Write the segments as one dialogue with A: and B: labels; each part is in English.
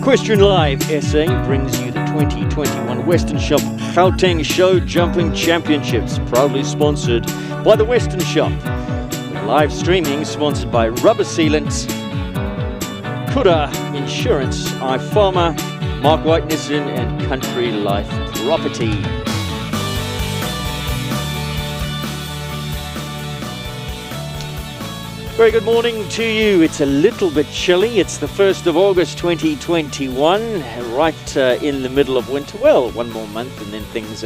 A: Equestrian Live SA brings you the 2021 Western Shop Gauteng Show Jumping Championships, proudly sponsored by the Western Shop. Live streaming sponsored by Rubber Sealant, Kuda Insurance, iPharma, Mark Whitenisson and Country Life Property. Very good morning to you. It's a little bit chilly. It's the 1st of August 2021, right in the middle of winter. Well, one more month and then things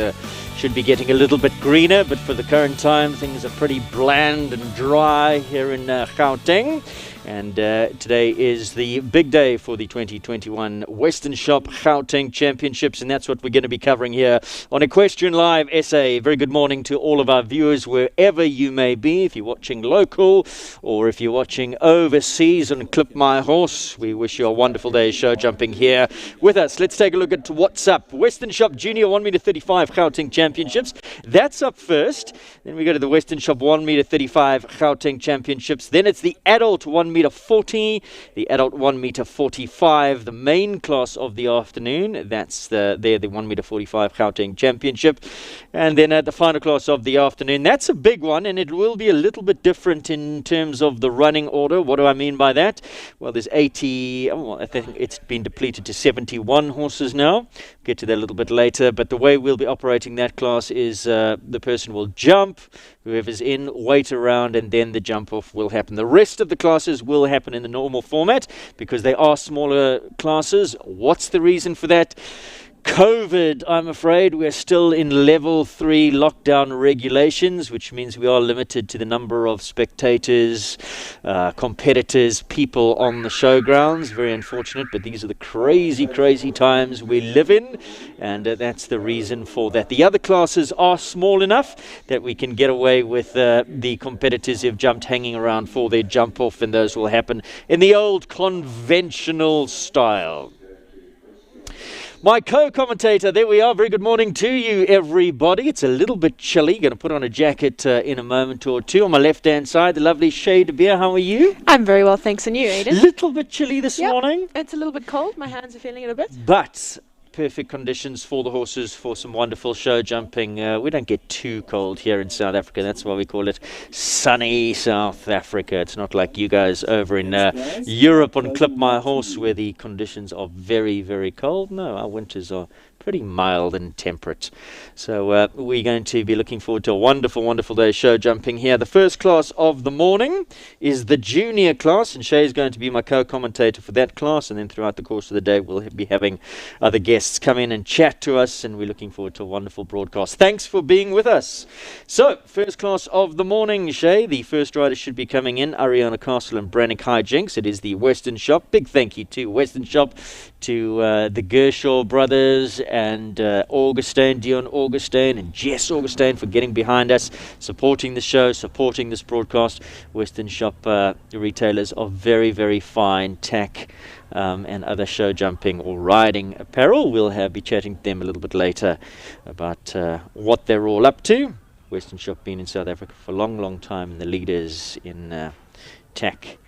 A: should be getting a little bit greener, but for the current time, things are pretty bland and dry here in Gauteng. And today is the big day for the 2021 Western Shop Gauteng Championships, and that's what we're going to be covering here on Equestrian Live SA. Very good morning to all of our viewers, wherever you may be. If you're watching local or if you're watching overseas on Clip My Horse, we wish you a wonderful day show jumping here with us. Let's take a look at what's up. Western Shop Junior 1m35 Gauteng Championships. That's up first. Then we go to the Western Shop 1m35 Gauteng Championships. Then it's the adult 1m40, the adult 1m45, the main class of the afternoon. That's the 1m45 Gauteng Championship. And then at the final class of the afternoon, that's a big one, and it will be a little bit different in terms of the running order. What do I mean by that? Well, there's I think it's been depleted to 71 horses now. Get to that a little bit later, but the way we'll be operating that class is the person will jump, whoever's in, wait around, and then the jump off will happen. The rest of the classes will happen in the normal format because they are smaller classes. What's the reason for that? COVID, I'm afraid. We're still in level 3 lockdown regulations, which means we are limited to the number of spectators, competitors, people on the showgrounds. Very unfortunate, but these are the crazy, crazy times we live in, and that's the reason for that. The other classes are small enough that we can get away with the competitors who've jumped hanging around for their jump off, and those will happen in the old conventional style. My co-commentator, there we are. Very good morning to you, everybody. It's a little bit chilly. Going to put on a jacket in a moment or two. On my left-hand side, the lovely Shay de Beer. How are you?
B: I'm very well, thanks. And you, Aiden?
A: Little bit chilly this morning.
B: It's a little bit cold. My hands are feeling it a bit.
A: But perfect conditions for the horses for some wonderful show jumping. We don't get too cold here in South Africa. That's why we call it sunny South Africa. It's not like you guys over in Europe on Clip My Horse where the conditions are very, very cold. No, our winters are pretty mild and temperate. So we're going to be looking forward to a wonderful, wonderful day show jumping here. The first class of the morning is the junior class, and Shay's going to be my co-commentator for that class, and then throughout the course of the day we'll be having other guests come in and chat to us, and we're looking forward to a wonderful broadcast. Thanks for being with us. So, first class of the morning, Shay. The first rider should be coming in, Ariana Castle and Brannick Hijinks. It is the Western Shop. Big thank you to Western Shop, to the Gershaw brothers, and Dion Augustine and Jess Augustine for getting behind us, supporting the show, supporting this broadcast. Western Shop retailers of very, very fine tack and other show jumping or riding apparel. We'll be chatting to them a little bit later about what they're all up to. Western Shop been in South Africa for a long, long time, and the leaders in tack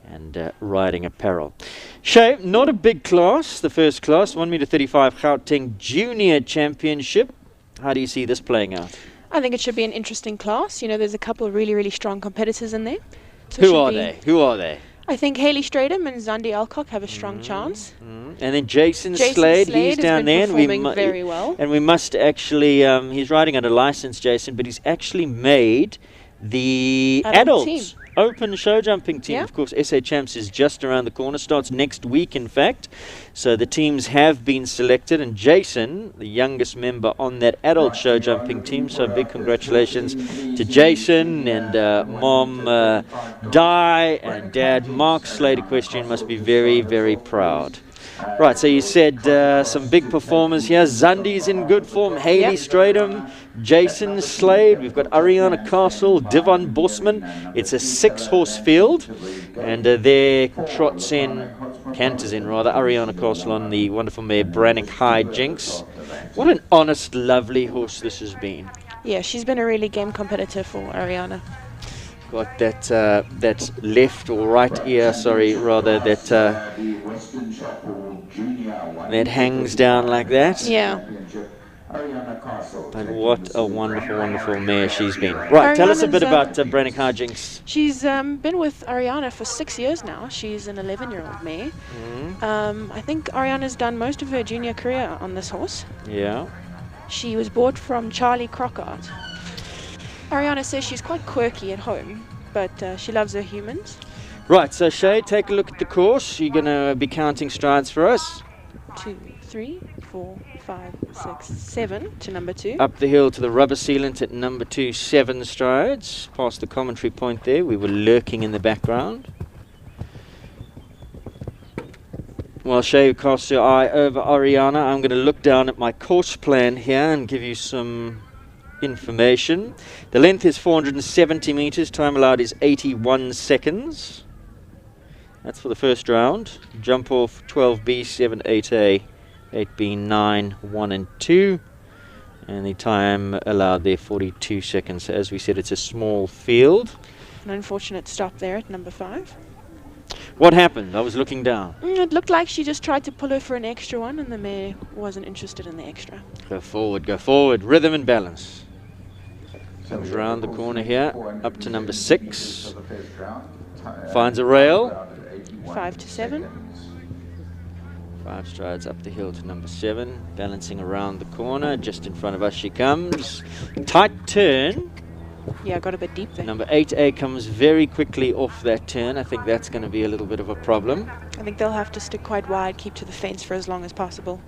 A: and riding apparel. Shay, not a big class, the first class, 1m35 Gauteng Junior Championship. How do you see this playing out?
B: I think it should be an interesting class. You know, there's a couple of really, really strong competitors in there. So
A: Who are they?
B: I think Haley Stradham and Zandi Alcock have a strong chance.
A: And then Jason Slade, he's down there.
B: Performing very well.
A: And we must actually, he's riding under license, Jason, but he's actually made the adult
B: team.
A: Open show jumping team.
B: Yeah.
A: Of course, SA Champs is just around the corner, starts next week in fact. So the teams have been selected, and Jason, the youngest member on that adult show jumping team, so big congratulations to Jason and Mom Di and Dad Mark. Slade Equestrian must be very, very proud. Right, so you said some big performers here. Zandi's in good form, Haley Stradham, Jason Slade, we've got Ariana Castle, Divon Bosman. It's a 6-horse field, and there canters in Ariana Castle on the wonderful mare Brannick Hijinks. What an honest, lovely horse this has been.
B: Yeah, she's been a really game competitor for Ariana.
A: got that that left or right ear, sorry, rather, that that hangs down like that.
B: Yeah.
A: But what a wonderful, wonderful mare she's been. Right, tell us a bit about Brannick Hijinks.
B: She's been with Ariana for 6 years now. She's an 11-year-old mare. I think Ariana's done most of her junior career on this horse.
A: Yeah.
B: She was bought from Charlie Crockart. Ariana says she's quite quirky at home, but she loves her humans.
A: Right, so Shay, take a look at the course. You're going to be counting strides for us.
B: 2, 3, 4, 5, 6, 7 to number 2.
A: Up the hill to the rubber sealant at number 2, 7 strides. Past the commentary point there. We were lurking in the background. While Shay casts her eye over Ariana, I'm going to look down at my course plan here and give you some information. The length is 470 meters. Time allowed is 81 seconds. That's for the first round. Jump off 12B, 7, 8A, 8B, 9, 1 and 2. And the time allowed there, 42 seconds. So as we said, it's a small field.
B: An unfortunate stop there at number 5.
A: What happened? I was looking down.
B: It looked like she just tried to pull her for an extra one, and the mare wasn't interested in the extra.
A: Go forward. Rhythm and balance. Comes around the corner here, up to number 6. Finds a rail.
B: 5 to 7.
A: 5 strides up the hill to number 7. Balancing around the corner. Just in front of us she comes. Tight turn.
B: Yeah, got a bit deep there.
A: Number 8A comes very quickly off that turn. I think that's going to be a little bit of a problem.
B: I think they'll have to stick quite wide, keep to the fence for as long as possible.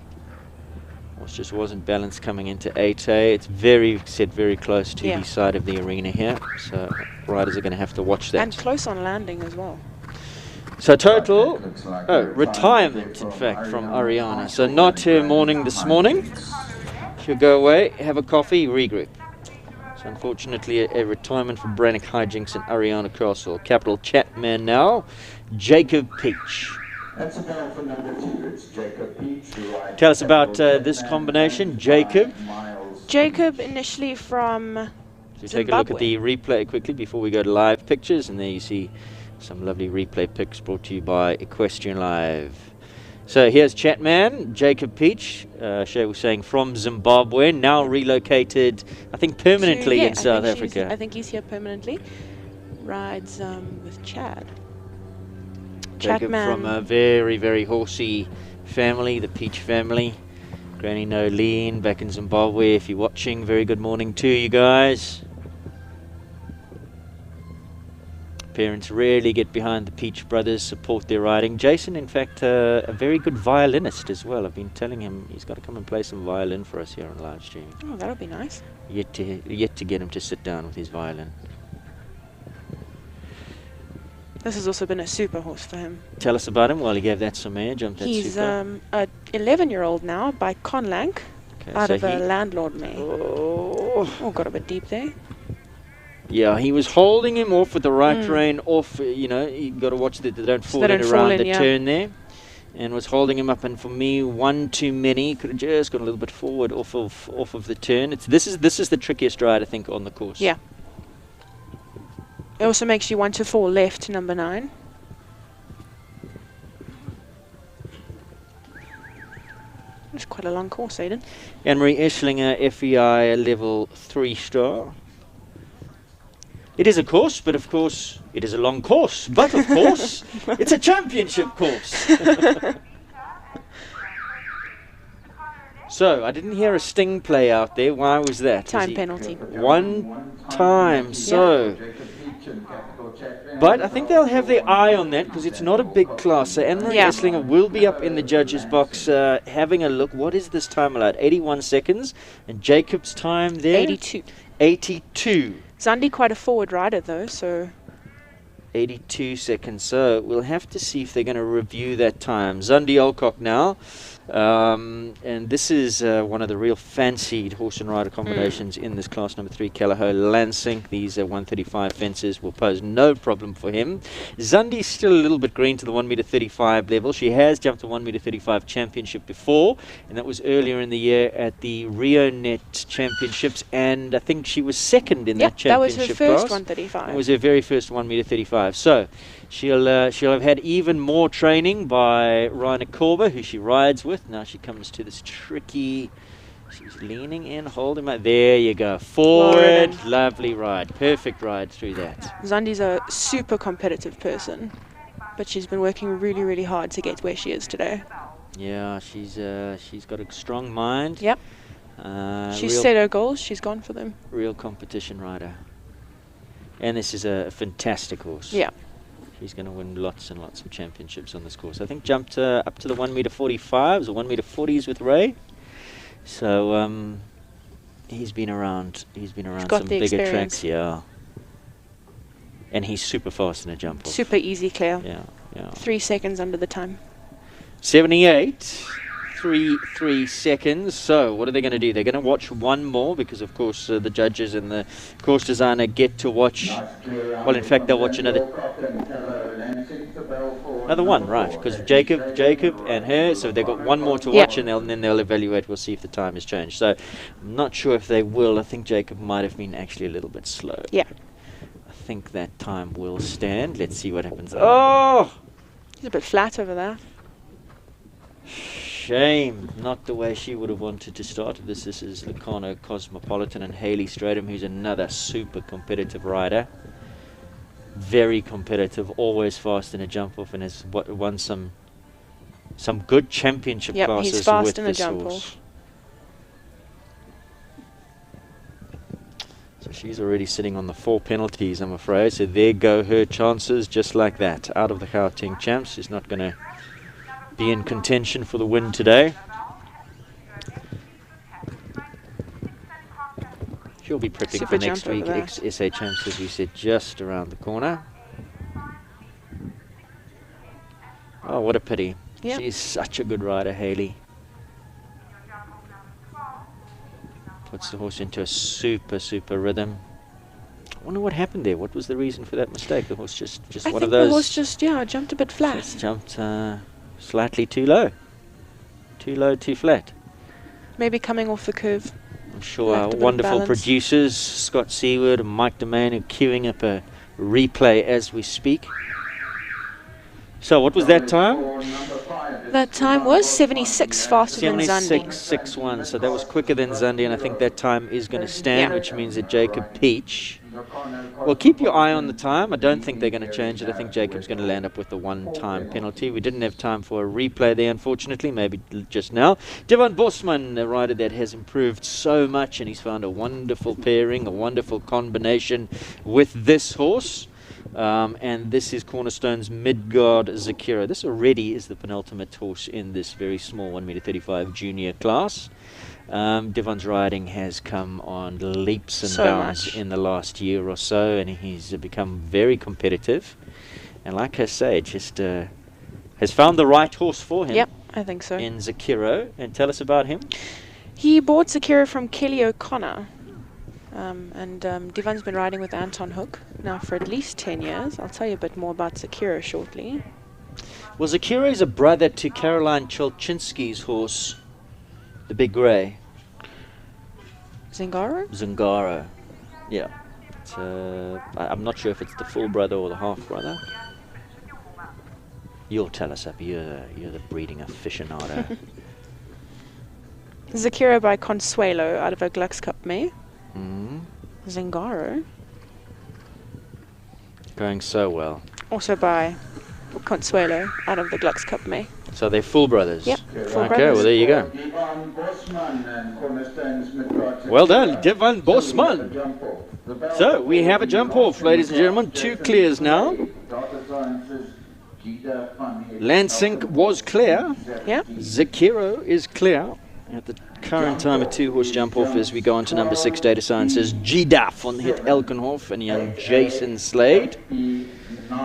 A: Horse just wasn't balanced coming into 8A. It's very close to the side of the arena here. So riders are going to have to watch that.
B: And close on landing as well.
A: So total, retirement in fact from Ariana. So not her morning this morning. She'll go away, have a coffee, regroup. So unfortunately a retirement for Brannick Hijinks and Ariana Castle. Capital Chatman now, Jacob Peach.
C: That's a bell for number 2. It's Jacob Peach.
A: Tell us about this combination, Jacob.
B: Jacob initially from
A: So take a look at the replay quickly before we go to live pictures, and there you see some lovely replay pics brought to you by Equestrian Live. So here's Chatman, Jacob Peach, Shay was saying from Zimbabwe, now relocated, I think permanently in South Africa.
B: I think he's here permanently. Rides with Chad.
A: Jacob
B: Chatman.
A: from a very horsey family, the Peach family. Granny Nolene back in Zimbabwe, if you're watching, very good morning to you guys. Parents really get behind the Peach brothers, support their riding. Jason, in fact, a very good violinist as well. I've been telling him he's got to come and play some violin for us here on live stream.
B: Oh, that'll be nice.
A: Yet to get him to sit down with his violin.
B: This has also been a super horse for him.
A: Tell us about him while he gave that some air, jumped that
B: He's
A: super.
B: a 11-year-old now by Conlank, out
A: so
B: of a landlord mare. Oh, got a bit deep there.
A: Yeah, he was holding him off with the right rein off. You know, you got to watch that they don't fall in around the turn there. And was holding him up, and for me, one too many. Could have just gone a little bit forward off of the turn. This is the trickiest ride, I think, on the course.
B: Yeah. It also makes you want to fall left to number 9. It's quite a long course, Aidan.
A: Anne-Marie Eschlinger, FEI level 3-star. It is a course, but of course, it is a long course. But of course, it's a championship course. So, I didn't hear a sting play out there. Why was that?
B: Time penalty.
A: One time, so. But I think they'll have their eye on that because it's not a big class. So Anne-Marie Eschlinger will be up in the judges' box having a look. What is this time allowed? 81 seconds. And Jacob's time there?
B: 82.
A: 82.
B: Zandi quite a forward rider though, so
A: 82 seconds. So we'll have to see if they're going to review that time. Zandi Alcock now. And this is one of the real fancied horse and rider combinations in this class, number 3, Callagho Lansing. These 135 fences will pose no problem for him. Zandi's still a little bit green to the 1m35 level. She has jumped the 1m35 championship before, and that was earlier in the year at the Rio Net Championships, and I think she was second in that championship.
B: That was her first
A: class.
B: 135.
A: It was her very first 1m35. So she'll have had even more training by Rainer Korber, who she rides with. Now she comes to this tricky. She's leaning in, holding my. There you go. Forward. Lovely ride. Perfect ride through that.
B: Zandi's a super competitive person, but she's been working really, really hard to get where she is today.
A: Yeah, she's got a strong mind.
B: Yep. She's set her goals. She's gone for them.
A: Real competition rider. And this is a fantastic horse.
B: Yeah.
A: He's going to win lots and lots of championships on this course. I think jumped up to the 1m45s or 1m40s with Ray. So he's been around. He's been around some bigger tracks. Yeah. And he's super fast in a jump off.
B: Super easy clear.
A: Yeah.
B: 3 seconds under the time.
A: 3 seconds. So what are they going to do? They're going to watch one more because, of course, the judges and the course designer get to watch. Well, in fact, they'll watch another one, right? Because Jacob and her. So they've got one more to watch, and then they'll evaluate. We'll see if the time has changed. So I'm not sure if they will. I think Jacob might have been actually a little bit slow.
B: Yeah.
A: I think that time will stand. Let's see what happens. Oh!
B: He's a bit flat over there.
A: Shame, not the way she would have wanted to start this. This is Lucano Cosmopolitan and Hayley Stratum, who's another super competitive rider. Very competitive, always fast in a jump off, and has won some good championship classes
B: he's fast
A: with
B: in
A: this
B: a jump
A: horse.
B: off.
A: So she's already sitting on the 4 penalties, I'm afraid. So there go her chances, just like that. Out of the Gauteng champs. She's not going to be in contention for the win today. She'll be prepping
B: Super
A: for next week. SA champs, as we said, just around the corner. Oh, what a pity.
B: Yep.
A: She's such a good rider, Hayley. Puts the horse into a super, super rhythm. I wonder what happened there. What was the reason for that mistake? The horse just one of those.
B: The horse just jumped a bit flat.
A: Just jumped slightly too low. Too low, too flat.
B: Maybe coming off the curve.
A: I'm sure our wonderful producers, Scott Seward and Mike Domain, are queuing up a replay as we speak. So what was that time?
B: That time was 76 faster than Zandi.
A: 76.61, so that was quicker than Zandi, and I think that time is going to stand, which means that Jacob Peach. Well, keep your eye on the time. I don't think they're going to change it. I think Jacob's going to land up with the 1-time penalty. We didn't have time for a replay there, unfortunately, maybe just now. Devon Bosman, a rider that has improved so much, and he's found a wonderful pairing, a wonderful combination with this horse. And this is Cornerstone's Midgard Zakira. This already is the penultimate horse in this very small 1m35 junior class. Devon's riding has come on leaps and bounds in the last year or so, and he's become very competitive. And like I say, just has found the right horse for him.
B: Yep, I think so.
A: In Zakiro. And tell us about him.
B: He bought Zakiro from Kelly O'Connor. And Devon's been riding with Anton Hook now for at least 10 years. I'll tell you a bit more about Zakiro shortly.
A: Well, Zakiro is a brother to Caroline Cholchinsky's horse, the Big Grey.
B: Zingaro?
A: Zingaro, yeah. I'm not sure if it's the full brother or the half brother. You'll tell us up. You're the breeding aficionado.
B: Zakiro by Consuelo out of a Glucks Cup mare. Zingaro.
A: Going so well.
B: Also by Consuelo out of the Glucks Cup mare.
A: So they're full brothers.
B: Yep, full
A: okay,
B: brothers.
A: Well there you go. Well done, Devon Bosman. So we have a jump off, ladies and gentlemen. 2 clears now. Lansing was clear.
B: Yeah.
A: Zakiro is clear. At the current time, a 2-horse jump off as we go on to number 6 Data Sciences. G-Duff on the hit Elkenhoff and young Jason Slade.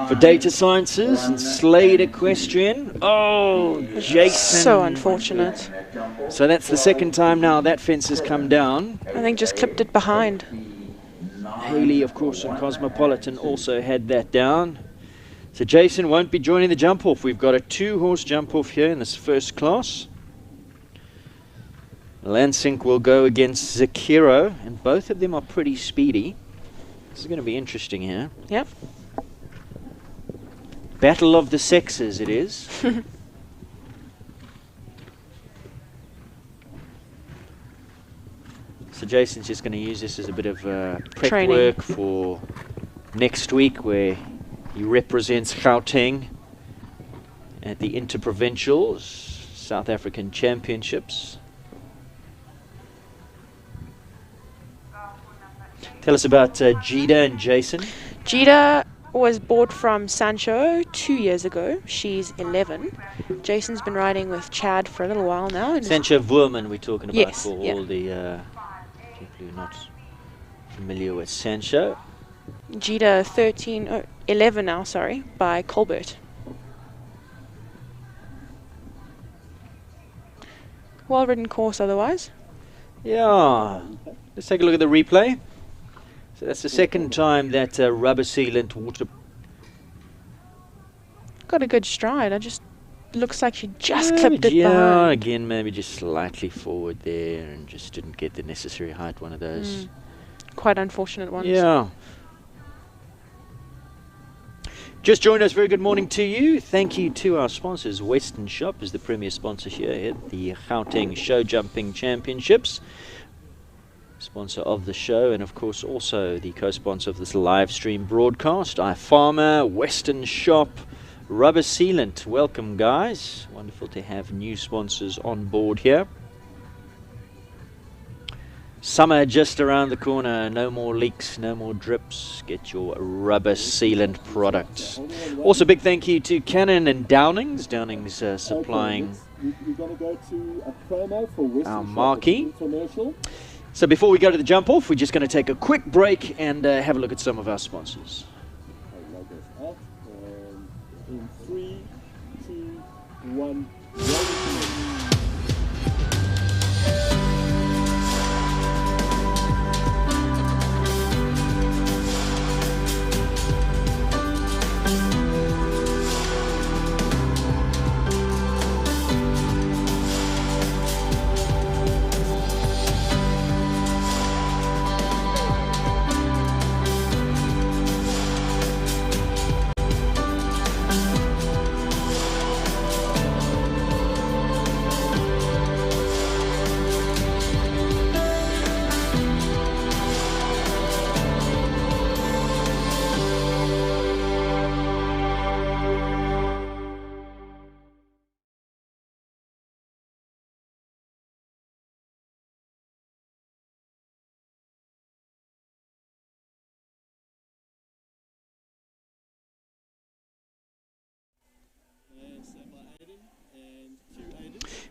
A: for data sciences and Slade equestrian. Oh, Jason.
B: So unfortunate.
A: So that's the second time now that fence has come down.
B: I think just clipped it behind.
A: Haley, of course, on Cosmopolitan also had that down. So Jason won't be joining the jump-off. We've got a 2-horse jump-off here in this first class. Lansink will go against Zakiro, and both of them are pretty speedy. This is going to be interesting here.
B: Yep.
A: Battle of the sexes it is. So Jason's just going to use this as a bit of prep
B: Training.
A: work for next week, where he represents Gauteng at the Interprovincials South African Championships. Tell us about Jida and Jason.
B: Jida was bought from Sancho 2 years ago. She's 11. Jason's been riding with Chad for a little while now. And
A: Sancho Vuurman we're talking about,
B: Yes,
A: for
B: yeah.
A: all the people who are not familiar with Sancho.
B: Jida 11 now, sorry, by Colbert. Well-ridden course otherwise.
A: Yeah, let's take a look at the replay. So that's the second time that rubber sealant water.
B: Got a good stride. I just looks like she just clipped it
A: Yeah,
B: behind.
A: again, maybe just slightly forward there and just didn't get the necessary height. One of those.
B: Quite unfortunate ones.
A: Yeah. Just joined us, very good morning to you. Thank you to our sponsors. Western Shop is the premier sponsor here at the Gauteng Show Jumping Championships. Sponsor of the show, and of course also the co-sponsor of this live stream broadcast. iFarmer, Western Shop, Rubber Sealant. Welcome, guys. Wonderful to have new sponsors on board here. Summer just around the corner. No more leaks, no more drips. Get your rubber sealant product. Also, big thank you to Canon and Downings. Downings supplying
D: We're going to go to a promo for Western
A: our
D: Shop,
A: marquee.
D: a commercial.
A: So before we go to the jump off, we're just going to take a quick break and have a look at some of our sponsors.
D: I'll log this out. And in 3, 2, 1, roll it.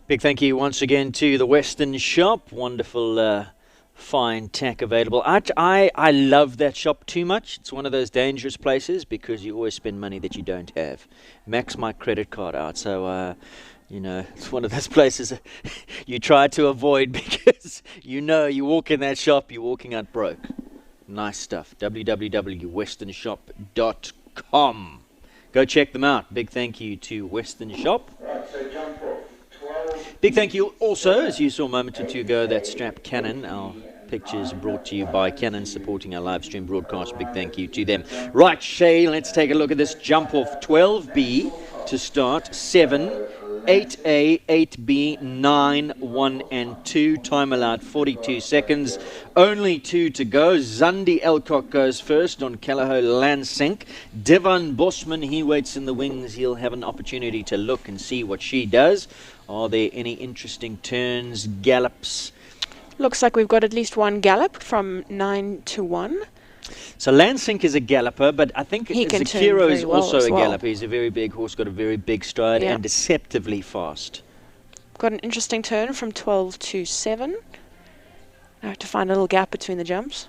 A: Big thank you once again to the Western Shop. Wonderful fine tack available. I love that shop too much. It's one of those dangerous places because you always spend money that you don't have. Max my credit card out, so you know, it's one of those places you try to avoid because you know you walk in that shop, you're walking out broke. Nice stuff. www.westernshop.com. Go check them out. Big thank you to Western Shop.
C: Right, so jump off. 12.
A: Big thank you also, as you saw a moment or two ago, that strap Canon. Our pictures brought to you by Canon, supporting our live stream broadcast. Big thank you to them. Right, Shay, let's take a look at this jump off. 12B to start. 7, 8A, 8B, 9, 1 and 2. Time allowed 42 seconds. Only 2 to go. Zandi Elcock goes first on Callahoo Lansink. Divan Bosman, he waits in the wings. He'll have an opportunity to look and see what she does. Are there any interesting turns, gallops?
B: Looks like we've got at least one gallop from 9 to 1.
A: So Lansink is a galloper, but I think
B: He can turn
A: Zakiro is
B: very well
A: also
B: as
A: a
B: well.
A: galloper. He's a very big horse, got a very big stride,
B: Yeah.
A: and deceptively fast.
B: Got an interesting turn from 12 to 7. I have to find a little gap between the jumps.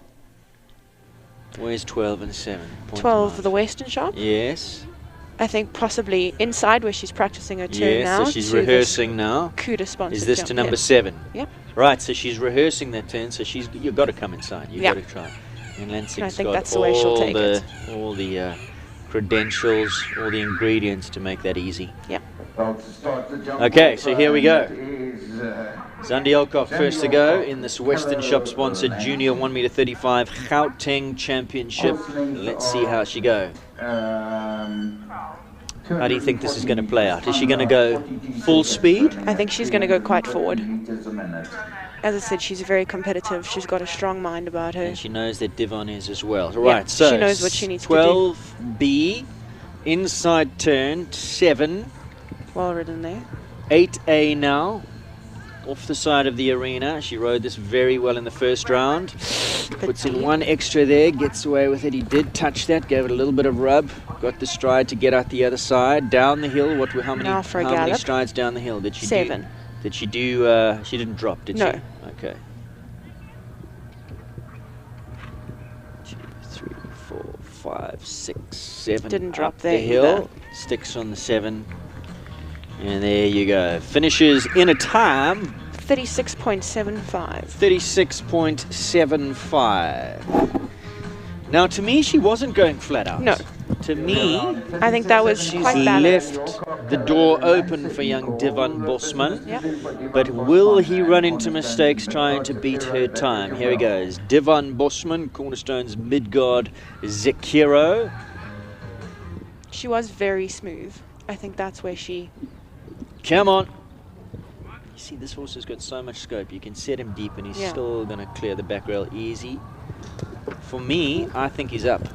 A: Where's 12 and 7?
B: 12, the Western shop.
A: Yes.
B: I think possibly inside where she's practicing her turn
A: Yes,
B: now.
A: so she's
B: to this
A: rehearsing now.
B: Kuda sponsored
A: Is this
B: jump,
A: to number
B: yes.
A: 7?
B: Yep.
A: Right, so she's rehearsing that turn, so you've got to come inside. You've
B: Yeah.
A: got to try. And Lansing's
B: I think
A: got
B: that's the way she'll take it.
A: all the credentials, all the ingredients to make that easy.
B: Yep.
A: Okay, so here we go. Zandi Alcock first to go in this Western Shop sponsored Junior 1m35 Gauteng Championship. Let's see how she goes. How do you think this is going to play out? Is she going to go full speed?
B: I think she's going to go quite forward. As I said, she's very competitive. She's got a strong mind about her.
A: And she knows that Devon is as well.
B: Yeah,
A: Right, so
B: she knows what she needs to do.
A: 12B, inside turn, 7.
B: Well ridden there.
A: 8A now, off the side of the arena. She rode this very well in the first round. Puts in 1 extra there, gets away with it. He did touch that, gave it a little bit of rub. Got the stride to get out the other side. Down the hill, how many strides down the hill did she
B: 7.
A: do? Did she do, she didn't drop, did
B: No.
A: she? Okay. 2, 3, 4, 5, 6, 7.
B: Didn't drop
A: Up
B: there
A: the hill,
B: either.
A: sticks on the 7. And there you go. Finishes in a time
B: 36.75.
A: 36.75. Now, to me, she wasn't going flat out.
B: No.
A: To me,
B: I think that was
A: she's
B: quite balanced.
A: left the door open for young Devon Bosman.
B: Yeah.
A: But will he run into mistakes trying to beat her time? Here he goes. Devon Bosman, Cornerstone's Midgard Zekiro.
B: She was very smooth. I think that's where she...
A: Come on. You see, this horse has got so much scope. You can set him deep and he's
B: Yeah.
A: still going to clear the back rail easy. For me, I think he's up.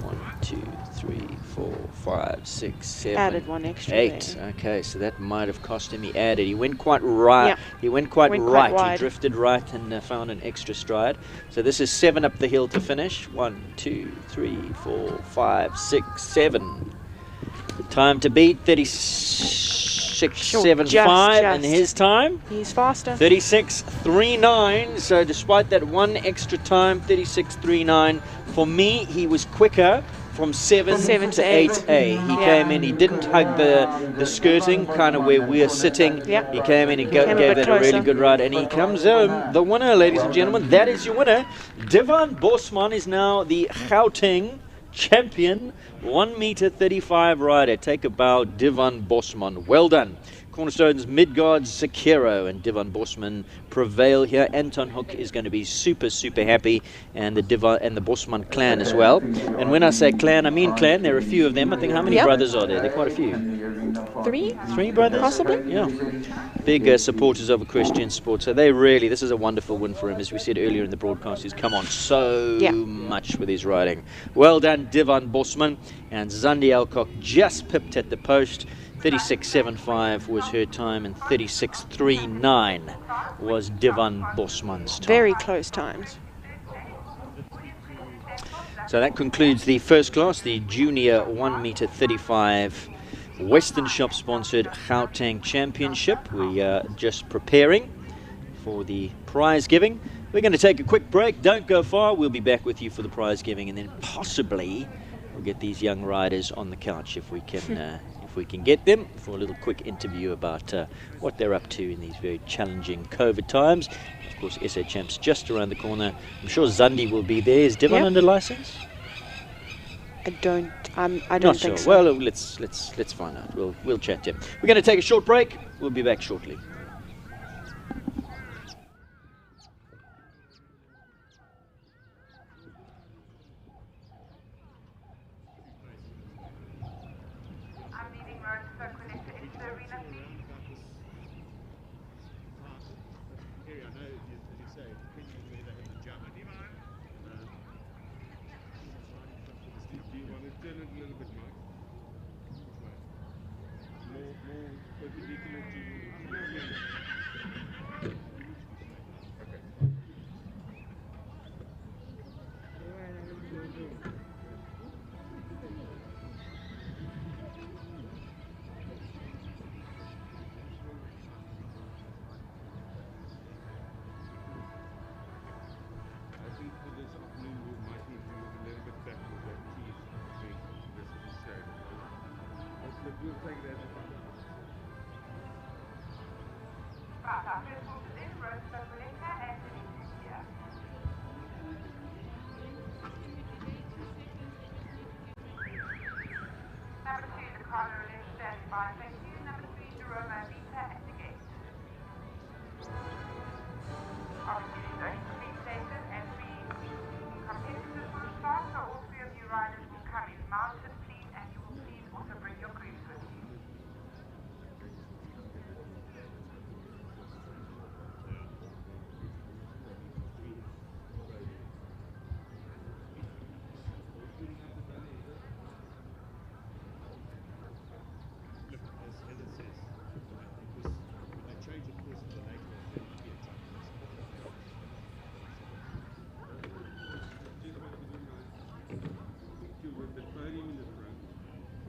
A: 1, 2, 3, 4, 5, 6, 7,
B: Added 1 extra
A: 8.
B: there.
A: Okay, so that might have cost him. He added. He went quite right.
B: Yeah.
A: He went quite
B: Went quite
A: right. He
B: wide.
A: drifted right and found an extra stride. So this is 7 up the hill to finish. 1, 2, 3, 4, 5, 6, 7. Time to beat 36.75 in his time.
B: He's faster.
A: 36.39. So despite that 1 extra time, 36.39. For me, he was quicker from 7 to 8A. He came in, he didn't hug the skirting, kind of where we're sitting.
B: Yeah.
A: He came in, he gave
B: a
A: that
B: bit
A: a really
B: closer.
A: good ride, and he comes home. The winner, ladies and gentlemen, that is your winner. Devon Bosman is now the Gauteng champion, 1m35 rider. Take a bow, Devon Bosman. Well done. Cornerstone's Midgard Zekiro and Devon Bosman prevail here. Anton Hook is going to be super, super happy, and the Devon and the Bosman clan as well. And when I say clan, I mean clan. There are a few of them. I think how many brothers are there? There are quite a few.
B: 3?
A: 3 brothers?
B: Possibly.
A: Yeah. Big supporters of a Christian sport. So they really, this is a wonderful win for him. As we said earlier in the broadcast, he's come on so much with his riding. Well done, Devon Bosman. And Zandi Alcock just pipped at the post. 36.75 was her time, and 36.39 was Devon Bosman's time.
B: Very close times.
A: So that concludes the first class, the Junior 1m35 Western Shop sponsored Gauteng Championship. We are just preparing for the prize giving. We're going to take a quick break. Don't go far. We'll be back with you for the prize giving, and then possibly we'll get these young riders on the couch if we can if we can get them for a little quick interview about what they're up to in these very challenging COVID times. Of course, SA Champs just around the corner. I'm sure Zandi will be there. Is Devon under license?
B: I don't
A: Not
B: think
A: sure.
B: so.
A: Well, let's find out. We'll chat to him. We're going to take a short break. We'll be back shortly.
E: I think for this afternoon we might need to Number 2, the corner left standing by. Thank you. Number 3, Jerome Vita at the gate. Obviously, there's only 3 stations and 3 competitors will start, so all 3 of you riders will come in mounted, please, and you will please also bring your groups with you.
D: With the podium in the front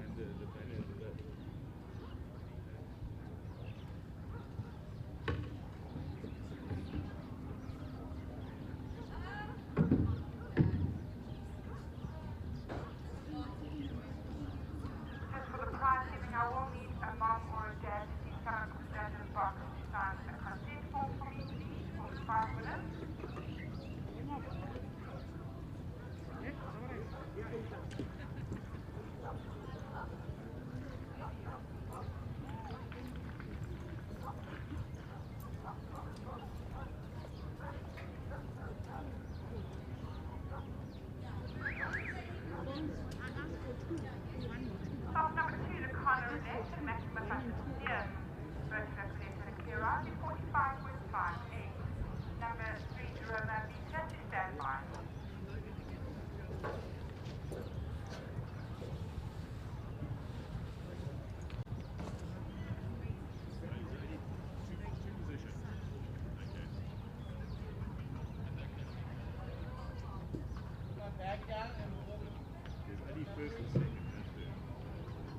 D: and the banner at the back.
E: Just for the prize giving, I will need a mom or a dad to see someone who stands in the box to sign a consent form for me, please, for 5 minutes. Stop number 2, the corner left, and maximum passenger. First clear to clear out, 45.58. Number 3, Jerome Vita to stand by.
D: There's only first and second.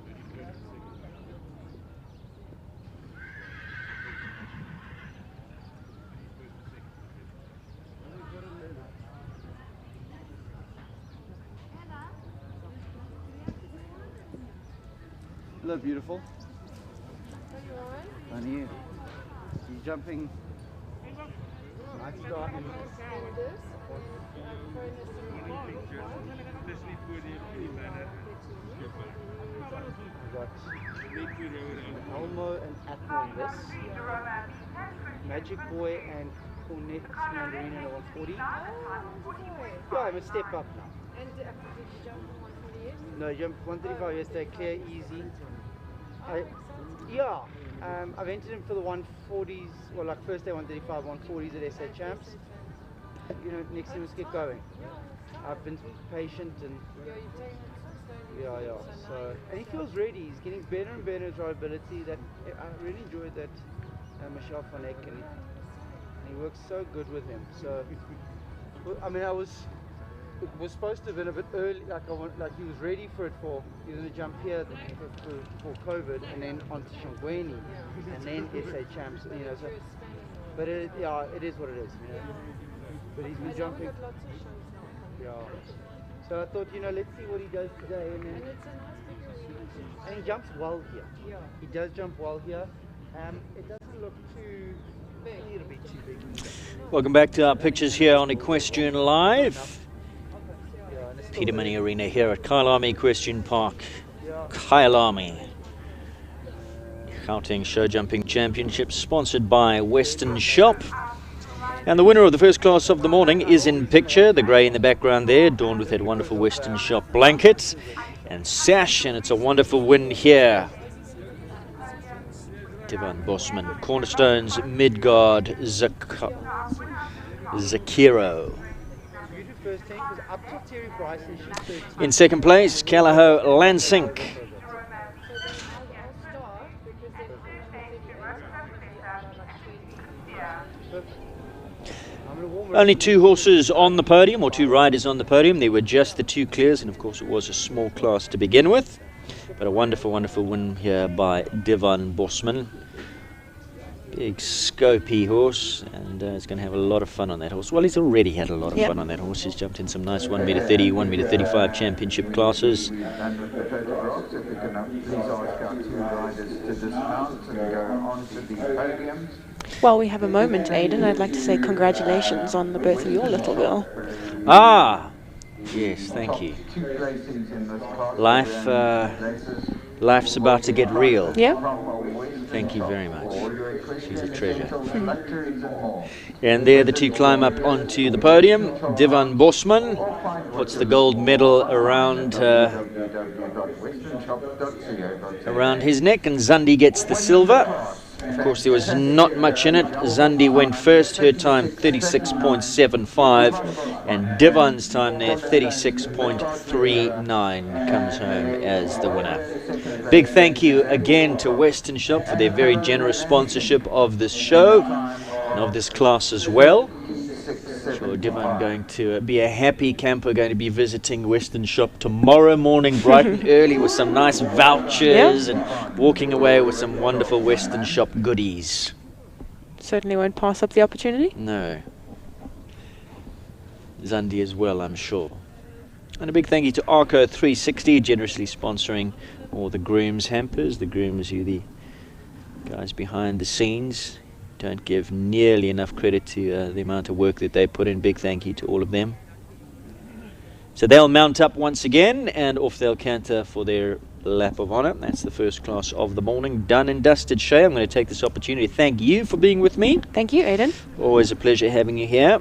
D: Only first and second.
F: Hello, beautiful. On you. You jumping. Nice start.
D: Especially podium, any banner.
F: We've got Elmo and Atmo in this. Magic Boy and Cornet Mandarin in the 140. Yeah, I'm a step up now.
G: And did you jump from 148?
F: No, I jumped 135 yesterday, clear, easy. Yeah, I've entered him for the 140s, well, like first day 135, 140s at SA Champs. You know, next thing, let's get going. I've been patient and yeah. So, and he feels ready. He's getting better and better at rideability. That I really enjoyed that Michel van Eck, and he works so good with him. So, I mean, it was supposed to have been a bit early. Like he was ready for it for. He was going to jump here for COVID, and then onto Shangweni, and then SA Champs. You know, so. But it is what it is. You know. But he's been jumping. Yeah. So I thought, let's see what he does today, and then. And he jumps well here.
G: Yeah.
F: He does jump well here. It doesn't look too big. A little bit too big.
A: Welcome back to our pictures here on Equestrian Live.
F: Yeah, and it's still
A: Peter
F: very-
A: Mini Arena here at Kyalami Equestrian Park.
F: Yeah.
A: Kyalami. Gauteng Show Jumping Championship sponsored by Western Shop. And the winner of the first class of the morning is in picture, the grey in the background there, adorned with that wonderful Western Shop blanket and sash, and it's a wonderful win here. Devon Bosman, Cornerstones, Midgard, Zakiro.
F: You do first 10 because up till Terry Bryson, she's 13.
A: In second place, Callagho Lansink. Only 2 horses on the podium, or 2 riders on the podium. There were just the 2 clears, and of course it was a small class to begin with. But a wonderful, wonderful win here by Devon Bosman. Big scopy horse, and he's going to have a lot of fun on that horse. Well, he's already had a lot of fun on that horse. He's jumped in some nice 1 metre 30, 1 metre 35 championship classes.
C: And with the photographs, if we can please ask our two riders to dismount and go on to the podium.
B: While we have a moment, Aidan, I'd like to say congratulations on the birth of your little girl.
A: Ah, yes, thank you.
C: Two placings in this class.
A: Life's about to get real.
B: Yeah?
A: Thank you very much. She's a treasure.
C: Factories and more.
A: And there the two climb up onto the podium. Divan Bosman puts the gold medal around his neck, and Zandi gets the silver. Of course, there was not much in it. Zandi went first, her time 36.75, and Divan's time there 36.39 comes home as the winner. Big thank you again to Western Shop for their very generous sponsorship of this show and of this class as well. Sure, Divan going to be a happy camper, going to be visiting Western Shop tomorrow morning bright and early with some nice vouchers and walking away with some wonderful Western Shop goodies.
B: Certainly won't pass up the opportunity.
A: No. Zandi as well, I'm sure. And a big thank you to Arco 360, generously sponsoring all the grooms hampers. The grooms, you the guys behind the scenes. Don't give nearly enough credit to the amount of work that they put in. Big thank you to all of them. So they'll mount up once again, and off they'll canter for their lap of honour. That's the first class of the morning. Done and dusted, Shay. I'm going to take this opportunity to thank you for being with me.
B: Thank you, Aidan.
A: Always a pleasure having you here.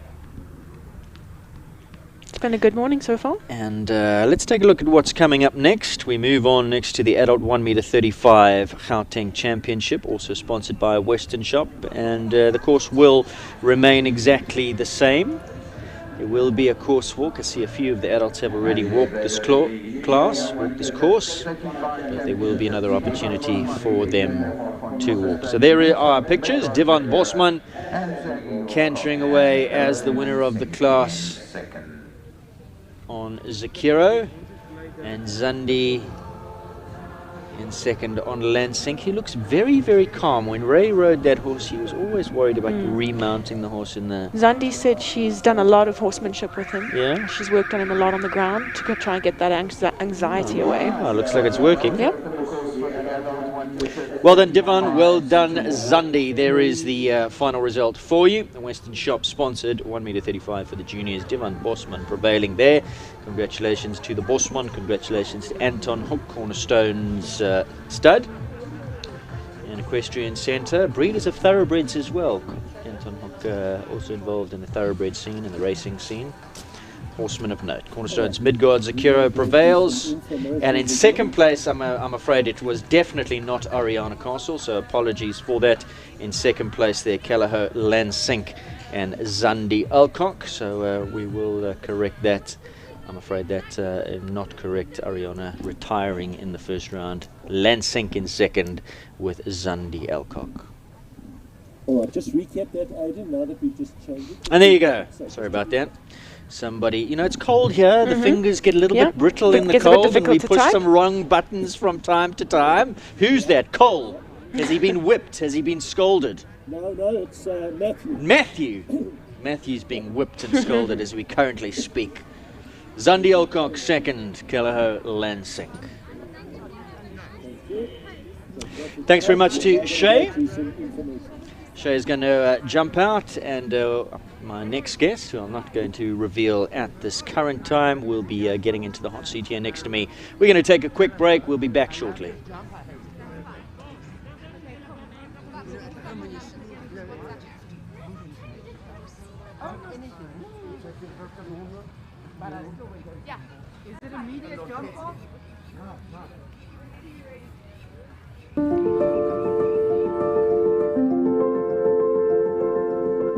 B: It's been a good morning so far.
A: And let's take a look at what's coming up next. We move on next to the adult 1 metre 35 Gauteng Championship, also sponsored by Western Shop. And the course will remain exactly the same. There will be a course walk. I see a few of the adults have already walked this walked this course. But there will be another opportunity for them to walk. So there are our pictures. Divan Bosman cantering away as the winner of the class on Zakiro, and Zandi in second on Lansing. He looks very, very calm. When Ray rode that horse, he was always worried about remounting the horse in the...
B: Zandi said she's done a lot of horsemanship with him.
A: Yeah?
B: She's worked on him a lot on the ground to try and get that anxiety away.
A: Oh, looks like it's working.
B: Yep.
A: Well done, Divan. Well done, Zandi. There is the final result for you. The Western Shop sponsored 1 metre 35 for the juniors. Divan Bosman prevailing there. Congratulations to the Bosman. Congratulations to Anton Hook, Cornerstone's stud. And Equestrian Centre. Breeders of thoroughbreds as well. Anton Hook also involved in the thoroughbred scene and the racing scene. Horseman of note. Cornerstone's Midgard Zakiro prevails, and in second place, I'm afraid it was definitely not Ariana Castle, so apologies for that. In second place there, Callagher Lansink and Zandi Alcock, so we will correct that. I'm afraid that not correct. Ariana retiring in the first round. Lansink in second with Zandi Alcock.
D: All right, just recap that, Aidan, now that we've just changed it.
A: And there you go. Sorry about that. Somebody, you know, it's cold here. The fingers get a little bit brittle in the cold, and we push some wrong buttons from time to time. Who's that? Cole. Has he been whipped? Has he been scolded?
D: No, it's Matthew.
A: Matthew. Matthew's being whipped and scolded as we currently speak. Zandi Alcock second, Callagher Lansing. Thanks very much to Shay. Shay is going to jump out, and my next guest, who I'm not going to reveal at this current time, will be getting into the hot seat here next to me. We're going to take a quick break. We'll be back shortly.
G: Is it immediate jump off?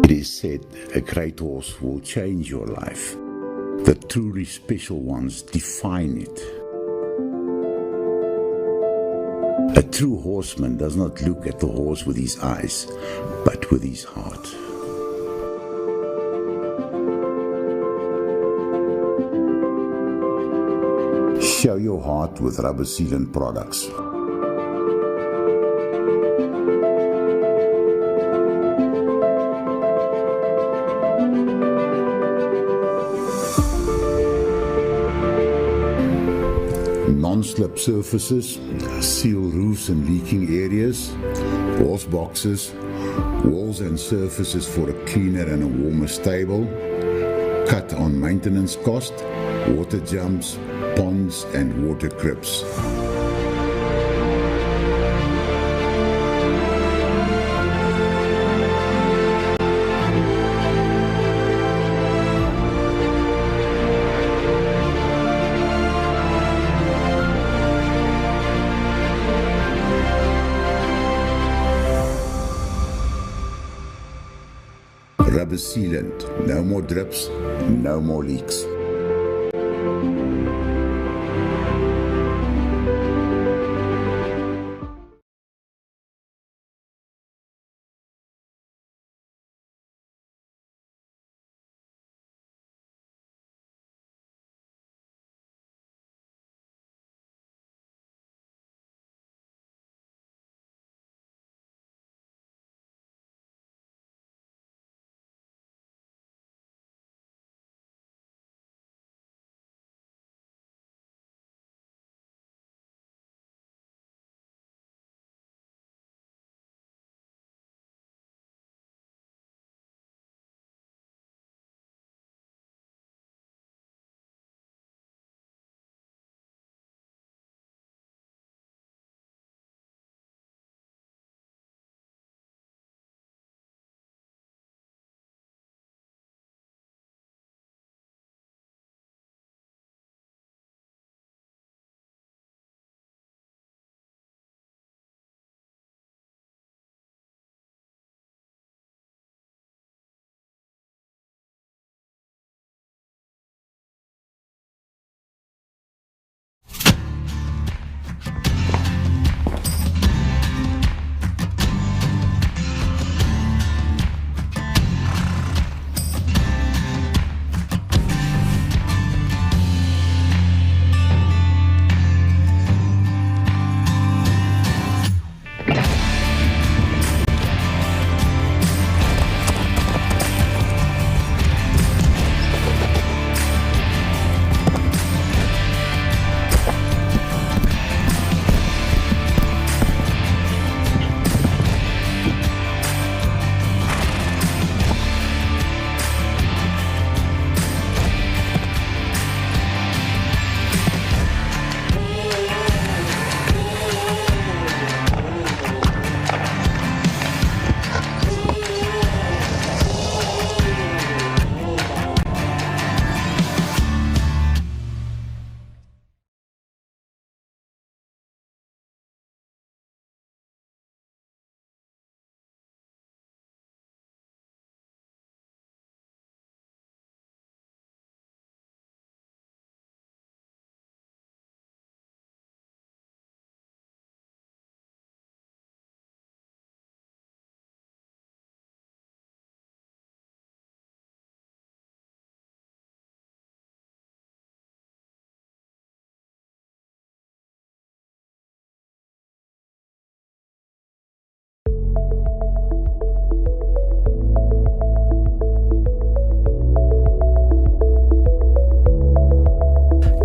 H: It is said a great horse will change your life. The truly special ones define it. A true horseman does not look at the horse with his eyes, but with his heart. Show your heart with rubber sealant products. non-slip surfaces, seal roofs and leaking areas, horse boxes, walls and surfaces for a cleaner and a warmer stable, cut on maintenance cost, water jumps, ponds and water crips. Rubber sealant, no more drips, no more leaks.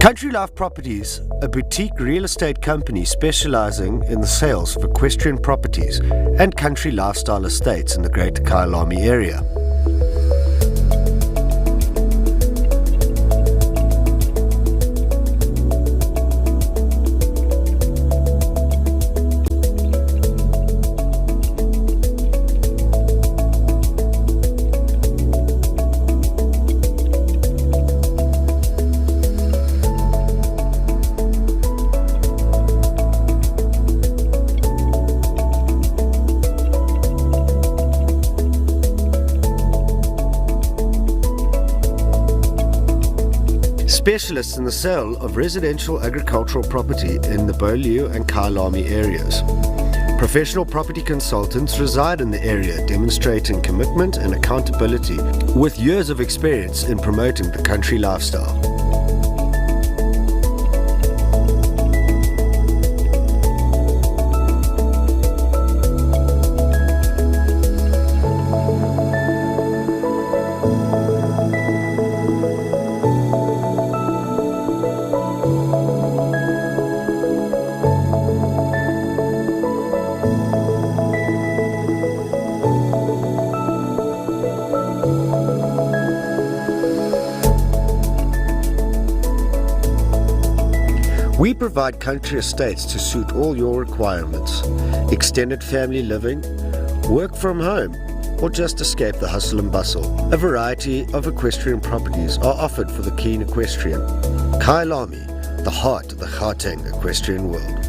I: Country Life Properties, a boutique real estate company specializing in the sales of equestrian properties and country lifestyle estates in the Greater Kyalami area. Specialists in the sale of residential agricultural property in the Beaulieu and Kyalami areas. Professional property consultants reside in the area, demonstrating commitment and accountability with years of experience in promoting the country lifestyle. provide country estates to suit all your requirements. Extended family living, work from home, or just escape the hustle and bustle. A variety of equestrian properties are offered for the keen equestrian. Kyalami, the heart of the Gauteng equestrian world.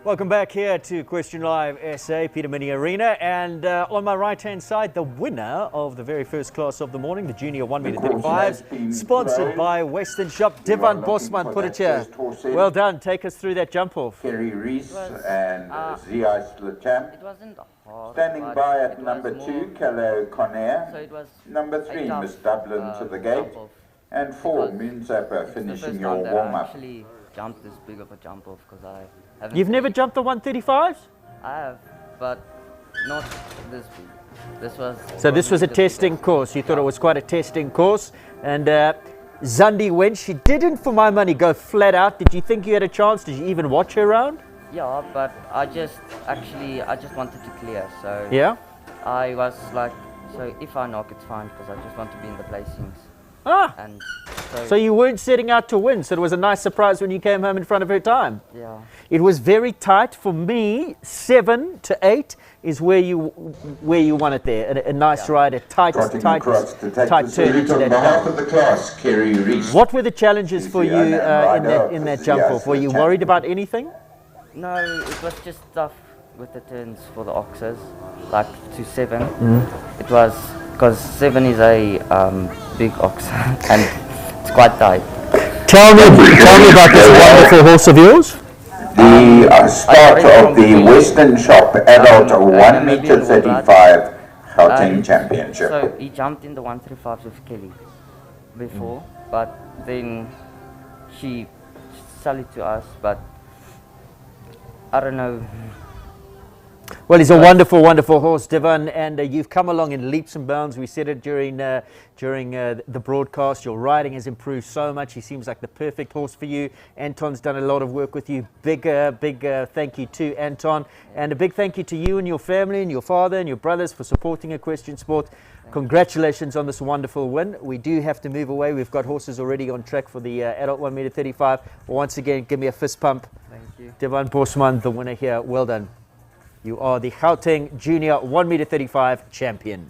A: Welcome back here to Question Live SA, Peter Mini Arena, and on my right-hand side, the winner of the very first class of the morning, the Junior 1m35s, sponsored by Western Shop, Divan Bosman. Put it here. Well done. Take us through that jump off.
C: Kerry Reese and Zias Lechamp.
J: It wasn't hard.
C: Standing by at number 2, Calais Conair.
J: So it was
C: Number 3, Miss Dublin to the gate. And 4, Moonzapper finishing your warm-up.
J: Actually jumped this big of a jump off because I haven't.
A: You've never jumped the 135s?
J: I have, but not this big. This was.
A: So this was a testing course. You thought it was quite a testing course, and Zandi went. She didn't, for my money, go flat out. Did you think you had a chance? Did you even watch her round?
J: Yeah, but I just wanted to clear. So
A: yeah,
J: I was like, so if I knock, it's fine because I just want to be in the placings.
A: Ah.
J: And
A: so you weren't setting out to win, so it was a nice surprise when you came home in front of her time.
J: Yeah.
A: It was very tight for me. 7 to 8 is where you want it there. A nice ride, a tight turn into that
C: behalf of the class, Kerry Reese.
A: What were the challenges for you in that jump off? Were you worried about anything?
J: No, it was just tough with the turns for the oxes, like to 7. It was because 7 is a big ox and it's quite tight.
A: Tell me about this wonderful horse of yours.
C: The start of the Western Shop Adult 1m35 Gauteng Championship.
J: So he jumped in the 135s with Kelly before, but then she sold it to us, but I don't know.
A: Well, he's a wonderful, wonderful horse, Divan, and you've come along in leaps and bounds. We said it during the broadcast. Your riding has improved so much. He seems like the perfect horse for you. Anton's done a lot of work with you. Big thank you to Anton, and a big thank you to you and your family and your father and your brothers for supporting equestrian sport. Congratulations on this wonderful win. We do have to move away. We've got horses already on track for the adult 1m35. Once again, give me a fist pump.
J: Thank you.
A: Divan Bosman, the winner here. Well done. You are the Gauteng Junior 1m35 champion.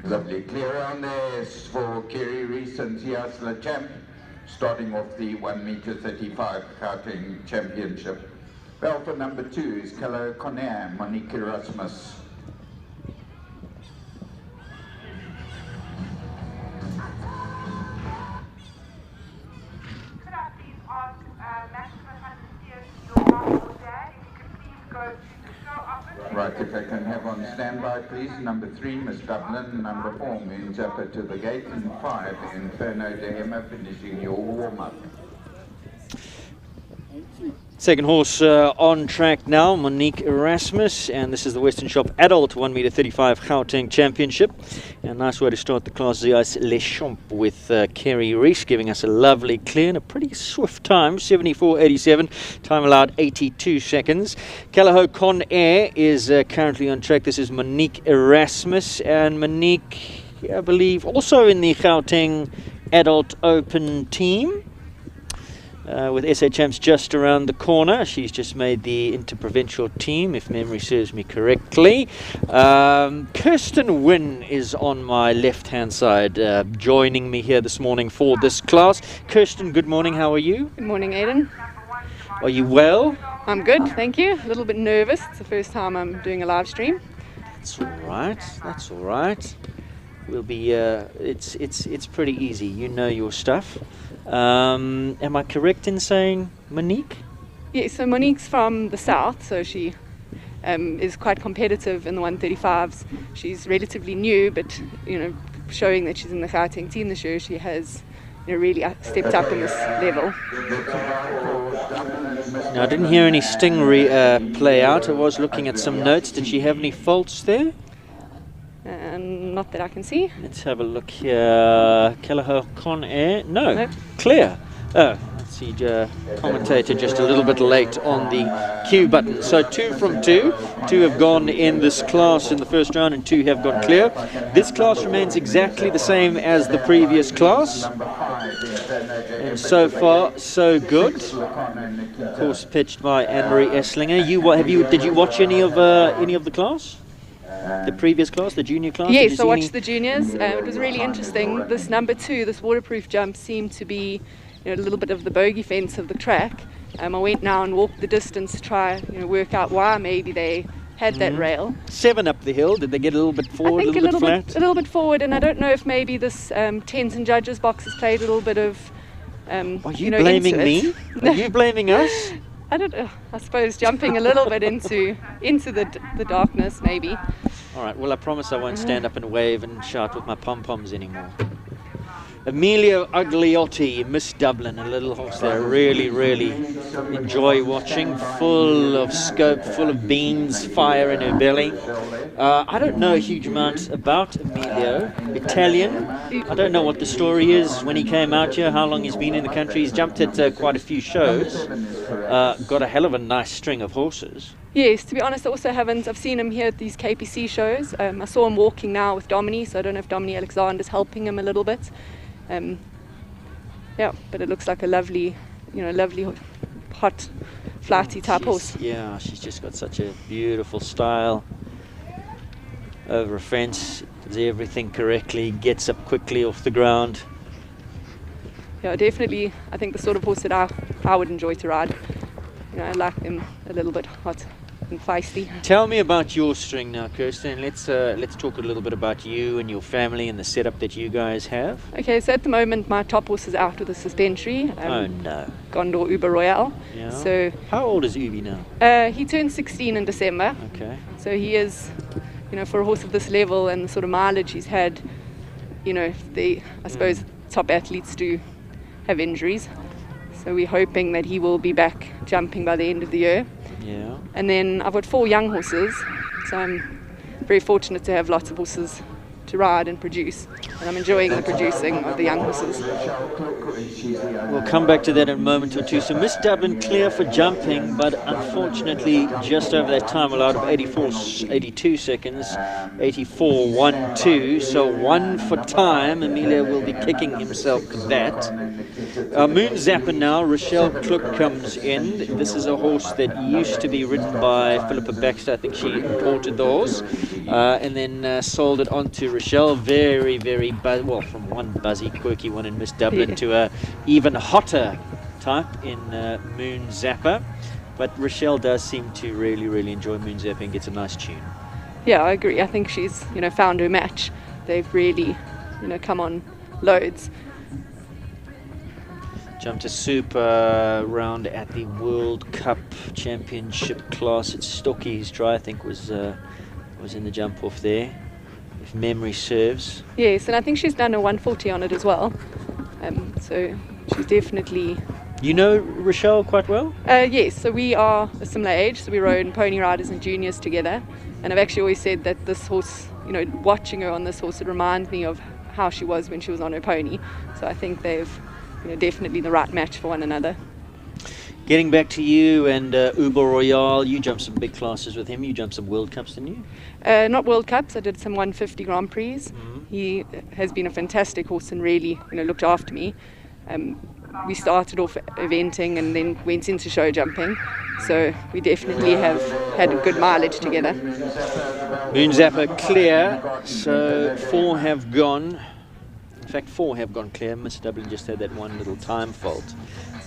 C: Lovely clear on there for Kerry Reese and Zias Lechamp, starting off the 1m35 Gauteng Championship. Bell for number 2 is Calais Conair, Monique Erasmus.
E: Could I please ask Maxima Fantasia, your mom or dad, if you could please go to the show office?
C: Right, if I can have on standby, please. Number 3, Miss Dublin. Number 4, Moonzapper to the gate. And 5, Inferno de Emma, finishing your warm-up.
A: Second horse on track now, Monique Erasmus, and this is the Western Shop Adult 1m35 Gauteng Championship. And a nice way to start the class, Zias Lechamp with Kerry Reese, giving us a lovely clear and a pretty swift time, 74.87, time allowed 82 seconds. Calais Conair is currently on track. This is Monique Erasmus, and Monique, I believe, also in the Gauteng Adult Open team. With SA Champs just around the corner. She's just made the interprovincial team, if memory serves me correctly. Kirsten Wynn is on my left-hand side, joining me here this morning for this class. Kirsten, good morning. How are you?
K: Good morning, Aidan.
A: Are you well?
K: I'm good, thank you. A little bit nervous. It's the first time I'm doing a live stream.
A: That's all right. That's all right. We'll be. It's pretty easy. You know your stuff. Am I correct in saying Monique?
K: Yeah, so Monique's from the south, so she is quite competitive in the 135s. She's relatively new, but showing that she's in the Gauteng team this year, she has really stepped up in this level.
A: Now, I didn't hear any sting play out. I was looking at some notes. Did she have any faults there?
K: Not that I can see.
A: Let's have a look here. Kelleher Con Air. No, nope. Clear. Oh, let's see. Commentator just a little bit late on the cue button. So 2 from 2. 2 have gone in this class in the first round and 2 have gone clear. This class remains exactly the same as the previous class. And so far, so good. Of course, pitched by Anne-Marie Esslinger. Did you watch any of the class? The previous class, the junior class?
K: Yes, I watched the juniors. It was really interesting. This number 2, this waterproof jump, seemed to be a little bit of the bogey fence of the track. I went now and walked the distance to try work out why maybe they had that rail.
A: 7 up the hill. Did they get a little bit forward,
K: I think
A: a little bit flat?
K: A little bit forward, and I don't know if maybe this tens and judges box has played a little bit of.
A: Are you blaming me? Are you blaming us?
K: I don't know. I suppose jumping a little bit into the darkness, maybe.
A: All right. Well, I promise I won't stand up and wave and shout with my pom-poms anymore. Emilio Ugliotti, Miss Dublin, a little horse there. Really, really enjoy watching. Full of scope, full of beans, fire in her belly. I don't know a huge amount about Emilio. Italian. I don't know what the story is when he came out here, how long he's been in the country. He's jumped at quite a few shows. Got a hell of a nice string of horses.
K: Yes, to be honest, I've seen him here at these KPC shows. I saw him walking now with Domini, so I don't know if Domini Alexander's helping him a little bit. Yeah, but it looks like a lovely hot, flighty type horse.
A: Yeah, she's just got such a beautiful style. Over a fence, does everything correctly, gets up quickly off the ground.
K: Yeah, definitely. I think the sort of horse that I would enjoy to ride. I like them a little bit hot and feisty.
A: Tell me about your string now, Kirsten. Let's talk a little bit about you and your family and the setup that you guys have.
K: Okay, so at the moment my top horse is out with a suspensory.
A: Oh no.
K: Gondor Uber Royale.
A: Yeah.
K: So
A: how old is Ubi now?
K: He turned 16 in December.
A: Okay.
K: So he is, for a horse of this level and the sort of mileage he's had, I suppose top athletes do have injuries. So we're hoping that he will be back jumping by the end of the year.
A: Yeah.
K: And then I've got 4 young horses, so I'm very fortunate to have lots of horses to ride and produce, and I'm enjoying the producing of the young horses.
A: We'll come back to that in a moment or two. So Miss Dublin clear for jumping, but unfortunately just over that time allowed of 82 seconds, 84.12, so 1 for time. Emilio will be kicking himself for that. Moon Zapper now, Rochelle Kluk comes in. This is a horse that used to be ridden by Philippa Baxter. I think she imported the horse and then sold it on to Rochelle. Very, very from one buzzy, quirky one in Miss Dublin to a even hotter type in Moon Zapper. But Rochelle does seem to really, really enjoy Moon Zapper and gets a nice tune.
K: Yeah, I agree. I think she's, found her match. They've really, come on loads.
A: Jumped a super round at the World Cup Championship class at Stockies Dry, I think was in the jump off there, if memory serves.
K: Yes, and I think she's done a 140 on it as well. So she's definitely...
A: You know Rochelle quite well?
K: Yes, so we are a similar age, so we rode Pony Riders and Juniors together. And I've actually always said that this horse, watching her on this horse, it reminds me of how she was when she was on her pony. So I think they've definitely the right match for one another.
A: Getting back to you and Uber Royale, you jumped some big classes with him. You jumped some World Cups, didn't you?
K: Not World Cups. I did some 150 Grand Prix. He has been a fantastic horse and really, looked after me. We started off eventing and then went into show jumping, so we definitely have had a good mileage together.
A: Moonzapper clear, so 4 have gone. In fact, 4 have gone clear. Miss Dublin just had that one little time fault.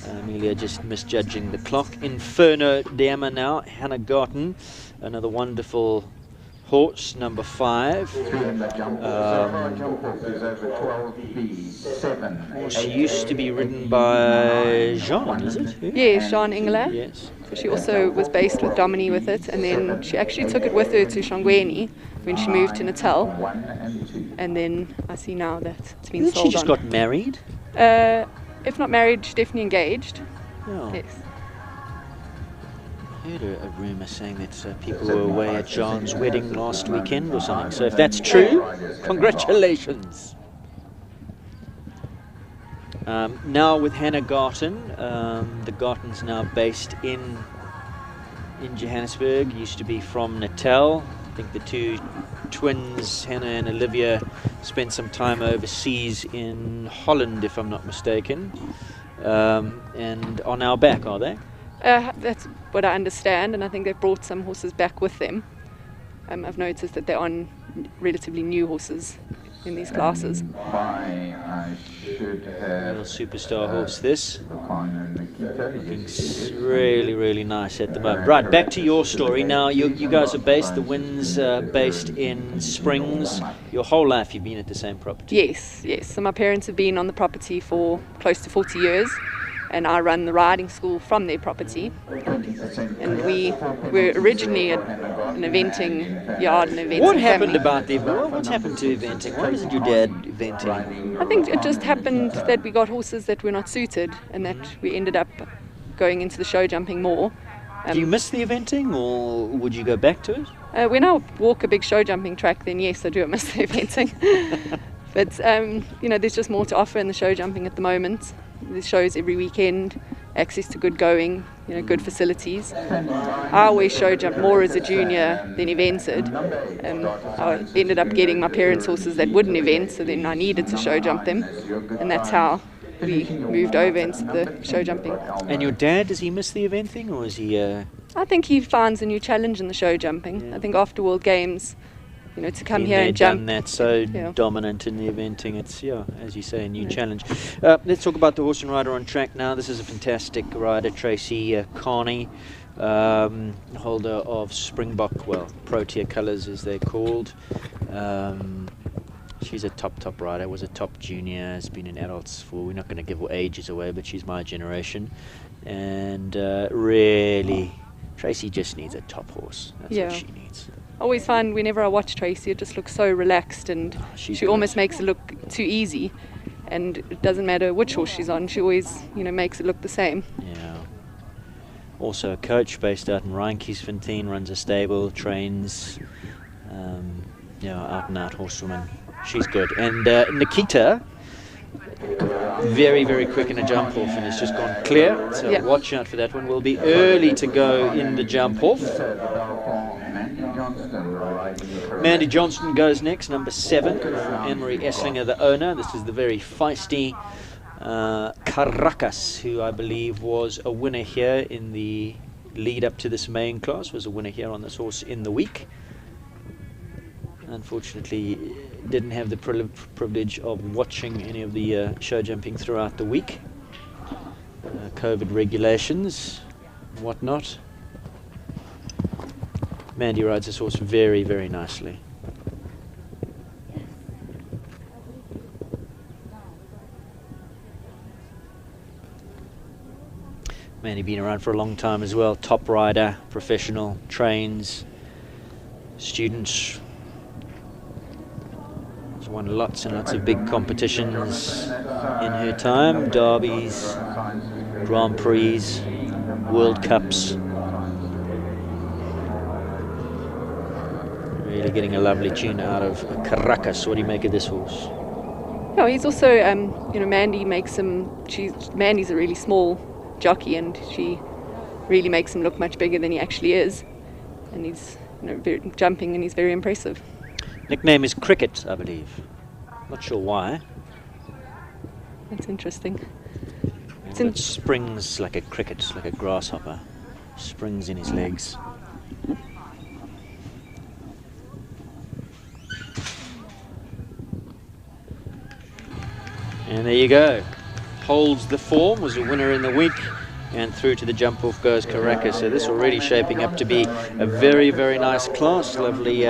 A: Amelia just misjudging the clock. Inferno Dama now, Hannah Gauteng, another wonderful horse, number 5. She used to be ridden by Jean, is it?
K: Yes, Jean Ingler.
A: Yes.
K: So she also was based with Domini with it, and then she actually took it with her to Shangweni when she moved to Natal. And then I see now that it's been
A: Isn't
K: sold on.
A: she just got married?
K: If not married, she's definitely engaged.
A: Oh.
K: Yes.
A: I heard a rumour saying that people were away at Jean's wedding last weekend or something. So if that's true, congratulations. Now with Hannah Gauteng, the Gautengs now based in Johannesburg, used to be from Natal. I think the two twins, Hannah and Olivia, spent some time overseas in Holland, if I'm not mistaken, and are now back, are they?
K: That's what I understand, and I think they've brought some horses back with them. I've noticed that they're on relatively new horses in these classes.
A: Little superstar horse this. Looking really, really nice at the moment. Right, back to your story. Now, you guys are based, the Winds based in Springs. Your whole life you've been at the same property?
K: Yes. So my parents have been on the property for close to 40 years. And I run the riding school from their property. And we were originally an eventing yard and eventing
A: What happened
K: family.
A: about the event? What's happened to eventing? Why wasn't your dad eventing?
K: I think it just happened that we got horses that were not suited and that we ended up going into the show jumping more.
A: Do you miss the eventing, or would you go back to it?
K: When I walk a big show jumping track, then yes, I do miss the eventing. But there's just more to offer in the show jumping at the moment. There's shows every weekend, access to good going, good facilities. I always show jump more as a junior than evented. I ended up getting my parents' horses that wouldn't event, so then I needed to show jump them, and that's how we moved over into the show jumping.
A: And your dad, does he miss the eventing, or is he?
K: I think he finds a new challenge in the show jumping.
A: Yeah.
K: I think after World Games, to come
A: Been
K: here
A: there,
K: and jump.
A: done that, so dominant in the eventing. It's, as you say, a new challenge. Let's talk about the horse and rider on track now. This is a fantastic rider, Tracy Carney, holder of Springbok, Protea colours as they're called. She's a top rider, was a top junior, has been in adults for, we're not going to give ages away, but she's my generation. And really, Tracy just needs a top horse. That's what she needs.
K: I always find whenever I watch Tracy, it just looks so relaxed, and she almost makes it look too easy. And it doesn't matter which horse she's on, she always, makes it look the same.
A: Yeah. Also a coach based out in Rheinkiesfontein, runs a stable, trains, out and out horsewoman. She's good. And Nikita, very, very quick in a jump off and has just gone clear. So watch out for that one. Will be early to go in the jump off. Mandy Johnston goes next, number 7, from Anne-Marie Esslinger, the owner. This is the very feisty Caracas, who I believe was a winner here in the lead up to this main class, was a winner here on this horse in the week. Unfortunately, didn't have the privilege of watching any of the show jumping throughout the week. COVID regulations, whatnot. Mandy rides this horse very, very nicely. Mandy been around for a long time as well. Top rider, professional, trains, students. She's won lots and lots of big competitions in her time. Derbies, Grand Prix, World Cups. Really getting a lovely tune out of Caracas. What do you make of this horse?
K: No, he's also, Mandy makes him. Mandy's a really small jockey, and she really makes him look much bigger than he actually is. And he's jumping, and he's very impressive.
A: Nickname is Cricket, I believe. Not sure why.
K: That's interesting.
A: It springs like a cricket, like a grasshopper. Springs in his legs. And there you go. Holds the form, was a winner in the week, and through to the jump off goes Karaka. So this already shaping up to be a very, very nice class. Lovely.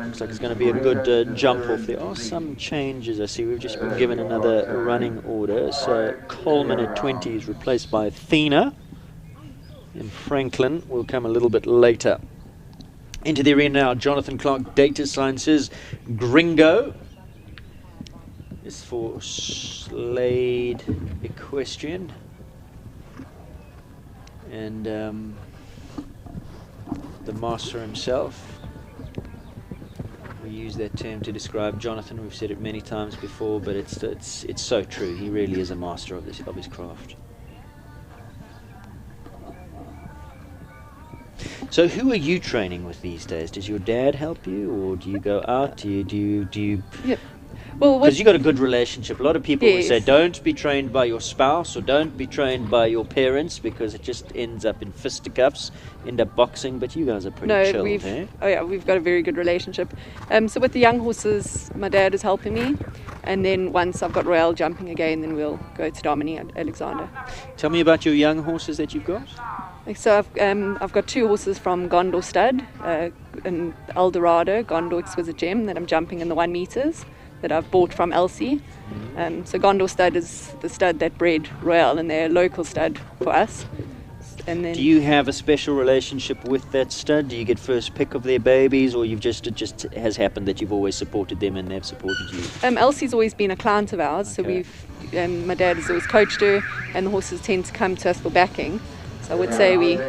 A: Looks like it's going to be a good jump off. There are some changes. I see we've just been given another running order. So Coleman at 20 is replaced by Athena, and Franklin will come a little bit later. Into the arena now, Jonathan Clark, Data Sciences, Gringo. Is for Slade Equestrian, and the master himself. We use that term to describe Jonathan. We've said it many times before, but it's so true. He really is a master of his craft. So, who are you training with these days? Does your dad help you, or do you go out? Do you?
K: Yep. Well,
A: because you've got a good relationship. A lot of people will
K: Yes.
A: say, don't be trained by your spouse or don't be trained by your parents, because it just ends up in fisticuffs, end up boxing. But you guys are pretty chilled,
K: we've got a very good relationship. So with the young horses, my dad is helping me, and then once I've got Royale jumping again, then we'll go to Domini at Alexander.
A: Tell me about your young horses that you've got.
K: So I've got 2 horses from Gondor Stud, and Eldorado, Gondor Exquisite Gem, that I'm jumping in the 1 meters. That I've bought from Elsie. So Gondor Stud is the stud that bred Royale, and they're a local stud for us. And then
A: do you have a special relationship with that stud? Do you get first pick of their babies, or it just has happened that you've always supported them and they've supported you?
K: Elsie's always been a client of ours,
A: Okay.
K: so my dad has always coached her, and the horses tend to come to us for backing. So I would say we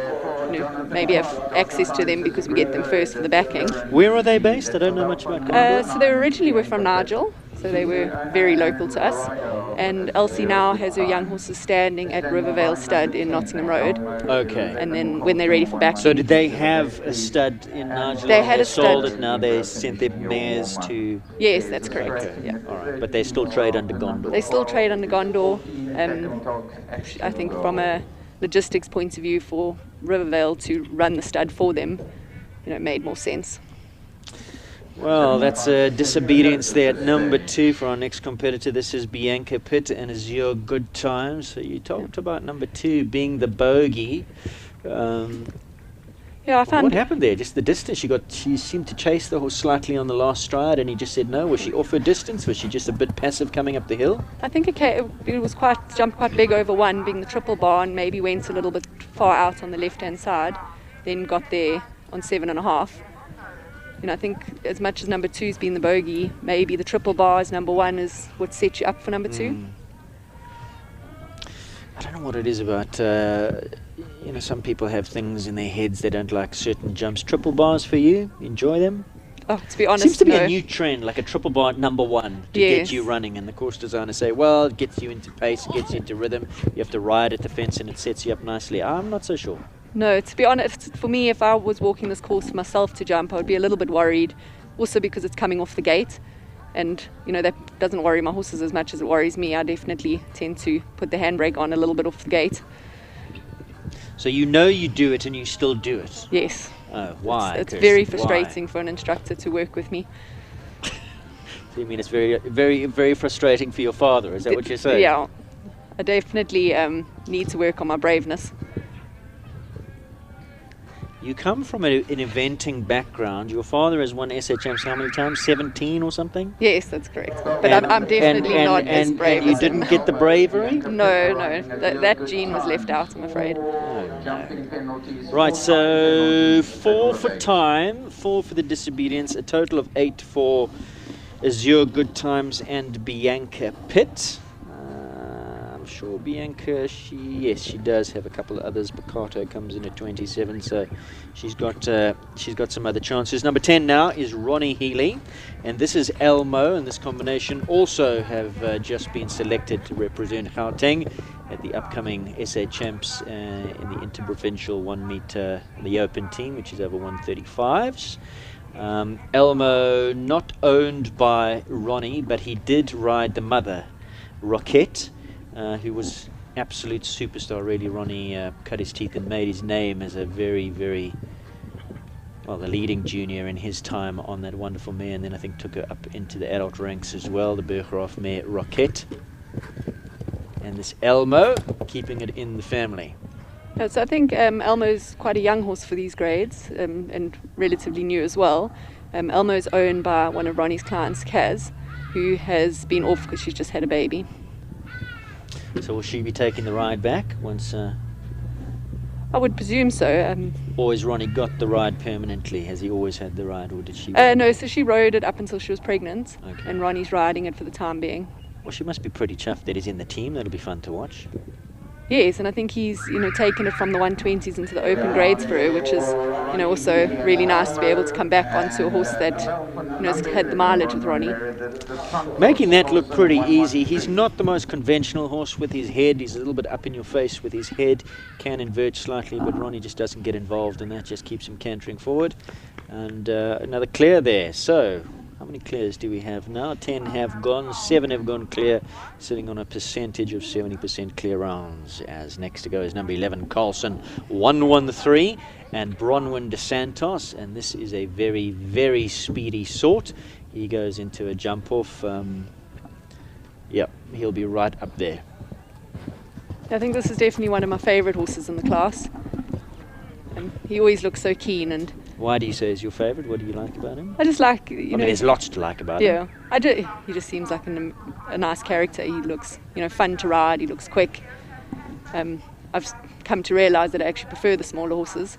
K: maybe have access to them because we get them first for the backing.
A: Where are they based? I don't know much about Gondor.
K: So they originally were from Nigel, so they were very local to us. And Elsie now has her young horses standing at Rivervale Stud in Nottingham Road.
A: Okay.
K: And then when they're ready for backing.
A: So did they have a stud in Nigel?
K: They had a
A: sold
K: stud.
A: it now. They sent their mares to.
K: Yes, that's correct.
A: Okay.
K: Yeah.
A: All right. But they still trade under Gondor.
K: They still trade under Gondor. I think from a logistics point of view, for Rivervale to run the stud for them, made more sense.
A: Well, that's a disobedience there at number 2 for our next competitor. This is Bianca Pitt and Azure Good Times. So you talked about number 2 being the bogey.
K: Yeah, I found.
A: What happened there? Just the distance. She seemed to chase the horse slightly on the last stride, and he just said no. Was she off her distance? Was she just a bit passive coming up the hill?
K: I think it was jumped quite big over 1, being the triple bar, and maybe went a little bit far out on the left-hand side, then got there on 7.5. I think as much as number 2's been the bogey, maybe the triple bar as number 1 is what set you up for number 2.
A: I don't know what it is about. Some people have things in their heads they don't like certain jumps. Triple bars for you? Enjoy them?
K: Oh, to be honest,
A: seems to be
K: no.
A: a new trend, like a triple bar at number 1 to
K: Yes.
A: get you running. And the course designers say, well, it gets you into pace, it gets you into rhythm. You have to ride at the fence and it sets you up nicely. I'm not so sure.
K: No, to be honest, for me, if I was walking this course myself to jump, I would be a little bit worried. Also because it's coming off the gate. And, that doesn't worry my horses as much as it worries me. I definitely tend to put the handbrake on a little bit off the gate.
A: So you do it and you still do it?
K: Yes.
A: Oh, why?
K: It's
A: Kirsten?
K: very
A: Why?
K: frustrating for an instructor to work with me.
A: So you mean it's very, very, very frustrating for your father? Is that what you're saying?
K: Yeah. I definitely need to work on my braveness.
A: You come from an eventing background. Your father has won SA Champs how many times? 17 or something?
K: Yes, that's correct. But I'm definitely not as brave.
A: And you
K: as him.
A: didn't get the bravery?
K: No. That gene was left out, I'm afraid.
A: Right, so 4 for time, 4 for the disobedience, a total of 8 for Azure Good Times and Bianca Pitt. I'm sure Bianca, she does have a couple of others. Picato comes in at 27, so she's got some other chances. Number 10 now is Ronnie Healy, and this is Elmo, and this combination also have just been selected to represent Gauteng. at the upcoming SA Champs in the interprovincial 1 meter, the open team, which is over 135s. Elmo not owned by Ronnie, but he did ride the mother, Roquette, who was absolute superstar. Really, Ronnie cut his teeth and made his name as a very, very, well, the leading junior in his time on that wonderful mare, and then I think took her up into the adult ranks as well, the Bergeraaf mare Roquette. And this Elmo keeping it in the family.
K: Yeah, so I think Elmo's quite a young horse for these grades, and relatively new as well. Elmo's owned by one of Ronnie's clients, Kaz, who has been off because she's just had a baby.
A: So will she be taking the ride back once?
K: I would presume so.
A: Or has Ronnie got the ride permanently? Has he always had the ride, or did she?
K: No, so she rode it up until she was pregnant,
A: Okay.
K: and Ronnie's riding it for the time being.
A: Well, she must be pretty chuffed that he's in the team. That'll be fun to watch.
K: Yes, and I think he's, taken it from the 120s into the open grades for her, which is, also really nice to be able to come back onto a horse that, has had the mileage with Ronnie.
A: Making that look pretty easy. He's not the most conventional horse with his head. He's a little bit up in your face with his head. Can invert slightly, but Ronnie just doesn't get involved, and that just keeps him cantering forward. And another clear there. So, how many clears do we have now? 10 have gone, 7 have gone clear, sitting on a percentage of 70% clear rounds. As next to go is number 11, Carlson, 113, and Bronwyn de Santos, and this is a very, very speedy sort. He goes into a jump off. Yep, he'll be right up there.
K: I think this is definitely one of my favourite horses in the class. He always looks so keen, and
A: why do you say he's your favourite? What do you like about him?
K: I just like,
A: I mean, there's lots to like about him.
K: Yeah, I do. He just seems like a nice character. He looks, fun to ride. He looks quick. I've come to realise that I actually prefer the smaller horses.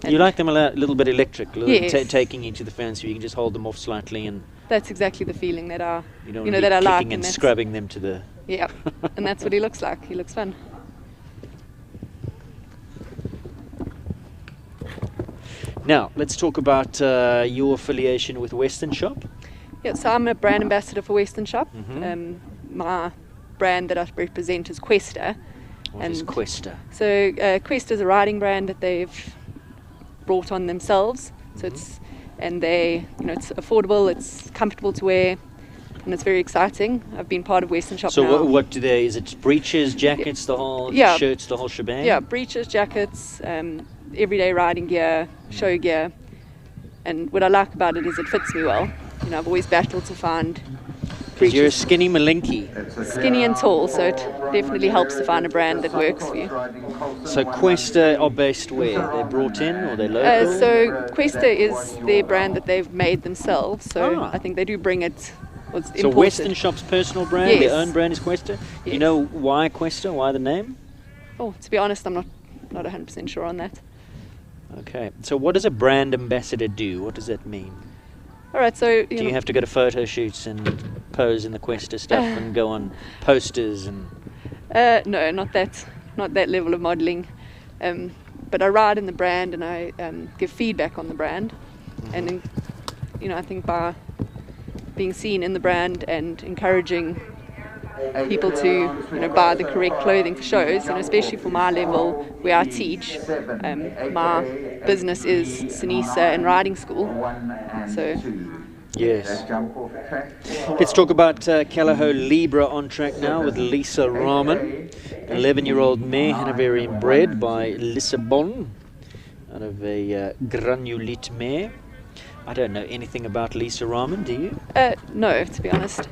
A: You like them a little bit electric,
K: Yes.
A: taking you to the fence, so you can just hold them off slightly, and
K: that's exactly the feeling that I,
A: you know,
K: that I like.
A: kicking and scrubbing them to the.
K: Yeah, and that's what he looks like. He looks fun.
A: Now, let's talk about your affiliation with Western Shop.
K: Yeah, so I'm a brand ambassador for Western Shop.
A: Mm-hmm.
K: My brand that I represent is Questa.
A: What is Questa?
K: So Questa is a riding brand that they've brought on themselves. So it's it's affordable, it's comfortable to wear, and it's very exciting. I've been part of Western Shop now.
A: So what do they? Is it breeches, jackets, the whole shirts, the whole shebang?
K: Yeah, breeches, jackets, everyday riding gear, show gear, and what I like about it is it fits me well. I've always battled to find breeches.
A: You're a skinny malinky.
K: Skinny and tall, so it definitely helps to find a brand that works for you.
A: So Questa are based where? They're brought in, or they're local?
K: So Questa is their brand that they've made themselves, so I think they do bring it.
A: So Western Shop's personal brand,
K: yes.
A: their own brand is Questa?
K: Yes.
A: You know why Questa? Why the name?
K: Oh, to be honest, I'm not 100% sure on that.
A: Okay, so what does a brand ambassador do? What does that mean?
K: All right, so
A: do you have to go to photo shoots and pose in the Questa stuff and go on posters and?
K: No, not that level of modelling. But I ride in the brand and I give feedback on the brand, and then, I think by being seen in the brand and encouraging people to buy the correct clothing for shows, especially for my level where I teach. My business is Sinisa and riding school, so
A: yes. Let's talk about Calaho Libra on track now with Lisa Rahman, 11-year-old mare, Hanoverian bred by Lissabon, out of a granulite mare. I don't know anything about Lisa Rahman, do you?
K: No, to be honest.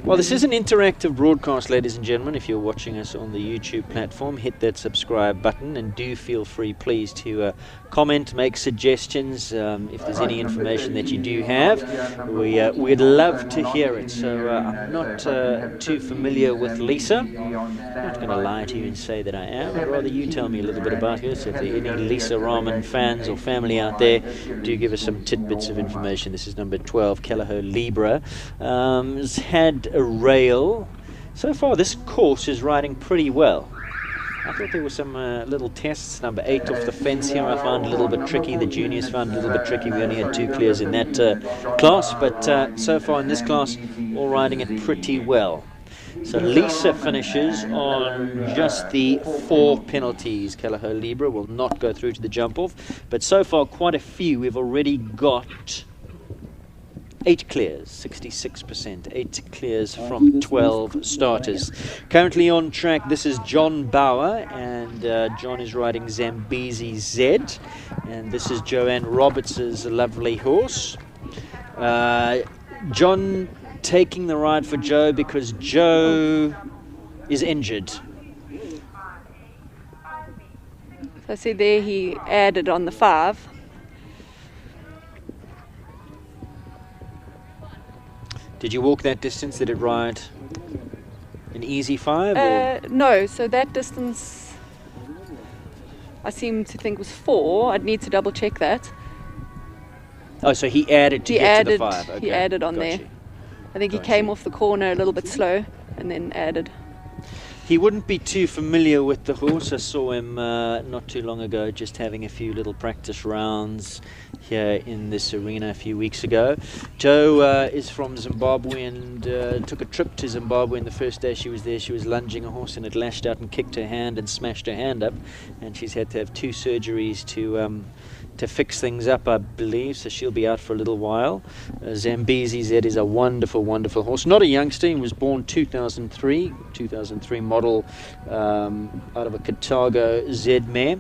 A: Well, this is an interactive broadcast, ladies and gentlemen. If you're watching us on the YouTube platform, hit that subscribe button, and do feel free, please, to comment, make suggestions. If there's any information that you do have, we'd love to hear it. So I'm not too familiar with Lisa. I'm not going to lie to you and say that I am. I'd rather you tell me a little bit about her. So if there are any Lisa Rahman fans or family out there, do give us some tidbits of information. This is number 12, Calaho Libra. Has had a rail. So far this course is riding pretty well. I thought there were some little tests. Number 8 off the fence here I found a little bit tricky. The juniors found a little bit tricky. We only had 2 clears in that class, but so far in this class all riding it pretty well. So Lisa finishes on just the 4 penalties. Callagher Libra will not go through to the jump off, but so far quite a few. We've already got 8 clears, 66%, 8 clears from 12 starters. Currently on track, this is John Bauer, and John is riding Zambezi Z, and this is Joanne Roberts' lovely horse. John taking the ride for Joe because Joe is injured.
K: So I see there he added on the 5.
A: Did you walk that distance? Did it ride an easy 5? Or?
K: No, so that distance I seem to think was 4. I'd need to double check that.
A: Oh, so he added to get to the 5. Okay.
K: He added on there.
A: You.
K: I think he came off the corner a little bit slow and then added.
A: He wouldn't be too familiar with the horse. I saw him not too long ago just having a few little practice rounds here in this arena a few weeks ago. Joe is from Zimbabwe and took a trip to Zimbabwe, and the first day she was there she was lunging a horse and it lashed out and kicked her hand and smashed her hand up, and she's had to have 2 surgeries to fix things up, I believe, so she'll be out for a little while. Zambezi Z is a wonderful, wonderful horse. Not a youngster, he was born 2003 model out of a Carthago Z mare.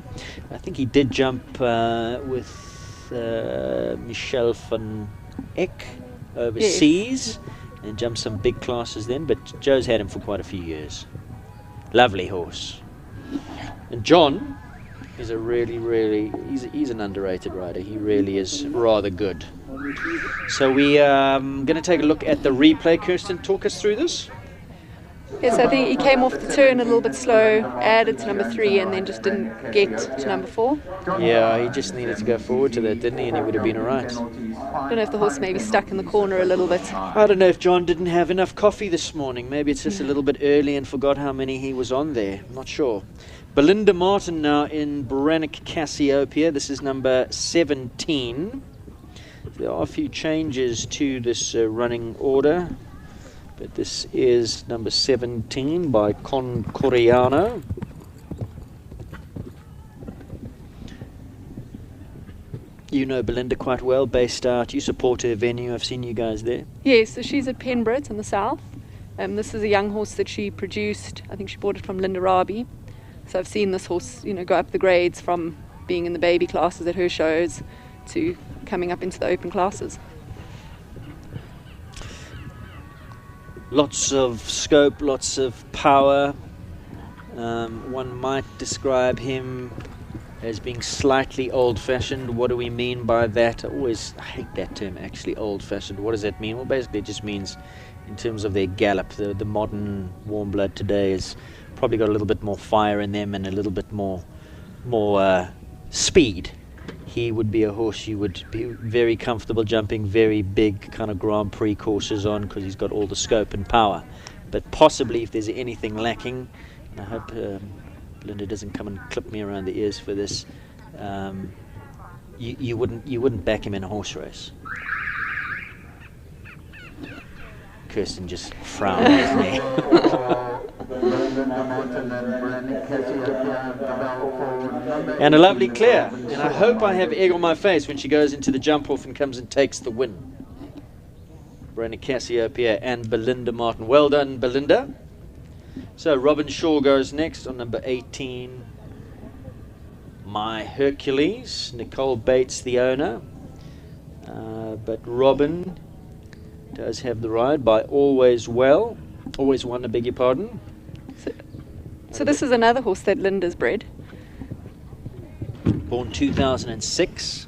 A: I think he did jump with Michelle van Eck overseas, and jumped some big classes then, but Joe's had him for quite a few years. Lovely horse. And John is a really, he's an underrated rider. He really is rather good. So we are going to take a look at the replay. Kirsten, talk us through this.
K: Yes, I think he came off the turn a little bit slow, added to number 3, and then just didn't get to number 4.
A: Yeah, he just needed to go forward to that, didn't he? And he would have been all right.
K: I don't know if the horse maybe stuck in the corner a little bit.
A: I don't know if John didn't have enough coffee this morning. Maybe it's just a little bit early and forgot how many he was on there. I'm not sure. Belinda Martin now in Brannick Cassiopeia. This is number 17. There are a few changes to this running order, but this is number 17 by Con Coriano. You know Belinda quite well, based out. You support her venue. I've seen you guys there.
K: Yes, so she's at Penbrit in the south. This is a young horse that she produced. I think she bought it from Linda Rabi. So I've seen this horse, go up the grades from being in the baby classes at her shows to coming up into the open classes.
A: Lots of scope, lots of power. One might describe him as being slightly old-fashioned. What do we mean by that? I hate that term, actually, old-fashioned. What does that mean? Well, basically it just means in terms of their gallop. The modern warm blood today has probably got a little bit more fire in them and a little bit more speed. He would be a horse you would be very comfortable jumping very big kind of Grand Prix courses on, because he's got all the scope and power. But possibly if there's anything lacking, and I hope Linda doesn't come and clip me around the ears for this, you wouldn't back him in a horse race. Kirsten just frowned at me. And a lovely clear. And I hope I have egg on my face when she goes into the jump off and comes and takes the win. Brannick Cassiopeia and Belinda Martin. Well done, Belinda. So Robin Shaw goes next on number 18. My Hercules. Nicole Bates, the owner. But Robin does have the ride by Always One, I beg your pardon.
K: So this is another horse that Linda's bred.
A: Born 2006.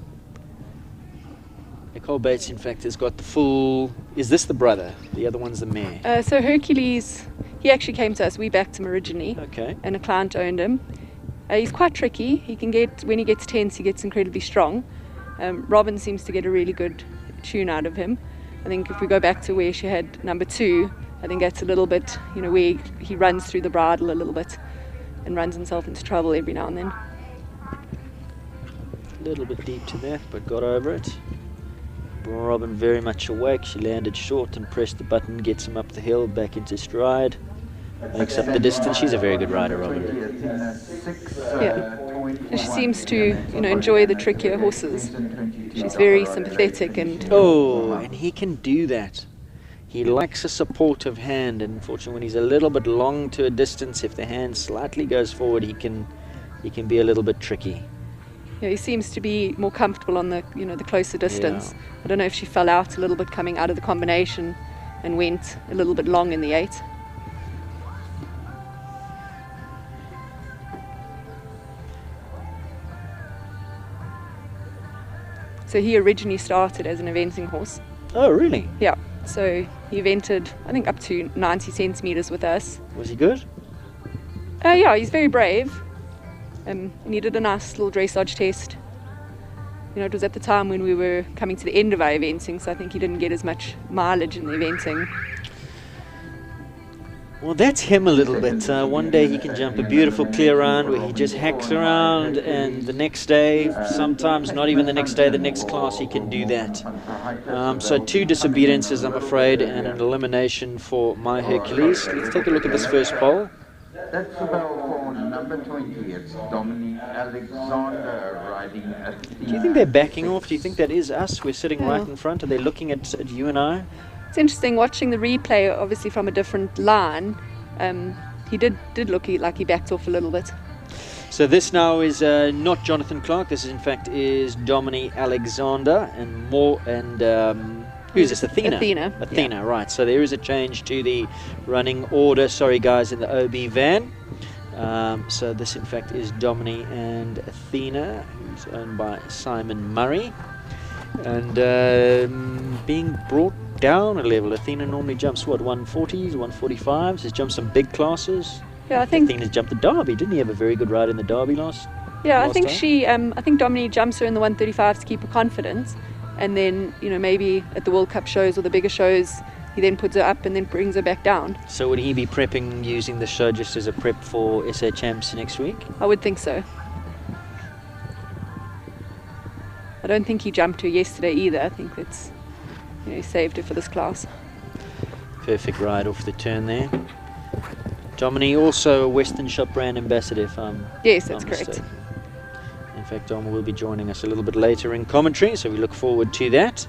A: Nicole Bates, in fact, has got the full... Is this the brother? The other one's the mare.
K: So Hercules, he actually came to us. We backed him originally.
A: Okay.
K: And a client owned him. He's quite tricky. He can get, when he gets tense, he gets incredibly strong. Robin seems to get a really good tune out of him. I think if we go back to where she had number 2, I think that's a little bit, where he runs through the bridle a little bit and runs himself into trouble every now and then.
A: A little bit deep to that, but got over it. Robin very much awake. She landed short and pressed the button, gets him up the hill, back into stride. makes up the distance. She's a very good rider, Robin.
K: Yeah. And she seems to, enjoy the trickier horses. She's very sympathetic and...
A: Oh, and he can do that. He likes a supportive hand, and unfortunately when he's a little bit long to a distance, if the hand slightly goes forward, he can be a little bit tricky.
K: Yeah, he seems to be more comfortable on the, the closer distance. Yeah. I don't know if she fell out a little bit coming out of the combination and went a little bit long in the 8. So he originally started as an eventing horse.
A: Oh, really?
K: Yeah. So he evented, I think, up to 90 centimeters with us.
A: Was he good?
K: Yeah, he's very brave. And he did a nice little dressage test. It was at the time when we were coming to the end of our eventing, so I think he didn't get as much mileage in the eventing.
A: Well, that's him a little bit. One day he can jump a beautiful clear round where he just hacks around, and the next day, sometimes not even the next day, the next class he can do that. So 2 disobediences, I'm afraid, and an elimination for my Hercules. Let's take a look at this first pole.
C: That's the bell for number 20. It's Dominique Alexander riding at the...
A: Do you think they're backing off? Do you think that is us? We're sitting right in front. Are they looking at you and I?
K: It's interesting watching the replay, obviously from a different line. He did look like he backed off a little bit.
A: So this now is not Jonathan Clark. This is, in fact, is Dominique Alexander and more and who's this? Athena.
K: Athena,
A: yeah. Right. So there is a change to the running order. Sorry, guys, in the OB van. So this, in fact, is Dominique and Athena, who's owned by Simon Murray, and being brought down a level. Athena normally jumps what, 140s, 145s. Has jumped some big classes.
K: Yeah, I think
A: Athena's jumped the Derby. Didn't he have a very good ride in the Derby last?
K: Yeah,
A: last
K: I think
A: time?
K: she. I think Dominique jumps her in the 135s to keep her confidence, and then maybe at the World Cup shows or the bigger shows, he then puts her up and then brings her back down.
A: So would he be prepping using the show just as a prep for SA Champs next week?
K: I would think so. I don't think he jumped her yesterday either. I think that's. He saved her for this class.
A: Perfect ride off the turn there. Dominique, also a Western Shop brand ambassador, if I'm
K: Yes, that's
A: not
K: correct.
A: mistaken. In fact, Dom will be joining us a little bit later in commentary, so we look forward to that.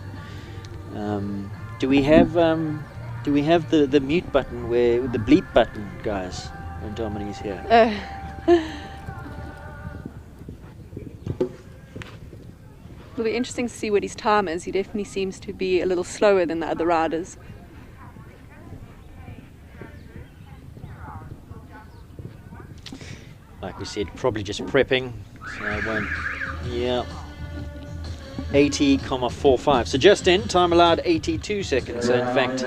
A: Do we have the mute button, where the bleep button, guys, when Dominique's here?
K: It'll be interesting to see what his time is. He definitely seems to be a little slower than the other riders.
A: Like we said, probably just prepping, so I won't. Yeah. 80,45. So just in, time allowed 82 seconds. So in fact,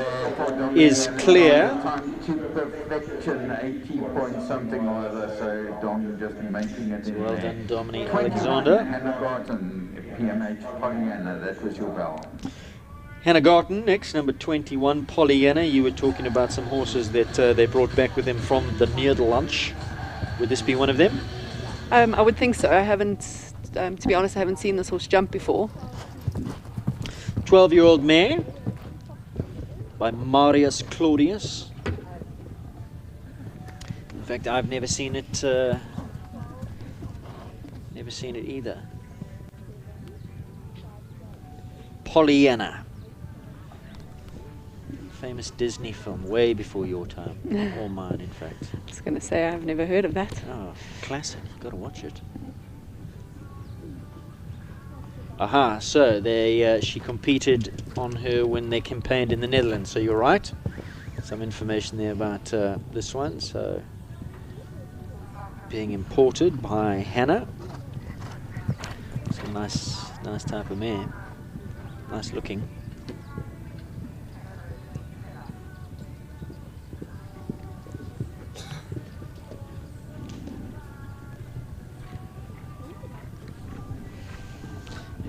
A: is clear.
C: Time to perfection, 80 point something or other. So Dom just making it in
A: Well
C: there.
A: done, Dominique
C: 21,
A: Alexander.
C: Hannah Garten, PMH Pollyanna. That was your bell.
A: Hannah Garten next, number 21, Pollyanna. You were talking about some horses that they brought back with them from the Nederlands. Would this be one of them?
K: I would think so. I haven't, to be honest, I haven't seen this horse jump before.
A: 12-year-old mare by Marius Claudius. In fact, I've never seen it. Never seen it either. Pollyanna. Famous Disney film, way before your time, or mine, in fact.
K: I was going to say I've never heard of that.
A: Oh, classic! You've got to watch it. Aha! So she competed on her when they campaigned in the Netherlands. So you're right. Some information there about this one. So being imported by Hannah. It's a nice type of mare. Nice looking.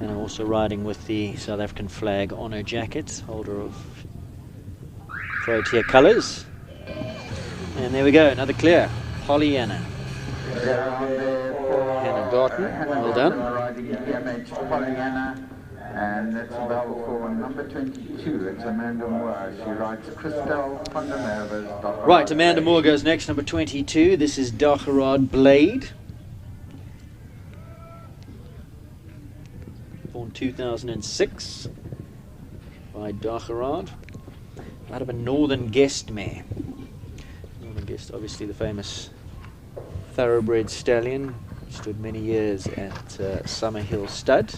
A: And also riding with the South African flag on her jacket, holder of Protea colours. And there we go, another clear. Pollyanna. Hannah Garten, well done.
C: Riding PMH Pollyanna. And that's a bell for number 22. It's Amanda Moore. She rides Christel Vandermerwe's Daggerad.
A: Right, Amanda Moore goes next, number 22. This is Daggerad Blade. Born 2006 by Daggerad. Out of a Northern Guest mare. Northern Guest, obviously the famous thoroughbred stallion. Stood many years at Summerhill Stud.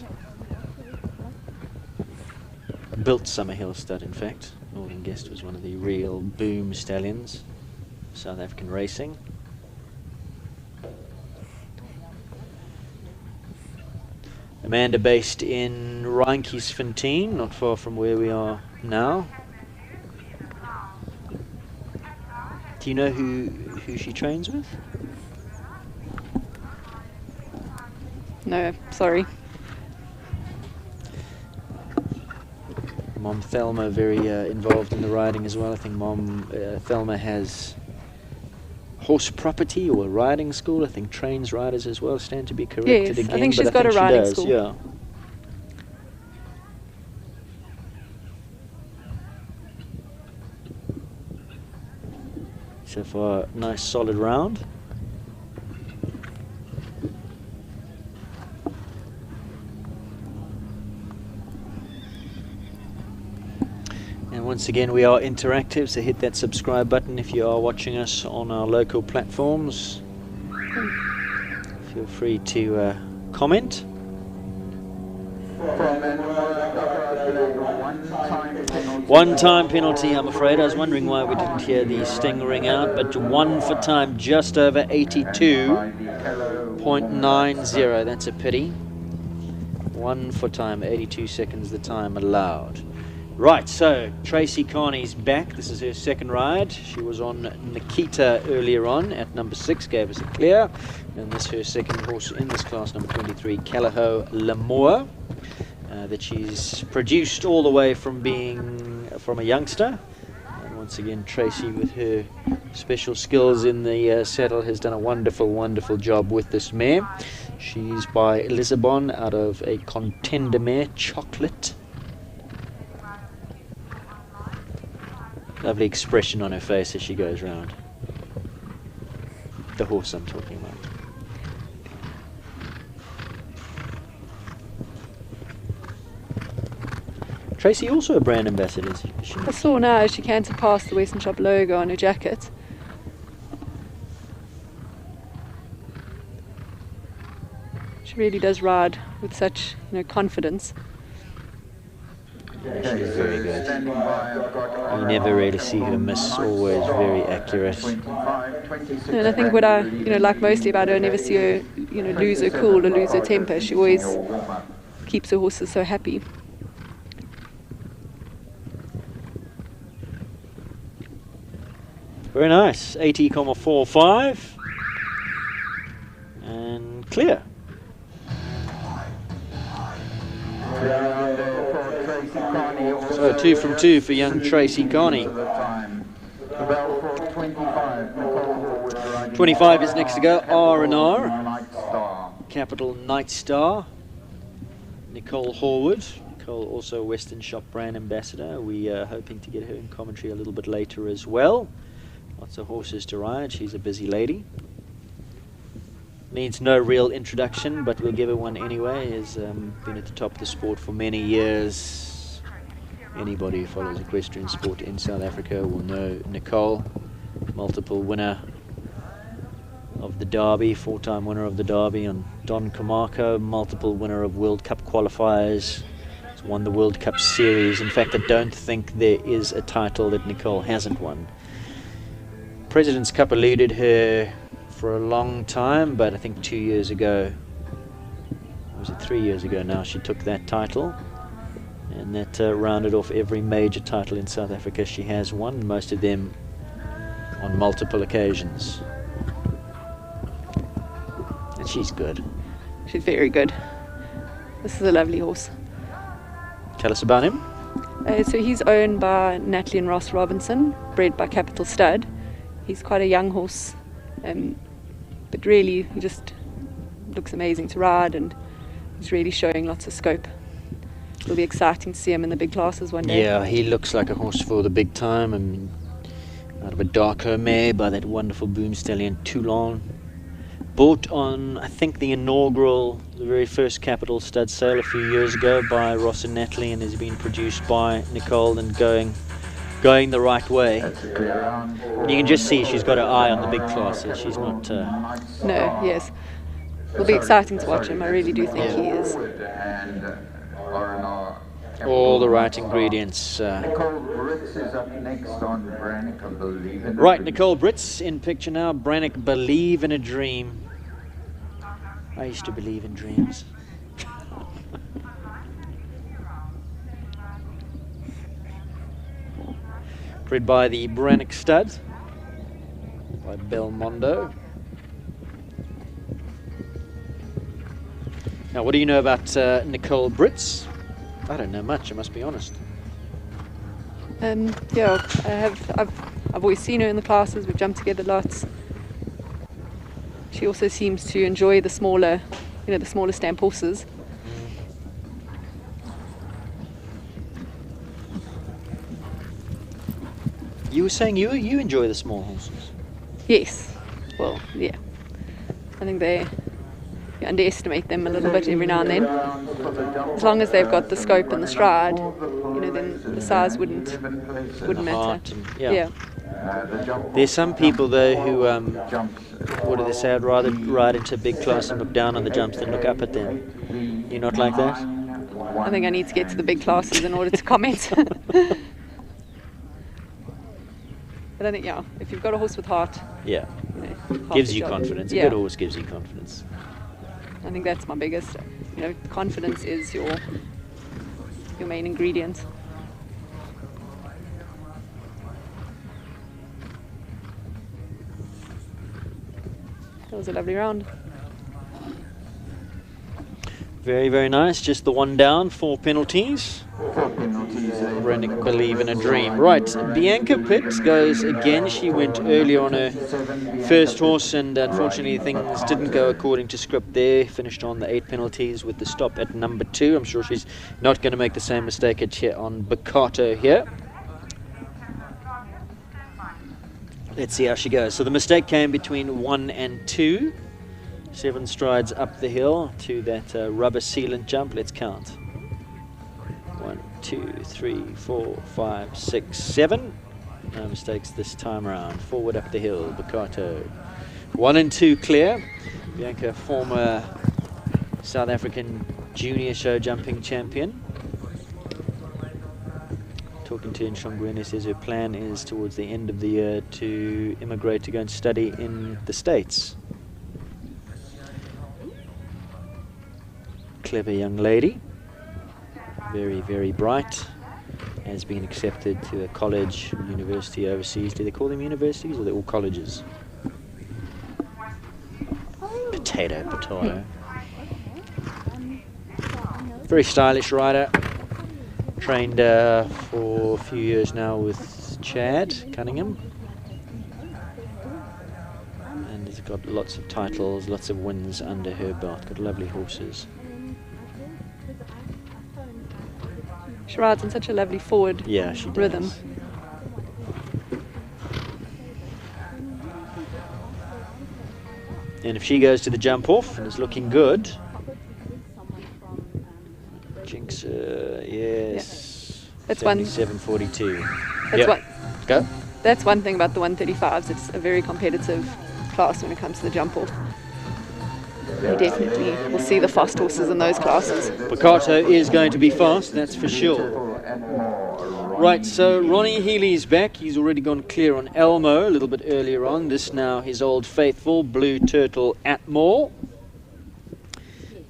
A: Built Summerhill Stud, in fact. Northern Guest was one of the real boom stallions of South African racing. Amanda based in Rheinkiesfontein, not far from where we are now. Do you know who she trains with?
K: No, sorry.
A: Mom Thelma very involved in the riding as well. I think Mom Thelma has horse property or a riding school. I think trains riders as well. Stand to be corrected
K: Yes,
A: again.
K: I think she's
A: but
K: got a
A: she
K: riding
A: does,
K: school.
A: Yeah. So far, nice solid round. And once again, we are interactive, so hit that subscribe button if you are watching us on our local platforms. Feel free to comment. One time penalty, I'm afraid. I was wondering why we didn't hear the sting ring out, but one for time just over 82.90. That's a pity. One for time, 82 seconds the time allowed. Right, so Tracy Carney's back. This is her second ride. She was on Nikita earlier on at number 6, gave us a clear. And this is her second horse in this class, number 23, Caliho Lamour, that she's produced all the way from being from a youngster. And once again, Tracy, with her special skills in the saddle, has done a wonderful, wonderful job with this mare. She's by Lisbon out of a contender mare, Chocolate. Lovely expression on her face as she goes round. The horse I'm talking about. Tracy also a brand ambassador, is she?
K: I saw now she cantered past the Western Shop logo on her jacket. She really does ride with such, confidence.
A: She's very good. You never really see her miss, always very accurate.
K: And I think what I, like mostly about her, I never see her, lose her cool or lose her temper. She always keeps her horses so happy.
A: Very nice. 80.45 and clear. So 2 from 2 for young Tracy Carney. 25 is next to go. R&R. Capital Night Star. Nicole Horwood. Nicole also Western Shop brand ambassador. We are hoping to get her in commentary a little bit later as well. Lots of horses to ride. She's a busy lady. Needs no real introduction, but we'll give her one anyway. Has been at the top of the sport for many years. Anybody who follows equestrian sport in South Africa will know Nicole. Multiple winner of the Derby, 4-time winner of the Derby on Don Camarco. Multiple winner of World Cup qualifiers. Has won the World Cup Series. In fact, I don't think there is a title that Nicole hasn't won. President's Cup eluded her for a long time, but I think 2 years ago, or was it 3 years ago now, she took that title, and that rounded off every major title in South Africa she has won, most of them on multiple occasions. And she's good.
K: She's very good. This is a lovely horse.
A: Tell us about him.
K: So he's owned by Natalie and Ross Robinson, bred by Capital Stud. He's quite a young horse, but really he just looks amazing to ride, and he's really showing lots of scope. it'll be exciting to see him in the big classes one day.
A: Yeah, he looks like a horse for the big time. I mean, out of a darker mare by that wonderful boom stallion Toulon. Bought on, I think, the very first Capital Stud sale a few years ago by Ross and Natalie, and has been produced by Nicole and going the right way. And you can just see she's got her eye on the big classes. She's not...
K: No, yes. It'll be exciting to watch him. I really do think he is.
A: All the right ingredients.
C: Nicole Brits is up next on Brannick, I believe.
A: Right, Nicole Brits in picture now. Brannick, Believe in a Dream. I used to believe in dreams. Bred by the Brannick stud by Belmondo. Now, what do you know about Nicole Brits? I don't know much, I must be honest.
K: Yeah, I've always seen her in the classes. We've jumped together lots. She also seems to enjoy the smaller stamp horses.
A: You were saying you enjoy the small horses.
K: Yes. Well, yeah. I think you underestimate them a little bit every now and then. As long as they've got the scope and the stride, then the size wouldn't matter.
A: Yeah. There's some people though who, what do they say? I'd rather ride into a big class and look down on the jumps than look up at them. You're not like that?
K: I think I need to get to the big classes in order to comment. But I think, if you've got a horse with heart, half
A: gives
K: the
A: you
K: job.
A: confidence.
K: Yeah.
A: A good horse gives you confidence.
K: I think that's my biggest. Confidence is your main ingredient. That was a lovely round.
A: Very, very nice. Just the one down, 4 penalties. Brannick, Believe in a Dream. Right, Bianca Pitt goes again. She went earlier on her first horse, and unfortunately things didn't go according to script there. Finished on the 8 penalties with the stop at number 2. I'm sure she's not going to make the same mistake on Bakato here. Let's see how she goes. So the mistake came between 1 and 2. 7 strides up the hill to that rubber sealant jump. Let's count. 1, 2, 3, 4, 5, 6, 7. No mistakes this time around. Forward up the hill, Bakato. 1 and 2 clear. Bianca, former South African junior show jumping champion. Talking to Nshongwene, says her plan is towards the end of the year to immigrate to go and study in the States. Clever young lady, very, very bright, has been accepted to a college, university overseas. Do they call them universities or they're all colleges? Potato. Very stylish rider, trained for a few years now with Chad Cunningham, and has got lots of titles, lots of wins under her belt, got lovely horses.
K: She rides in such a lovely forward rhythm.
A: And if she goes to the jump off and is looking good, Jinx, yes,
K: that's
A: 77.42. Go.
K: That's one thing about the 135s. It's a very competitive class when it comes to the jump off. You definitely will see the fast horses in those classes.
A: Bakato is going to be fast, that's for sure. Right, so Ronnie Healy's back. He's already gone clear on Elmo a little bit earlier on. This now his old faithful Blue Turtle Atmore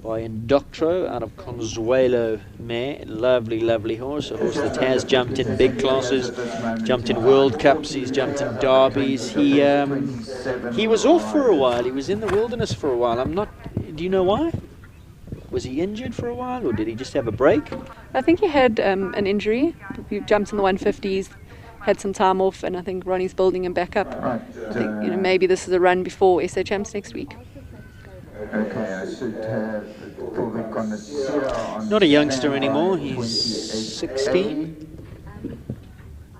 A: by Indoctro out of Consuelo Mare. Lovely, lovely horse. A horse that has jumped in big classes, jumped in World Cups, he's jumped in derbies. He was off for a while. He was in the wilderness for a while. Do you know why? Was he injured for a while, or did he just have a break?
K: I think he had an injury. He jumped in the 150s, had some time off, and I think Ronnie's building him back up. I think maybe this is a run before SA Champs next week.
C: Okay, I should have for the connoisseur on
A: Not a youngster
C: standby,
A: anymore, he's 16.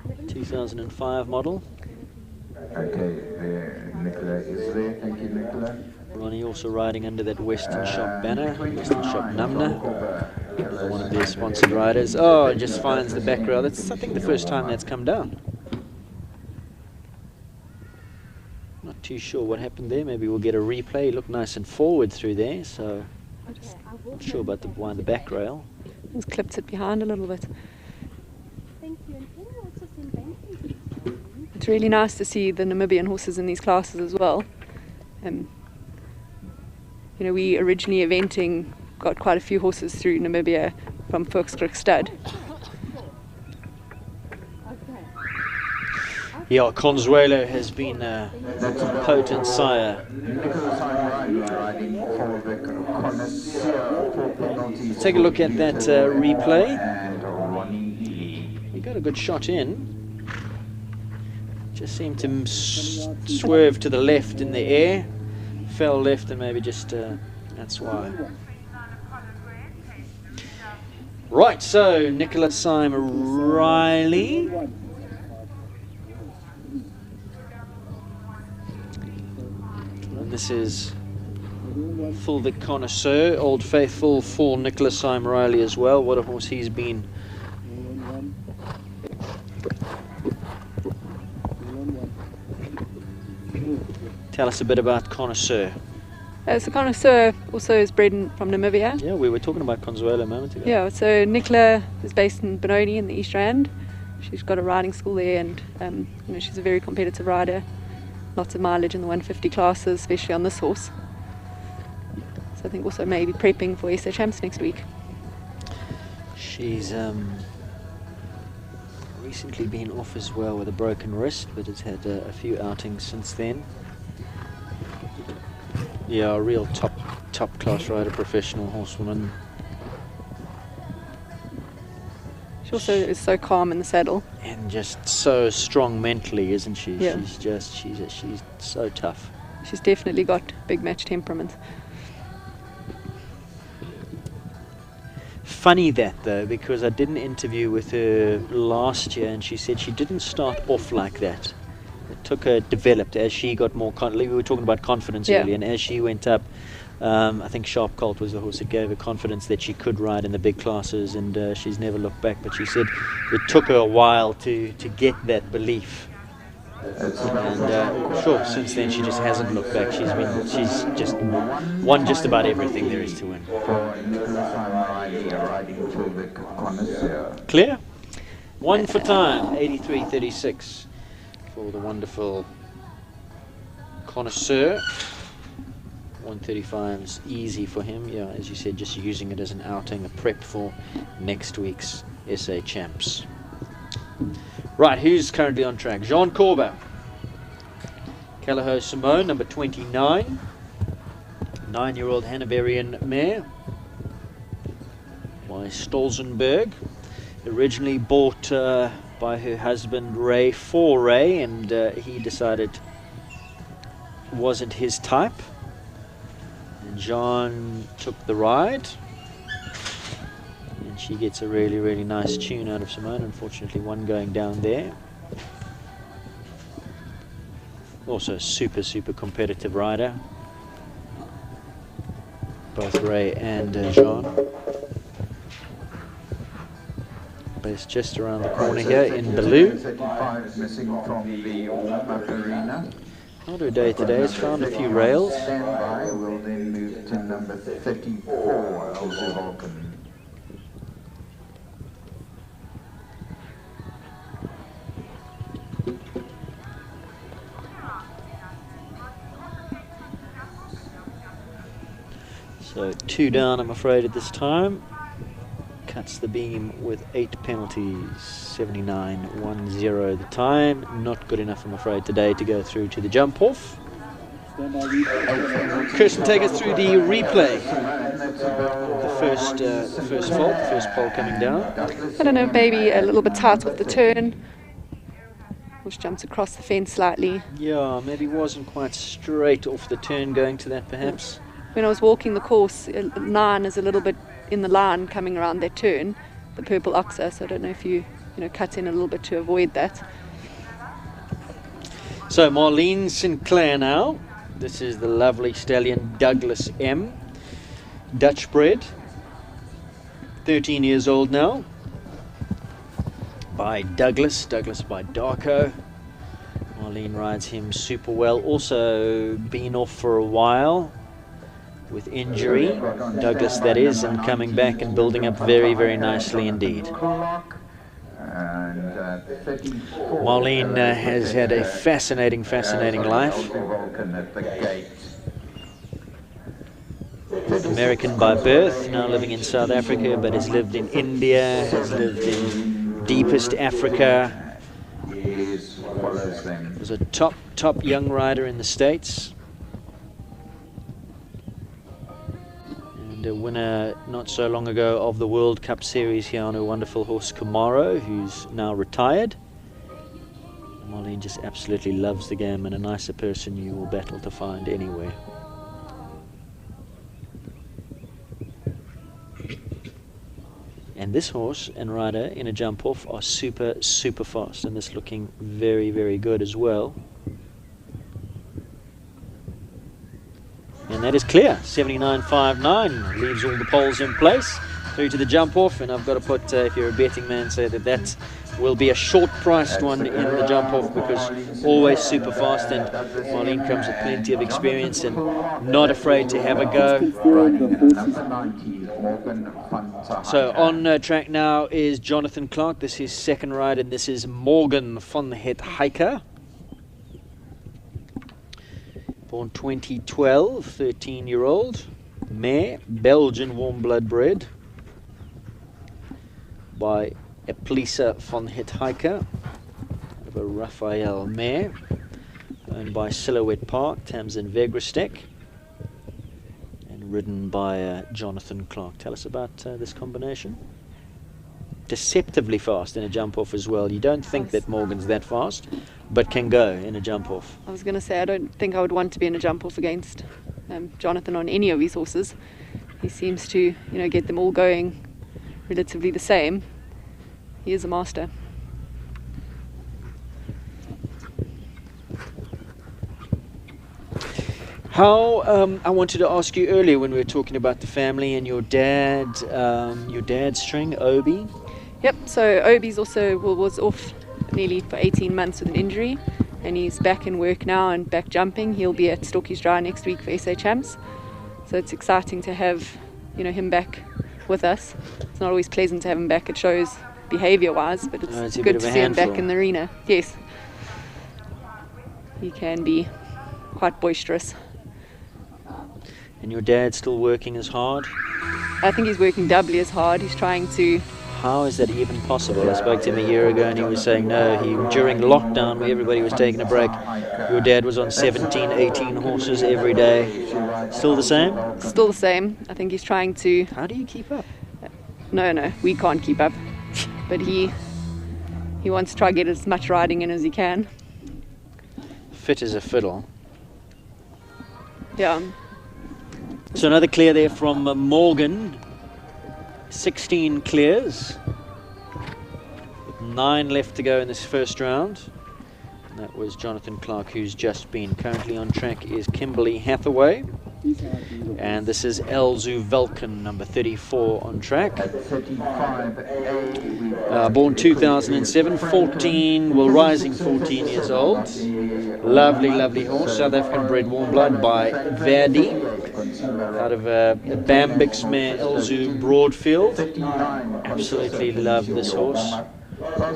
C: 28A.
A: 2005 model.
C: Okay, there, Nicola is there. Thank you, Nicola.
A: Ronnie also riding under that Western Shop banner, Western Shop Namna. Another one of their sponsored riders. Oh, it just finds the back rail. That's, I think, the first time that's come down. Not too sure what happened there. Maybe we'll get a replay. Look nice and forward through there, so not sure about why the back rail.
K: Just clipped it behind a little bit. It's really nice to see the Namibian horses in these classes as well. You know, we originally eventing got quite a few horses through Namibia from Volkskrug Stud.
A: Yeah, Consuelo has been a potent sire. Take a look at that replay. He got a good shot in. Just seemed to swerve to the left in the air. Fell left and maybe just, that's why. Right, so Nicola Syme Riley. And this is Fulvik Connoisseur, Old Faithful for Nicola Syme Riley as well. What a horse he's been. Tell us a bit about Connoisseur.
K: So Connoisseur also is bred from Namibia.
A: Yeah, we were talking about Consuelo a moment ago.
K: Yeah, so Nicola is based in Benoni in the East Rand. She's got a riding school there, and you know, she's a very competitive rider. Lots of mileage in the 150 classes, especially on this horse. So I think also maybe prepping for SA Champs next week.
A: She's recently been off as well with a broken wrist, but has had a few outings since then. Yeah, a real top class rider, professional horsewoman.
K: She also is so calm in the saddle.
A: And just so strong mentally, isn't she?
K: Yeah.
A: She's so tough.
K: She's definitely got big match temperament.
A: Funny that though, because I did an interview with her last year and she said she didn't start off like that. It took her, developed as she got more we were talking about confidence earlier, and as she went up, I think Sharp Colt was the horse that gave her confidence that she could ride in the big classes, and she's never looked back. But she said it took her a while to get that belief. And sure, since then she just hasn't looked back. She's just won just about everything there is to win. Clear? One for time, 83.36 for the wonderful Connoisseur. 135 is easy for him. Yeah, as you said, just using it as an outing, a prep for next week's SA Champs. Right, who's currently on track? Jean Corba. Callahoo Simone, number 29. 9-year-old Hanoverian mare by Stolzenberg. Originally bought by her husband Ray for Ray, and he decided it wasn't his type. And Jean took the ride. And she gets a really, really nice tune out of Simone. Unfortunately, one going down there. Also a super, super competitive rider. Both Ray and Jean. Based just around the corner here in Baloo.
C: 35 missing from the warm-up arena.
A: Not her day today, has found a few rails.
C: Standby will then move to number 34, Elsie Vulcan.
A: So 2 down, I'm afraid, at this time. Cuts the beam with 8 penalties. 79.10 the time. Not good enough, I'm afraid, today to go through to the jump off. Kirsten, take us through the replay. The first fault, the first pole coming down.
K: I don't know, maybe a little bit tight off the turn. Horse jumps across the fence slightly.
A: Yeah, maybe wasn't quite straight off the turn going to that, perhaps.
K: when I was walking the course, 9 is a little bit in the line coming around that turn, the purple oxer, so I don't know if you cut in a little bit to avoid that.
A: So Marlene Sinclair now. This is the lovely stallion Douglas M. Dutch bred. 13 years old now. By Douglas by Darko. Marlene rides him super well. Also been off for a while with injury. Douglas, that is, and coming back and building up very, very nicely indeed. Marlene has had a fascinating life. American by birth, now living in South Africa, but has lived in India, has lived in deepest Africa. Was a top young rider in the States. And a winner not so long ago of the World Cup Series here on her wonderful horse Camaro, who's now retired. Marlene just absolutely loves the game, and a nicer person you will battle to find anywhere. And this horse and rider in a jump off are super fast, and this looking very, very good as well. And that is clear. 79.59 leaves all the poles in place through to the jump off, and I've got to put, if you're a betting man, say that will be a short priced one in the jump off, because always super fast, and Marlene comes with plenty of experience and not afraid to have a go. So on track now is Jonathan Clark. This is second ride, and this is Morgan van het Heiker. Born 2012, 13-year-old mare, Belgian warm blood bred by Eplisa van het Heiker, of a Raphael mare, owned by Silhouette Park, Tamsin Vegrastek, and ridden by Jonathan Clark. Tell us about this combination. Deceptively fast in a jump off as well. You don't think that Morgan's that fast, but can go in a jump off.
K: I was going to say, I don't think I would want to be in a jump off against Jonathan on any of his horses. He seems to, get them all going relatively the same. He is a master.
A: How, I wanted to ask you earlier when we were talking about the family and your dad's string, Obi.
K: Yep, so Obi's also was off nearly for 18 months with an injury, and he's back in work now and back jumping. He'll be at Stockies Dry next week for SA Champs. So it's exciting to have, him back with us. It's not always pleasant to have him back at shows behaviour-wise, but it's good to see him back in the arena. Yes. He can be quite boisterous.
A: And your dad's still working as hard?
K: I think he's working doubly as hard. He's trying to...
A: How is that even possible? I spoke to him a year ago and he was saying during lockdown where everybody was taking a break, your dad was on 17, 18 horses every day. Still the same?
K: Still the same. I think he's trying to...
A: How do you keep up?
K: No, we can't keep up. But he wants to try to get as much riding in as he can.
A: Fit as a fiddle.
K: Yeah.
A: So another clear there from Morgan. 16 clears. 9 left to go in this first round. And that was Jonathan Clark, who's just been. Currently on track is Kimberly Hathaway. And this is Elzu Velkin, number 34 on track. Born 2007, rising 14 years old. Lovely horse, South African bred warm blood by Verdi. Out of a Bambix mare, Elzu Broadfield. Absolutely love this horse.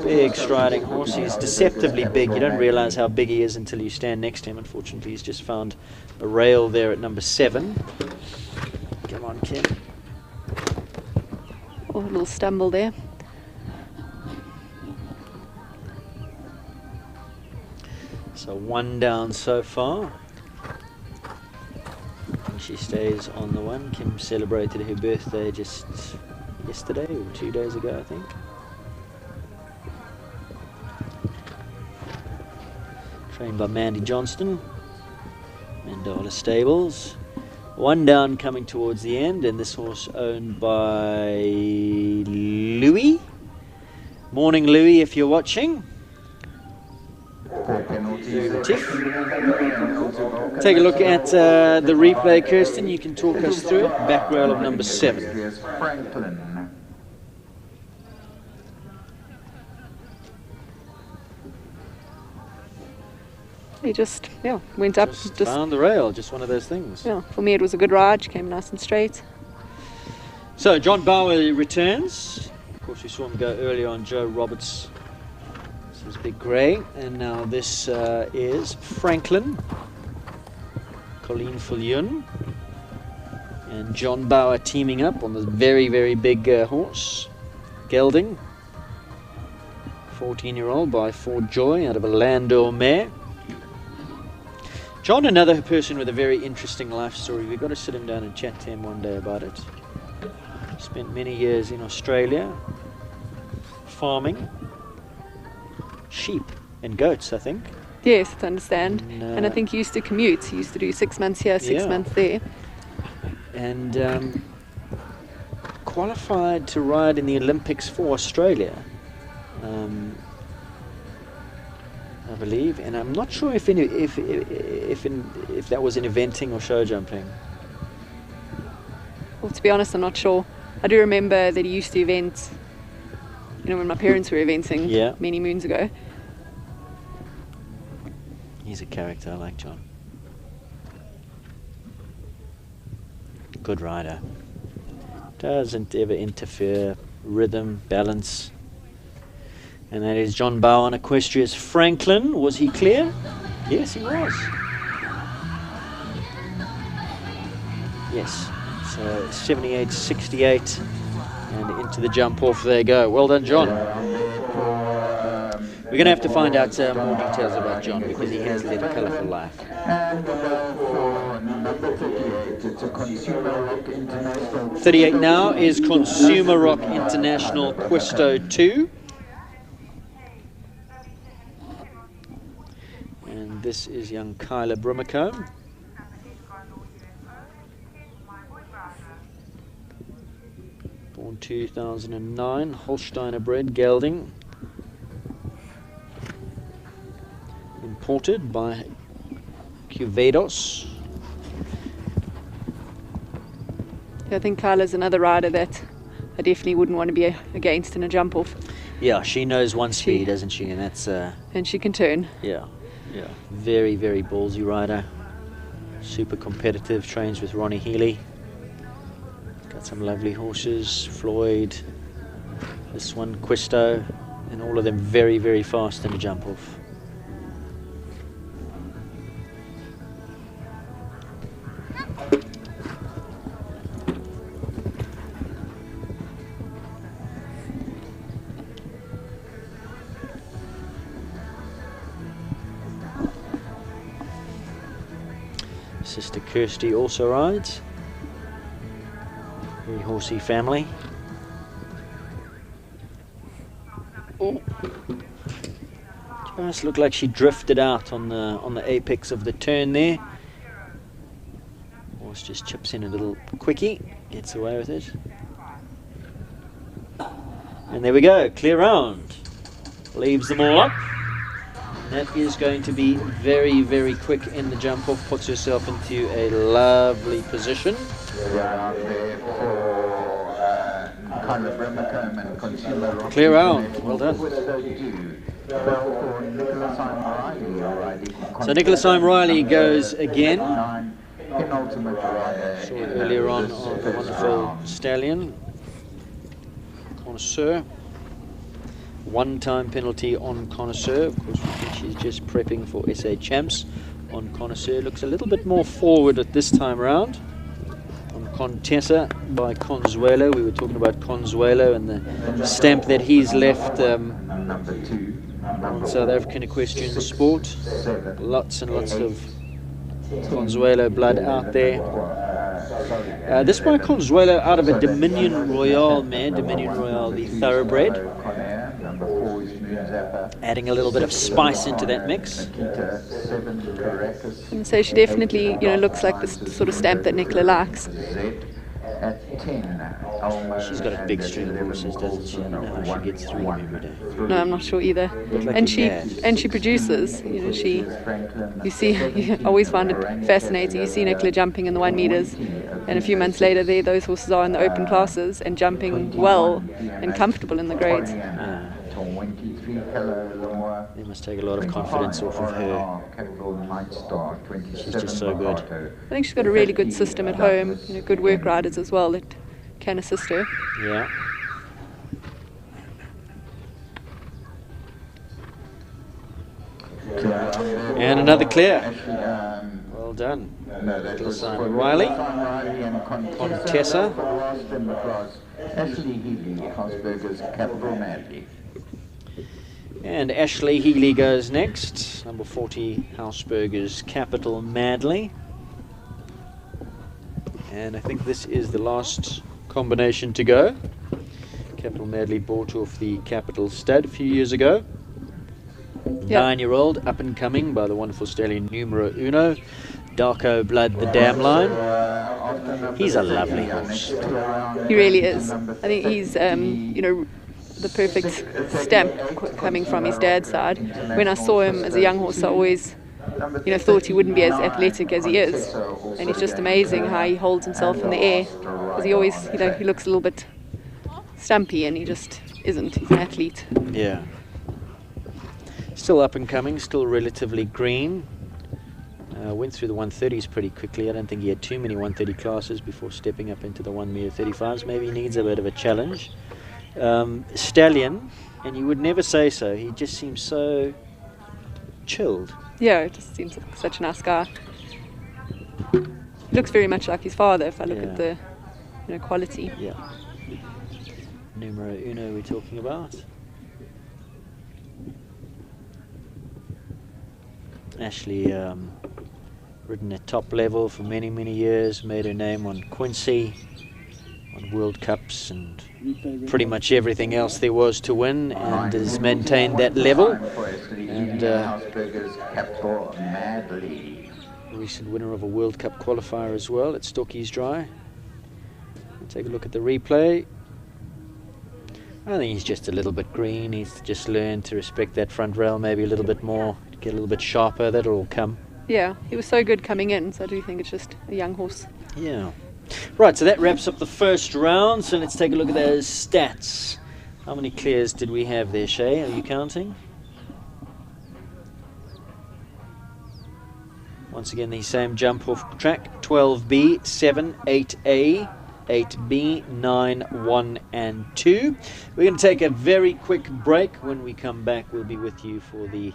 A: Big striding horse. He's deceptively big. You don't realise how big he is until you stand next to him. Unfortunately, he's just found a rail there at number 7. Come on, Kim.
K: Oh, a little stumble there.
A: So 1 down so far. And she stays on the 1. Kim celebrated her birthday just yesterday or 2 days ago, I think. Trained by Mandy Johnston, Mandala Stables. One down coming towards the end, and this horse owned by Louis. Morning, Louis, if you're watching. Take a look at the replay, Kirsten. You can talk us through it. Back rail of number 7.
C: Franklin.
K: He just, went up.
A: Just found the rail, just one of those things.
K: Yeah, for me it was a good ride. She came nice and straight.
A: So John Bauer returns. Of course, we saw him go earlier on Joe Roberts. This is Big Grey, and now this is Franklin, Colleen Fullion, and John Bauer teaming up on this very, very big horse, Gelding, 14-year-old by Ford Joy out of a Landor mare. John, another person with a very interesting life story. We've got to sit him down and chat to him one day about it. Spent many years in Australia farming sheep and goats, I think.
K: Yes, I understand. And I think he used to commute. He used to do 6 months here, 6 months there.
A: And qualified to ride in the Olympics for Australia, I believe. And I'm not sure if that was in eventing or show jumping.
K: Well, to be honest, I'm not sure. I do remember that he used to event, when my parents were eventing many moons ago.
A: He's a character. I like John. Good rider. Doesn't ever interfere. Rhythm, balance. And that is John Bauer on Equestrius Franklin. Was he clear? Yes, he was. Yes. So 78.68. And into the jump off they go. Well done, John. We're going to have to find out more details about John, because he has led a colourful life.
C: And for number 38, it's a Consumer Rock International.
A: 38 now is Consumer Rock International Quisto 2. And this is young Kyla Brimacombe. Born 2009, Holsteiner bred, gelding. Imported by Cuvados.
K: I think Kyla's another rider that I definitely wouldn't want to be against in a jump off.
A: Yeah, she knows one speed, doesn't she? And that's
K: and she can turn.
A: Yeah. Very, very ballsy rider. Super competitive. Trains with Ronnie Healy. Got some lovely horses. Floyd. This one, Quisto, and all of them very, very fast in a jump off. Sister Kirsty also rides. Very horsey family. Oh. Just looked like she drifted out on the apex of the turn there. Horse just chips in a little quickie, gets away with it. And there we go, clear round. Leaves them all up. That is going to be very, very quick in the jump off. Puts herself into a lovely position. Clear round. Well done. So Nicholas Riley goes again. Saw it earlier on the wonderful stallion. Connoisseur. One-time penalty on Connoisseur. Of course, we think she's just prepping for SA Champs. On Connoisseur, looks a little bit more forward at this time around. On Contessa by Consuelo. We were talking about Consuelo and the stamp that he's left on South African equestrian sport. Lots and lots of Consuelo blood out there. This by Consuelo out of a Dominion Royale mare. Dominion Royale, the thoroughbred.
C: Number 4 is Moon Zapper.
A: Adding a little bit of spice into that mix.
C: Nikita, 7 Caracas.
K: And so she definitely, looks like the sort of stamp that Nicola likes.
C: Z at 10. Alma.
A: She's got a big string of horses, doesn't she? I don't know how she gets through them every day.
K: No, I'm not sure either.
A: Like
K: And
A: your
K: she
A: dad.
K: produces. You see, you always find it fascinating. You see Nicola jumping in the 1 meters, and a few months later, those horses are in the open classes and jumping well and comfortable in the grades.
C: 23 Hello
A: They must take a lot of confidence off of her. She's just so good.
K: I think she's got a really good system at home. Good work riders as well that can assist her.
A: Yeah. And another clear. Well done. Little Simon Riley. Contessa.
C: Ashley Healy, Hausberger's Capital Madly.
A: And Ashley Healy goes next. Number 40, Hausberger's Capital Madly. And I think this is the last combination to go. Capital Madly bought off the Capital Stud a few years ago.
K: Yep.
A: 9-year-old, up and coming by the wonderful stallion Numero Uno. Darko Blood, the dam line. He's a lovely horse.
K: He really is. I think he's, the perfect stamp coming from his dad's side. When I saw him as a young horse, I always, thought he wouldn't be as athletic as he is. And it's just amazing how he holds himself in the air. Because he always, he looks a little bit stumpy, and he just isn't. He's an athlete.
A: Yeah. Still up and coming, still relatively green. Went through the 130s pretty quickly. I don't think he had too many 130 classes before stepping up into the 1m35s. Maybe he needs a bit of a challenge. Stallion, and you would never say so. He just seems so chilled.
K: Yeah, it just seems like such a nice guy. He looks very much like his father if I look at the quality.
A: Yeah. Numero Uno we're talking about. Ashley ridden at top level for many, many years, made her name on Quincy, on World Cups and pretty much everything else there was to win, and has maintained that level. And recent winner of a World Cup qualifier as well at Stockies Dry. Take a look at the replay. I think he's just a little bit green. He's just learned to respect that front rail maybe a little bit more, get a little bit sharper. That'll all come.
K: Yeah, he was so good coming in, so I do think it's just a young horse.
A: Yeah. Right, so that wraps up the first round. So let's take a look at those stats. How many clears did we have there, Shay? Are you counting? Once again, the same jump off track. 12B, 7, 8A, 8B, 9, 1 and 2. We're going to take a very quick break. When we come back, we'll be with you for the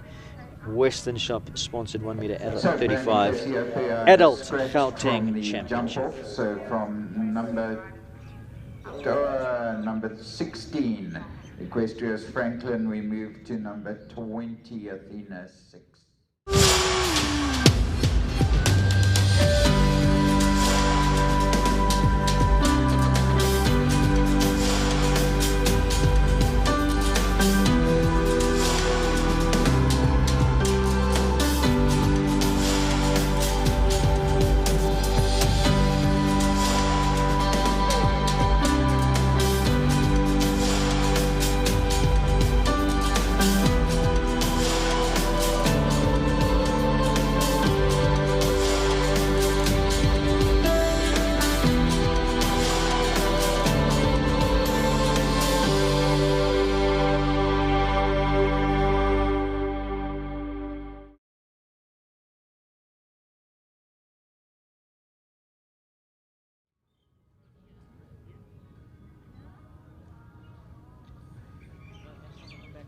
A: Western Shop sponsored 1 meter adult 35 adult Gauteng Championship.
C: So from number 16, Equestria's Franklin, we move to number 20, Athena 6.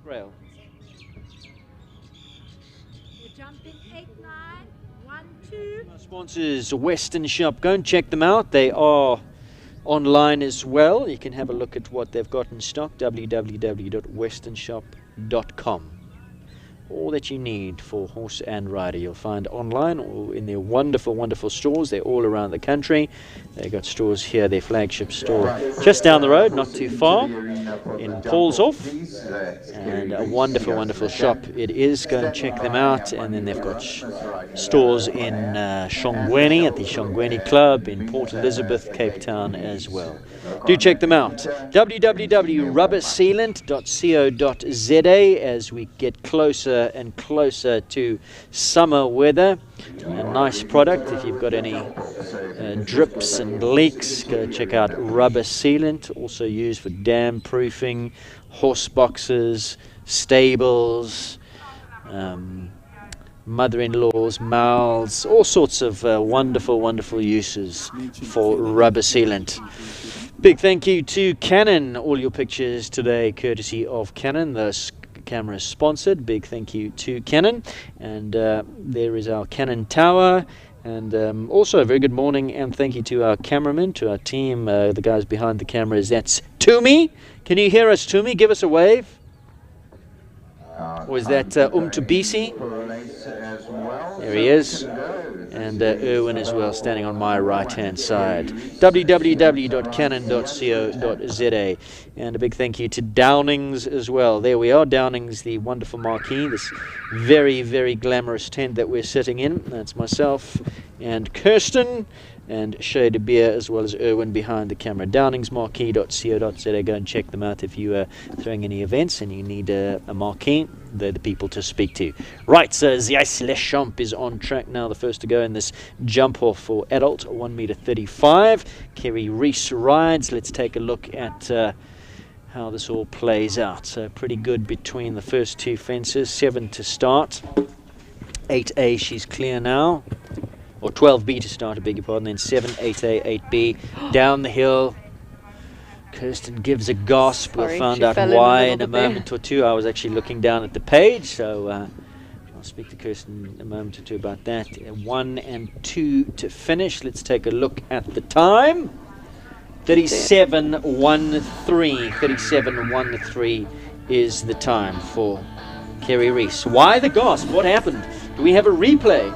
A: Rail.
G: We're jumping 8, 9, 1, 2.
A: Our sponsors, Western Shop. Go and check them out. They are online as well. You can have a look at what they've got in stock. www.westernshop.com. all that you need for horse and rider. You'll find online or in their wonderful, wonderful stores. They're all around the country. They've got stores here, their flagship store just down the road, not too far, in Paulshof. And a wonderful, wonderful shop it is. Go and check them out. And then they've got stores in Shongweni, at the Shongweni Club, in Port Elizabeth, Cape Town as well. Do check them out. www.rubbersealant.co.za as we get closer and closer to summer weather. A nice product. If you've got any drips and leaks, go check out Rubber Sealant. Also used for dam proofing, horse boxes, stables, mother-in-laws, mouths, all sorts of wonderful, wonderful uses for Rubber Sealant. Big thank you to Canon. All your pictures today courtesy of Canon. The camera is sponsored. Big thank you to Canon. And there is our Canon tower. And also a very good morning and thank you to our cameraman, to our team, the guys behind the cameras. That's Tumi. Can you hear us, Tumi? Give us a wave. Or is that Umtubisi? There he is. And Erwin as well, standing on my right-hand side. www.canon.co.za. And a big thank you to Downings as well. There we are, Downings, the wonderful marquee, this very, very glamorous tent that we're sitting in. That's myself and Kirsten and Shay De Beer, as well as Erwin behind the camera. Downingsmarquee.co.za. Go and check them out if you are throwing any events and you need a marquee. They're the people to speak to. Right, so Zias Leschamp is on track now, the first to go in this jump off for adult, 1.35 m. Kerry Reese rides. Let's take a look at how this all plays out. So pretty good between the first two fences. 7 to start. 8A, she's clear now. Or 12B to start, I beg your pardon. Then 7, 8A, 8B. Down the hill. Kirsten gives a gasp. We'll find out why in a moment or two. I was actually looking down at the page, so I'll speak to Kirsten in a moment or two about that. 1 and 2 to finish. Let's take a look at the time. 37.13. 37.13 is the time for Kerry Reese. Why the gasp? What happened? Do we have a replay?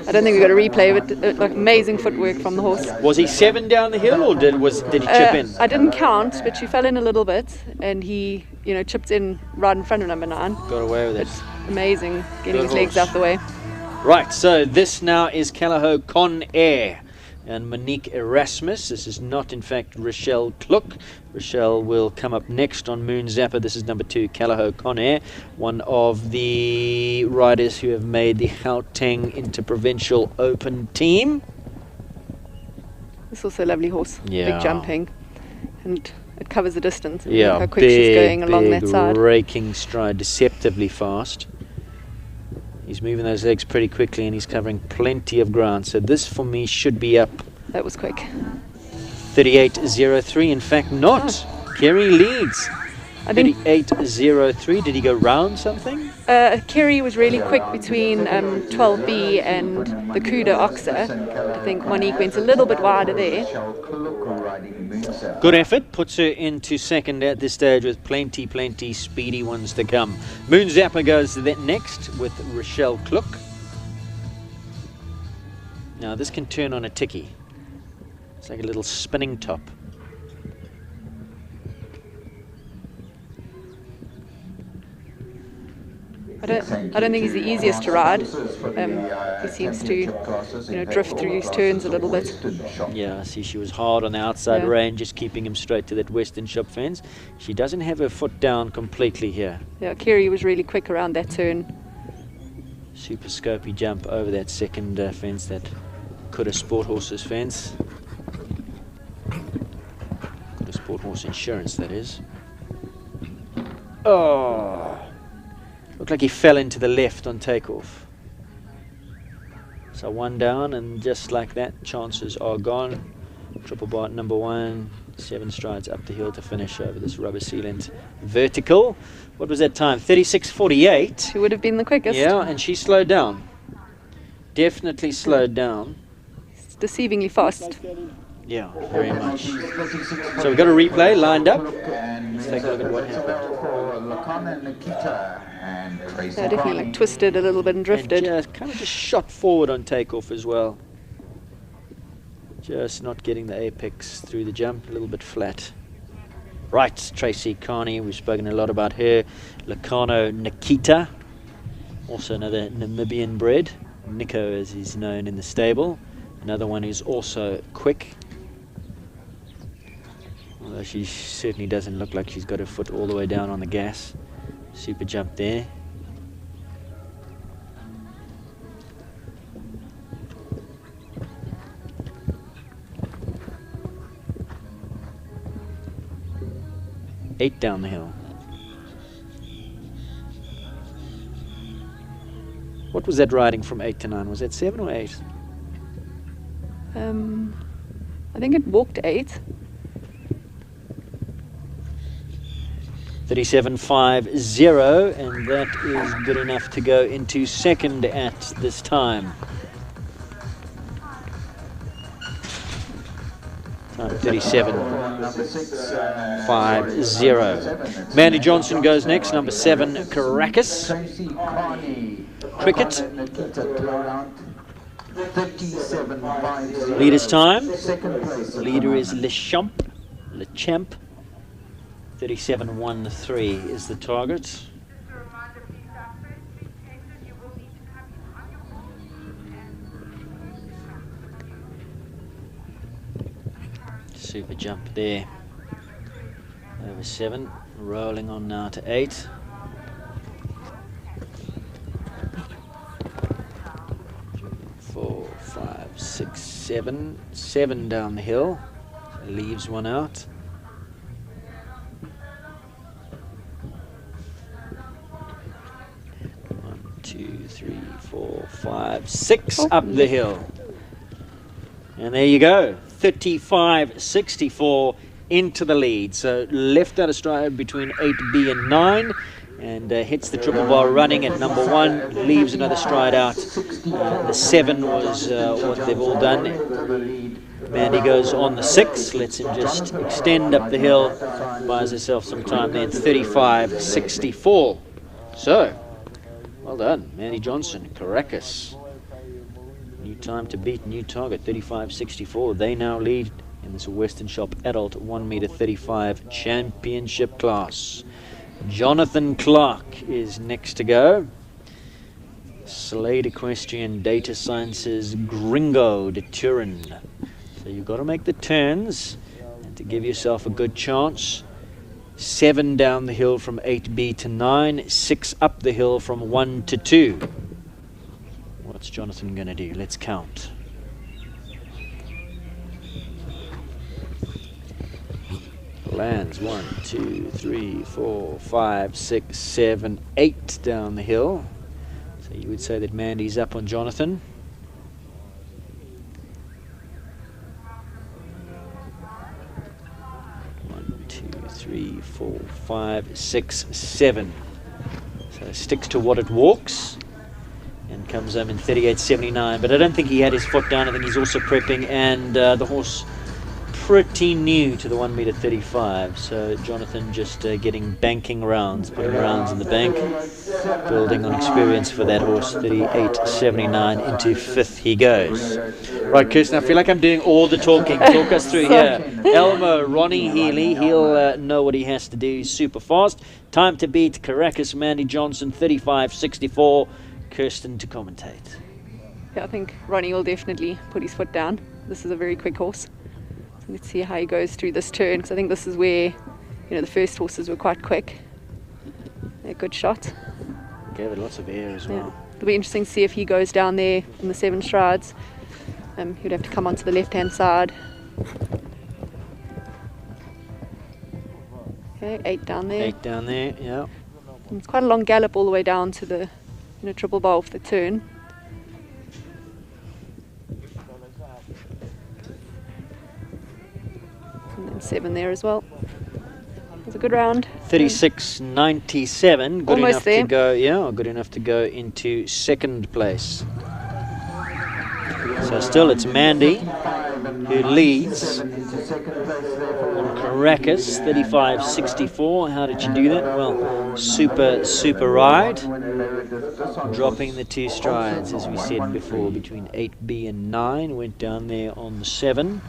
K: I don't think we got a replay, but like amazing footwork from the horse.
A: Was he 7 down the hill, or did he chip in?
K: I didn't count, but she fell in a little bit, and he, chipped in right in front of number 9.
A: Got away with it.
K: Amazing, getting his legs out the way.
A: Right, so this now is Callao Con Air and Monique Erasmus. This is not, in fact, Rochelle Kluk. Rochelle will come up next on Moon Zapper. This is number 2, Callao Con Air, one of the riders who have made the Gauteng Interprovincial Open team.
K: This is also a lovely horse.
A: Yeah.
K: Big jumping, and it covers the distance.
A: Yeah,
K: look how quick she's going along that side.
A: Raking stride, deceptively fast. He's moving those legs pretty quickly and he's covering plenty of ground. So this for me should be up.
K: That was quick.
A: 38.03. In fact, not. Kerry leads. 38.03. Did he go round something?
K: Kerry was really quick between 12B and the Kuda Oxa. I think Monique went a little bit wider there.
A: Good effort. Puts her into second at this stage with plenty speedy ones to come. Moon Zapper goes next with Rochelle Kluk. Now this can turn on a ticky. It's like a little spinning top.
K: I don't think he's the easiest to ride. He seems to, drift through his turns a little bit.
A: Yeah, I see she was hard on the outside rein, just keeping him straight to that western shop fence. She doesn't have her foot down completely here.
K: Yeah, Kerry was really quick around that turn.
A: Super scopy jump over that second fence, that Kuda Sport Horses fence. Kuda Sport Horse Insurance, that is. Oh! Looked like he fell into the left on takeoff. So 1 down, and just like that, chances are gone. Triple bar at number 1, 7 strides up the hill to finish over this Rubber Sealant vertical. What was that time? 36.48.
K: She would have been the quickest.
A: Yeah, and she slowed down. Definitely slowed down.
K: It's deceivingly fast.
A: Yeah, very much. So we've got a replay lined up. Let's take a look at what happened.
C: and Tracy
K: So definitely
C: Carney.
K: twisted a little bit and drifted.
A: And kind of just shot forward on takeoff as well. Just not getting the apex through the jump, a little bit flat. Right, Tracy Carney, we've spoken a lot about her. Locarno Nikita, also another Namibian bred. Nico, as he's known in the stable. Another one who's also quick. Although she certainly doesn't look like she's got her foot all the way down on the gas. Super jump there. Eight down the hill. What was that riding from 8 to 9? Was that 7 or 8?
K: I think it walked 8.
A: 37.50, and that is good enough to go into second at this time. Time 37.50. Mandy Johnson goes next, number 7, Caracas.
C: Tracy Carney.
A: Cricket.
C: Nikita Cloud. 37.50.
A: Leader's time.
C: Second place.
A: Leader is Le Champ. 37.13 is the target.
E: Just a reminder, please, our first week cases, you will need to come in on your horse and
A: Super jump there. Over 7. Rolling on now to 8. Four, 5, 6, 7. 7 down the hill. Leaves one out. 2, 3, 4, 5, 6 up the hill. And there you go. 35.64 into the lead. So left out of stride between 8B and 9. And hits the triple bar running at number 1. Leaves another stride out. The 7 was what they've all done. Mandy goes on the 6. Lets him just extend up the hill. Buys herself some time there. 35.64. So, well done, Mandy Johnson, Caracas. New time to beat, new target, 35.64. They now lead in this Western Shop Adult 1m35 Championship class. Jonathan Clark is next to go. Slade Equestrian Data Sciences Gringo de Turin. So you've got to make the turns and to give yourself a good chance. 7 down the hill from 8B to 9, 6 up the hill from 1 to 2. What's Jonathan going to do? Let's count. Lands 1, 2, 3, 4, 5, 6, 7, 8 down the hill. So you would say that Mandy's up on Jonathan. Three, 4, 5, 6, 7. So sticks to what it walks and comes home in 38.79. But I don't think he had his foot down. I think he's also prepping, and the horse pretty new to the 1m35. So Jonathan just banking rounds, putting rounds in the bank, building on experience for that horse. 38.79 into 5th he goes. Right, Kirsten, I feel like I'm doing all the talking. Talk us through here. Elmo, Ronnie Healy, he'll know what he has to do. He's super fast. Time to beat Caracas, Mandy Johnson, 35.64. Kirsten to commentate.
K: Yeah, I think Ronnie will definitely put his foot down. This is a very quick horse. So let's see how he goes through this turn, because I think this is where, the first horses were quite quick. A good shot.
A: Gave it lots of air as well.
K: Yeah. It'll be interesting to see if he goes down there in the 7 strides. He'd have to come onto the left-hand side. Okay, 8 down there.
A: 8 down there, yeah.
K: And it's quite a long gallop all the way down to the triple bar off the turn. And then 7 there as well. It was a good round.
A: 36.97. Good
K: Almost
A: enough
K: there.
A: to go. Yeah, good enough to go into 2nd place. So still it's Mandy who leads. On Caracas, 35.64. How did she do that? Well, super ride. Dropping the 2 strides, as we said before, between 8B and 9. Went down there on the 7.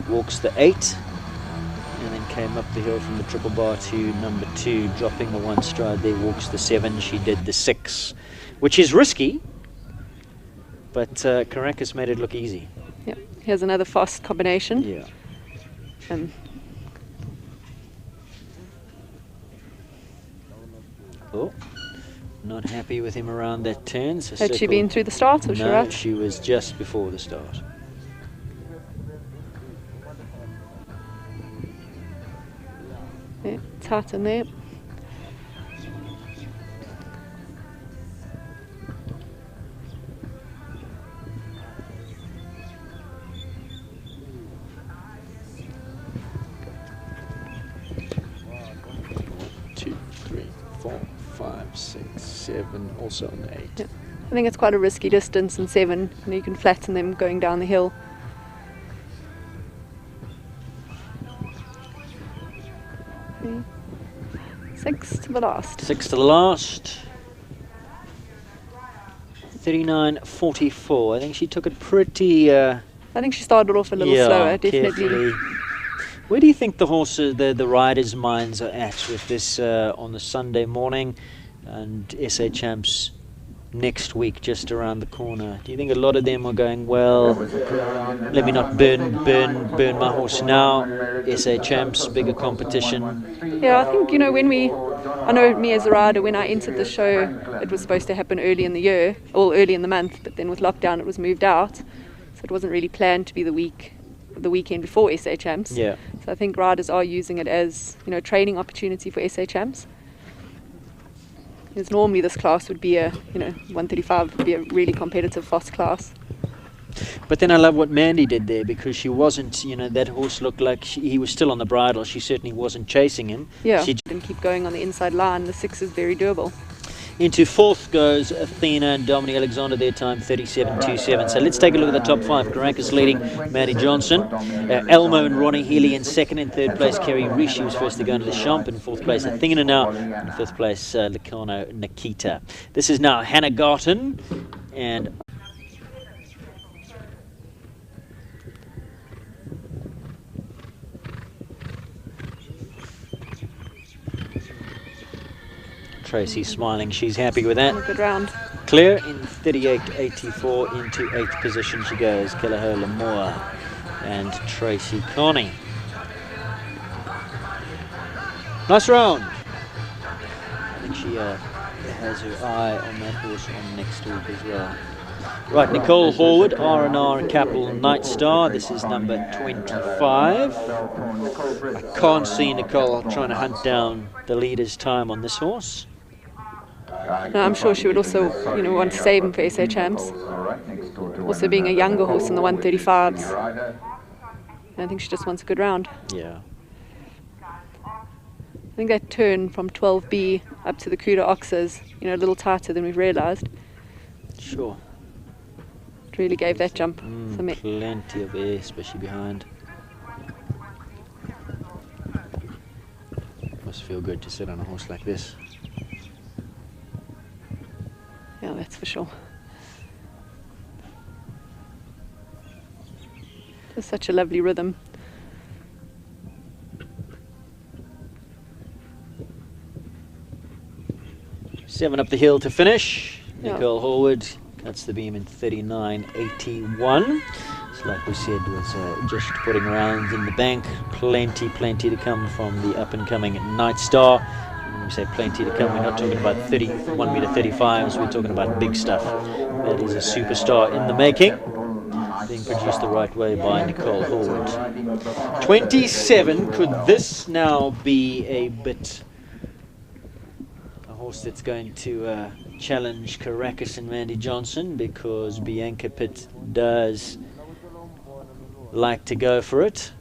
A: Walks the 8. And then came up the hill from the triple bar to number 2, dropping the 1 stride there. Walks the 7. She did the 6, which is risky. But Caracas made it look easy.
K: Yep. Here's another fast combination.
A: Yeah. Oh, not happy with him around that turn. So
K: had she been through the start, or
A: no,
K: right?
A: She was just before the start.
K: Yeah, tight in there.
A: Also on the 8.
K: Yeah. I think it's quite a risky distance in 7. You can flatten them going down the hill. Okay. 6 to the last.
A: 6 to the last. 39.44. I think she took it pretty.
K: I think she started off a little slower, definitely.
A: Carefully. Where do you think the horses, the riders' minds are at with this on the Sunday morning? And SA Champs next week, just around the corner. Do you think a lot of them are going, well, let me not burn my horse now? SA Champs, bigger competition.
K: Yeah, I think, I know me as a rider, when I entered the show, it was supposed to happen early in the year, or early in the month, but then with lockdown it was moved out. So it wasn't really planned to be the weekend before SA Champs.
A: Yeah.
K: So I think riders are using it as, training opportunity for SA Champs. Because normally this class would be 135 would be a really competitive fast class.
A: But then I love what Mandy did there, because she wasn't, that horse looked like he was still on the bridle. She certainly wasn't chasing him.
K: Yeah, she didn't keep going on the inside line. The 6 is very doable.
A: Into 4th goes Athena and Dominic Alexander, their time 37.27. So let's take a look at the top 5. Caracas leading, Mandy Johnson. Elmo and Ronnie Healy in 2nd. In 3rd place, Kerry Rishi was first to go into the Champ. In 4th place, Athena now. In 5th place, Lacano Nikita. This is now Hannah Garten and Tracy's smiling, she's happy with that.
K: A good round.
A: Clear in 38.84, into 8th position she goes. Kelleher Lamour and Tracy Connie. Nice round. I think she has her eye on that horse on next week as well. Right, Nicole Horwood, R&R Capital Night Star. This is number 25. I can't see Nicole trying to hunt down the leader's time on this horse.
K: No, I'm sure she would also, want to save him for SA Champs. Also being a younger horse in the 135s. I think she just wants a good round.
A: Yeah.
K: I think that turn from 12B up to the Cuda Oxes, a little tighter than we've realised.
A: Sure.
K: It really gave that jump.
A: Plenty of air, especially behind. Must feel good to sit on a horse like this.
K: Yeah, that's for sure. It's such a lovely rhythm.
A: Seven up the hill to finish.
K: Yeah.
A: Nicole Horwood cuts the beam in 39.81. So like we said, was just putting rounds in the bank. Plenty to come from the up-and-coming Night Star. When we say plenty to come, we're not talking about 1 meter 35s, we're talking about big stuff. That is a superstar in the making, being produced the right way by Nicole Horwood. 27, could this now be a horse that's going to challenge Caracas and Mandy Johnson, because Bianca Pitt does like to go for it.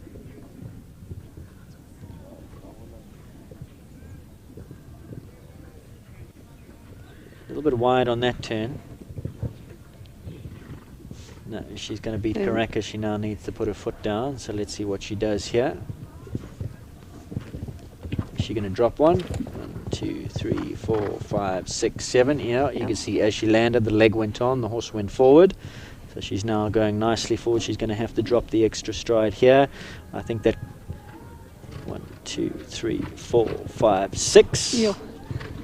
A: A little bit wide on that turn. No, she's going to beat Caracas. She now needs to put her foot down, so let's see what she does here. she going to drop one? 1, 2, 3, 4, 5, 6, 7. Yeah, you can see as she landed, the leg went on, the horse went forward. So she's now going nicely forward. She's going to have to drop the extra stride here. I think that 1, 2, 3, 4, 5, 6.
K: Yeah,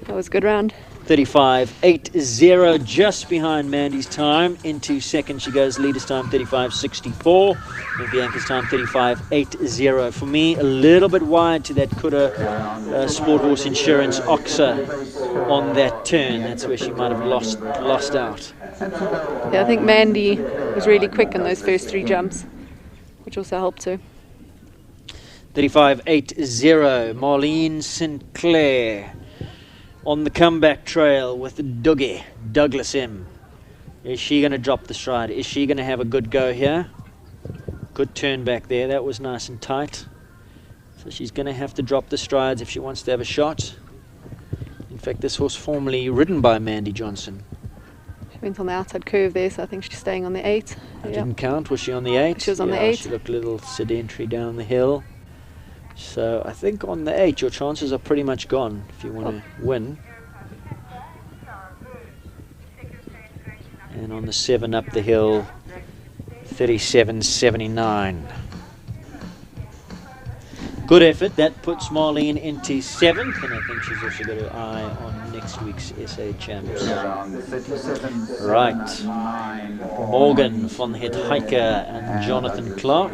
K: that was a good round.
A: 35.80, just behind Mandy's time. Into second she goes, leader's time 35.64, and Bianca's time 35.80. For me, a little bit wide to that Kuda Sport Horse Insurance Oxa on that turn. That's where she might have lost out.
K: Yeah, I think Mandy was really quick in those first 3 jumps, which also helped her.
A: 35.80, Marlene Sinclair on the comeback trail with Dougie, Douglas M. Is she going to drop the stride? Is she going to have a good go here? Good turn back there. That was nice and tight. So she's going to have to drop the strides if she wants to have a shot. In fact, this horse formerly ridden by Mandy Johnson.
K: She went on the outside curve there, so I think she's staying on the 8.
A: I didn't count. Was she on the 8?
K: She was on the 8.
A: She looked a little sedentary down the hill. So I think on the 8 your chances are pretty much gone if you want to win. And on the 7 up the hill, 37.79. Good effort. That puts Marlene into 7th, and I think she's also got her eye on next week's SA Champs. Right. Morgan van het Heike and Jonathan Clark.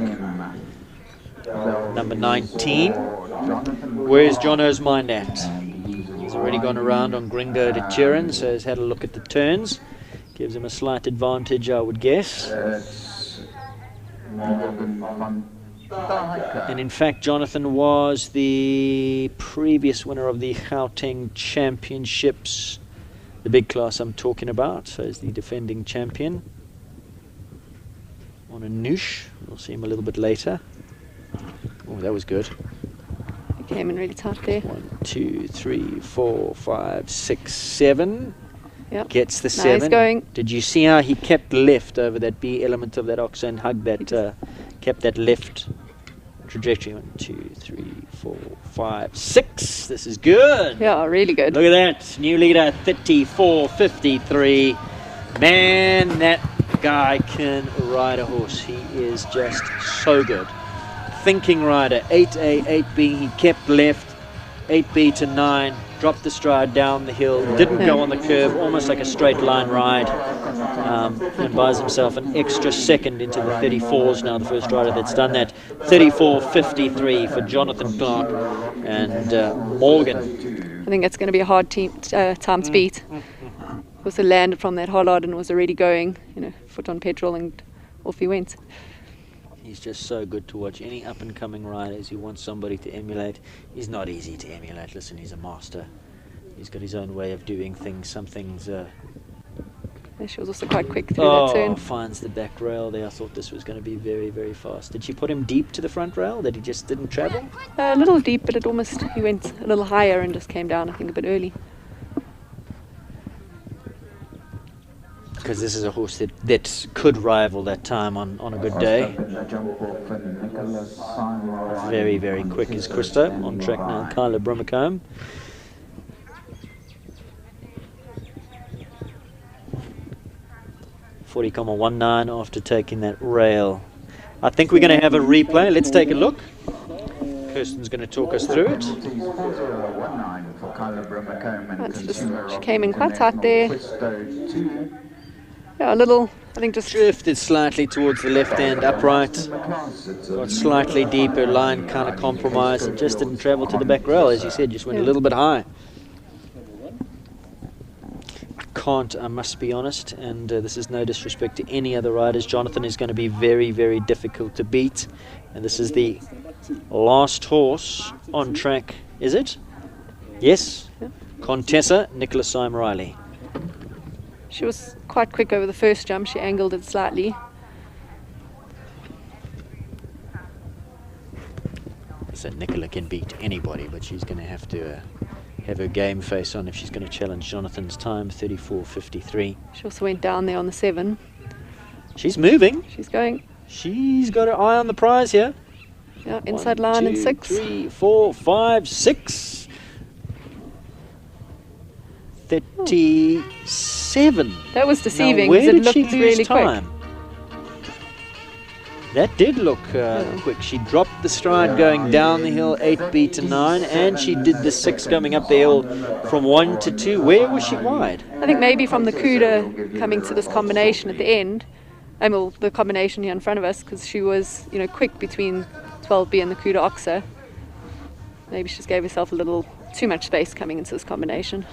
A: Number 19. Where's Jono's mind at? He's already gone around on Gringo to Turin, so he's had a look at the turns. Gives him a slight advantage, I would guess. And in fact, Jonathan was the previous winner of the Gauteng Championships, the big class I'm talking about, so he's the defending champion. On a noosh. We'll see him a little bit later. Oh, that was good.
K: He came in really tight there.
A: 1, 2, 3, 4, 5, 6, 7.
K: Yep.
A: Gets the
K: Now
A: 7.
K: he's going.
A: Did you see how he kept left over that B element of that Oxa and hugged that, kept that left trajectory? 1, 2, 3, 4, 5, 6. This is good.
K: Yeah, really good.
A: Look at that. New leader, 34.53. Man, that guy can ride a horse. He is just so good. Thinking rider, 8A, 8B, he kept left, 8B to 9, dropped the stride down the hill, didn't go on the curve, almost like a straight line ride, and buys himself an extra second into the 34s now, the first rider that's done that. 34.53 for Jonathan Clark and Morgan.
K: I think it's going to be a hard time to beat. Also landed from that hollard and was already going, foot on petrol, and off he went.
A: He's just so good to watch. Any up-and-coming riders you want somebody to emulate, he's not easy to emulate. Listen, he's a master. He's got his own way of doing things. Some things...
K: She was also quite quick through that turn.
A: Finds the back rail there. I thought this was going to be very, very fast. Did she put him deep to the front rail that he just didn't travel?
K: A little deep, but he went a little higher and just came down, I think, a bit early.
A: Because this is a horse that could rival that time on a good day. Very, very quick is Christo. On track now, Kyla Brimacombe. .40,19 after taking that rail. I think we're going to have a replay. Let's take a look. Kirsten's going to talk us through it.
K: She came in quite tight there. Yeah, a little, I think just...
A: Drifted slightly towards the left-hand upright. Got slightly deeper, line kind of compromised, and just didn't travel to the back rail, as you said, just went a little bit high. I must be honest, and this is no disrespect to any other riders. Jonathan is going to be very, very difficult to beat, and this is the last horse on track, is it? Yes?
K: Yeah.
A: Contessa, Nicholas Syme Riley.
K: She was quite quick over the first jump. She angled it slightly.
A: So Nicola can beat anybody, but she's going to have her game face on if she's going to challenge Jonathan's time, 34.53.
K: She also went down there on the 7.
A: She's moving.
K: She's going.
A: She's got her eye on the prize here.
K: Yeah, inside
A: 1,
K: line and
A: 2,
K: 6.
A: 3, 4, 5, 6. 37.
K: That was deceiving
A: Now,
K: because
A: where
K: it
A: did she
K: looked
A: lose
K: really
A: time? That did look quick. She dropped the stride going down the hill, 8B to 9, and she did the 6 coming up the hill from 1 to 2. Where was she wide?
K: quick. I think maybe from the CUDA coming to this combination at the end, well, the combination here in front of us, because she was, quick between 12B and the CUDA Oxa. Maybe she just gave herself a little too much space coming into this combination.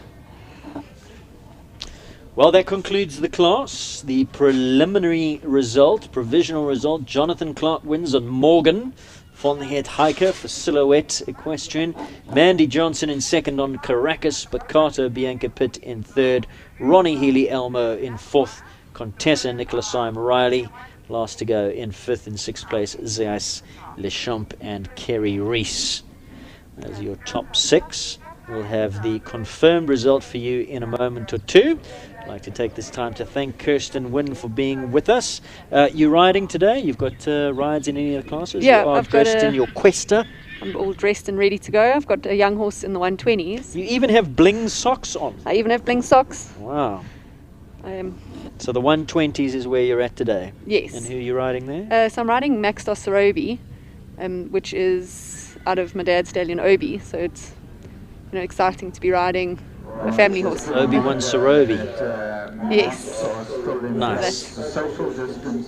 A: Well, that concludes the class. The preliminary result, provisional result, Jonathan Clark wins on Morgan. Von Het Hiker for Silhouette Equestrian. Mandy Johnson in second on Caracas. Bakato Bianca Pitt in third. Ronnie Healy Elmo in fourth. Contessa Nicola Syme Riley last to go in fifth. In sixth place, Zeus Lechamp and Kerry Rees. Those are your top 6. We'll have the confirmed result for you in a moment or two. I'd like to take this time to thank Kirsten Wynn for being with us. You riding today? You've got rides in any of the classes?
K: Yeah,
A: you are
K: I've got
A: dressed in your Questa.
K: I'm all dressed and ready to go. I've got a young horse in the 120s.
A: You even have bling socks on.
K: I even have bling socks.
A: Wow.
K: I am.
A: So the 120s is where you're at today?
K: Yes.
A: And who are you riding there?
K: So I'm riding Max Dosarobi, which is out of my dad's stallion Obi. So it's exciting to be riding a family horse.
A: Obi-Wan Sarobi.
K: Yes.
A: Nice.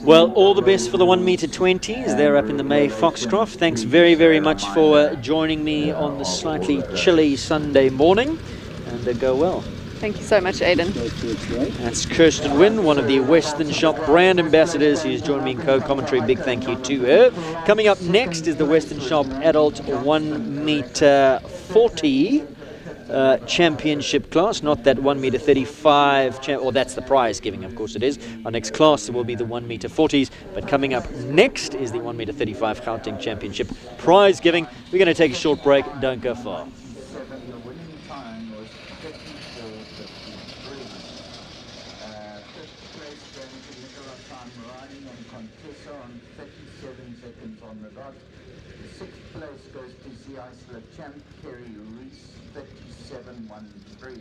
A: Well, all the best for the 1m 20s. They're up in the May Foxcroft. Thanks very, very much for joining me on this slightly chilly Sunday morning. And go well.
K: Thank you so much, Aidan.
A: That's Kirsten Wynn, one of the Western Shop brand ambassadors, who's joined me in co-commentary. Big thank you to her. Coming up next is the Western Shop Adult 1m 40 championship class, not that 1m 35, or that's the prize giving, of course it is. Our next class will be the 1m 40s, but coming up next is the 1m 35 Gauteng championship prize giving. We're going to take a short break. Don't go far.
C: Champ Kerry Rees 37.13.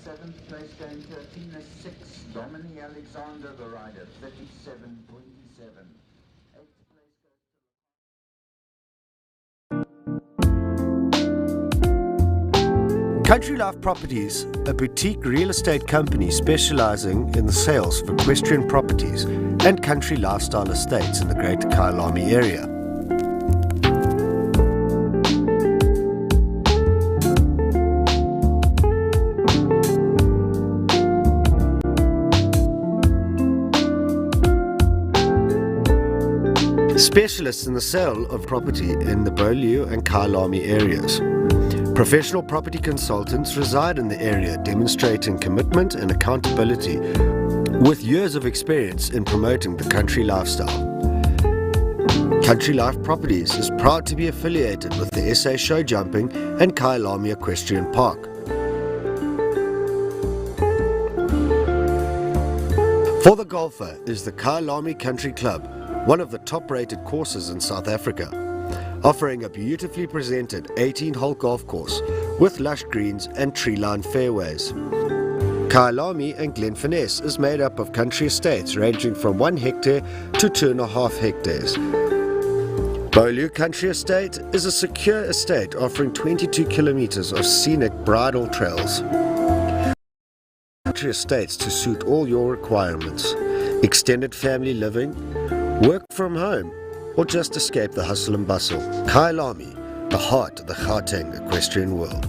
C: Seventh place going to Athena 6, Dominic Alexander the rider 37.27. Eighth place
I: goes Country Life Properties, a boutique real estate company specializing in the sales of equestrian properties and country lifestyle estates in the Greater Kyalami area. Specialists in the sale of property in the Beaulieu and Kyalami areas. Professional property consultants reside in the area, demonstrating commitment and accountability with years of experience in promoting the country lifestyle. Country Life Properties is proud to be affiliated with the SA Show Jumping and Kyalami Equestrian Park. For the golfer is the Kyalami Country Club, one of the top-rated courses in South Africa, offering a beautifully presented 18-hole golf course with lush greens and tree-lined fairways. Kyalami and Glenfinesse is made up of country estates ranging from 1 hectare to 2.5 hectares. Beaulieu Country Estate is a secure estate offering 22 kilometers of scenic bridle trails. Country estates to suit all your requirements. Extended family living, work from home, or just escape the hustle and bustle. Kyalami, the heart of the Gauteng equestrian world.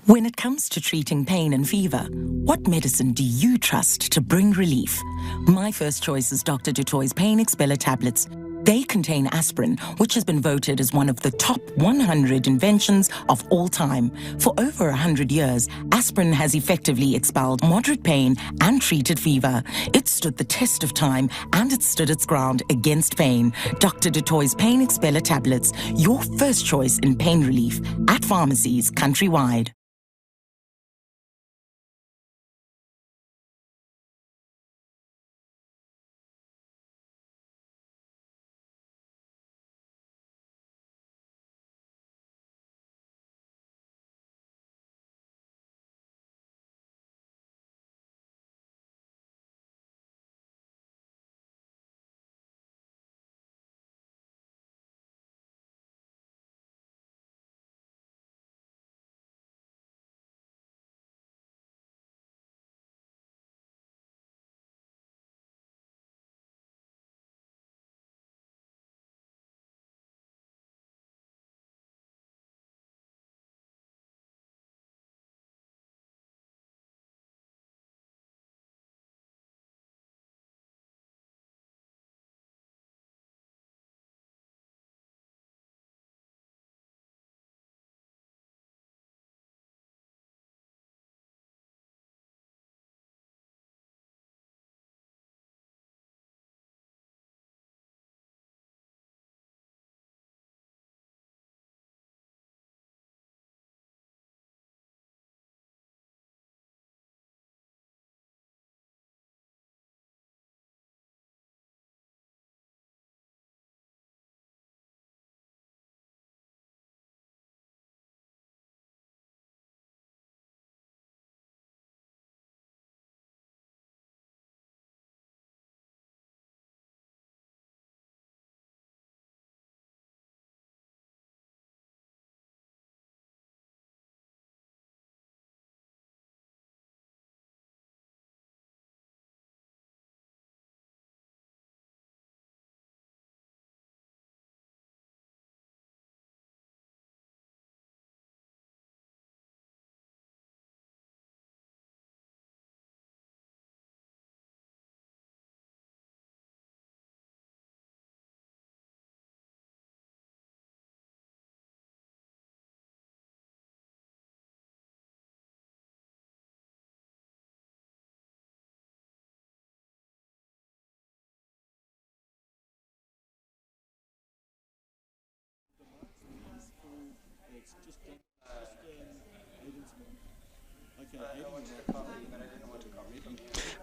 L: When it comes to treating pain and fever, what medicine do you trust to bring relief? My first choice is Dr. Dutoit's Pain Expeller tablets. They contain aspirin, which has been voted as one of the top 100 inventions of all time. For over 100 years, aspirin has effectively expelled moderate pain and treated fever. It stood the test of time and it stood its ground against pain. Dr. Dutoit's Pain Expeller tablets, your first choice in pain relief at pharmacies countrywide.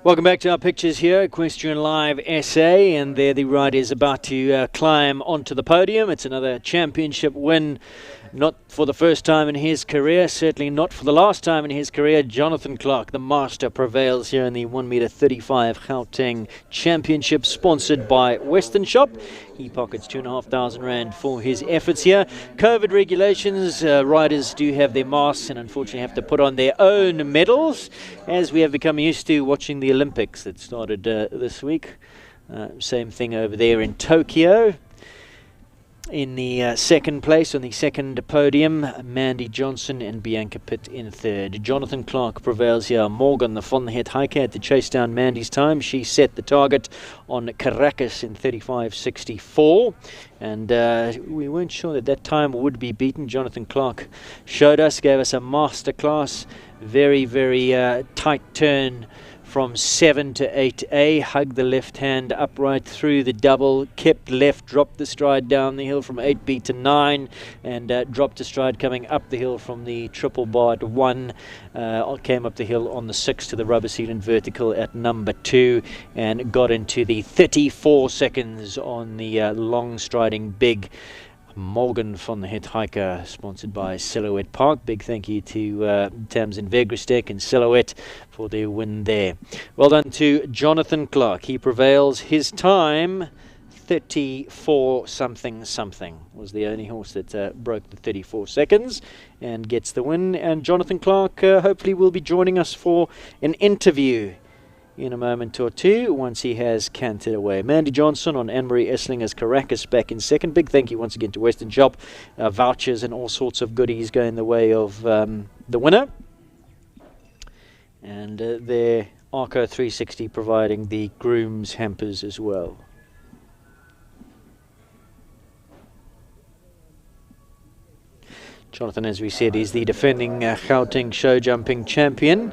A: Welcome back to our pictures here, Equestrian Live SA, and there the rider is about to climb onto the podium. It's another championship win, not for the first time in his career, certainly not for the last time in his career. Jonathan Clark, the master, prevails here in the 1m35 Gauteng Championship, sponsored by Western Shop. He pockets R2,500 for his efforts here. COVID regulations, riders do have their masks and unfortunately have to put on their own medals, as we have become used to watching the Olympics that started this week. Same thing over there in Tokyo. In the second place, on the second podium, Mandy Johnson and Bianca Pitt in third. Jonathan Clark prevails here. Morgan, the Von Het hiker, had to chase down Mandy's time. She set the target on Caracas in 35.64, and we weren't sure that that time would be beaten. Jonathan Clark showed us, gave us a masterclass. Very, very tight turn from 7 to 8A, hugged the left hand upright through the double, kept left, dropped the stride down the hill from 8B to 9, and dropped a stride coming up the hill from the triple bar at 1, came up the hill on the 6 to the rubber sealant vertical at number 2, and got into the 34 seconds on the long striding big Morgan Von Het hiker, sponsored by Silhouette Park. Big thank you to Tamsin Vegrustek and Silhouette for their win there. Well done to Jonathan Clark. He prevails. His time, 34 something was the only horse that broke the 34 seconds and gets the win. And Jonathan Clark hopefully will be joining us for an interview in a moment or two once he has cantered away. Mandy Johnson on Anne-Marie Esslinger's Caracas back in second. Big thank you once again to Western Shop. Vouchers and all sorts of goodies going the way of the winner. And their Arco 360 providing the groom's hampers as well. Jonathan, as we said, is the defending Gauteng show jumping champion.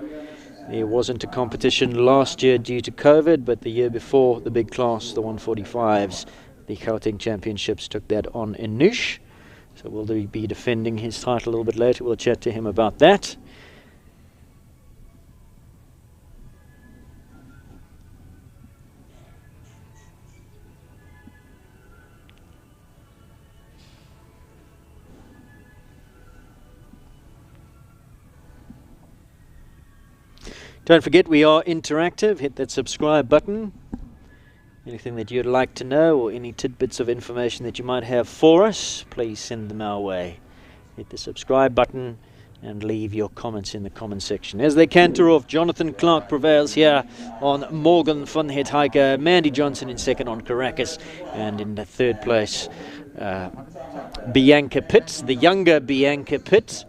A: There wasn't a competition last year due to COVID, but the year before, the big class, the 145s, the Gauteng Championships took that on in Noosh. So will he be defending his title a little bit later? We'll chat to him about that. Don't forget, we are interactive. Hit that subscribe button. Anything that you'd like to know or any tidbits of information that you might have for us, please send them our way. Hit the subscribe button and leave your comments in the comment section. As they canter off, Jonathan Clark prevails here on Morgan van het Heike, Mandy Johnson in second on Caracas, and in the third place, Bianca Pitt, the younger Bianca Pitt.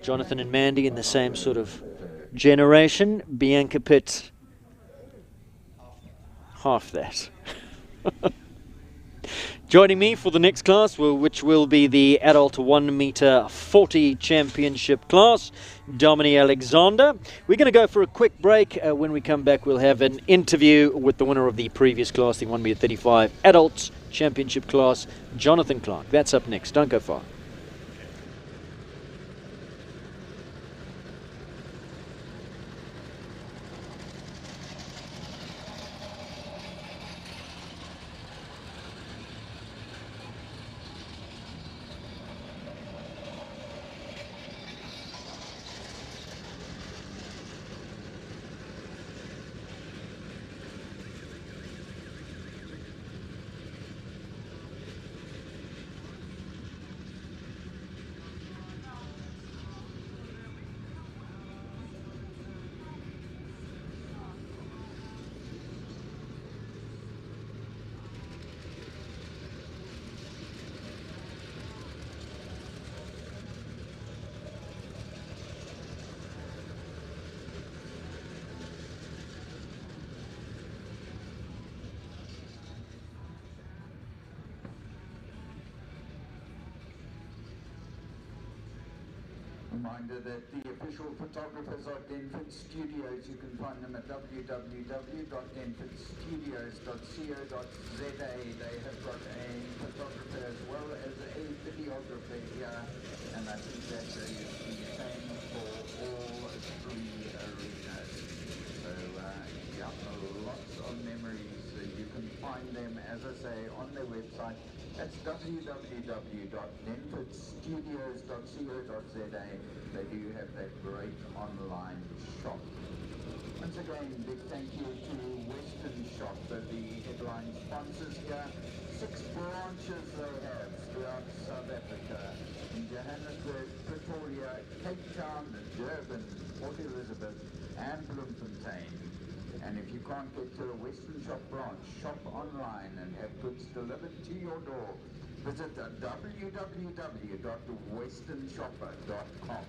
A: Jonathan and Mandy in the same sort of generation. Bianca Pitt, half that. Joining me for the next class, which will be the adult 1 meter 40 championship class, Dominique Alexander. We're going to go for a quick break. When we come back, we'll have an interview with the winner of the previous class, the 1 meter 35 adult championship class, Jonathan Clark. That's up next. Don't go far.
C: Reminder that the official photographers are Denford Studios. You can find them at www.denfordstudios.co.za. They have got a photographer as well as a videographer here, and I think that is the same for all three arenas. So yeah, lots of memories. You can find them, as I say, on their website. That's www.denfordstudios.co.za. They do have that great online shop. Once again, big thank you to Western Shop, the headline sponsors here. 6 branches they have throughout South Africa, in Johannesburg, Pretoria, Cape Town, Durban, Port Elizabeth, and Bloemfontein. And if you can't get to a Western Shop branch, shop online and have goods delivered to your door. Visit www.westernshopper.com.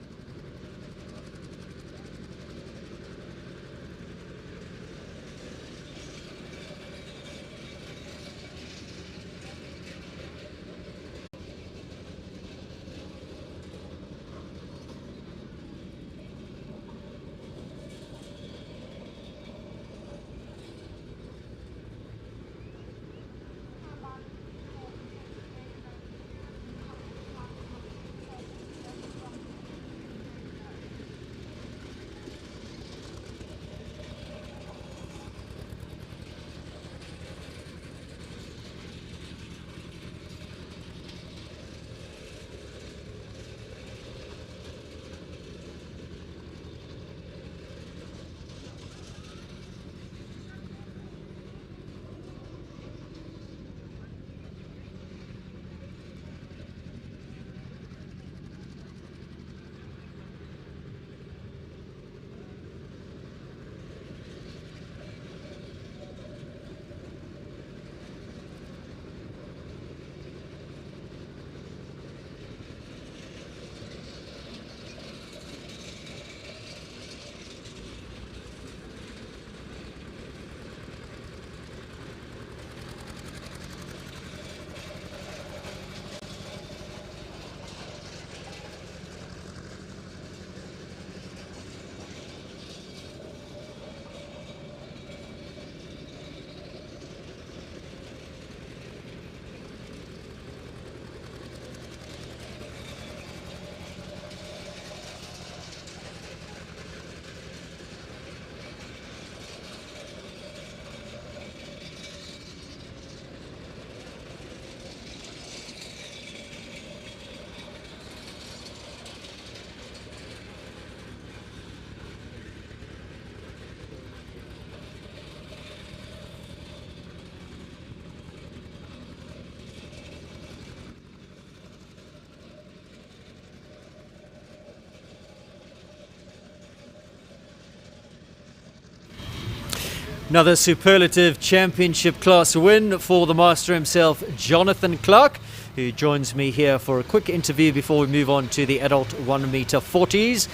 A: Another superlative championship class win for the master himself, Jonathan Clark, who joins me here for a quick interview before we move on to the adult 1 meter 40s.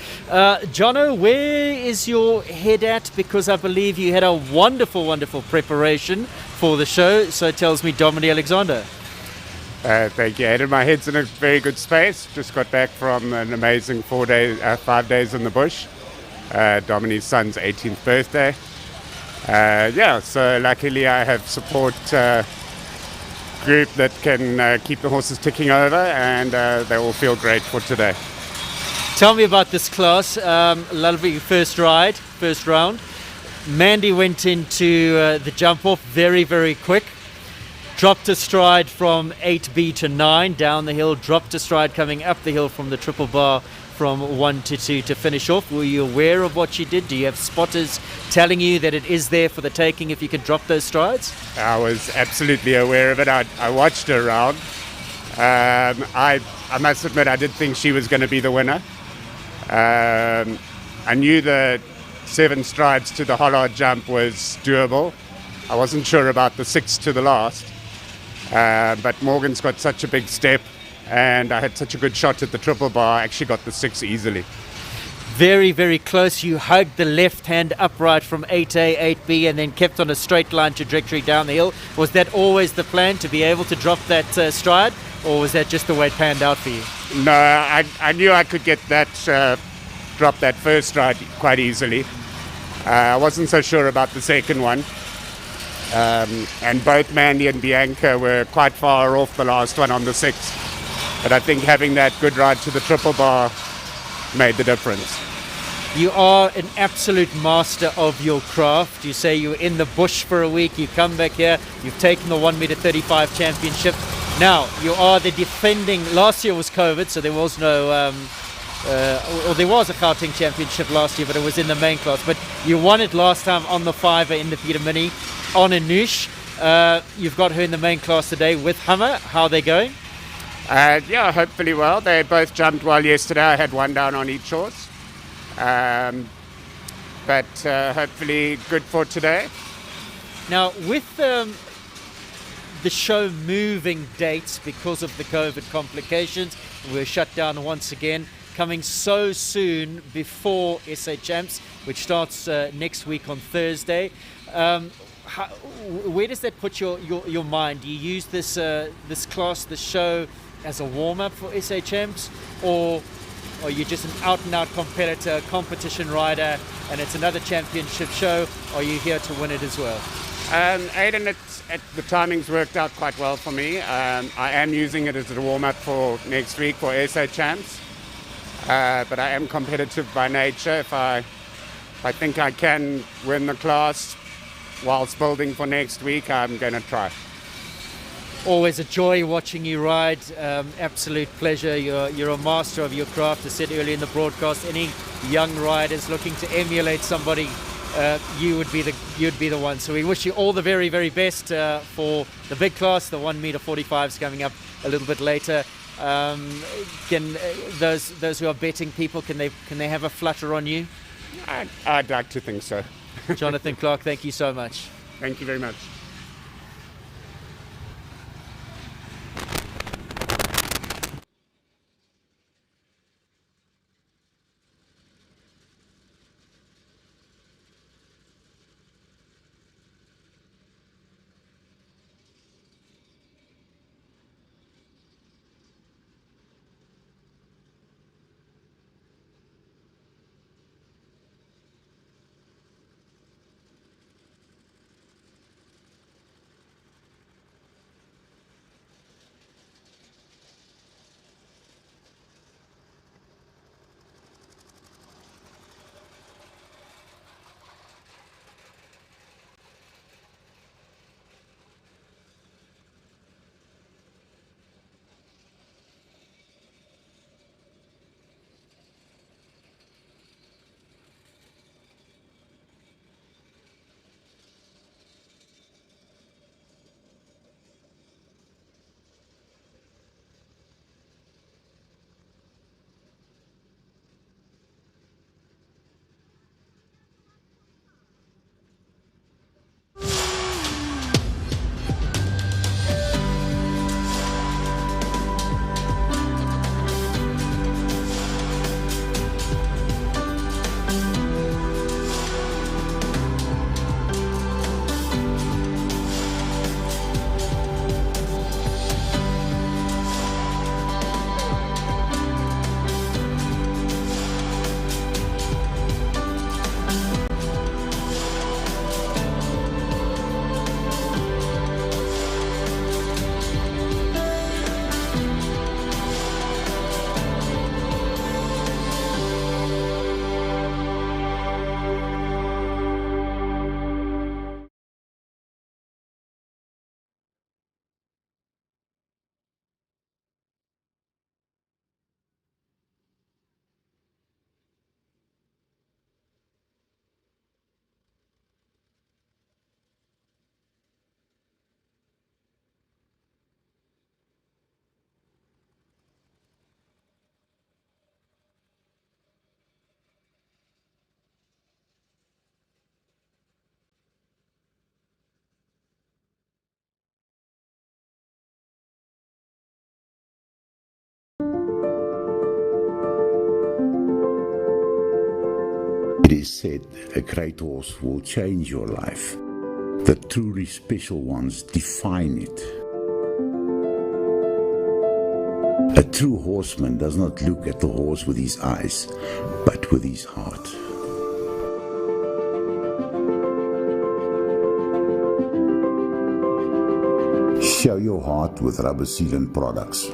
A: Jono, where is your head at? Because I believe you had a wonderful, wonderful preparation for the show. So tells me Dominic Alexander.
M: Thank you, Aidan. My head's in a very good space. Just got back from an amazing 5 days in the bush. Dominique's son's 18th birthday. So luckily I have support group that can keep the horses ticking over, and they all feel great for today.
A: Tell me about this class. Lovely first round. Mandy went into the jump off very, very quick. Dropped a stride from 8B to 9 down the hill. Dropped a stride coming up the hill from the triple bar from 1 to 2 to finish off. Were you aware of what she did? Do you have spotters telling you that it is there for the taking if you can drop those strides?
M: I was absolutely aware of it. I watched her round. I must admit I did think she was going to be the winner. I knew the 7 strides to the Hollard jump was doable. I wasn't sure about the 6 to the last. But Morgan's got such a big step, and I had such a good shot at the triple bar. I actually got the 6 easily.
A: Very, very close. You hugged the left hand upright from 8A, 8B, and then kept on a straight line trajectory down the hill. Was that always the plan, to be able to drop that stride, or was that just the way it panned out for you?
M: No, I knew I could get that, drop that first stride quite easily. I wasn't so sure about the second one. And both Mandy and Bianca were quite far off the last one on the 6. But I think having that good ride to the triple bar made the difference.
A: You are an absolute master of your craft. You say you're in the bush for a week, you come back here, you've taken the 1 meter 35 championship. Now, you are the defending, last year was COVID, so there was no, or there was a Gauteng championship last year, but it was in the main class. But you won it last time on the 5er in the Peter Mini on Anush. You've got her in the main class today with Hummer. How are they going?
M: Hopefully well. They both jumped well yesterday. I had one down on each horse. But hopefully good for today.
A: Now, with the show moving dates because of the COVID complications, we're shut down once again, coming so soon before SA Champs, which starts next week on Thursday. Where does that put your mind? Do you use this class, this show, as a warm-up for SA Champs, or are you just an out-and-out competitor, competition rider, and it's another championship show? Are you here to win it as well?
M: Aidan, the timing's worked out quite well for me. I am using it as a warm-up for next week for SA Champs, but I am competitive by nature. If I think I can win the class whilst building for next week, I'm going to try.
A: Always a joy watching you ride. Absolute pleasure. You're a master of your craft. I said earlier in the broadcast, any young riders looking to emulate somebody, you'd be the one. So we wish you all the very, very best for the big class. The 1 meter 45s coming up a little bit later. Can those who are betting people, can they have a flutter on you?
M: I'd like to think so.
A: Jonathan Clark, thank you so much.
M: Thank you very much.
H: is said a great horse will change your life. The truly special ones define it. A true horseman does not look at the horse with his eyes, but with his heart. Show your heart with rubber sealant products.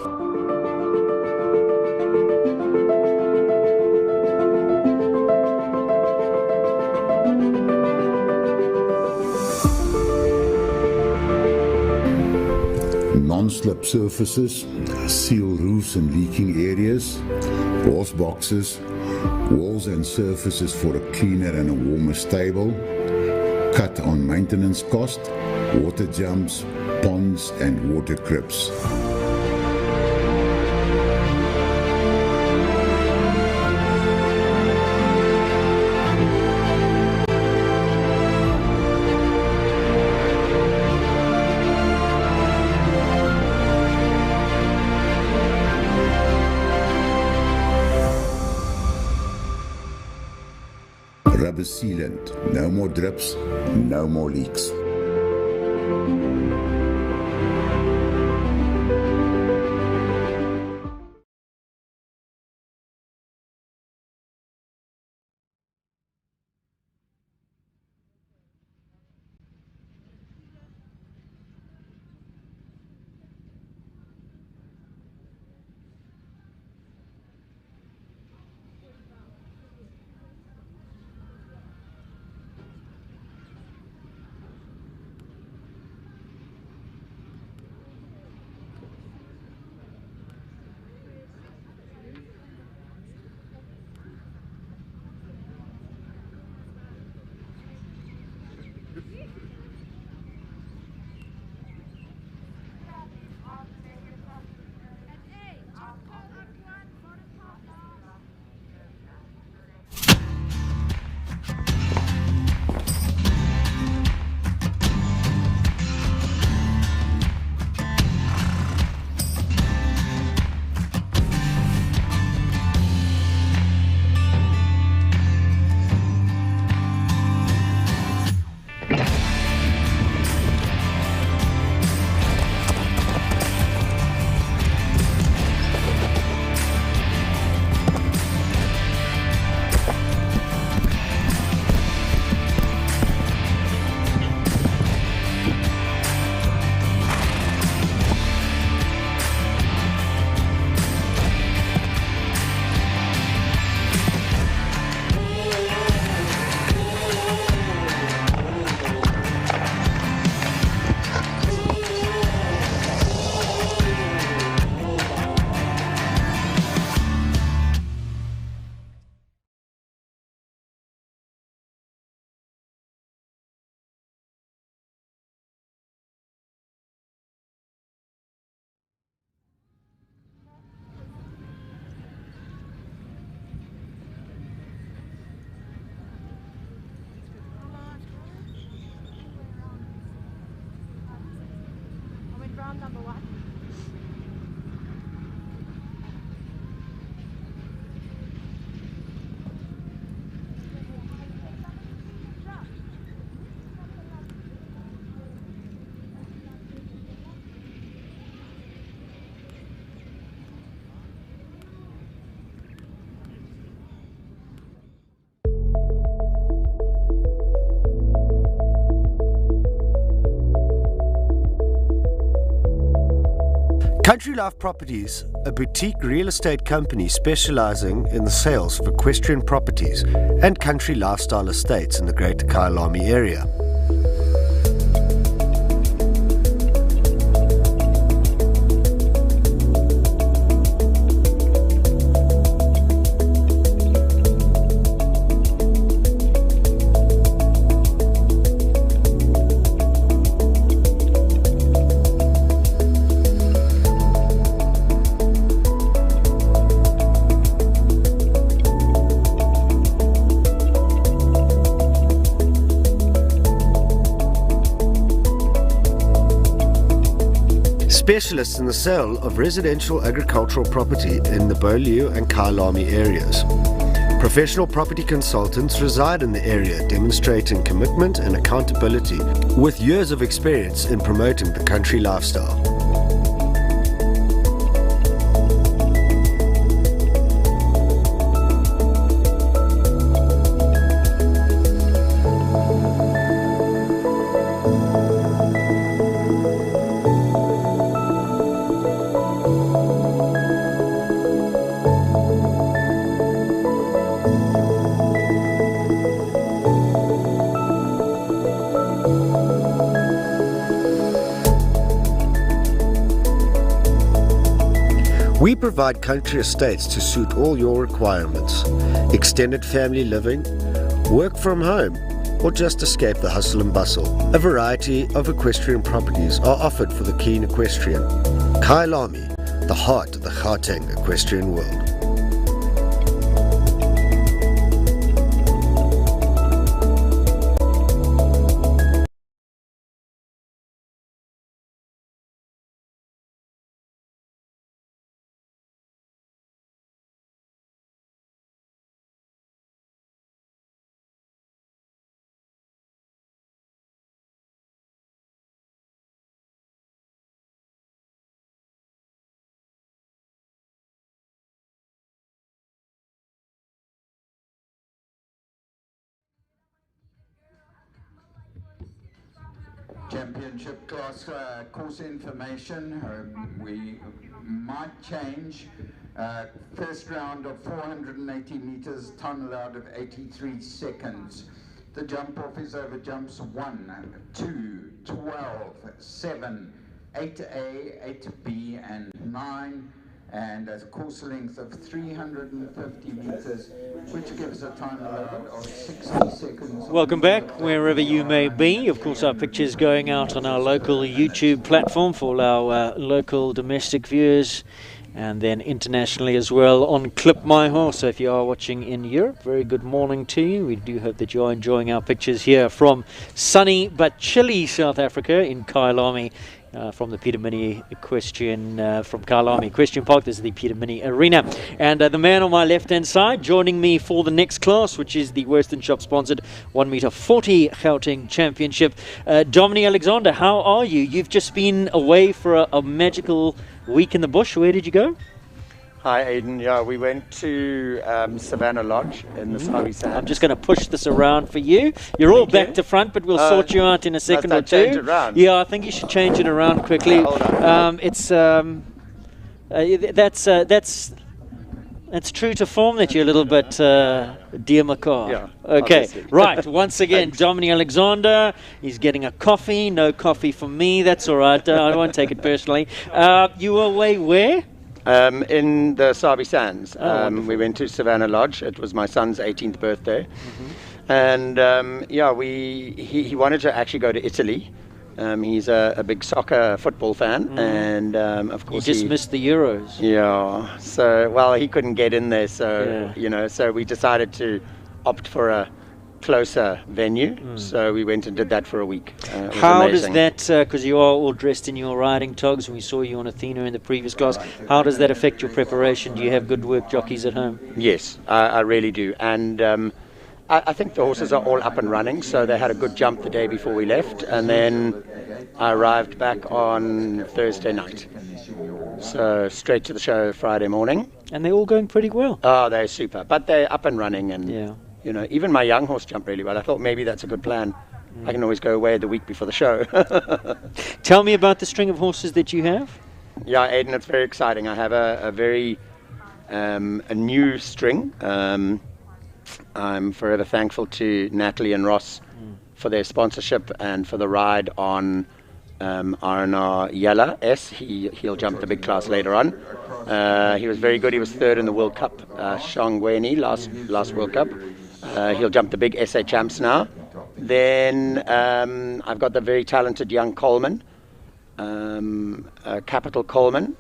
H: Non-slip surfaces, seal roofs and leaking areas, horse boxes, walls and surfaces for a cleaner and a warmer stable, cut on maintenance cost, water jumps, ponds and water crips. Rubber sealant, no more drips, no more leaks.
G: Number one.
I: Country Life Properties, a boutique real estate company specializing in the sales of equestrian properties and country lifestyle estates in the Greater Kyalami area. Specialists in the sale of residential agricultural property in the Beaulieu and Kyalami areas. Professional property consultants reside in the area, demonstrating commitment and accountability with years of experience in promoting the country lifestyle. We provide country estates to suit all your requirements. Extended family living, work from home, or just escape the hustle and bustle. A variety of equestrian properties are offered for the keen equestrian. Kyalami, the heart of the Gauteng equestrian world.
C: Championship class course information. We might change. First round of 480 meters, time allowed of 83 seconds. The jump off is over jumps 1, 2, 12, 7, 8A, 8B, and 9. And a course length of 350 meters, which gives a time allowed of 60 seconds.
A: Welcome back, wherever you may be. Of course, our pictures going out on our local YouTube platform for our local domestic viewers, and then internationally as well on Clip My Horse. So if you are watching in Europe, very good morning to you. We do hope that you are enjoying our pictures here from sunny but chilly South Africa in Kyalami. From the Peter Mini Equestrian, from Kyalami Equestrian Park. This is the Peter Mini Arena. And the man on my left-hand side joining me for the next class, which is the Western Shop sponsored 1 meter 40 Gauteng Championship. Dominic Alexander, how are you? You've just been away for a magical week in the bush. Where did you go?
N: Hi Aidan, yeah, we went to Savannah Lodge in the Sabi Sands.
A: I'm just going to push this around for you. You're all back to front, but we'll sort you out in a second or two.
N: Change it around?
A: Yeah, I think you should change it around quickly.
N: Hold on.
A: That's true to form that you're a little bit dear Macaw.
N: Yeah,
A: okay,
N: obviously.
A: right. Once again, Dominic Alexander. He's getting a coffee. No coffee for me. That's all right. I won't take it personally. You were away where?
N: In the Sabi Sands. We went to Savannah Lodge. It was my son's 18th birthday. And he wanted to actually go to Italy. He's a big football fan, and of course
A: he just missed the Euros.
N: Yeah, so well he couldn't get in there, so so we decided to opt for a closer venue, so we went and did that for a week.
A: How does that, because you are all dressed in your riding togs, and we saw you on Athena in the previous class, how does that affect your preparation? Do you have good work jockeys at home?
N: Yes, I really do, and I think the horses are all up and running, so they had a good jump the day before we left, and then I arrived back on Thursday night, so straight to the show Friday morning.
A: And they're all going pretty well.
N: Oh, they're super, but they're up and running, and even my young horse jumped really well. I thought maybe that's a good plan. I can always go away the week before the show.
A: Tell me about the string of horses that you have.
N: Yeah, Aidan, it's very exciting. I have a very a new string. I'm forever thankful to Natalie and Ross for their sponsorship and for the ride on R&R Yella S. He'll jump the big class later on. He was very good. He was third in the World Cup, Shangweni, last World Cup. He'll jump the big SA Champs now. Then I've got the very talented young Coleman, Capital Coleman,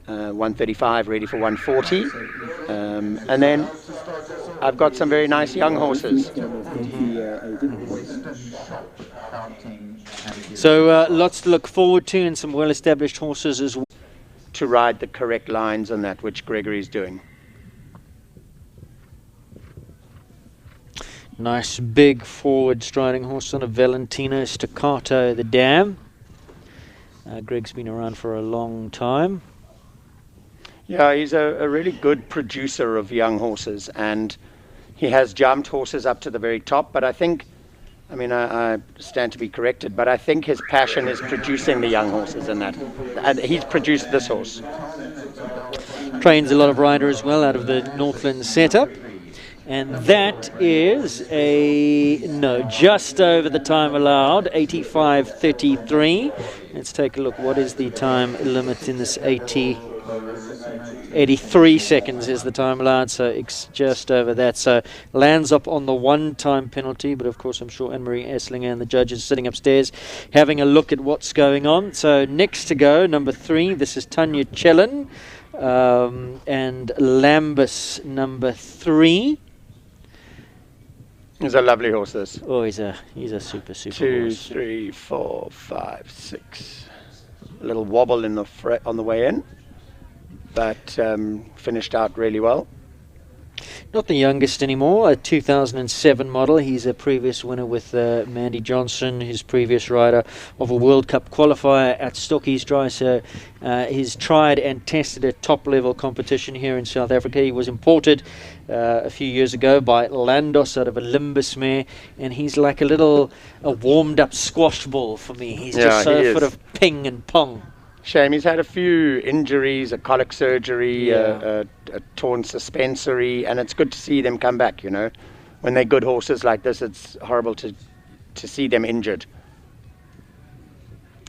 N: 135, ready for 140. And then I've got some very nice young horses.
A: So lots to look forward to, and some well-established horses as well.
N: To ride the correct lines on that, which Gregory's doing.
A: Nice big forward striding horse on a Valentino Staccato the Dam. Greg's been around for a long time.
N: Yeah, he's a really good producer of young horses, and he has jumped horses up to the very top, but I think, I stand to be corrected, but I think his passion is producing the young horses in that. And he's produced this horse.
A: Trains a lot of rider as well out of the Northland setup. And that is just over the time allowed, 85.33. Let's take a look. What is the time limit in this 83 seconds is the time allowed, so it's just over that. So lands up on the one-time penalty, but of course I'm sure Anne-Marie Esslinger and the judges are sitting upstairs having a look at what's going on. So next to go, number 3, this is Tanya Chellin, and Lambus, number 3.
N: He's a lovely horse, this.
A: Oh, he's a super
N: 2,
A: horse.
N: 3, 4, 5, 6. A little wobble in on the way in, but finished out really well.
A: Not the youngest anymore, a 2007 model. He's a previous winner with Mandy Johnson, his previous rider of a World Cup qualifier at Stockies Dry. So he's tried and tested a top-level competition here in South Africa. He was imported a few years ago by Landos out of a Limbus mare, and he's like a warmed-up squash ball for me. He's just so full of ping and pong.
N: Shame he's had a few injuries, a colic surgery, a torn suspensory, and it's good to see them come back, When they're good horses like this, it's horrible to see them injured.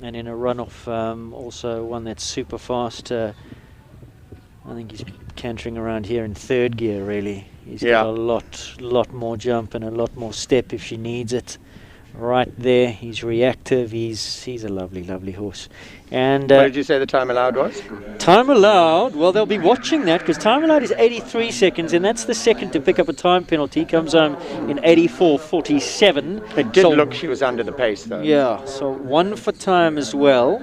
A: And in a run-off, also one that's super fast. I think he's cantering around here in 3rd gear, really. He's got a lot more jump and a lot more step if she needs it. Right there, he's reactive. He's a lovely, lovely horse. And
N: what did you say the time allowed was?
A: Time allowed, well, they'll be watching that because time allowed is 83 seconds, and that's the second to pick up a time penalty. Comes home in 84.47.
N: It did look she was under the pace, though.
A: Yeah, so 1 for time as well.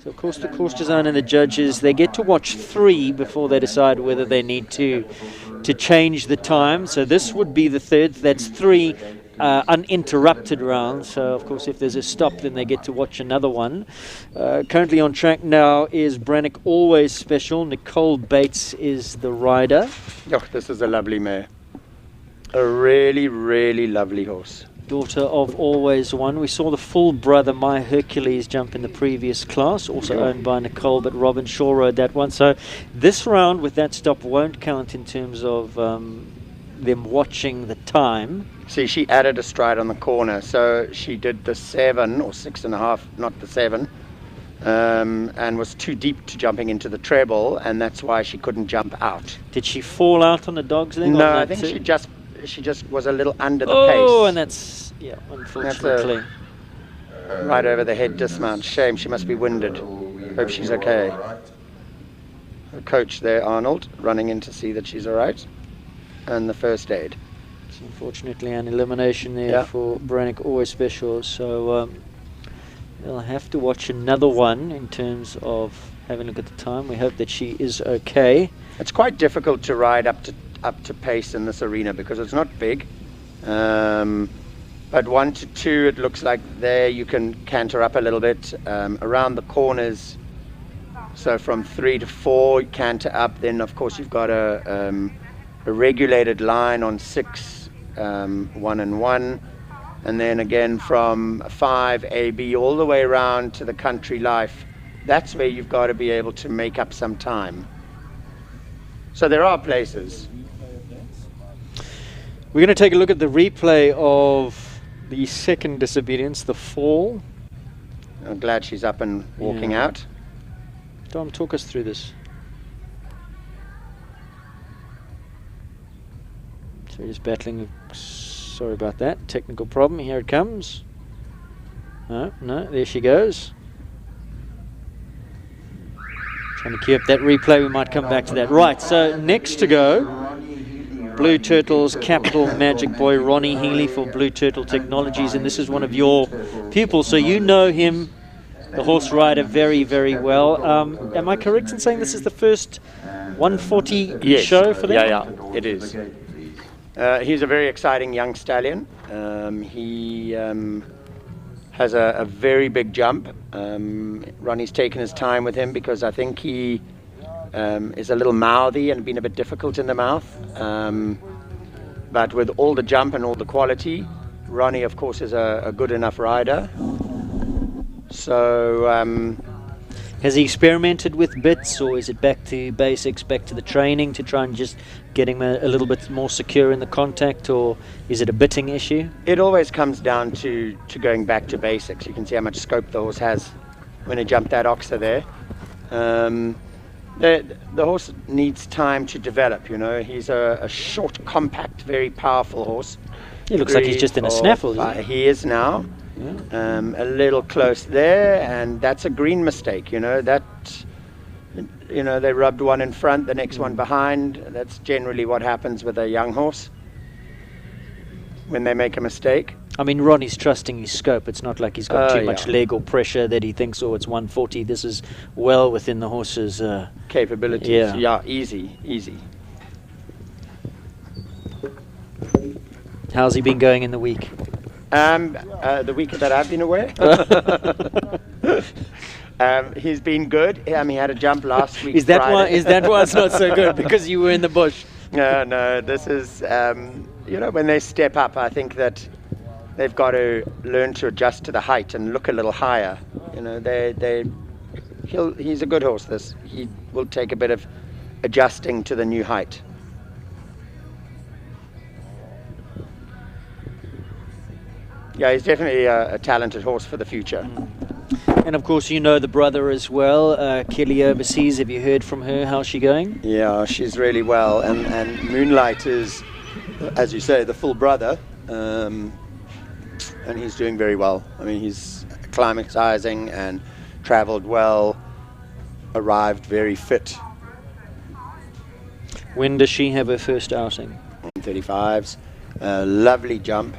A: So, of course, the course design and the judges, they get to watch 3 before they decide whether they need to change the time. So this would be the 3rd. That's 3 uninterrupted rounds. So, of course, if there's a stop, then they get to watch another one. Currently on track now is Brannock Always Special. Nicole Bates is the rider.
N: Oh, this is a lovely mare. A really, really lovely horse.
A: Daughter of Always One. We saw the full brother, My Hercules, jump in the previous class, also owned by Nicole, but Robin Shaw rode that one. So this round with that stop won't count in terms of them watching the time.
N: See, she added a stride on the corner, so she did the 7 or 6.5, not the 7, and was too deep to jumping into the treble, and that's why she couldn't jump out.
A: Did she fall out on the dog's leg?
N: No, I think she just was a little under the pace.
A: Oh, and that's, unfortunately.
N: That's right over the head dismount. Shame, she must be winded. Hope she's okay. Her coach there, Arnold, running in to see that she's all right. And the first aid.
A: It's unfortunately an elimination there for Brannock Always Special. So they'll have to watch another one in terms of having a look at the time. We hope that she is okay.
N: It's quite difficult to ride up to pace in this arena because it's not big. But 1 to 2, it looks like there you can canter up a little bit. Around the corners, so from 3 to 4, you canter up. Then, of course, you've got a regulated line on 6, 1 and 1. And then again from 5, AB, all the way around to the Country Life. That's where you've got to be able to make up some time. So there are places.
A: We're going to take a look at the replay of the second disobedience, the fall.
N: I'm glad she's up and walking out.
A: Tom, talk us through this. So we're just battling, sorry about that, technical problem. Here it comes. No, there she goes. Trying to queue up that replay, we might come back to that. Right, so next to go, Blue Turtles Capital Magic Boy Ronnie Healy for Blue Turtle Technologies, and this is one of your pupils, so you know him, the horse rider, very, very well. Am I correct in saying this is the first 140 show for them?
N: Yeah, it is. He's a very exciting young stallion. He has a very big jump. Ronnie's taken his time with him because I think he is a little mouthy and been a bit difficult in the mouth. But with all the jump and all the quality, Ronnie, of course, is a good enough rider. So...
A: has he experimented with bits, or is it back to basics, back to the training to try and just get him a little bit more secure in the contact, or is it a bitting issue?
N: It always comes down to going back to basics. You can see how much scope the horse has when he jumped that oxer there. The horse needs time to develop, you know. He's a short, compact, very powerful horse.
A: He looks like he's just in a snaffle.
N: He is now. Yeah. A little close there, and that's a green mistake, you know. That, you know, they rubbed one in front, the next one behind. That's generally what happens with a young horse when they make a mistake.
A: I mean, Ronnie's trusting his scope. It's not like he's got too much leg or pressure that he thinks, oh, it's 140. This is well within the horse's
N: capabilities. Yeah, easy.
A: How's he been going in the week?
N: The week that I've been away, he's been good. He had a jump last week.
A: Is that why it's not so good? Because you were in the bush?
N: No. This is, you know, when they step up, I think that they've got to learn to adjust to the height and look a little higher. You know, he's a good horse. He will take a bit of adjusting to the new height. Yeah, he's definitely a talented horse for the future.
A: And of course, you know the brother as well, Kelly overseas. Have you heard from her? How's she going?
N: Yeah, she's really well. And Moonlight is, as you say, the full brother. And he's doing very well. I mean, he's acclimatizing and traveled well, arrived very fit.
A: When does she have her first outing?
N: 35s. Lovely jump.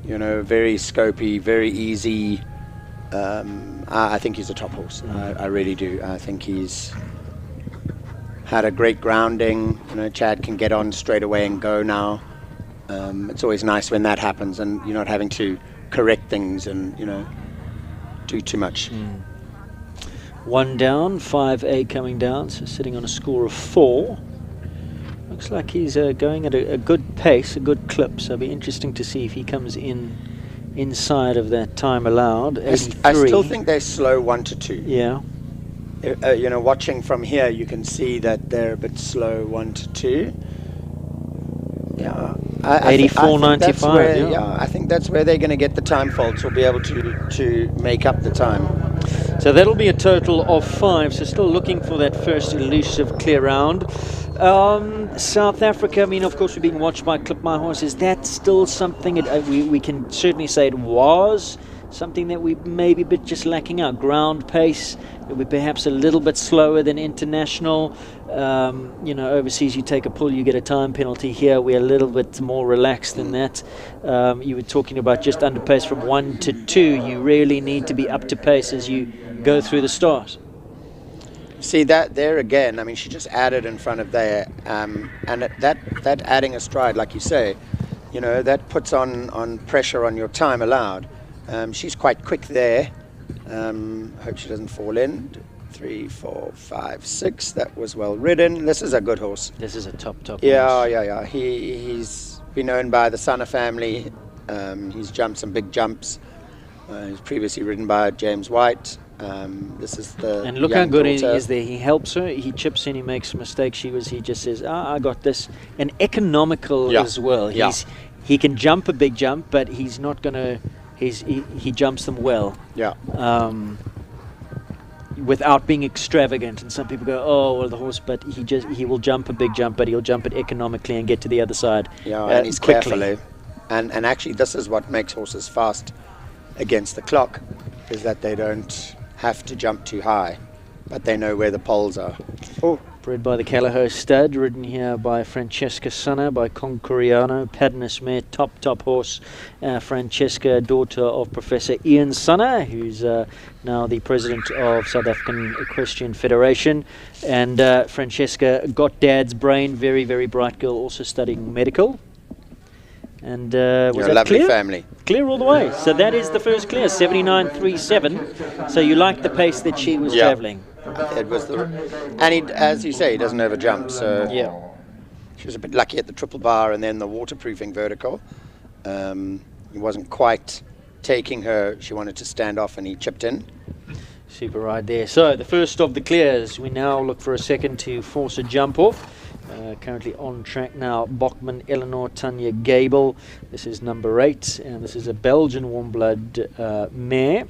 N: You know, very scopy, very easy. I think he's a top horse. I really do. I think he's had a great grounding. You know, Chad can get on straight away and go now. It's always nice when that happens and you're not having to correct things and, you know, do too much.
A: One down, 5A coming down, so sitting on a score of 4. Looks like he's going at a good pace, a good clip, so it'll be interesting to see if he comes inside of that time allowed.
N: I still think they're slow 1 to 2.
A: Yeah.
N: You know, watching from here, you can see that they're a bit slow 1 to 2. Yeah.
A: 84.95.
N: Yeah, I think that's where they're going to get the time faults or be able to make up the time.
A: So that'll be a total of 5. So still looking for that first elusive clear round. South Africa, I mean, of course, we're being watched by Clip My Horse. Is that still something we can certainly say it was something that we may be a bit just lacking our ground pace? We're perhaps a little bit slower than international. You know, overseas you take a pull, you get a time penalty. Here we're a little bit more relaxed than that. You were talking about just under pace from 1 to 2. You really need to be up to pace as you go through the start.
N: See that there again, I mean, she just added in front of there, and that adding a stride, like you say, you know, that puts on pressure on your time allowed. She's quite quick there. Hope she doesn't fall in. 3, 4, 5, 6. That was well ridden. This is a good horse.
A: This is a top horse.
N: Yeah. He's been owned by the Sana family. He's jumped some big jumps. He's previously ridden by James White. This is the
A: and look how good he is there. He helps her. He chips in. He makes mistakes. He just says, I got this. And economical as well. He can jump a big jump, but he's not going to. He jumps them well.
N: Yeah.
A: Without being extravagant. And some people go, oh well, the horse, but he will jump a big jump, but he'll jump it economically and get to the other side.
N: Yeah, and he's carefully. And actually, this is what makes horses fast against the clock, is that they don't have to jump too high, but they know where the poles are. Oh,
A: Bred by the Callagher stud, ridden here by Francesca Sanna, by Concoriano, Padness mare, top horse. Francesca, daughter of Professor Ian Sanna, who's now the president of South African Equestrian Federation. And Francesca got dad's brain, very, very bright girl, also studying medical. And was
N: You're
A: that
N: a lovely
A: clear?
N: family.
A: Clear all the way. So that is the first clear, 79.37. So you like the pace that she was travelling?
N: It was as you say, he doesn't overjump, so
A: yeah.
N: She was a bit lucky at the triple bar and then the waterproofing vertical. He wasn't quite taking her. She wanted to stand off and he chipped in.
A: Super ride there. So the first of the clears. We now look for a second to force a jump off. Currently on track now, Bachman, Eleanor, Tanya Gable. This is number 8, and this is a Belgian warm blood mare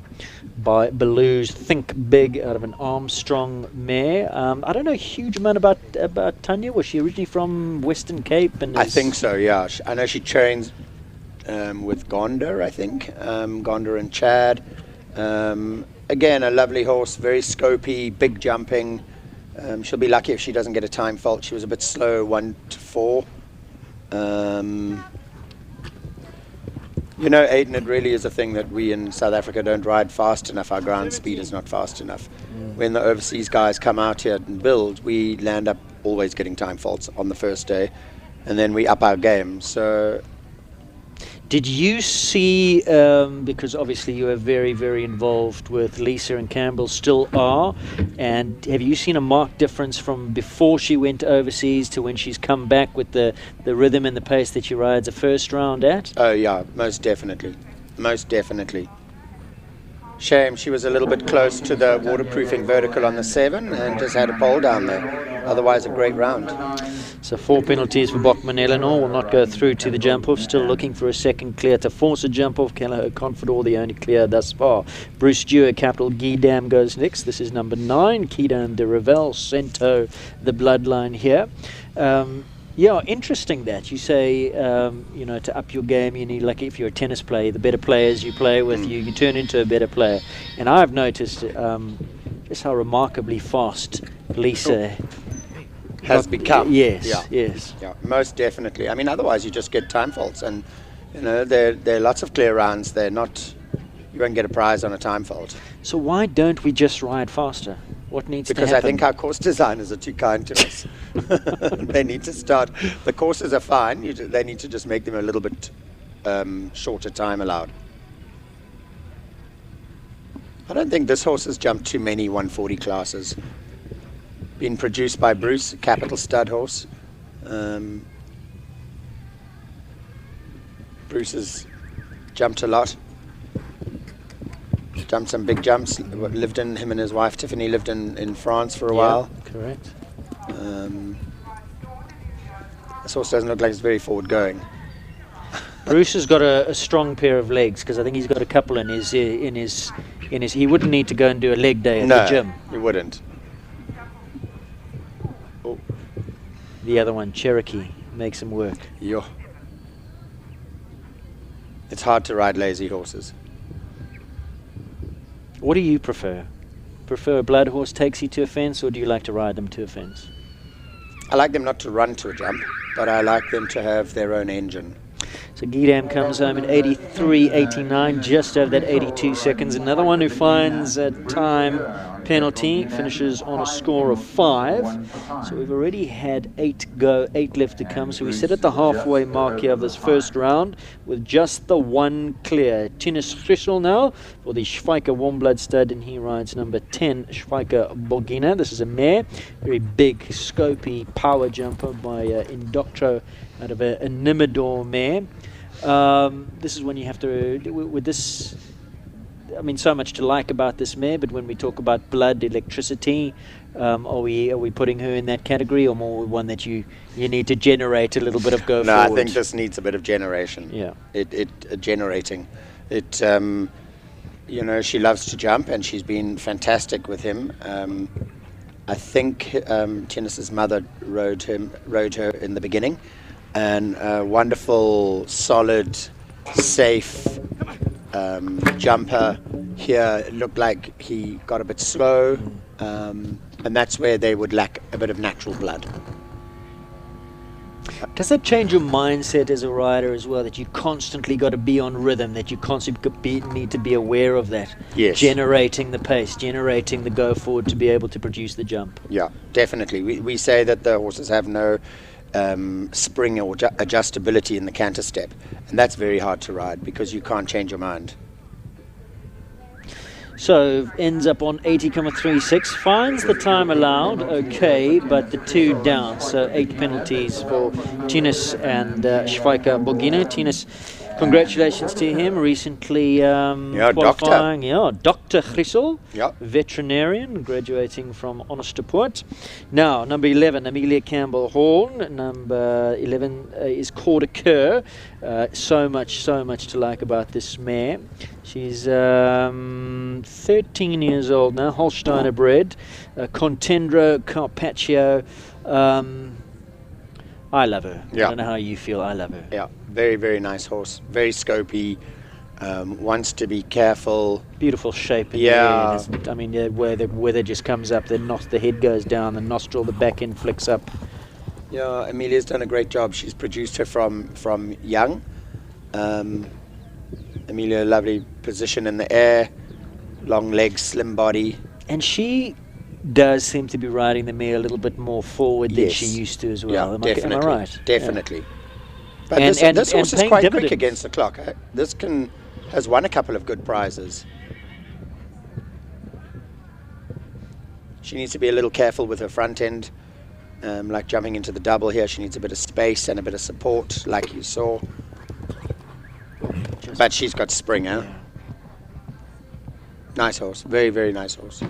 A: by Belou's Think Big out of an Armstrong mare. I don't know a huge amount about Tanya. Was she originally from Western Cape? And
N: I think so, yeah. I know she trains with Gonda, I think. Gonda and Chad. Again, a lovely horse, very scopy, big jumping. She'll be lucky if she doesn't get a time fault. She was a bit slow, 1 to 4. You know, Aiden, it really is a thing that we in South Africa don't ride fast enough. Our ground speed is not fast enough. When the overseas guys come out here and build, we land up always getting time faults on the first day, and then we up our game. So,
A: did you see, because obviously you are very, very involved with Lisa and Campbell, still are, and have you seen a marked difference from before she went overseas to when she's come back with the rhythm and the pace that she rides a first round at?
N: Oh yeah, most definitely. Most definitely. Shame she was a little bit close to the waterproofing vertical on the 7 and just had a pole down there. Otherwise a great round.
A: So 4 penalties for Bachman Eleanor, will not go through to the jump off. Still looking for a second clear to force a jump off. Callagher Confidor, the only clear thus far. Bruce Stewart, Capital Guidam goes next. This is number 9. Kidan de Revel, Cento, the bloodline here. Yeah, interesting that you say, you know, to up your game, you need, like if you're a tennis player, the better players you play with, you turn into a better player. And I've noticed just how remarkably fast Lisa
N: has become.
A: Yes,
N: yeah.
A: Yes.
N: Yeah, most definitely. I mean, otherwise you just get time faults, and you know there are lots of clear rounds. They're not. You won't get a prize on a time fault.
A: So why don't we just ride faster? What needs to happen?
N: Because I think our course designers are too kind to us. They need to start. The courses are fine. They need to just make them a little bit shorter time allowed. I don't think this horse has jumped too many 140 classes. Been produced by Bruce, capital stud horse. Bruce has jumped a lot. Jumped some big jumps. Lived in, him and his wife Tiffany lived in France for a while.
A: Correct.
N: This horse doesn't look like it's very forward going.
A: Bruce has got a strong pair of legs, because I think he's got a couple in his. He wouldn't need to go and do a leg day at the gym.
N: No, he wouldn't. Oh.
A: The other one, Cherokee, makes him work.
N: Yo. It's hard to ride lazy horses.
A: What do you prefer? Prefer a blood horse takes you to a fence, or do you like to ride them to a fence?
N: I like them not to run to a jump, but I like them to have their own engine.
A: So Guidam comes home in 83.89, just over that 82 seconds. Another one who finds a time penalty, finishes on a score of 5. So we've already had 8 left to come. So we sit at the halfway mark here of this first round with just the 1 clear. Tinus Grissel now for the Schweiker warm blood stud, and he rides number 10, Schweiker Bogina. This is a mare, very big, scopy power jumper by Indoctro out of a Nimador mare. This is when you have to, with this, I mean, so much to like about this mare, but when we talk about blood, electricity, are we putting her in that category, or more one that you need to generate a little bit of go
N: No,
A: forward?
N: I think this needs a bit of generation.
A: Yeah.
N: Generating. You know, she loves to jump, and she's been fantastic with him. I think Tinus's mother rode her in the beginning, and a wonderful, solid, safe jumper. Here it looked like he got a bit slow, and that's where they would lack a bit of natural blood.
A: Does that change your mindset as a rider as well, that you constantly got to be on rhythm, that you constantly need to be aware of that?
N: Yes.
A: Generating the pace, generating the go forward to be able to produce the jump.
N: Yeah, definitely. We say that the horses have no spring or adjustability in the canter step, and that's very hard to ride because you can't change your mind.
A: So ends up on 80.36, finds the time allowed, okay, but the 2 down, so 8 penalties for Tinus and Schweiker Bogina. Tinus, congratulations to him, recently qualifying. Dr. Grissel, veterinarian, graduating from Onderstepoort. Now, number 11, Amelia Campbell-Horn. Number 11 is Corda Kerr. So much to like about this mare. She's 13 years old now, Holsteiner bred, Contendro Carpaccio. I love her.
N: Yeah.
A: I don't know how you feel. I love her.
N: Yeah, very, very nice horse. Very scopy. Wants to be careful.
A: Beautiful shape.
N: Yeah.
A: I mean, where the weather just comes up, the head goes down, the nostril, the back end flicks up.
N: Yeah, Amelia's done a great job. She's produced her from young. Amelia, lovely position in the air, long legs, slim body.
A: And she does seem to be riding the mare a little bit more forward than she used to as well.
N: Yeah,
A: Am I right?
N: Definitely.
A: Yeah.
N: But this horse is quite quick against the clock. This has won a couple of good prizes. She needs to be a little careful with her front end, like jumping into the double here. She needs a bit of space and a bit of support, like you saw. But she's got spring, huh?
A: Yeah.
N: Nice horse, very, very nice horse.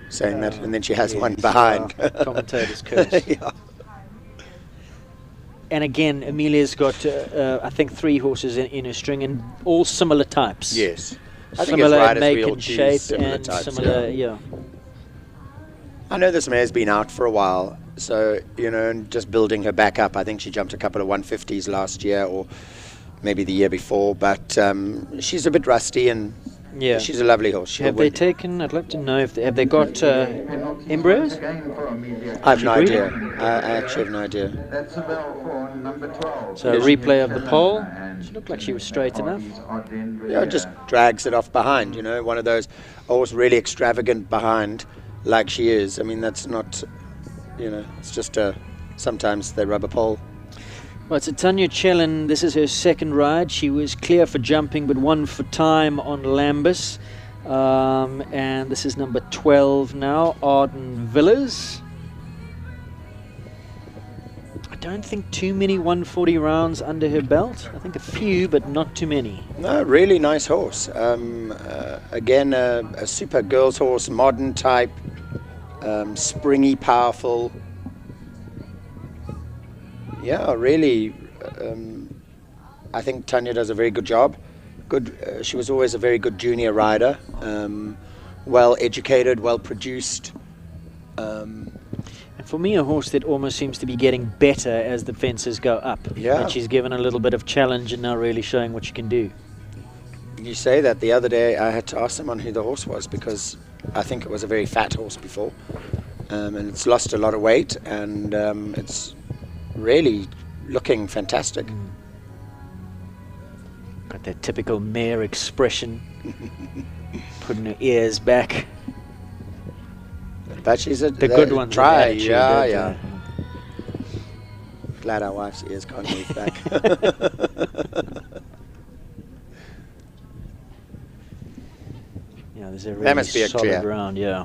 N: Saying that, and then she has one behind.
A: Commentator's curse.
N: Yeah.
A: And again, Amelia's got, I think, 3 horses in her string, and all similar types.
N: Yes. I think
A: similar
N: as riders
A: make
N: we all
A: and
N: choose
A: shape
N: similar
A: and
N: types,
A: similar, yeah.
N: I know this mare's been out for a while, so, and just building her back up. I think she jumped a couple of 150s last year, or maybe the year before, but she's a bit rusty, and she's a lovely horse.
A: Have they taken, I'd love to know, have they got embryos?
N: I have no idea. I actually have no idea.
A: So a replay of the pole. She looked like she was straight enough.
N: Yeah, just drags it off behind, one of those horse really extravagant behind, like she is. I mean, that's not, it's just sometimes they rub a pole.
A: Well, it's Tanya Chellin. This is her second ride. She was clear for jumping, but 1 for time on Lambus. And this is number 12 now, Arden Villas. I don't think too many 140 rounds under her belt. I think a few, but not too many.
N: No, really nice horse. Again, a super girls horse, modern type, springy, powerful. Yeah, really, I think Tanya does a very good job. She was always a very good junior rider, well educated, well produced.
A: And for me, a horse that almost seems to be getting better as the fences go up.
N: Yeah.
A: And she's given a little bit of challenge and now really showing what she can do.
N: You say that. The other day I had to ask someone who the horse was, because I think it was a very fat horse before, and it's lost a lot of weight, and it's really looking fantastic.
A: Got that typical mare expression, putting her ears back.
N: But she's
A: the good ones.
N: Try, yeah. Glad our wife's ears can't move back.
A: Yeah, there's a really
N: that must be a
A: solid
N: clear
A: round, yeah.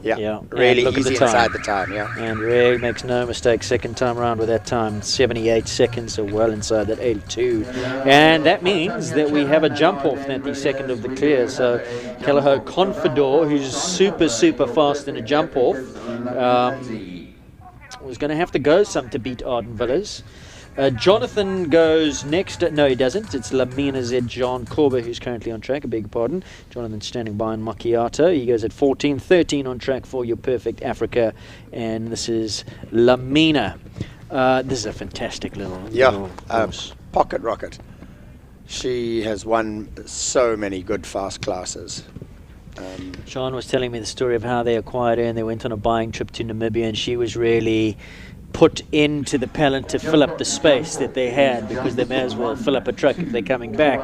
N: Really easy inside the time,
A: And Ray makes no mistake, second time round with that time, 78 seconds, so well inside that 82. And that means that we have a jump off at the second of the clear. So Callagho Confidor, who's super fast in a jump off, was going to have to go some to beat Arden Villas. Jonathan goes next. No, he doesn't. It's Lamina Z. John Corber who's currently on track. I beg your pardon. Jonathan standing by in Macchiato. He goes at 14-13 on track for Your Perfect Africa. And this is Lamina. This is a fantastic little horse.
N: Pocket rocket. She has won so many good fast classes.
A: Sean was telling me the story of how they acquired her, and they went on a buying trip to Namibia, and she was really put into the pellet to fill up the space that they had, because they may as well fill up a truck if they're coming back.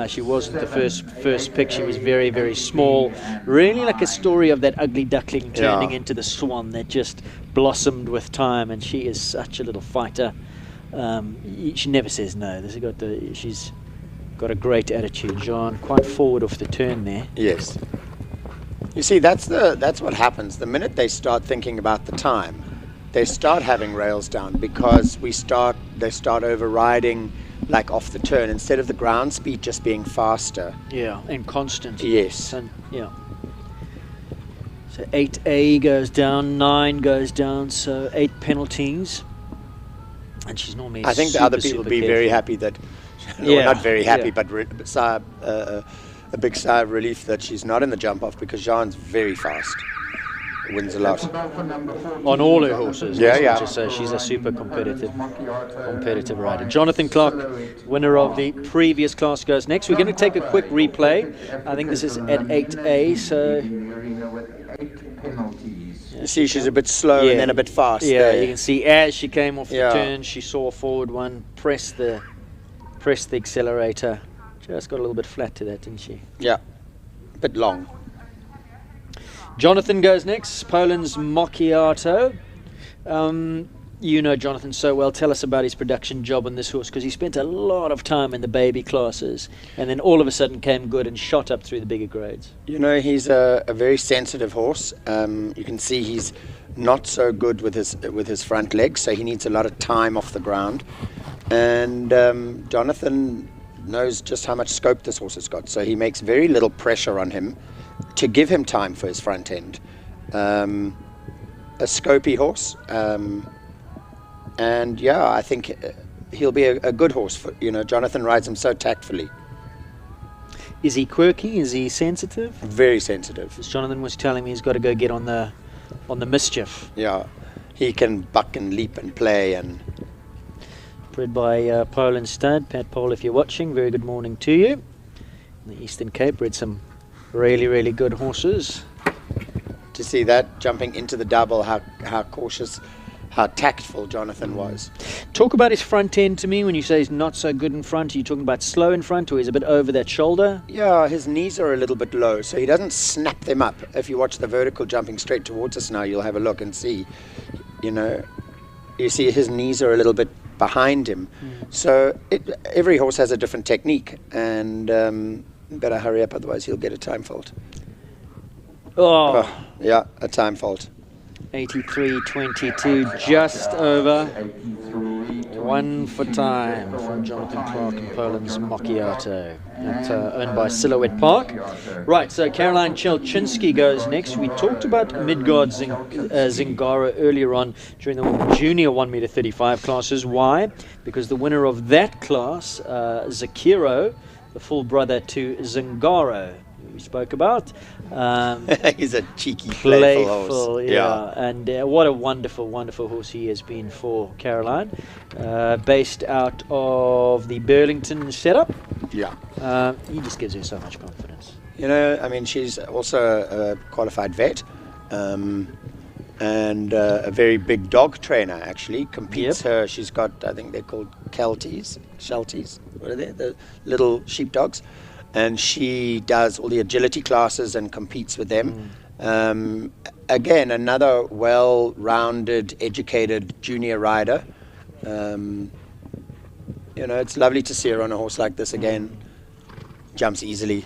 A: She wasn't the first pick. She was very, very small. Really like a story of that ugly duckling turning into the swan that just blossomed with time, and she is such a little fighter. She never says no. She's got a great attitude. Jean quite forward off the turn there.
N: Yes. You see, that's what happens. The minute they start thinking about the time, they start having rails down, because they start overriding like off the turn, instead of the ground speed just being faster.
A: Yeah, and constant.
N: Yes.
A: And, yeah. So 8A goes down, 9 goes down, so 8 penalties. And she's normally
N: I think the other people will be very happy that, not very happy, but a big sigh of relief that she's not in the jump off, because Jean's very fast. Wins a lot
A: on all her horses.
N: Yeah.
A: Just say she's a super competitive rider. Jonathan Clark, winner of the previous class, goes next. We're going to take a quick replay. I think this is at 8A. So
N: you see, she's a bit slow and then a bit fast.
A: Yeah, you can see as she came off the turn, she saw a forward one, pressed the accelerator. Just got a little bit flat to that, didn't she?
N: Yeah, a bit long.
A: Jonathan goes next, Poland's Macchiato. You know Jonathan so well. Tell us about his production job on this horse, because he spent a lot of time in the baby classes and then all of a sudden came good and shot up through the bigger grades.
N: You know, he's a very sensitive horse. You can see he's not so good with his front legs, so he needs a lot of time off the ground. And Jonathan knows just how much scope this horse has got, so he makes very little pressure on him to give him time for his front end. A scopy horse, and yeah, I think he'll be a good horse. Jonathan rides him so tactfully.
A: Is he quirky? Is he sensitive?
N: Very sensitive.
A: As Jonathan was telling me, he's got to go get on the mischief.
N: Yeah, he can buck and leap and play. And
A: bred by Poland Stud. Pat Pole, if you're watching, very good morning to you. In the Eastern Cape, bred some really, really good horses.
N: To see that jumping into the double, how cautious, how tactful Jonathan was.
A: Talk about his front end to me. When you say he's not so good in front, are you talking about slow in front, or he's a bit over that shoulder?
N: Yeah, his knees are a little bit low, so he doesn't snap them up. If you watch the vertical jumping straight towards us now, you'll have a look and see, you see his knees are a little bit behind him. So every horse has a different technique, and better hurry up, otherwise he'll get a time fault. Yeah, a time fault.
A: 83.22, just over 1 for time from Jonathan Clark and Poland's Macchiato. It's owned by Silhouette Park. Right, so Caroline Chelchinski goes next. We talked about Midgard Zingara earlier on during the junior 1 meter 35 classes. Why? Because the winner of that class, Zakiro, the full brother to Zingaro, we spoke about.
N: He's a cheeky, playful horse.
A: Yeah. And what a wonderful, wonderful horse he has been for Caroline. Based out of the Burlington setup.
N: Yeah.
A: He just gives her so much confidence.
N: She's also a qualified vet. And a very big dog trainer, actually. Competes her. She's got, I think they're called Shelties. What are they? The little sheepdogs. And she does all the agility classes and competes with them. Again, another well-rounded, educated junior rider. It's lovely to see her on a horse like this again. Jumps easily.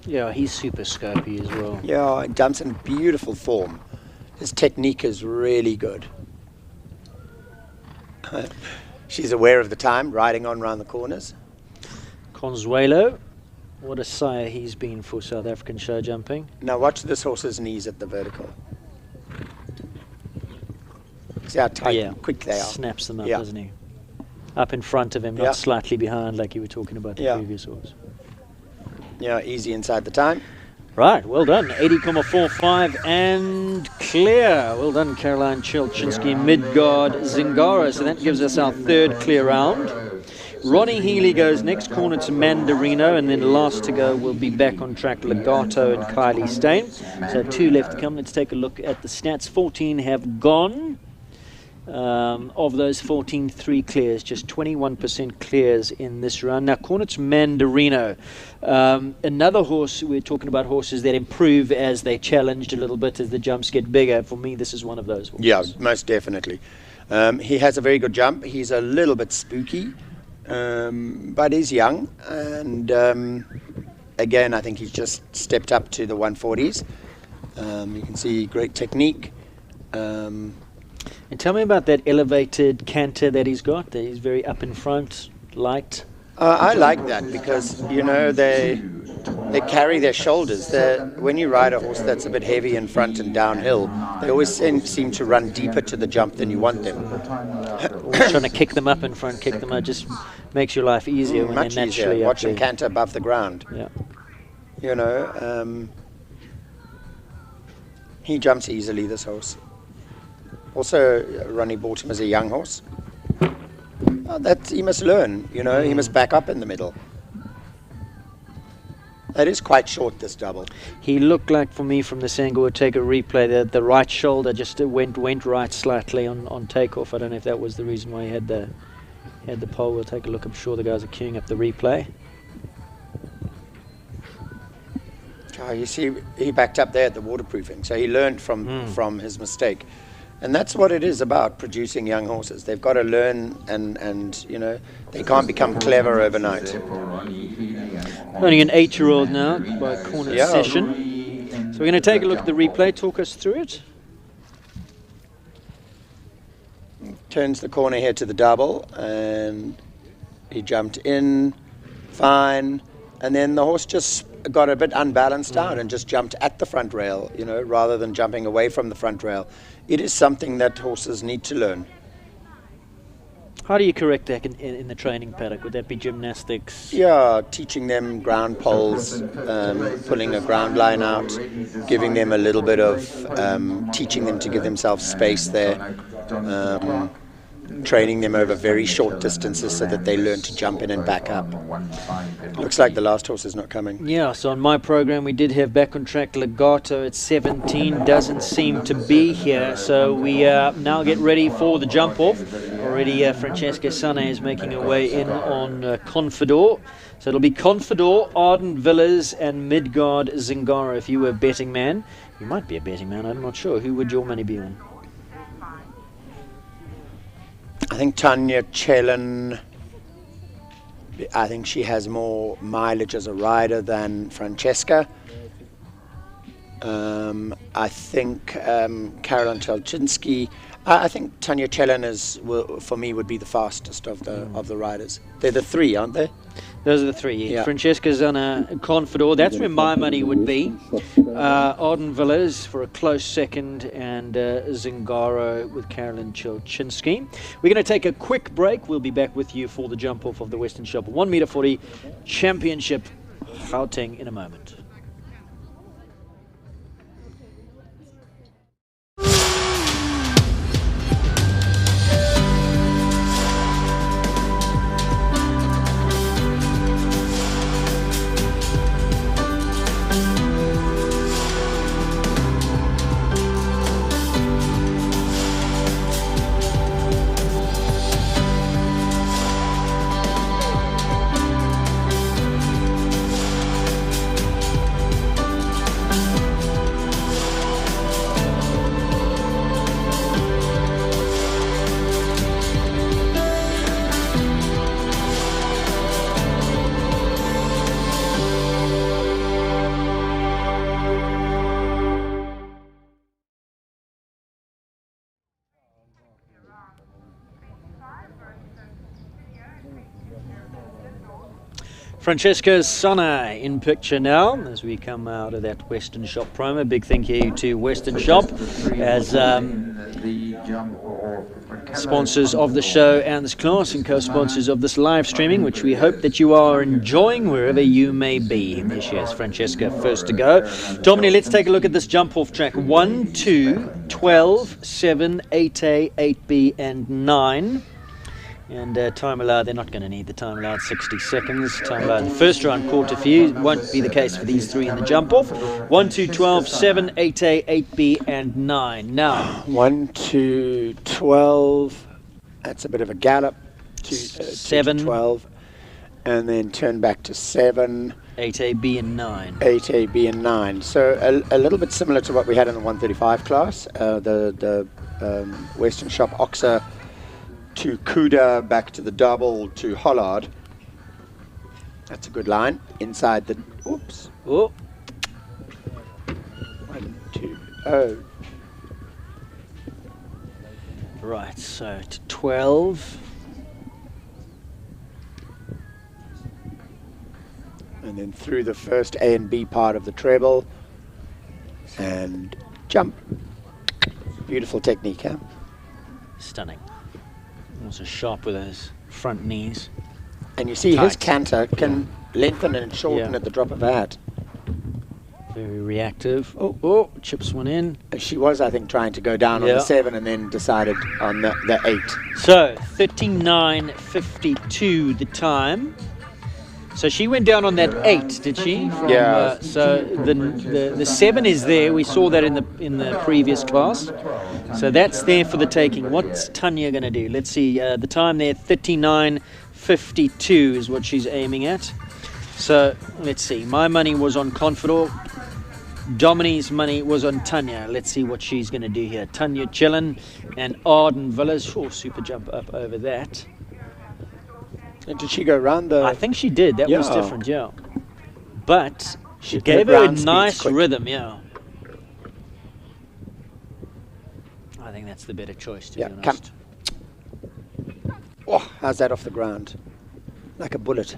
A: Yeah, he's super scopy as well.
N: Yeah, he jumps in beautiful form. His technique is really good. She's aware of the time, riding on around the corners.
A: Consuelo, what a sire he's been for South African show jumping.
N: Now watch this horse's knees at the vertical. See how tight and quick they are.
A: Snaps them up, doesn't he? Up in front of him, not slightly behind like you were talking about the previous horse.
N: Yeah, easy inside the time.
A: Right, well done. 80.45 and clear. Well done, Caroline Chelchinski, Midgard Zingara. So that gives us our third clear round. Ronnie Healy goes next corner to Mandarino, and then last to go will be back on track Legato and Kylie Stain. So 2 left to come. Let's take a look at the stats. 14 have gone. Of those 14, 3 clears, just 21% clears in this run. Now, corner to Mandarino. Another horse, we're talking about horses that improve as they challenged a little bit as the jumps get bigger. For me, this is one of those horses.
N: Yeah, most definitely. He has a very good jump. He's a little bit spooky, but he's young. And again, I think he's just stepped up to the 140s. You can see great technique.
A: And tell me about that elevated canter that he's got. That he's very up in front, light.
N: I like that because, you know, they carry their shoulders. When you ride a horse that's a bit heavy in front and downhill, they always seem to run deeper to the jump than you want them.
A: Trying to kick them up in front, kick them out, just makes your life easier when
N: much
A: they're naturally
N: easier.
A: up
N: Watch them
A: there.
N: canter above the ground.
A: Yeah.
N: You know, he jumps easily, this horse. Also, Ronnie bought him as a young horse. He must learn, you know, he must back up in the middle. That is quite short, this double.
A: He looked like, for me, from the Sangor Taker replay, that the right shoulder just went right slightly on takeoff. I don't know if that was the reason why he had the pole. We'll take a look. I'm sure the guys are queuing up the replay.
N: Oh, you see, he backed up there at the waterproofing, so he learned from his mistake. And that's what it is about producing young horses. They've got to learn and you know, they can't become clever overnight.
A: Only an 8-year-old now by corner session. So we're going to take a look at the replay. Talk us through it.
N: Turns the corner here to the double, and he jumped in fine. And then the horse just got a bit unbalanced out and just jumped at the front rail, you know, rather than jumping away from the front rail. It is something that horses need to learn.
A: How do you correct that in the training paddock? Would that be gymnastics?
N: Yeah, teaching them ground poles, pulling a ground line out, giving them a little bit of, teaching them to give themselves space there, training them over very short distances so that they learn to jump in and back up. Looks like the last horse is not coming.
A: Yeah, so on my program we did have back on track Legato at 17, doesn't seem to be here, so we now get ready for the jump off. Already Francesca Sane is making her way in on Confidor. So it'll be Confidor, Arden Villas and Midgard Zingara. If you were a betting man, you might be a betting man, I'm not sure. Who would your money be on?
N: I think Tanya Chellan, I think she has more mileage as a rider than Francesca. I think Caroline Chelchinski, I think Tanya Chellan for me would be the fastest of the riders. They're the 3, aren't they?
A: Those are the 3. Yeah. Francesca's on a Confidor. That's where my money would be. Arden Villas for a close second, and Zingaro with Carolyn Chelchinski. We're going to take a quick break. We'll be back with you for the jump off of the Western Shop 1 meter 40 Championship Gauteng in a moment. Francesca Sana in picture now as we come out of that Western Shop promo. Big thank you to Western Shop as sponsors of the show and this class and co-sponsors of this live streaming, which we hope that you are enjoying wherever you may be. There she is, Francesca, first to go. Dominic, let's take a look at this jump off track. 1, 2, 12, 7, 8A, 8B and 9. And time allowed, they're not going to need the time allowed, 60 seconds. Time allowed the first round quarter for you. Won't be the case for these three in the jump off. 1, 2, 12, 7, 8A, 8B, and 9. Now,
N: 1, 2, 12. That's a bit of a gallop.
A: 7,
N: 2 to 12. And then turn back to 7.
A: 8A, B, and 9.
N: 8A, B, and 9. So a little bit similar to what we had in the 135 class. The Western Shop Oxa to Kuda, back to the double to Hollard. That's a good line. Inside the, oops.
A: Oh.
N: 1, 2, oh.
A: Right, so to 12.
N: And then through the first A and B part of the treble. And jump. Beautiful technique, huh?
A: Stunning. Also sharp with his front knees.
N: And you see
A: Tight.
N: his canter can lengthen and shorten at the drop of a hat.
A: Very reactive. Oh, chips one in.
N: She was, I think, trying to go down on the 7 and then decided on the 8.
A: So 39.52 the time. So she went down on that 8, did she? From, so the 7 is there. We saw that in the previous class. So that's there for the taking. What's Tanya going to do? Let's see. The time there, 39.52 is what she's aiming at. So let's see. My money was on Confidor. Domini's money was on Tanya. Let's see what she's going to do here. Tanya Chillen and Arden Villas. Oh, super jump up over that.
N: And did she go around the...
A: I think she did. That was different, yeah. But she gave her a nice rhythm, yeah. I think that's the better choice, to be honest.
N: Oh, how's that off the ground? Like a bullet.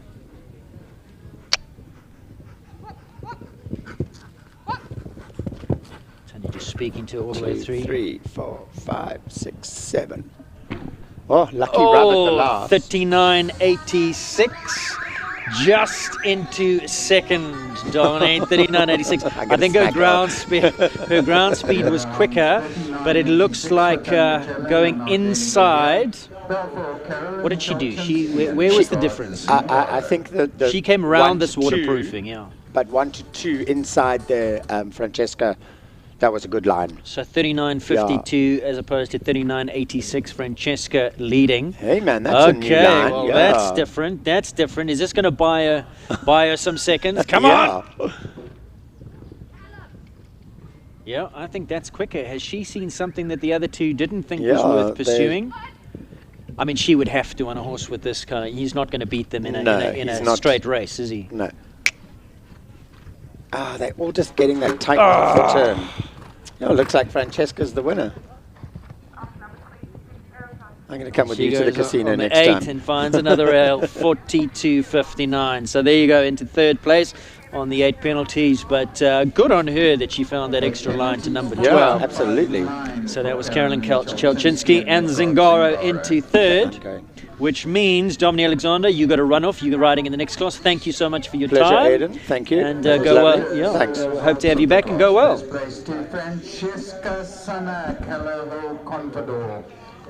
A: Tanya just speaking to her all the way through.
N: 3, 4, 5, 6, 7. Oh, lucky rub at the last.
A: 39.86. Just into second, Dominic. 39.86. I think her ground speed was quicker, but it looks like going inside. What did she do? Where was the difference?
N: I think that
A: she came around this waterproofing, yeah.
N: But 1 to 2 inside there, Francesca. That was a good line.
A: So 39.52 as opposed to 39.86. Francesca leading.
N: Hey man, that's a new line.
A: Okay, well that's different. That's different. Is this going to buy her some seconds? Come on. Yeah, I think that's quicker. Has she seen something that the other two didn't think was worth pursuing? I mean, she would have to on a horse with this kind of. He's not going to beat them in a straight race, is he?
N: No. They're all just getting that tight off the turn. Oh, looks like Francesca's the winner. I'm going to come with you to the casino next time.
A: 8 and finds another L, 42.59. So there you go, into third place on the 8 penalties. But good on her that she found that extra line to number 12.
N: Yeah, absolutely.
A: So that was Carolyn Chelchinski and Zingaro into third. Okay. Which means, Dominic Alexander, you got to run off. You're riding in the next class. Thank you so much for your
N: time.
A: Pleasure,
N: Aiden. Thank you.
A: And go well. Yeah.
N: Thanks.
A: Hope to have you back and go well.
C: Francesca Sana, Calaho Confidor.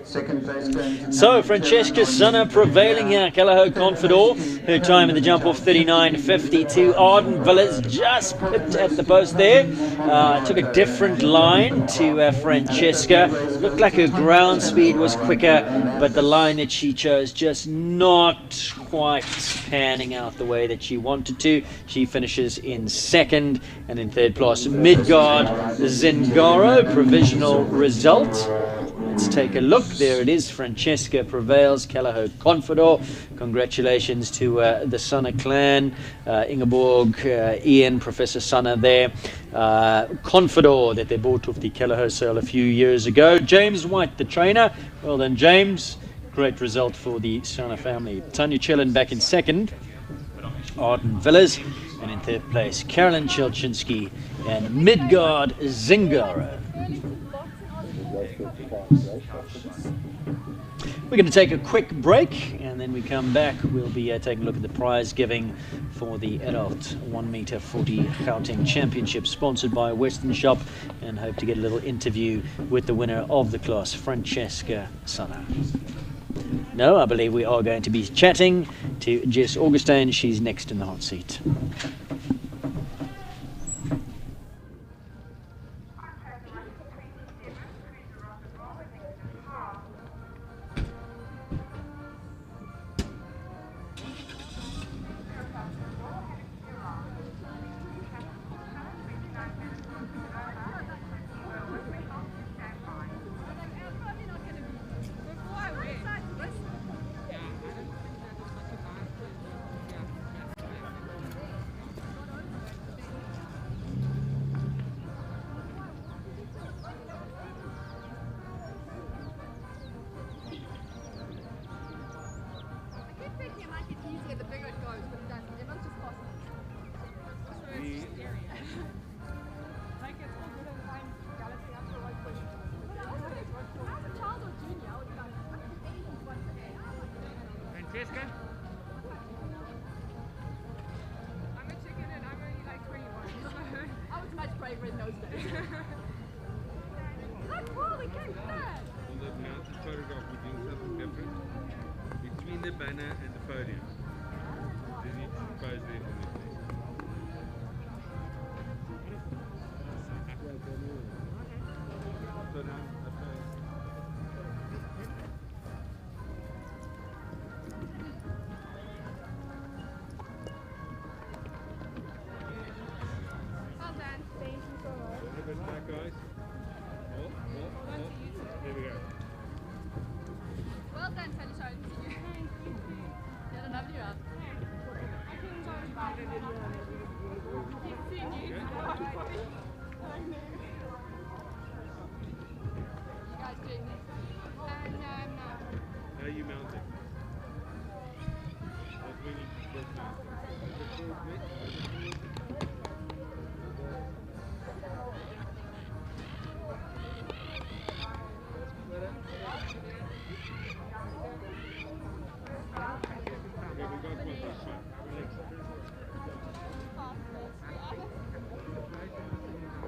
C: Second place going to
A: So Francesca Sana prevailing here, Calaho Confidor. Her time in the jump off 39.52. Arden Villas just pipped at the post there. Took a different line to Francesca. Looked like her ground speed was quicker, but the line that she chose just not quite panning out the way that she wanted to. She finishes in second, and in third place Midgard Zingaro. Provisional result. Let's take a look. There it is. Francesca prevails. Calaho Confidor. Congratulations to the Sana clan. Ingeborg, Ian, Professor Sana there. Confidor that they bought off the Calaho sale a few years ago. James White, the trainer. Well done, James. Great result for the Sana family. Tanya Chillen back in second. Arden Villas. And in third place, Carolyn Chelchinski and Midgard Zingaro. We're going to take a quick break, and then we come back. We'll be taking a look at the prize giving for the adult 1 meter 40 Gauteng Championship, sponsored by Western Shop, and hope to get a little interview with the winner of the class, Francesca Sana. No, I believe we are going to be chatting to Jess Augustine. She's next in the hot seat.
O: Francesca? I'm a chicken and I'm only like 21. I was much braver in those days. Look, cool, we came third.
P: On the mounted photograph, we're doing something different. Between the banner and the podium. You need to pose there for me, please. So now,
O: Well done. Thank you so much.
P: a bit back, guys. There we go.
O: Well done, Sunshine. You had a lovely run. Keep seeing you. You guys doing this? And
P: How are you mounting? That's really good mounting.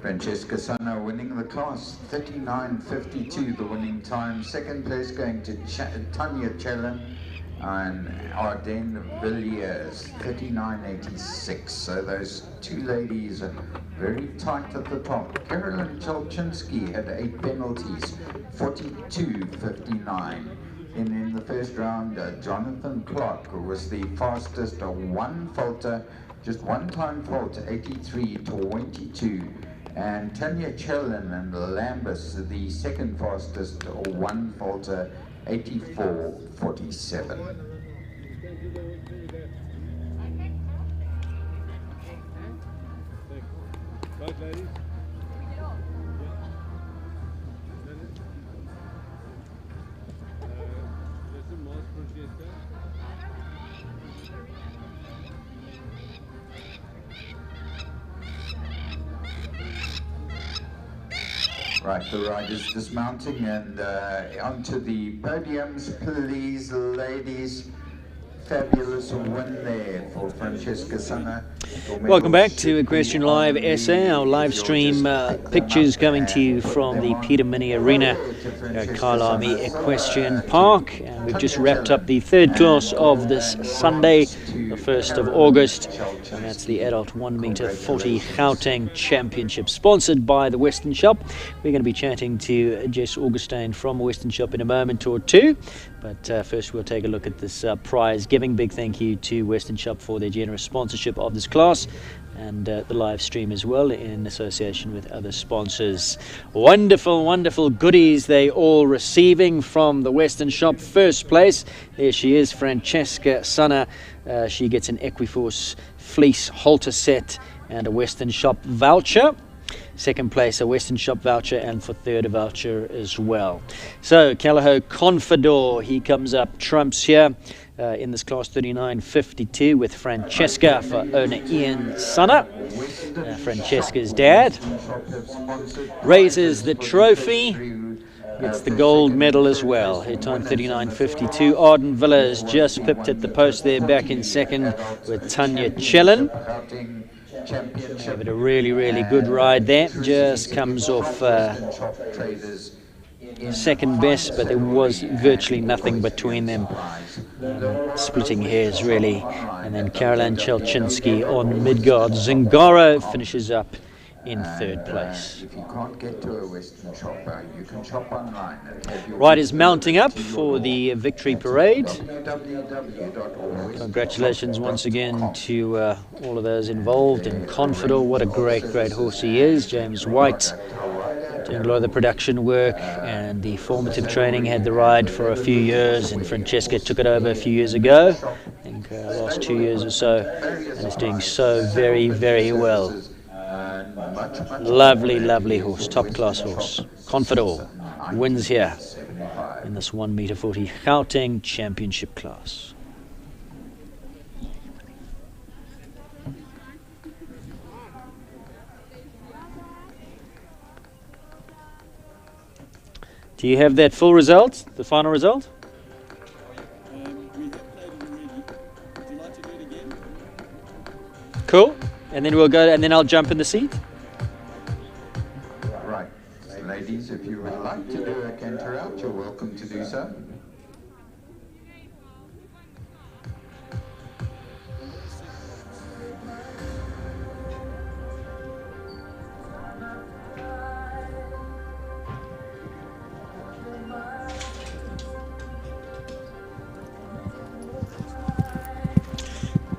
C: Francesca Sana winning the class, 39.52 the winning time. Second place going to Tanya Chellan and Ardennes Villiers, 39.86. So those two ladies are very tight at the top. Carolyn Chalchinsky had 8 penalties, 42.59. And in the first round, Jonathan Clark was the fastest, one faulter, just one time fault, 83.22. And Tanya Chellan and Lambus, the second fastest, one faulter, 84.47.
P: Right, ladies? Listen, Mars Francesca.
C: Right, the riders dismounting and onto the podiums, please, ladies. Fabulous win there for Francesca Sana.
A: Welcome back to Equestrian Live SA, our live stream pictures coming to you from the Peter Mini Arena at Kyalami Equestrian Park. And we've just wrapped up the third class of this Sunday, the 1st of August, and that's the adult 1 meter 40 Gauteng Championship, sponsored by the Western Shop. We're going to be chatting to Jess Augustine from Western Shop in a moment or two. But first we'll take a look at this prize giving. Big thank you to Western Shop for their generous sponsorship of this class and the live stream as well in association with other sponsors. Wonderful, wonderful goodies they all receiving from the Western Shop. First place, there she is, Francesca Sana. She gets an Equiforce fleece halter set and a Western Shop voucher. Second place, a Western Shop voucher, and for third, a voucher as well. So, Callagho Confidor, he comes up trumps here in this class, 39.52, with Francesca for owner Ian Sana. Francesca's dad raises the trophy, gets the gold medal as well. Her time 39.52. Arden Villas just pipped at the post there, back in second with Tanya Chellan. Gave it a really, really good ride there. Just comes off second best, but there was virtually nothing between them. Splitting hairs, really. And then Caroline Chelchinski on Midgard. Zingaro finishes up in third place.
C: If you can't get to a Western shopper, you can shop online.
A: Riders mounting up for the victory parade. Congratulations once again to all of those involved. And Confidor, what a great horse he is. James White doing a lot of the production work and the formative training. Had the ride for a few years, and Francesca took it over a few years ago, I think last 2 years or so, and is doing so very, very well. Lovely horse, top class horse. Confidor wins here in this 1m40 Gauteng Championship class. Do you have that full result, the final result? Cool. And then we'll go, and then I'll jump in the seat.
C: Right. Ladies, if you would like to do a canter out, you're welcome to do so.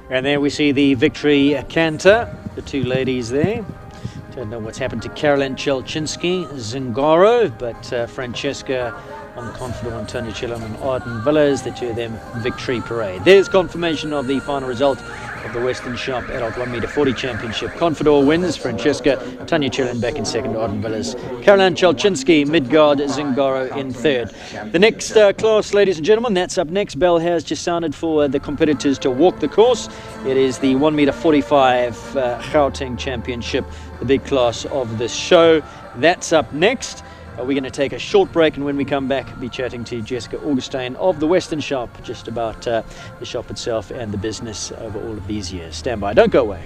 A: And there we see the victory canter, the two ladies there. Don't know what's happened to Caroline Chelchinski, Zingaro, but Francesca on Confidor, Antonio Chillon and Arden Villas, the two of them victory parade. There's confirmation of the final result of the Western Shop Adult 1m40 Championship. Confidor wins, Francesca, Tanya Chillon back in second, Arden Villas, Caroline Chelchinski, Midgard, Zingaro in third. The next class, ladies and gentlemen, that's up next. Bell has just sounded for the competitors to walk the course. It is the 1m45 Gauteng Championship, the big class of this show. That's up next. We're going to take a short break, and when we come back, be chatting to Jessica Augustine of the Western Shop just about the shop itself and the business over all of these years. Stand by, don't go away.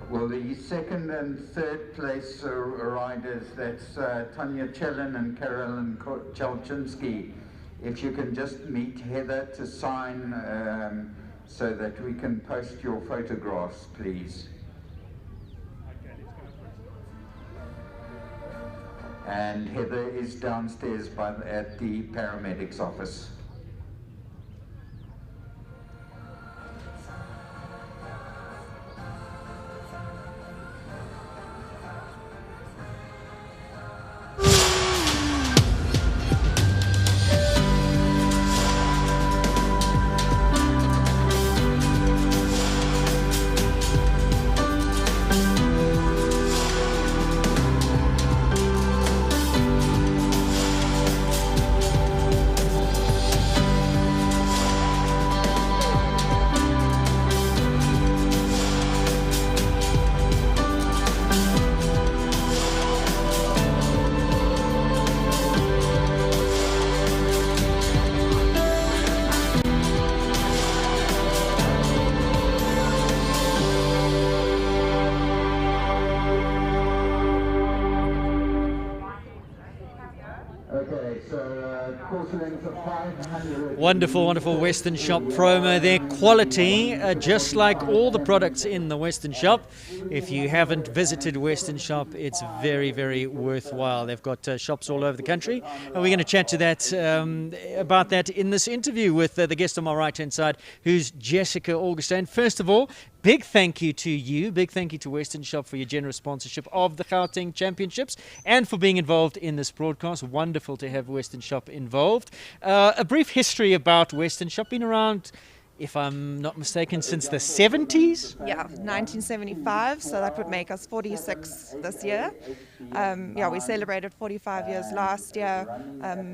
C: Well, the second and third place riders, that's Tanya Chillon and Caroline Chelchinski. If you can just meet Heather to sign so that we can post your photographs, please. And Heather is downstairs at the paramedics office. Okay, so course length of 500.
A: Wonderful, wonderful Western Shop promo there. Quality, just like all the products in the Western Shop. If you haven't visited Western Shop, it's very, very worthwhile. They've got shops all over the country, and we're going to chat to that about that in this interview with the guest on my right-hand side, who's Jessica Augustine. First of all, big thank you to you, big thank you to Western Shop for your generous sponsorship of the Gauteng Championships and for being involved in this broadcast. Wonderful to have Western Shop involved. A brief history about Western Shop, been around, if I'm not mistaken, since the 70s?
Q: Yeah, 1975, so that would make us 46 this year. Yeah, we celebrated 45 years last year.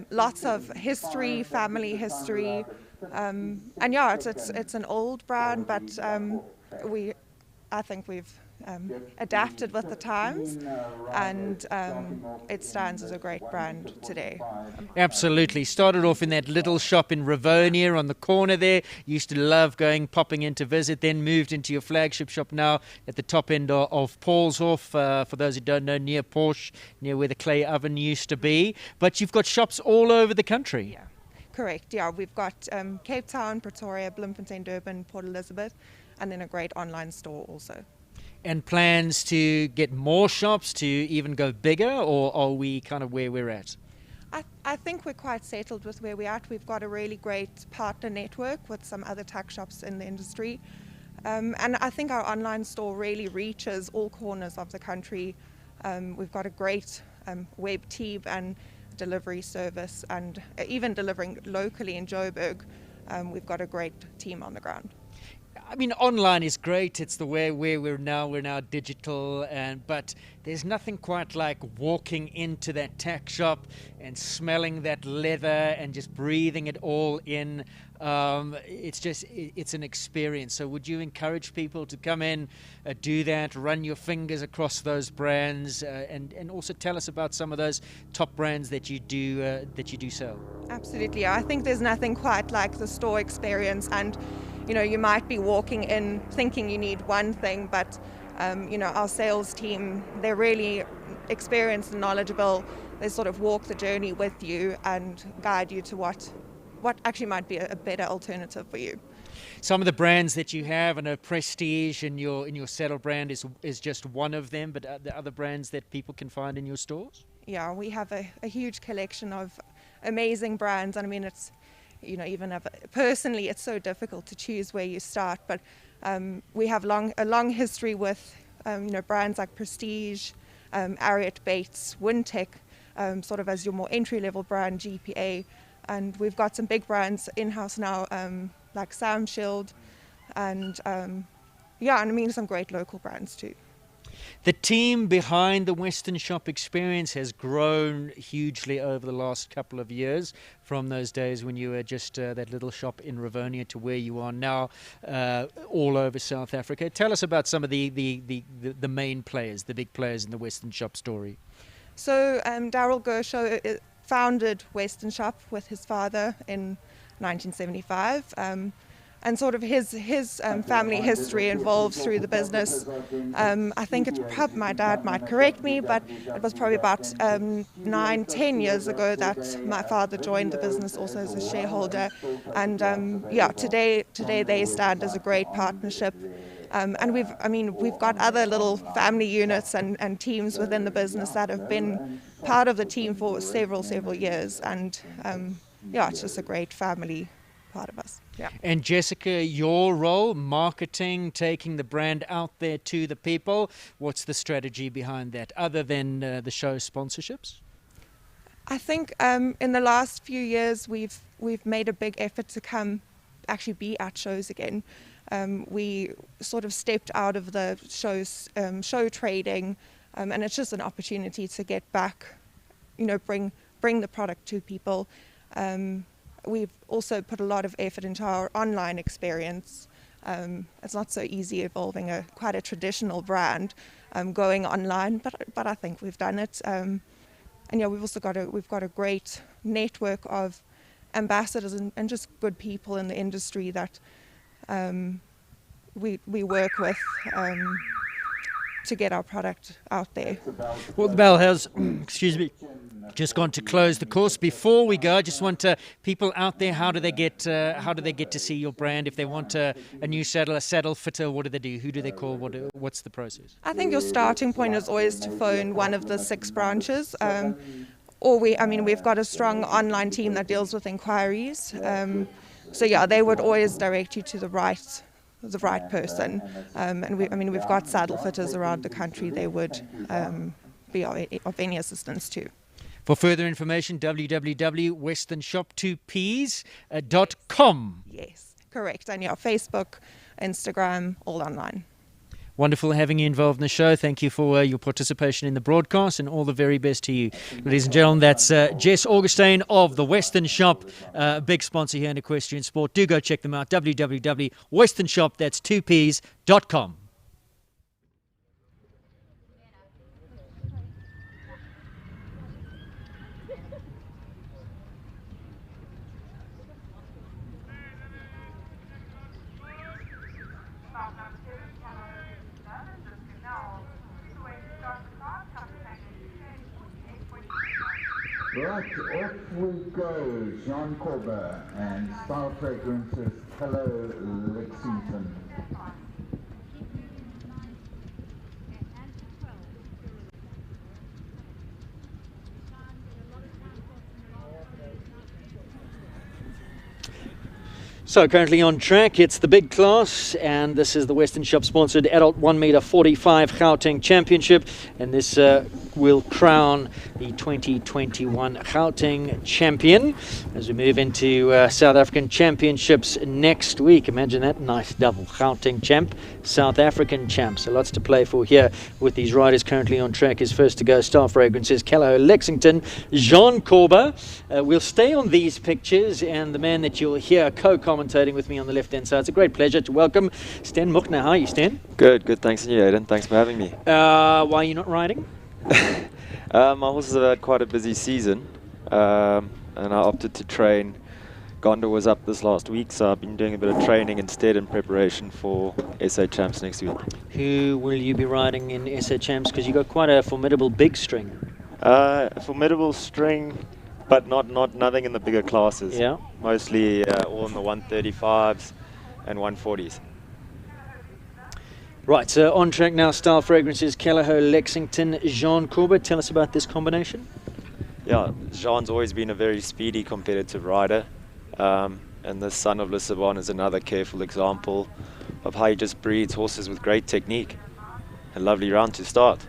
Q: Lots of history, family history. And yeah, it's an old brand, but I think we've adapted with the times, and it stands as a great brand today.
A: Absolutely. Started off in that little shop in Rivonia on the corner there. Used to love popping in to visit, then moved into your flagship shop now at the top end of Paulshof, for those who don't know, near Porsche, near where the clay oven used to be. But you've got shops all over the country.
Q: Yeah. Correct, yeah. We've got Cape Town, Pretoria, Bloemfontein, Durban, Port Elizabeth, and then a great online store also.
A: And plans to get more shops, to even go bigger, or are we kind of where we're at?
Q: I think we're quite settled with where we're at. We've got a really great partner network with some other tuck shops in the industry. And I think our online store really reaches all corners of the country. We've got a great web team and delivery service, and even delivering locally in Joburg. We've got a great team on the ground.
A: I mean, online is great. It's the way where we're now digital, but there's nothing quite like walking into that tack shop and smelling that leather and just breathing it all in. It's an experience. So would you encourage people to come in, do that, run your fingers across those brands, and also tell us about some of those top brands that you do sell?
Q: Absolutely. I think there's nothing quite like the store experience, and you might be walking in thinking you need one thing, but our sales team, they're really experienced and knowledgeable. They sort of walk the journey with you and guide you to what actually might be a better alternative for you.
A: Some of the brands that you have, and Prestige in your Saddle brand is just one of them, but are there other brands that people can find in your stores?
Q: Yeah, we have a huge collection of amazing brands, and I mean personally, it's so difficult to choose where you start, but we have a long history with brands like Prestige, Ariat Bates, Wintec, sort of as your more entry-level brand, GPA, and we've got some big brands in-house now, like Sam Shield, and some great local brands too.
A: The team behind the Western Shop experience has grown hugely over the last couple of years, from those days when you were just that little shop in Rivonia to where you are now, all over South Africa. Tell us about some of the main players, the big players in the Western Shop story.
Q: So Daryl Gershow founded Western Shop with his father in 1975. And sort of his family history involved through the business. I think my dad might correct me, but it was probably about 9-10 years ago that my father joined the business also as a shareholder. And today they stand as a great partnership. And we've got other little family units and teams within the business that have been part of the team for several years. And it's just a great family part of us. Yeah.
A: And Jessica, your role, marketing, taking the brand out there to the people. What's the strategy behind that, other than the show sponsorships?
Q: I think in the last few years we've made a big effort to come actually be at shows again. We sort of stepped out of the show trading, and it's just an opportunity to get back, bring the product to people. We've also put a lot of effort into our online experience. It's not so easy evolving quite a traditional brand, going online, but I think we've done it. We've also got a great network of ambassadors and just good people in the industry that we work with to get our product out there.
A: Well, the bell has, excuse me, just gone to close the course. Before we go, I just want people out there, how do they get to see your brand? If they want a new saddle, a saddle fitter, what do they do? Who do they call? What's the process?
Q: I think your starting point is always to phone one of the 6 branches. We've got a strong online team that deals with inquiries. They would always direct you to the right person. We've got saddle fitters around the country. They would be of any assistance too.
A: For further information, www.westernshop2ps.com.
Q: Yes, correct. And Facebook, Instagram, all online.
A: Wonderful having you involved in the show. Thank you for your participation in the broadcast, and all the very best to you. Ladies and gentlemen, that's Jess Augustine of the Western Shop, big sponsor here in equestrian sport. Do go check them out, www.westernshop, that's 2ps.com.
C: Right, off we go. Jean Corbett and Style Fragrances, Hello Lexington.
A: So currently on track, it's the big class, and this is the Western Shop sponsored adult 1 meter 45 Gauteng Championship, and this will crown the 2021 Gauteng champion as we move into South African Championships next week. Imagine that, nice double, Gauteng champ, South African champ. So lots to play for here with these riders currently on track. Is first to go, Star Fragrances, Callao Lexington, Jean Corba. We'll stay on these pictures, and the man that you'll hear co-commentating with me on the left-hand side. It's a great pleasure to welcome Stan Muchner. How are you, Stan?
R: Good, thanks to you, Aidan. Thanks for having me.
A: Why are you not riding?
R: My horses have had quite a busy season, and I opted to train. Gondor was up this last week, so I've been doing a bit of training instead in preparation for SA Champs next week.
A: Who will you be riding in SA Champs? Because you've got quite a formidable big string.
R: A formidable string, but nothing in the bigger classes.
A: Yeah.
R: Mostly all in the 135s and 140s.
A: Right, so on track now, Style Fragrances, Callao Lexington, Jean Corbett. Tell us about this combination.
R: Yeah, Jean's always been a very speedy competitive rider, and the son of Lissabon is another careful example of how he just breeds horses with great technique. A lovely round to start.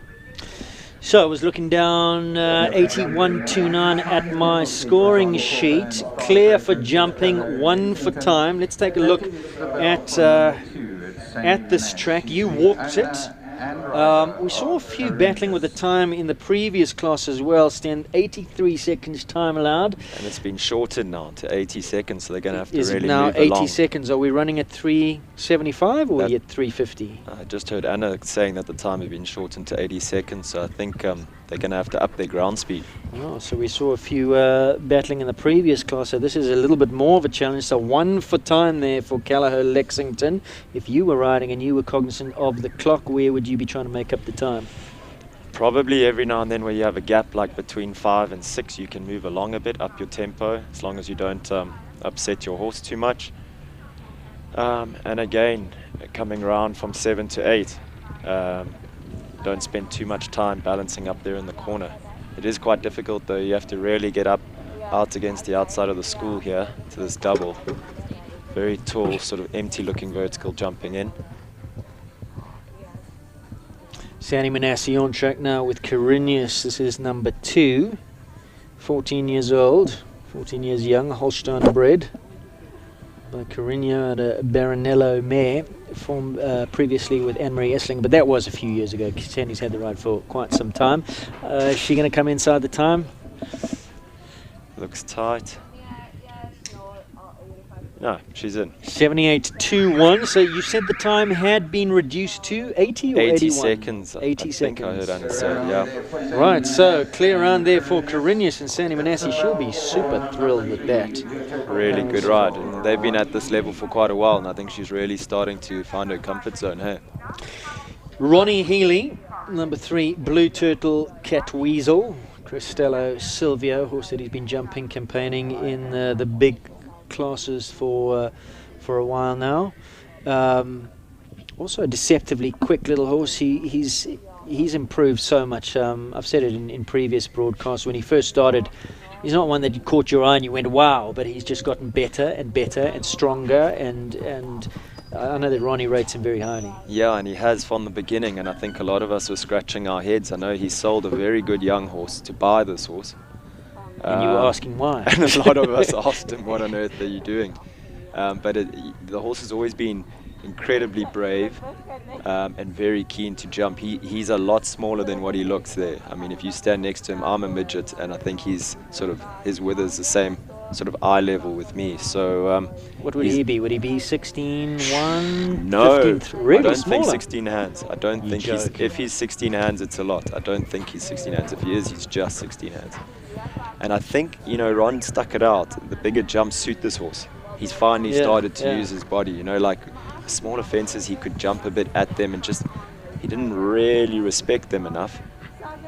A: So I was looking down 81.29 at my scoring sheet. Clear for jumping, 1 for time. Let's take a look at this track. You walked it. We saw a few battling with the time in the previous class as well. Stand 83 seconds time allowed.
R: And it's been shortened now to 80 seconds, so they're going to have to
A: Is
R: really
A: it now
R: move
A: 80
R: along.
A: seconds? Are we running at 3:75 or are we at 3:50?
R: I just heard Anna saying that the time had been shortened to 80 seconds, so I think they're going to have to up their ground speed.
A: Oh, so we saw a few battling in the previous class, so this is a little bit more of a challenge. So 1 for time there for Callao Lexington. If you were riding and you were cognizant of the clock, where would you be trying to make up the time?
R: Probably every now and then where you have a gap like between 5 and 6, you can move along a bit, up your tempo, as long as you don't upset your horse too much. And again, coming around from 7 to 8, don't spend too much time balancing up there in the corner. It is quite difficult though. You have to really get out against the outside of the school here to this double. Very tall, sort of empty looking vertical jumping in.
A: Sandy Manassi on track now with Carinius. This is number 2, 14 years old, 14 years young, Holstein bred by Carino at a Baronello mare, formed previously with Anne-Marie Essling, but that was a few years ago. Sandy's had the ride for quite some time. Is she going to come inside the time?
R: Looks tight. No, she's in.
A: 78.21. So you said the time had been reduced to 80 or
R: 80
A: 81?
R: seconds.
A: 80
R: I
A: seconds.
R: think I heard Anna say, yeah.
A: Right, so clear round there for Carinius and Sandy Manassi. She'll be super thrilled with that.
R: Really good ride. And they've been at this level for quite a while, and I think she's really starting to find her comfort zone, hey?
A: Ronnie Healy, number 3, Blue Turtle Cat Weasel. Cristello Silvio, horse that he's been jumping, campaigning in the big classes for a while now. Also a deceptively quick little horse. He's improved so much. I've said it in previous broadcasts. When he first started, he's not one that caught your eye and you went wow, but he's just gotten better and better and stronger, and I know that Ronnie rates him very highly.
R: Yeah, and he has from the beginning, and I think a lot of us were scratching our heads. I know he sold a very good young horse to buy this horse.
A: And you were asking why.
R: And a lot of us asked him, what on earth are you doing? But the horse has always been incredibly brave and very keen to jump. He's a lot smaller than what he looks there. I mean, if you stand next to him, I'm a midget, and I think he's sort of, his wither's the same sort of eye level with me. So
A: what would he be? Would he be 16-1?
R: No,
A: 15, really
R: I don't
A: smaller?
R: think 16 hands. I don't think if he's 16 hands, it's a lot. I don't think he's 16 hands. If he is, he's just 16 hands. And I think, Ron stuck it out. The bigger jumps suit this horse. He's finally started to use his body. Like smaller fences, he could jump a bit at them, and just he didn't really respect them enough.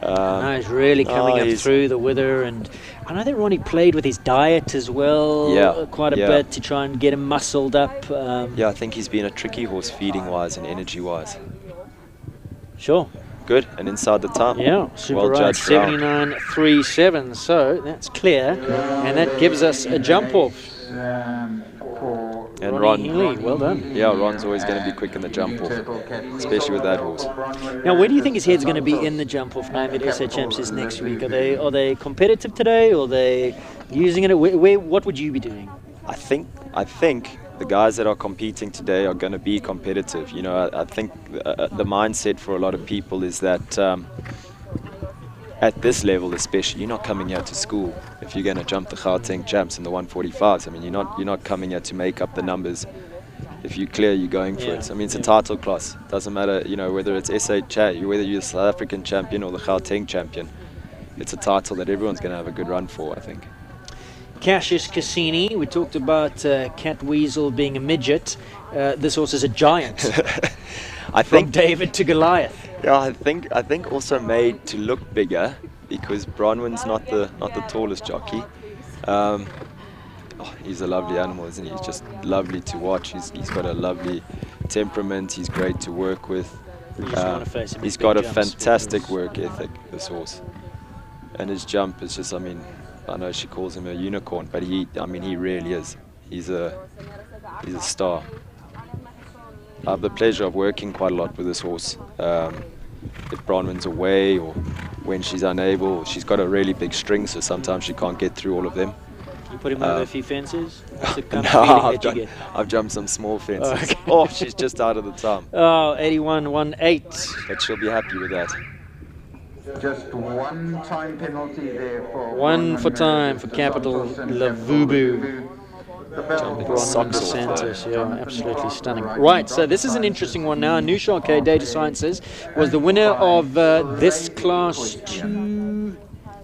A: No, he's really coming up through the wither, and I know that Ronnie played with his diet as well, quite a bit to try and get him muscled up.
R: Yeah, I think he's been a tricky horse feeding-wise and energy-wise.
A: Sure.
R: Good, and inside the time.
A: Yeah, super
R: well
A: right,
R: judged
A: 79.37, so that's clear, and that gives us a jump off.
R: And
A: Ronnie Healy, well done.
R: Yeah, Ron's always going to be quick in the jump off, especially with that horse.
A: Now, where do you think his head's going to be in the jump off now that SA Champs is next week? Are they competitive today, or are they using it? What would you be doing?
R: I think the guys that are competing today are going to be competitive. I think the mindset for a lot of people is that at this level especially, you're not coming here to school if you're going to jump the Gauteng Champs in the 145s. I mean, you're not coming here to make up the numbers. If you clear, you're going for it. I mean, it's a title class. Doesn't matter, whether it's whether you're the South African champion or the Gauteng champion. It's a title that everyone's going to have a good run for, I think.
A: Cassius Cassini, we talked about Cat Weasel being a midget. This horse is a giant. From David to Goliath.
R: Yeah, I think also made to look bigger, because Bronwyn's not the tallest jockey. He's a lovely animal, isn't he? He's just lovely to watch. He's got a lovely temperament. He's great to work with. He's got a fantastic work ethic, this horse. And his jump is just, I know she calls him a unicorn, but he really is. He's a star. I have the pleasure of working quite a lot with this horse. If Bronwyn's away or when she's unable, she's got a really big string, so sometimes she can't get through all of them.
A: You put him over a few fences?
R: I've jumped some small fences. Oh, she's just out of the time.
A: Oh, 81.18.
R: But she'll be happy with that.
C: Just one time penalty there for
A: one for time for Capital Lavubu. Jumping Socks Santos, absolutely stunning. Right, so this is an interesting one now. Anusha Arcade Data Sciences was the winner of this class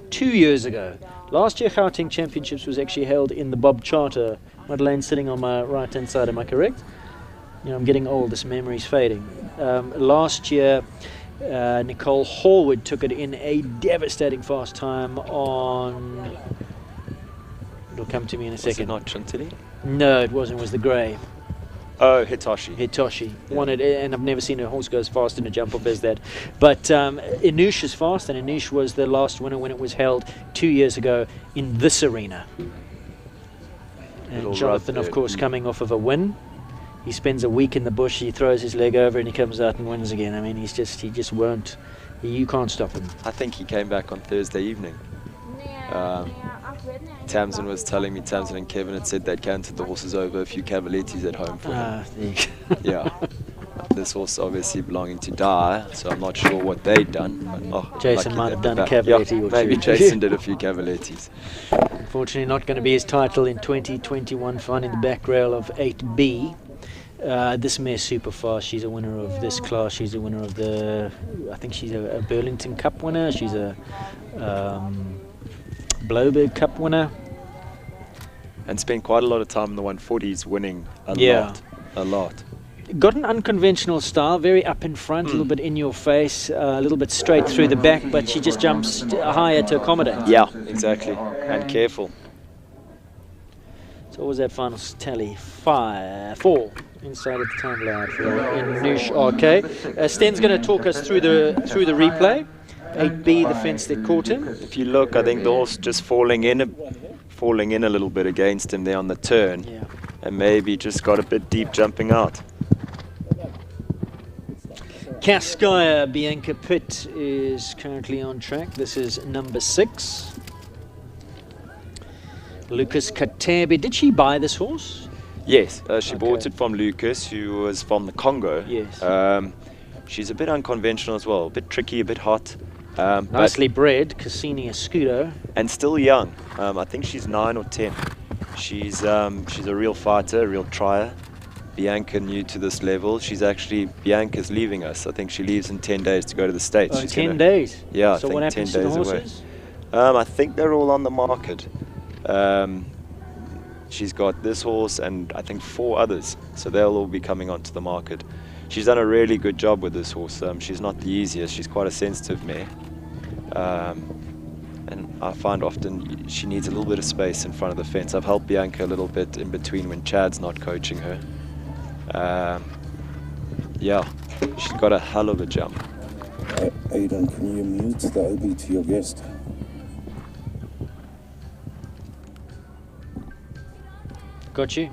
A: two years ago. Last year, Gauteng Championships was actually held in the Bob Charter. Madeleine sitting on my right-hand side, am I correct? I'm getting old, this memory's fading. Last year, Nicole Horwood took it in a devastating fast time on... It'll come to me in a second.
R: Was it not Chantilly?
A: No, it wasn't. It was the grey.
R: Oh, Hitoshi.
A: Won it, and I've never seen a horse go as fast in a jump off as that. But Inush is fast, and Inush was the last winner when it was held 2 years ago in this arena. And Jonathan, of course, coming off of a win. He spends a week in the bush, he throws his leg over, and he comes out and wins again. I mean, he just won't. You can't stop him.
R: I think he came back on Thursday evening. Tamsin was telling me, Tamsin and Kevin had said they'd canted the horses over a few Cavalettis at home for him. Yeah. This horse obviously belonging to Dyer, so I'm not sure what they'd done. But,
A: Jason might have done a Cavaletti or two.
R: Maybe Jason did a few Cavalettis.
A: Unfortunately, not going to be his title in 2021, finding the back rail of 8B. This mare's super fast. She's a winner of this class. She's a winner of the... I think she's a Burlington Cup winner. She's a... Bloberg Cup winner.
R: And spent quite a lot of time in the 140s winning a lot.
A: got an unconventional style, very up in front, a little bit in your face, a little bit straight through the back, but she just jumps higher to accommodate.
R: Yeah, exactly, and careful.
A: So what was that final tally? 4 inside of the time allowed for Noosh RK. Sten's going to talk us through the replay. 8B, the fence that caught him.
R: If you look, I think the horse just falling in a little bit against him there on the turn, and maybe just got a bit deep jumping out.
A: Cascaya Bianca Pitt is currently on track. This is number 6. Lucas Katebi. Did she buy this horse?
R: Yes, she bought it from Lucas, who was from the Congo.
A: Yes.
R: She's a bit unconventional as well, a bit tricky, a bit hot.
A: Nicely bred, Cassini Escudo.
R: And still young. I think she's 9 or 10. She's a real fighter, a real trier. Bianca new to this level. Bianca's leaving us. I think she leaves in 10 days to go to the States.
A: Oh, 10 days?
R: Yeah,
A: so
R: I think
A: what
R: 10
A: happens to
R: days
A: the
R: away.
A: horses?
R: I think they're all on the market. She's got this horse and I think 4 others, so they'll all be coming onto the market. She's done a really good job with this horse. She's not the easiest. She's quite a sensitive mare. And I find often she needs a little bit of space in front of the fence. I've helped Bianca a little bit in between when Chad's not coaching her. Yeah, she's got a hell of a jump.
S: Aidan, can you mute the OB to your guest?
A: Got you.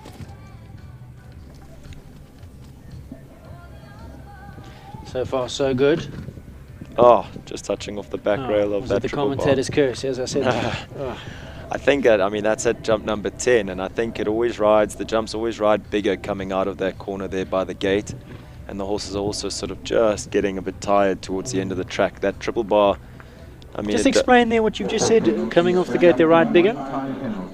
A: So far, so good.
R: Oh, just touching off the back rail of
A: was
R: that
A: it the
R: triple bar.
A: commentator's curse, as I said?
R: I think that's at jump number 10, and I think the jumps always ride bigger coming out of that corner there by the gate, and the horses are also sort of just getting a bit tired towards the end of the track. That triple bar,
A: just explain there what you've just said. Coming off the gate, they ride bigger.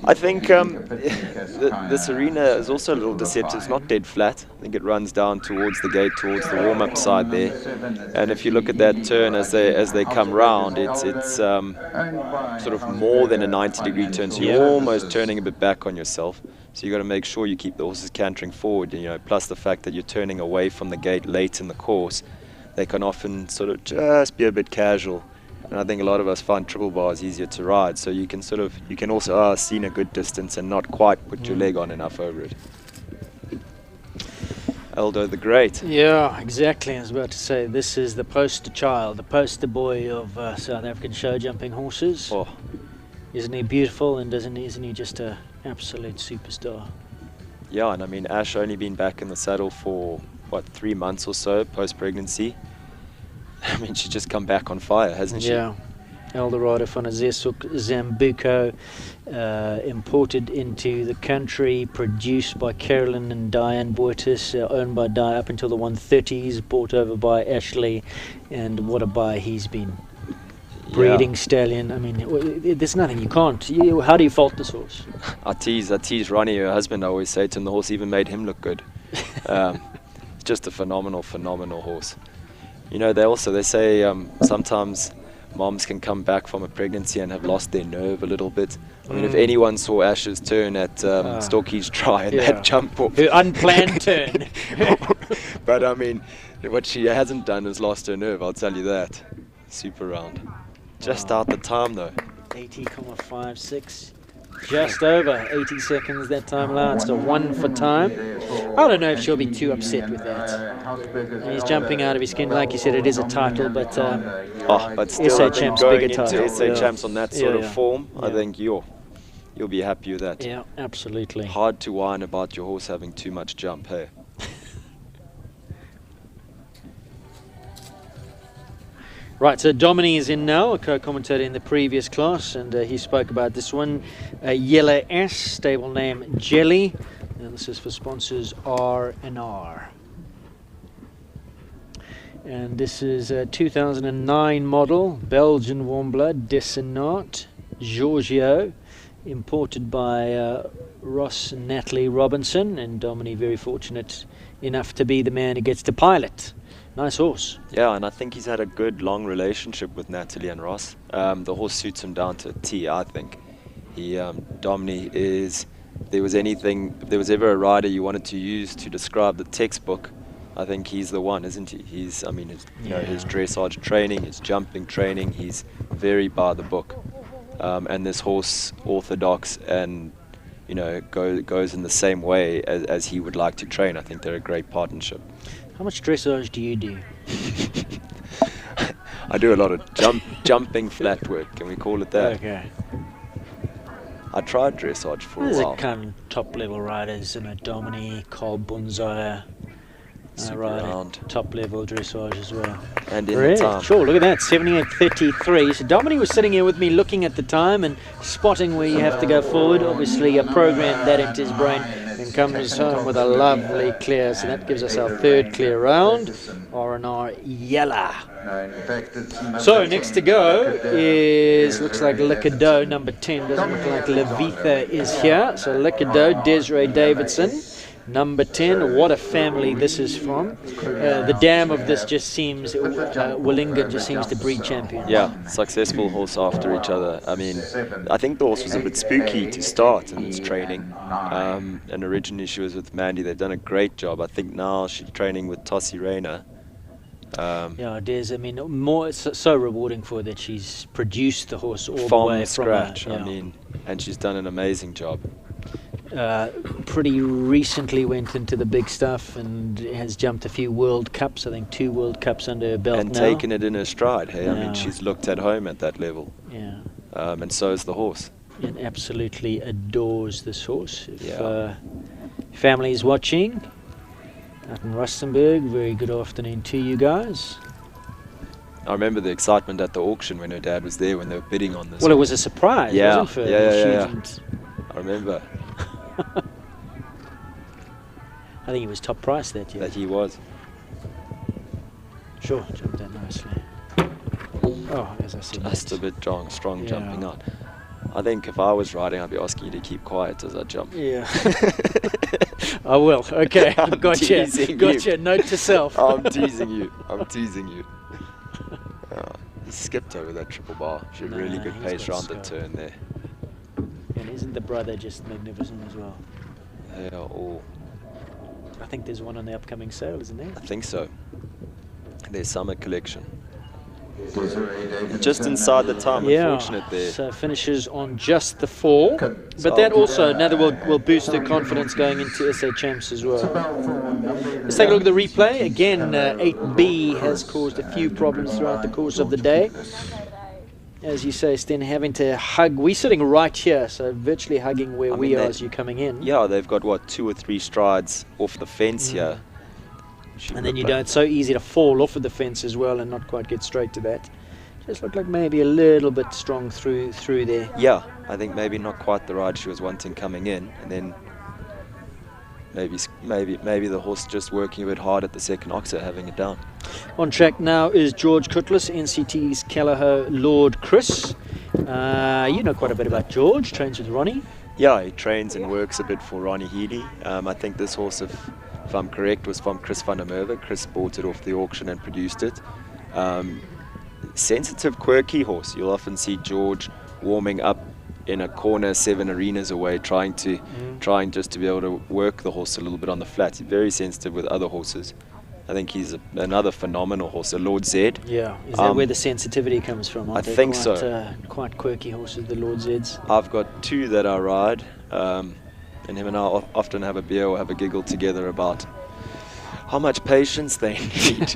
R: I think this arena is also a little deceptive. It's not dead flat. I think it runs down towards the gate, towards the warm-up side there. And if you look at that turn as they come round, it's sort of more than a 90-degree turn. So you're almost turning a bit back on yourself. So you've got to make sure you keep the horses cantering forward. Plus the fact that you're turning away from the gate late in the course, they can often sort of just be a bit casual. And I think a lot of us find triple bars easier to ride, so you can also see in a good distance and not quite put your leg on enough over it. Aldo the Great.
A: Yeah, exactly. I was about to say, this is the poster child, the poster boy of South African show jumping horses.
R: Oh.
A: Isn't he beautiful, and isn't he just an absolute superstar?
R: Yeah, and Ash only been back in the saddle for, 3 months or so post-pregnancy. She's just come back on fire, hasn't she?
A: Yeah. Eldorado van Zesuk Zambuco, imported into the country, produced by Carolyn and Diane Boytis, owned by Di up until the 130s, bought over by Ashley, and what a buy he's been. Breeding stallion. There's nothing you can't. How do you fault this horse?
R: I tease Ronnie, her husband. I always say to him, the horse even made him look good. Just a phenomenal horse. They say sometimes moms can come back from a pregnancy and have lost their nerve a little bit. If anyone saw Ash's turn at Storky's try and that jump off.
A: Her unplanned turn.
R: But what she hasn't done is lost her nerve, I'll tell you that. Super round. Just out the time though.
A: 80.56. Just over 80 seconds that time allowed, so 1 for time. I don't know if she'll be too upset with that. He's jumping out of his skin, like you said, it is a title, but
R: still,
A: SA Champs
R: going
A: bigger title.
R: into SA Champs on that sort of form, I think you'll be happy with that.
A: Yeah, absolutely.
R: Hard to whine about your horse having too much jump, hey?
A: Right, so Domini is in now, a co-commentator in the previous class, and he spoke about this one. Yellow S, stable name Jelly, and this is for sponsors R&R. And this is a 2009 model, Belgian warm blood, Dessinat, Giorgio, imported by Ross and Natalie Robinson, and Domini very fortunate enough to be the man who gets to pilot. Nice horse.
R: Yeah, and I think he's had a good long relationship with Natalie and Ross. The horse suits him down to a T, I think. Domini is, if there was ever a rider you wanted to use to describe the textbook I think he's the one, isn't he? He's, I mean, his dressage training, his jumping training, he's very by the book. And this horse, orthodox and, goes in the same way as he would like to train. I think they're a great partnership.
A: How much dressage do you do?
R: I do a lot of jumping flat work. Can we call it that?
A: Okay.
R: I tried dressage for a
A: There's
R: while.
A: a kind of top-level riders, Domini, Carl Bunzaya, riding top-level dressage as well.
R: And in the time.
A: Sure, look at that, 78.33. So Domini was sitting here with me looking at the time and spotting where you have to go forward. Obviously, a program that into his brain and comes home with a lovely clear. So that gives us our third clear round. R&R Yella. So next to go looks like Liquido, number 10. Doesn't look like Levitha is here. So Liquido, Desiree Davidson, number 10. What a family this is from. The dam of this just seems, Willingen just seems to breed champions.
R: Yeah, successful horse after each other. I mean, I think the horse was a bit spooky to start in its training. And originally she was with Mandy. They've done a great job. I think now she's training with Tossie Rayner.
A: Yeah, it is. I mean, so rewarding for her that she's produced the horse all the
R: from
A: way
R: scratch.
A: from
R: I mean, and she's done an amazing job.
A: Pretty recently went into the big stuff and has jumped a few World Cups. I think 2 World Cups under her belt
R: And
A: now.
R: taken it in her stride. Hey, I mean, she's looked at home at that level.
A: Yeah.
R: And so is the horse.
A: And absolutely adores this horse. If family is watching, out in Rustenburg, very good afternoon to you guys.
R: I remember the excitement at the auction when her dad was there when they were bidding on this.
A: Well, it was a surprise, wasn't it?
R: Yeah. I remember.
A: I think he was top price that year.
R: That he was.
A: Sure, jumped that nicely. Oh, as I said.
R: Just a bit strong jumping out. I think if I was riding, I'd be asking you to keep quiet as I jump.
A: Yeah. I will. Okay, gotcha. Note to self.
R: I'm teasing you. He skipped over that triple bar. She had really good pace around the turn there.
A: And isn't the brother just magnificent as well?
R: They are all.
A: I think there's one on the upcoming sale, isn't there?
R: I think so. Their summer collection. Just inside the time, unfortunate there.
A: So finishes on just the 4. But that also, now that will boost her confidence going into SA Champs as well. Let's take a look at the replay. Again, 8B has caused a few problems throughout the course of the day. As you say, Sten, having to hug. We're sitting right here, so virtually hugging where we are as you're coming in.
R: Yeah, they've got, 2 or 3 strides off the fence here.
A: And then it's so easy to fall off of the fence as well and not quite get straight to that. Just looked like maybe a little bit strong through there.
R: Yeah, I think maybe not quite the ride she was wanting coming in, and then maybe the horse just working a bit hard at the second oxer, having it down.
A: On track now is George Cutlass, NCT's Callagher Lord Chris. You know quite a bit about George, trains with Ronnie.
R: Yeah, he trains and works a bit for Ronnie Healy. I think this horse, if I'm correct, was from Chris van der Merwe. Chris bought it off the auction and produced it. Sensitive, quirky horse. You'll often see George warming up in a corner 7 arenas away, trying just to be able to work the horse a little bit on the flat. He's very sensitive with other horses. I think he's another phenomenal horse, a Lord Z.
A: Yeah, is that where the sensitivity comes from?
R: I think so.
A: Quite quirky horses, the Lord Zs.
R: I've got 2 that I ride, and him and I often have a beer or have a giggle together about how much patience they need.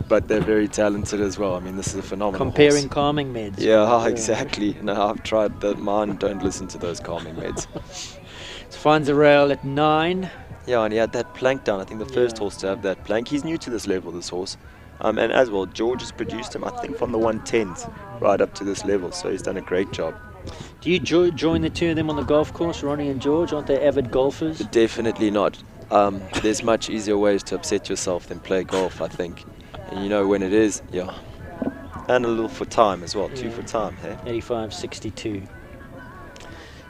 R: But they're very talented as well. I mean, this is a phenomenal
A: Comparing
R: horse.
A: calming meds.
R: Yeah, exactly. No, I've tried that. Mine don't listen to those calming meds.
A: Finds a rail at 9.
R: Yeah, and he had that plank down. I think the first horse to have that plank. He's new to this level, this horse. And as well, George has produced him, I think, from the 110s right up to this level. So he's done a great job.
A: Do you join the 2 of them on the golf course, Ronnie and George? Aren't they avid golfers?
R: Definitely not. There's much easier ways to upset yourself than play golf, I think. And you know when it is, yeah. And a little for time as well, 2 for time. Hey?
A: 85.62.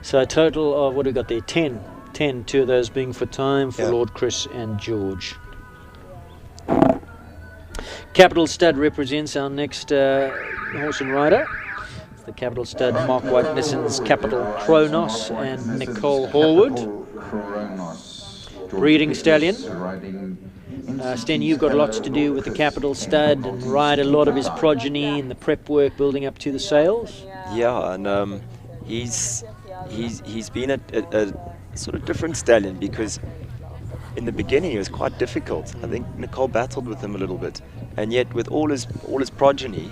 A: So a total of, what do we got there? 10. 2 of those being for time for Lord Chris and George. Capital Stud represents our next horse and rider. It's the Capital Stud, Mark White-Nisson's Capital Kronos and Nicole Horwood. Breeding stallion. Sten, you've got lots to do with the Capital Stud and ride a lot of his progeny and the prep work building up to the sales.
R: Yeah, and he's been a sort of different stallion, because in the beginning he was quite difficult. I think Nicole battled with him a little bit, and yet with all his progeny,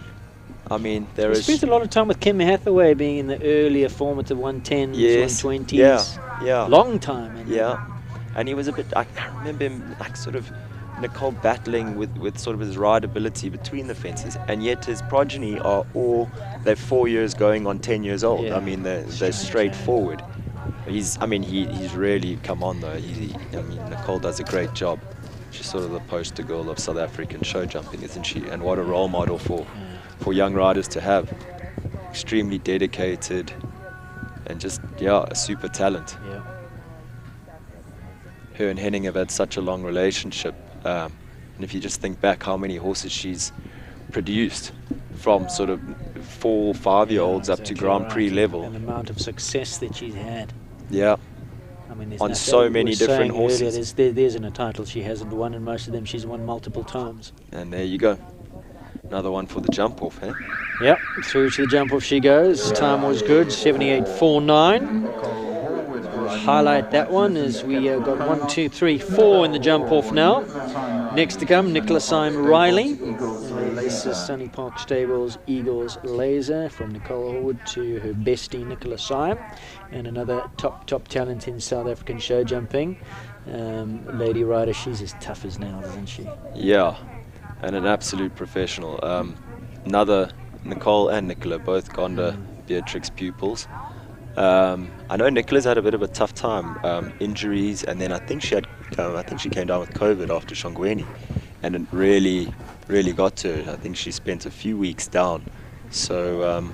R: I mean,
A: He spent a lot of time with Kim Hathaway, being in the earlier formative 110s, 120s.
R: Yeah.
A: Long time. Anyway.
R: Yeah. And he was a bit, I remember him like sort of Nicole battling with sort of his rideability between the fences, and yet his progeny are all, they're 4 years going on 10 years old.
A: Yeah.
R: I mean, they're straightforward. He's really come on though. Nicole does a great job. She's sort of the poster girl of South African show jumping, isn't she? And what a role model for young riders to have. Extremely dedicated and just, a super talent.
A: Yeah.
R: Her and Henning have had such a long relationship. And if you just think back how many horses she's produced from sort of 4 or 5-year-olds up to Grand Prix level.
A: And the amount of success that she's had.
R: Yeah.
A: I mean,
R: on so many different horses.
A: Earlier, there isn't a title she hasn't won, and most of them she's won multiple times.
R: And there you go. Another one for the jump off, eh?
A: Yep, through to the jump off she goes. Time was good, 78.49. Highlight that one as we got 1, 2, 3, 4 in the jump off now. Next to come, Nicholas Simon Riley. This is Sunny Park Stables Eagles Laser, from Nicole Horde to her bestie Nicholas Simon, and another top talent in South African show jumping. Lady rider, she's as tough as nails, isn't she?
R: Yeah, and an absolute professional. Another Nicole and Nicola, both Gonda Beatrix pupils. I know Nicola's had a bit of a tough time, injuries, and then I think she came down with COVID after Shongweni, and it really got to her. I think she spent a few weeks down. So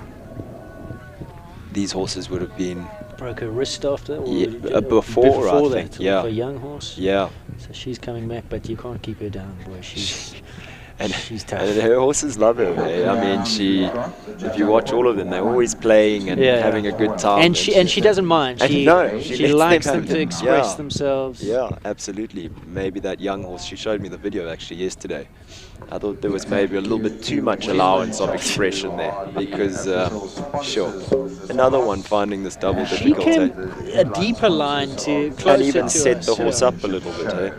R: these horses would have been
A: broke her wrist after, or
R: before I think,
A: that,
R: yeah,
A: for a young horse.
R: Yeah.
A: So she's coming back, but you can't keep her down, boy. She's tough.
R: And her horses love her. I mean, if you watch all of them, they're always playing and having a good time.
A: And she doesn't mind. She likes them to express themselves.
R: Yeah, absolutely. Maybe that young horse, she showed me the video actually yesterday. I thought there was maybe a little bit too much allowance of expression there, because another one finding this double difficult.
A: She came a deeper line to closer
R: and even
A: to
R: set
A: us,
R: the horse up a little bit. Eh?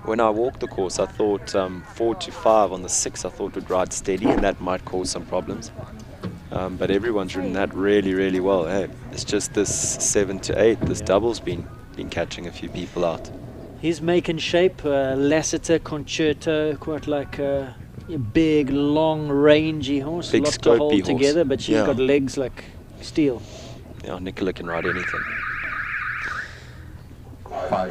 R: When I walked the course, I thought 4 to 5 on the 6, I thought would ride steady, and that might cause some problems. But everyone's ridden that really well. Hey, it's just this 7 to 8. This double's been catching a few people out.
A: His make and shape, Lassiter Concerto, quite like a big, long, rangy horse.
R: Big
A: a lot to hold
R: horse.
A: together, but she's got legs like steel.
R: Yeah, Nicola can ride anything.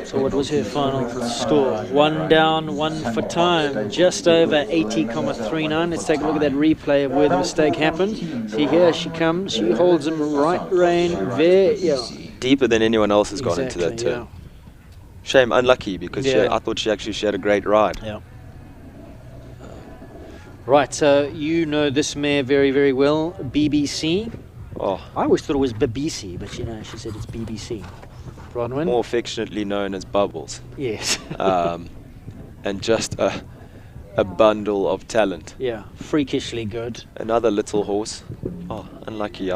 A: So what was her final score? 1 down, 1 for time, just over 80.39. Let's take a look at that replay of where the mistake happened. See, here she comes. She holds him right rein there. Yeah.
R: Deeper than anyone else has gone into that turn. Shame, unlucky, because I thought she had a great ride.
A: Yeah. Right, so you know this mare very well, BBC.
R: Oh,
A: I always thought it was BBC, but she said it's BBC. Bronwyn?
R: More affectionately known as Bubbles.
A: Yes.
R: And just a bundle of talent.
A: Yeah, freakishly good.
R: Another little horse. Oh, unlucky.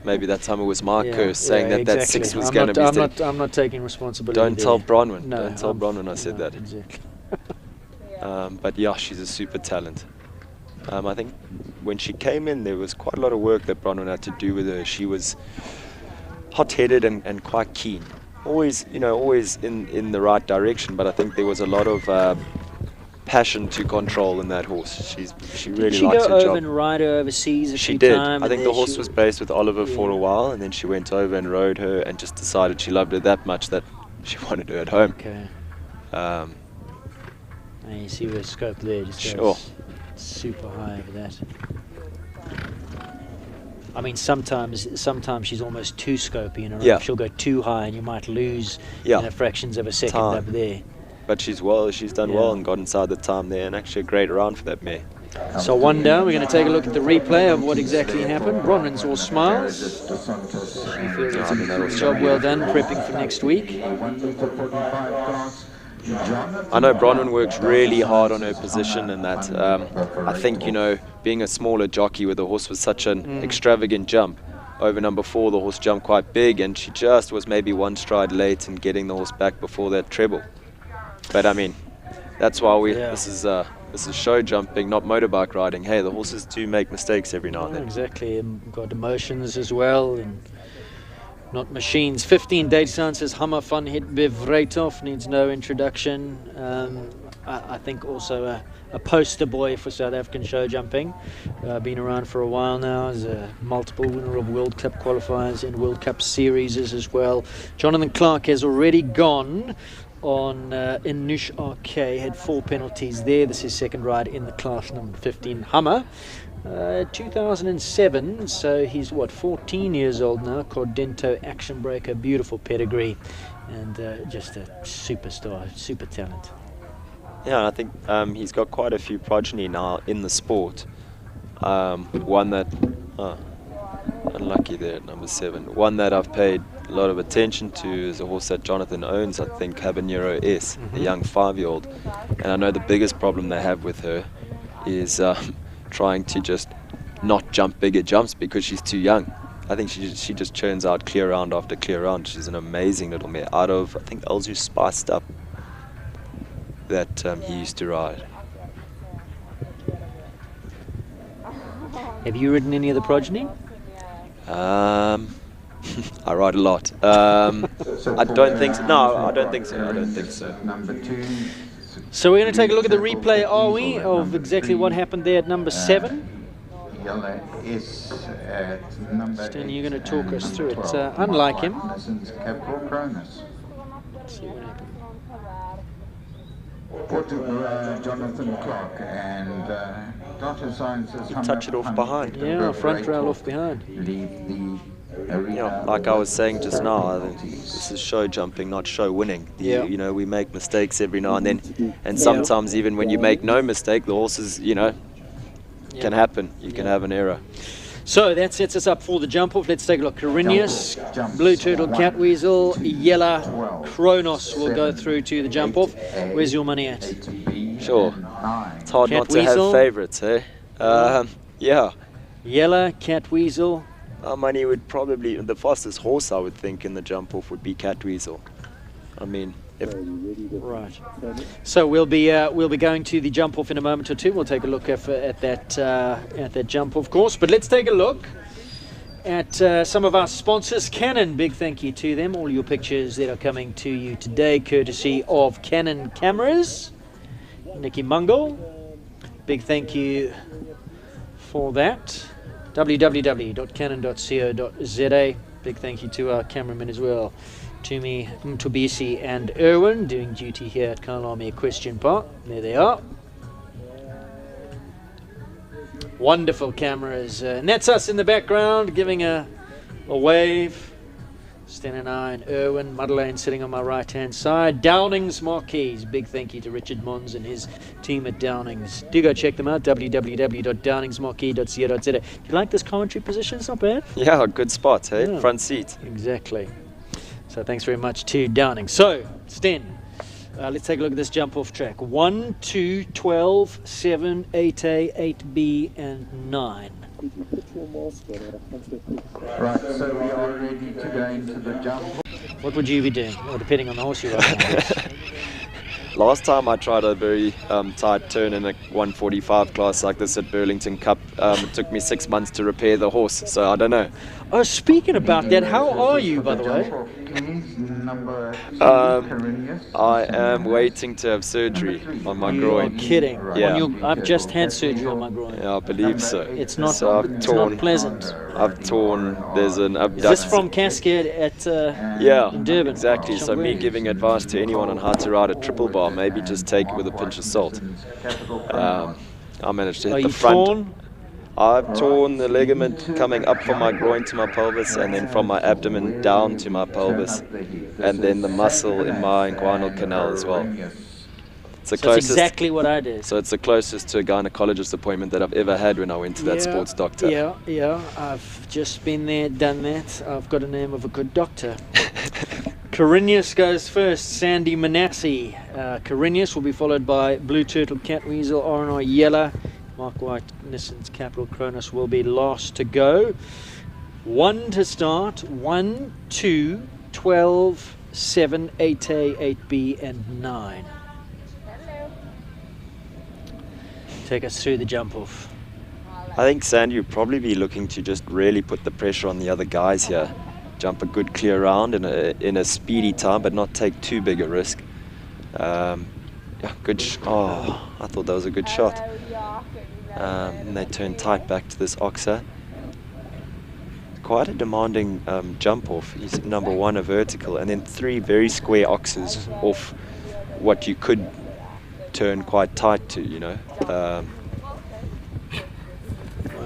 R: Maybe that time it was my curse saying that 6 was going to be.
A: I'm not taking responsibility.
R: Don't tell Bronwyn.
A: No,
R: Don't tell Bronwyn I said that.
A: Exactly.
R: But yeah, she's a super talent. I think when she came in, there was quite a lot of work that Bronwyn had to do with her. She was hot-headed and quite keen. Always in the right direction, but I think there was a lot of passion to control in that horse. She really likes her job.
A: Did she go over and ride her overseas a few times?
R: I think the horse was based with Oliver for a while, and then she went over and rode her and just decided she loved her that much that she wanted her at home.
A: Okay. And you see her scope there, just goes super high over that. I mean, sometimes she's almost too scopy in her own. She'll go too high, and you might lose fractions of a second up there.
R: But she's done well and got inside the time there, and actually a great round for that mare.
A: So one down, we're going to take a look at the replay of what exactly happened. Bronwyn's all smiles. She feels it's a job well done, prepping for next week.
R: I know Bronwyn works really hard on her position, and that I think, you know, being a smaller jockey with the horse was such an extravagant jump. Over number 4, the horse jumped quite big, and she just was maybe one stride late in getting the horse back before that treble. But I mean, that's why this is show jumping, not motorbike riding. Hey, the horses do make mistakes every now and then.
A: Exactly, and we've got emotions as well, and not machines. 15 Daytime says Hammer van Het Bevreithof needs no introduction. I think also a poster boy for South African show jumping. Been around for a while now, as a multiple winner of World Cup qualifiers and World Cup series as well. Jonathan Clark has already gone on in Nush RK, had 4 penalties there. This is second ride in the class number 15 Hummer. 2007, so he's 14 years old now. Cordento action breaker, beautiful pedigree, and just a superstar, super talent.
R: Yeah, I think he's got quite a few progeny now in the sport. One that, unlucky there at number 7. One that I've paid a lot of attention to is a horse that Jonathan owns, I think, Habanero S, a young 5-year-old. And I know the biggest problem they have with her is trying to just not jump bigger jumps because she's too young. I think she just churns out clear round after clear round. She's an amazing little mare out of, I think, Elzu Spiced Up that he used to ride.
A: Have you ridden any of the progeny?
R: I ride a lot. I don't think so. No, I don't think so. I don't think so.
A: So we're going to take a look at the replay, are we, of exactly what happened there at number 7? Stan, you're going to talk us through it. Unlike him. Let's see what happened.
C: Jonathan Clark and Dr. Sciences.
R: You touch it off behind.
A: Yeah, front rail off behind.
R: Yeah, like I was saying just now, I think this is show jumping, not show winning. You know, we make mistakes every now and then, and sometimes even when you make no mistake, the horses, you know, can happen. You can have an error.
A: So that sets us up for the jump off. Let's take a look. Carinius, Blue Turtle, Catweasel, Yella, Kronos will go through to the jump off. Where's your money at?
R: Sure. It's hard not to have favourites, eh? Yeah.
A: Yella, Catweasel.
R: Our money would probably, the fastest horse I would think in the jump off would be Catweasel. I mean, if
A: right. So we'll be going to the jump off in a moment or two. We'll take a look at that jump off course. But let's take a look at some of our sponsors. Canon, big thank you to them. All your pictures that are coming to you today, courtesy of Canon Cameras. Nikki Mungle, big thank you for that. www.canon.co.za. Big thank you to our cameramen as well, Tumi Mtubisi and Erwin, doing duty here at Kyalami Equestrian Park. There they are. Wonderful cameras. And that's us in the background giving a wave. Sten and I and Erwin, Madeleine sitting on my right hand side. Downing's Marquees. Big thank you to Richard Mons and his team at Downing's. Do go check them out, www.downingsmarquee.co.za. Do you like this commentary position? It's not bad.
R: Yeah, good spot, hey?
A: Yeah.
R: Front seat.
A: Exactly. So thanks very much to Downing. So, Sten, let's take a look at this jump off track. 1, 2, 12, 7, 8A, 8B, and 9.
C: Right, so we are ready to go into the jump.
A: What would you be doing? Well, depending on the horse you ride.
R: Last time I tried a very tight turn in a 145 class like this at Burlington Cup, it took me 6 months to repair the horse, so I don't know.
A: Oh, speaking about that, how are you, by the way?
R: I am waiting to have surgery on my groin.
A: You're kidding.
R: Yeah.
A: I've just had surgery on my groin.
R: Yeah, I believe so.
A: It's not,
R: so
A: it's not pleasant.
R: I've torn, there's an abduct.
A: Is this from Cascade at in Durban?
R: Exactly. So me giving advice to anyone on how to ride a triple bar, maybe just take it with a pinch of salt. I managed to hit the front.
A: Torn?
R: I've torn the ligament coming up from my groin to my pelvis, and then from my abdomen down to my pelvis, and then the muscle in my inguinal canal as well. It's the
A: So that's
R: closest.
A: exactly what I did.
R: So it's the closest to a gynecologist appointment that I've ever had when I went to that sports doctor.
A: Yeah. I've just been there, done that. I've got a name of a good doctor. Carinius goes first. Sandy Manasseh. Carinius will be followed by Blue Turtle, Catweasel, R&R Yella. Mark White, Nissan's Capital Cronus will be last to go. 1 to start. 1, 2, 12, 7, 8A, 8B, and 9. Take us through the jump off.
R: I think Sandy would probably be looking to just really put the pressure on the other guys here. Jump a good clear round in a speedy time, but not take too big a risk. Yeah, good. Oh, I thought that was a good shot. And they turn tight back to this oxer. Quite a demanding jump off. He's number 1 a vertical, and then 3 very square oxes off what you could turn quite tight to, you know.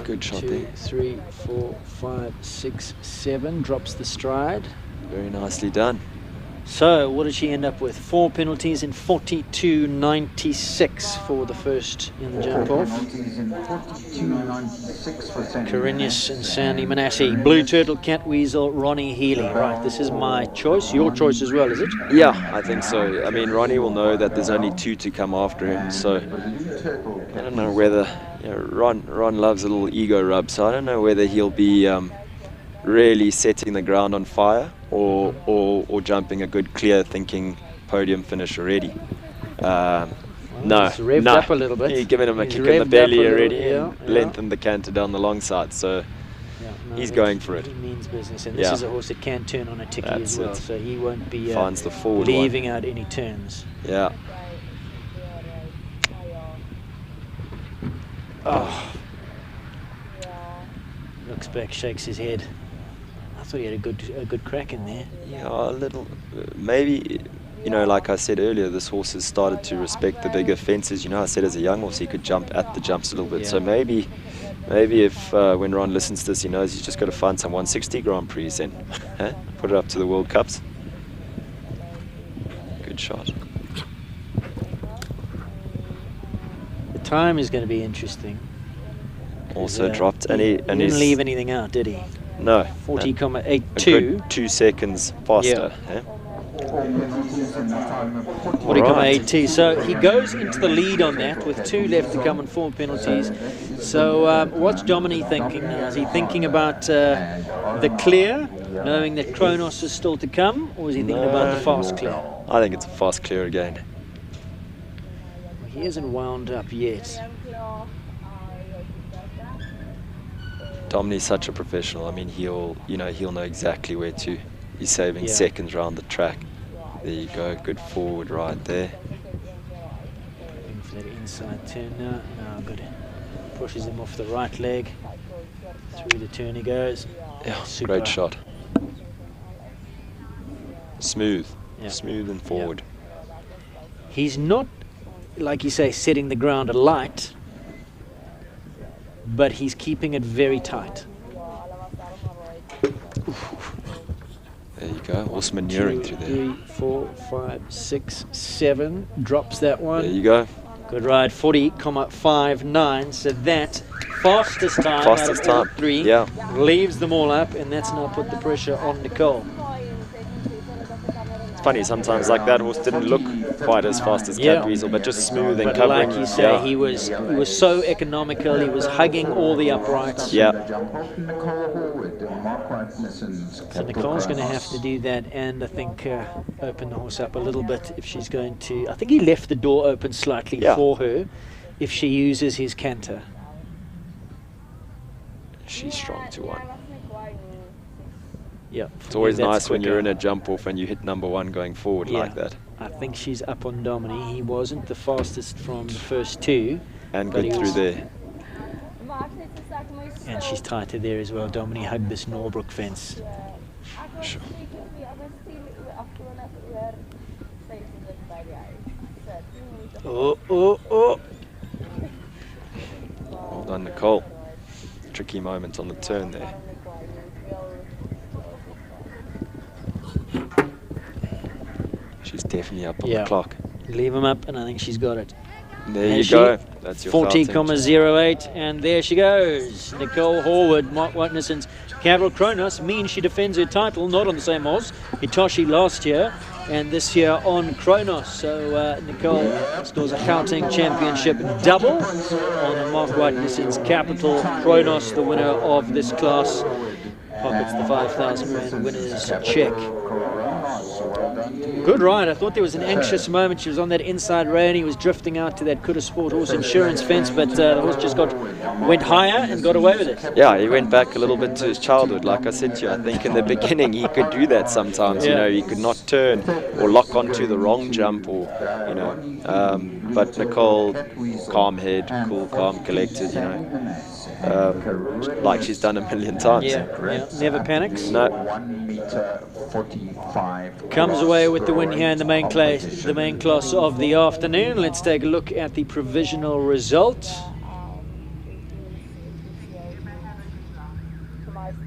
R: Good shot
A: 2,
R: there.
A: 3, 4, 5, 6, 7. Drops the stride.
R: Very nicely done.
A: So what did she end up with? 4 penalties in 42.96 for the first in the jump off. Carinius and Sandy Manasseh. Blue Turtle, Catweasel, Ronnie Healy. Right, this is my choice. Your choice as well, is it?
R: Yeah, I think so. I mean, Ronnie will know that there's only 2 to come after him, so I don't know whether, you know, Ron loves a little ego rub, so I don't know whether he'll be really setting the ground on fire or jumping a good clear thinking podium finish already. No,
A: he's revved up a little bit.
R: He's giving him a
A: He's
R: kick in the
A: revved
R: belly
A: up a
R: already
A: little,
R: and
A: yeah.
R: lengthened the canter down the long side, so
A: No,
R: he's going for it.
A: He means business, and this is a horse that can turn on a ticky
R: That's
A: as well,
R: it.
A: so he won't be
R: Finds the forward
A: leaving out any turns.
R: Yeah.
A: Oh. Looks back, shakes his head. I thought he had a good crack in there.
R: Yeah, a little. Maybe, you know, like I said earlier, this horse has started to respect the bigger fences. You know, I said as a young horse he could jump at the jumps a little bit.
A: Yeah.
R: So maybe if when Ron listens to this, he knows he's just got to find some 160 Grand Prix then. Huh? Put it up to the World Cups. Good shot.
A: The time is going to be interesting.
R: Also
A: 'Cause,
R: dropped, and
A: he
R: he
A: didn't leave anything out, did he?
R: No.
A: 40.82.
R: A good 2 seconds faster.
A: Yeah.
R: Huh?
A: 40.82. So he goes into the lead on that with 2 left to come and 4 penalties. So what's Dominic thinking now? Is he thinking about the clear, knowing that Kronos is still to come, or is he thinking about the fast clear?
R: I think it's a fast clear again.
A: He hasn't wound up yet.
R: Domini's such a professional. I mean, he'll know exactly where to. He's saving seconds around the track. There you go, good forward right there.
A: Looking for that inside turn now. Now good. Pushes him off the right leg. Through the turn he goes.
R: Yeah,
A: Super.
R: great shot. Smooth,
A: Yeah.
R: smooth and forward.
A: He's not, like you say, setting the ground alight, but he's keeping it very tight.
R: There you go, horse maneuvering
A: 2,
R: through there.
A: 3, 4, 5, 6, 7. Drops that one.
R: There you go.
A: Good ride, 40.59. So that fastest time out of all 3 leaves them all up, and that's now put the pressure on Nicole.
R: It's funny, sometimes like that horse didn't look quite as fast as Catweasel, but just smooth and
A: But
R: covering.
A: like you say, he was so economical. He was hugging all the uprights.
R: Yeah.
A: So Nicole's going to have to do that, and I think open the horse up a little bit if she's going to. I think he left the door open slightly for her if she uses his canter.
R: She's strong to 1.
A: Yeah,
R: It's always
A: that's
R: nice when
A: quicker.
R: you're in a jump off and you hit number 1 going forward like that.
A: I think she's up on Dominic. He wasn't the fastest from the first 2.
R: And
A: but
R: good
A: he
R: through
A: was-
R: there.
A: And she's tighter there as well. Dominic hugged this Norbrook fence.
R: Sure.
A: Oh, oh, oh.
R: Well done, Nicole. Tricky moment on the turn there. She's definitely up on the clock.
A: Leave him up, and I think she's got it.
R: There you go. That's your
A: 40,08, and there she goes. Nicole Horwood, Mark Whitenison's Capital Kronos means she defends her title, not on the same horse. Hitoshi last year, and this year on Kronos. So Nicole scores a Gauteng Championship double on Mark Whitenison's Capital Kronos, the winner of this class. Pockets the 5,000 Rand winner's check. Good ride. I thought there was an anxious moment. She was on that inside rein. He was drifting out to that Kuda Sport horse insurance fence, but the horse just went higher and got away with it.
R: Yeah, he went back a little bit to his childhood. Like I said to you, I think in the beginning he could do that sometimes. You know, he could not turn or lock onto the wrong jump, or you know. But Nicole, calm head, cool, calm, collected. You know. Like she's done a million times.
A: Yeah, never panics.
R: No.
C: 1 meter 45.
A: Comes away with the win here in the main class of the afternoon. Let's take a look at the provisional result.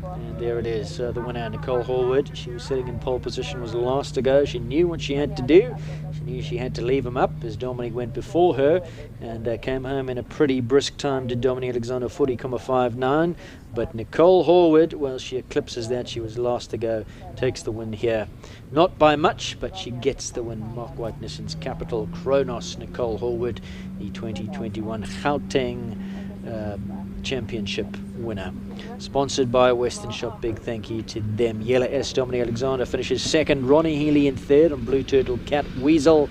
A: And there it is, the winner, Nicole Horwood. She was sitting in pole position, was the last to go. She knew what she had to do. She knew she had to leave him up as Dominic went before her, and came home in a pretty brisk time, did Dominic Alexander, 40,59. But Nicole Horwood, well, she eclipses that. She was last to go, takes the win here. Not by much, but she gets the win. Mark Whitenison's Capital Kronos, Nicole Horwood, the 2021 Gauteng Championship winner. Sponsored by Western Shop, big thank you to them. Yellow S, Dominic Alexander finishes second, Ronnie Healy in third on Blue Turtle, Cat Weasel,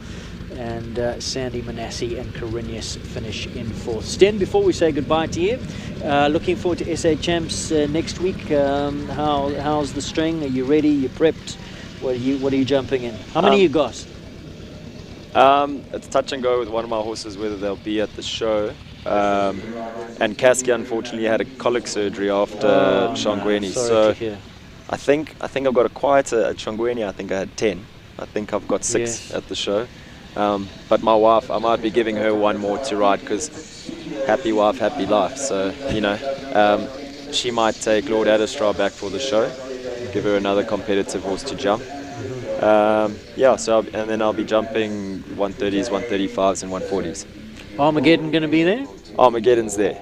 A: and Sandy Manassi and Carinius finish in fourth. Sten, before we say goodbye to you, looking forward to SA Champs next week. How's the string? Are you ready? You prepped? What are you jumping in? How many you got?
R: It's touch and go with one of my horses whether they'll be at the show. And Kasky unfortunately had a colic surgery after Shangweni, so I think I've got a quieter at Shangweni. I think I had 10. I think I've got 6 at the show. But my wife, I might be giving her one more to ride, because happy wife, happy life. So you know, she might take Lord Addestraw back for the show, give her another competitive horse to jump. Yeah, so and then I'll be jumping 130s, 135s, and 140s.
A: Armageddon going to be there?
R: Armageddon's there.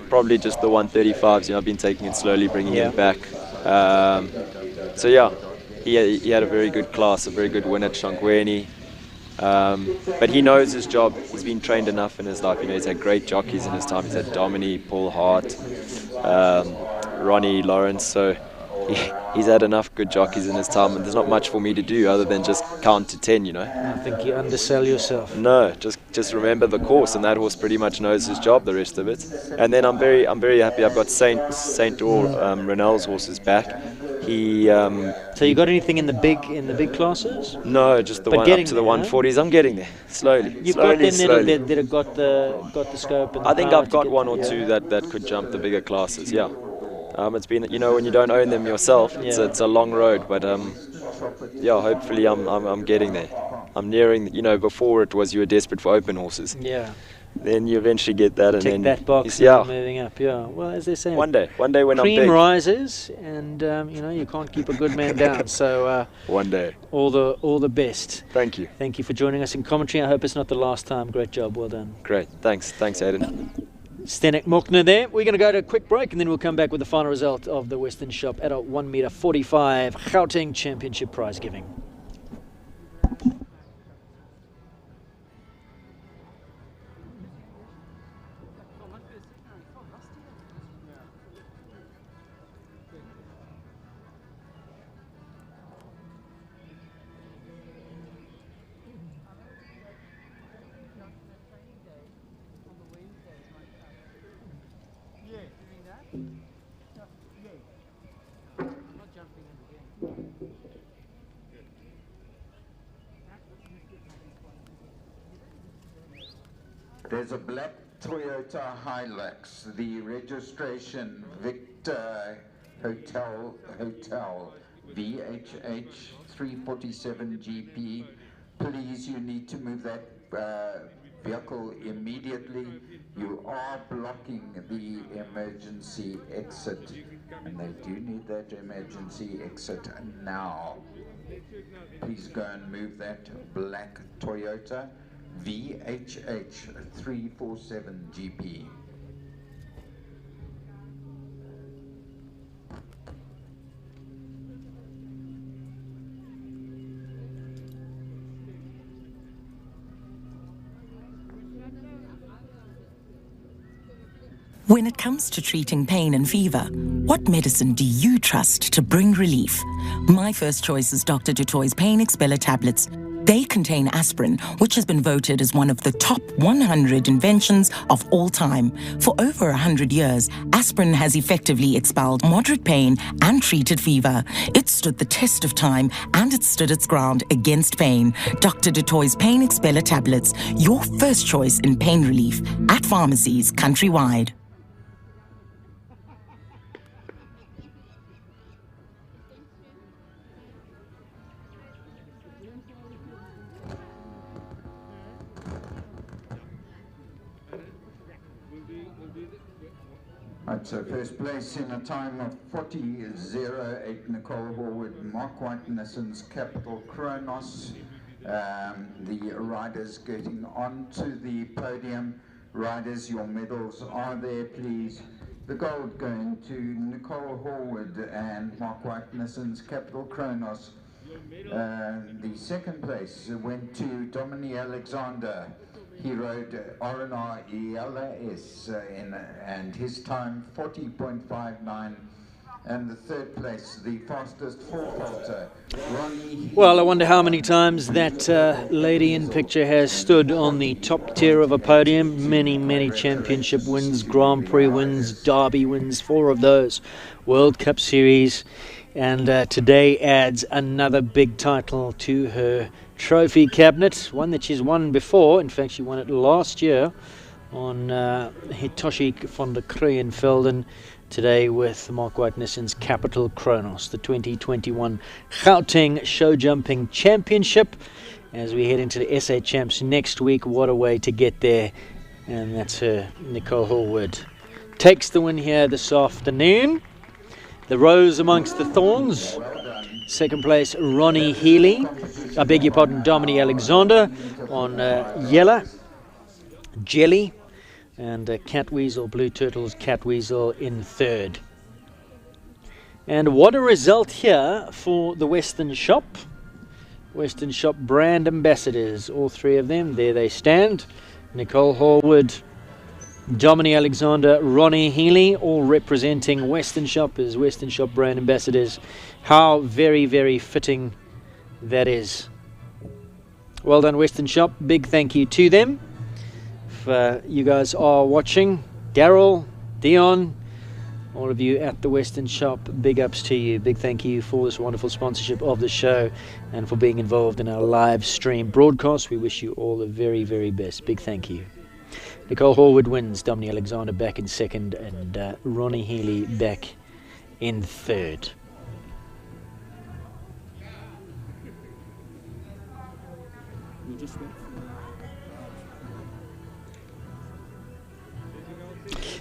R: Probably just the 135s. You know, I've been taking it slowly, bringing him back. So yeah, he had a very good class, a very good win at Shangweni. But he knows his job. He's been trained enough in his life. You know, he's had great jockeys in his time. He's had Dominique, Paul Hart, Ronnie Lawrence. So he's had enough good jockeys in his time, and there's not much for me to do other than just count to 10, you know.
A: I think you undersell yourself.
R: No, just remember the course, and that horse pretty much knows his job, the rest of it. And then I'm very happy I've got Saint Or Renel's horses back. He
A: So you got anything in the big classes?
R: No, just the one up to the 140s. I'm getting there slowly.
A: You've got them that have got the scope and
R: I think I've got one or two that could jump the bigger classes, yeah. It's been, you know, when you don't own them yourself, it's a long road, but yeah, hopefully I'm getting there. I'm nearing, you know, before it was you were desperate for open horses.
A: Yeah.
R: Then you eventually get that, and
A: tick
R: then
A: that box,
R: yeah,
A: moving up. Yeah. Well, as they say,
R: one day when I'm big,
A: cream rises, and you know, you can't keep a good man down. So
R: one day,
A: all the best.
R: Thank you.
A: Thank you for joining us in commentary. I hope it's not the last time. Great job. Well done.
R: Great. Thanks, Aidan.
A: Stenek Mokner there. We're going to go to a quick break, and then we'll come back with the final result of the Western Shop Adult 1 meter 45 Gauteng Championship prize giving.
C: There's a black Toyota Hilux, the registration Victor Hotel VHH 347 GP. Please, you need to move that vehicle immediately. You are blocking the emergency exit, and they do need that emergency exit now. Please go and move that black Toyota VHH 347 GP.
L: When it comes to treating pain and fever, what medicine do you trust to bring relief? My first choice is Dr. Dutoy's Pain Expeller tablets. They contain aspirin, which has been voted as one of the top 100 inventions of all time. For over 100 years, aspirin has effectively expelled moderate pain and treated fever. It stood the test of time and it stood its ground against pain. Dr. Dutoy's Pain Expeller tablets, your first choice in pain relief at pharmacies countrywide.
C: Right, so first place in a time of 40.08, Nicole Horwood, Mark White, Nissan's Capital Kronos. The riders getting onto the podium. Riders, your medals are there, please. The gold going to Nicole Horwood and Mark White, Nissan's Capital Kronos. The second place went to Dominic Alexander. He rode R&R ELS and his time 40.59. And the third place, the fastest four-faulter, Ronnie.
A: Well, I wonder how many times that lady in picture has stood on the top tier of a podium. Many, many championship wins, Grand Prix wins, Derby wins, 4 of those, World Cup Series. And today adds another big title to her trophy cabinet, one that she's won before. In fact, she won it last year on Hitoshi von der Kruyenfelden. Today with Mark White Nissan's Capital Kronos, the 2021 Gauteng Show Jumping Championship. As we head into the SA Champs next week, what a way to get there. And that's her, Nicole Horwood. Takes the win here this afternoon. The rose amongst the thorns. Second place, Ronnie Healy. I beg your pardon, Dominic Alexander on Yella, Jelly, and Catweasel, Blue Turtles, Catweasel in third. And what a result here for the Western Shop. Western Shop brand ambassadors, all 3 of them. There they stand. Nicole Horwood, Dominic Alexander, Ronnie Healy, all representing Western Shop as Western Shop brand ambassadors. How very, very fitting that is. Well done, Western Shop. Big thank you to them. If you guys are watching, Daryl, Dion, all of you at the Western Shop, big ups to you. Big thank you for this wonderful sponsorship of the show and for being involved in our live stream broadcast. We wish you all the very, very best. Big thank you. Nicole Horwood wins, Dominic Alexander back in second, and Ronnie Healy back in third.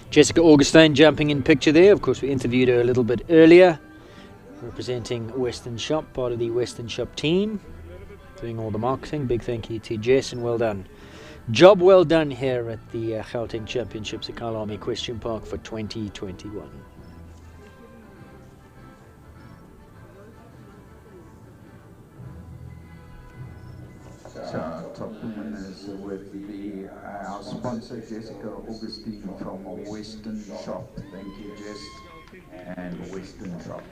A: Jessica Augustine jumping in picture there. Of course, we interviewed her a little bit earlier, representing Western Shop, part of the Western Shop team, doing all the marketing. Big thank you to Jess, and well done. Job well done here at the Gauteng Championships at Kyalami Equestrian Park for 2021.
C: So our top winners with our sponsor Jessica Augustine from Western Shop. Thank you, Jess, and Western Shop.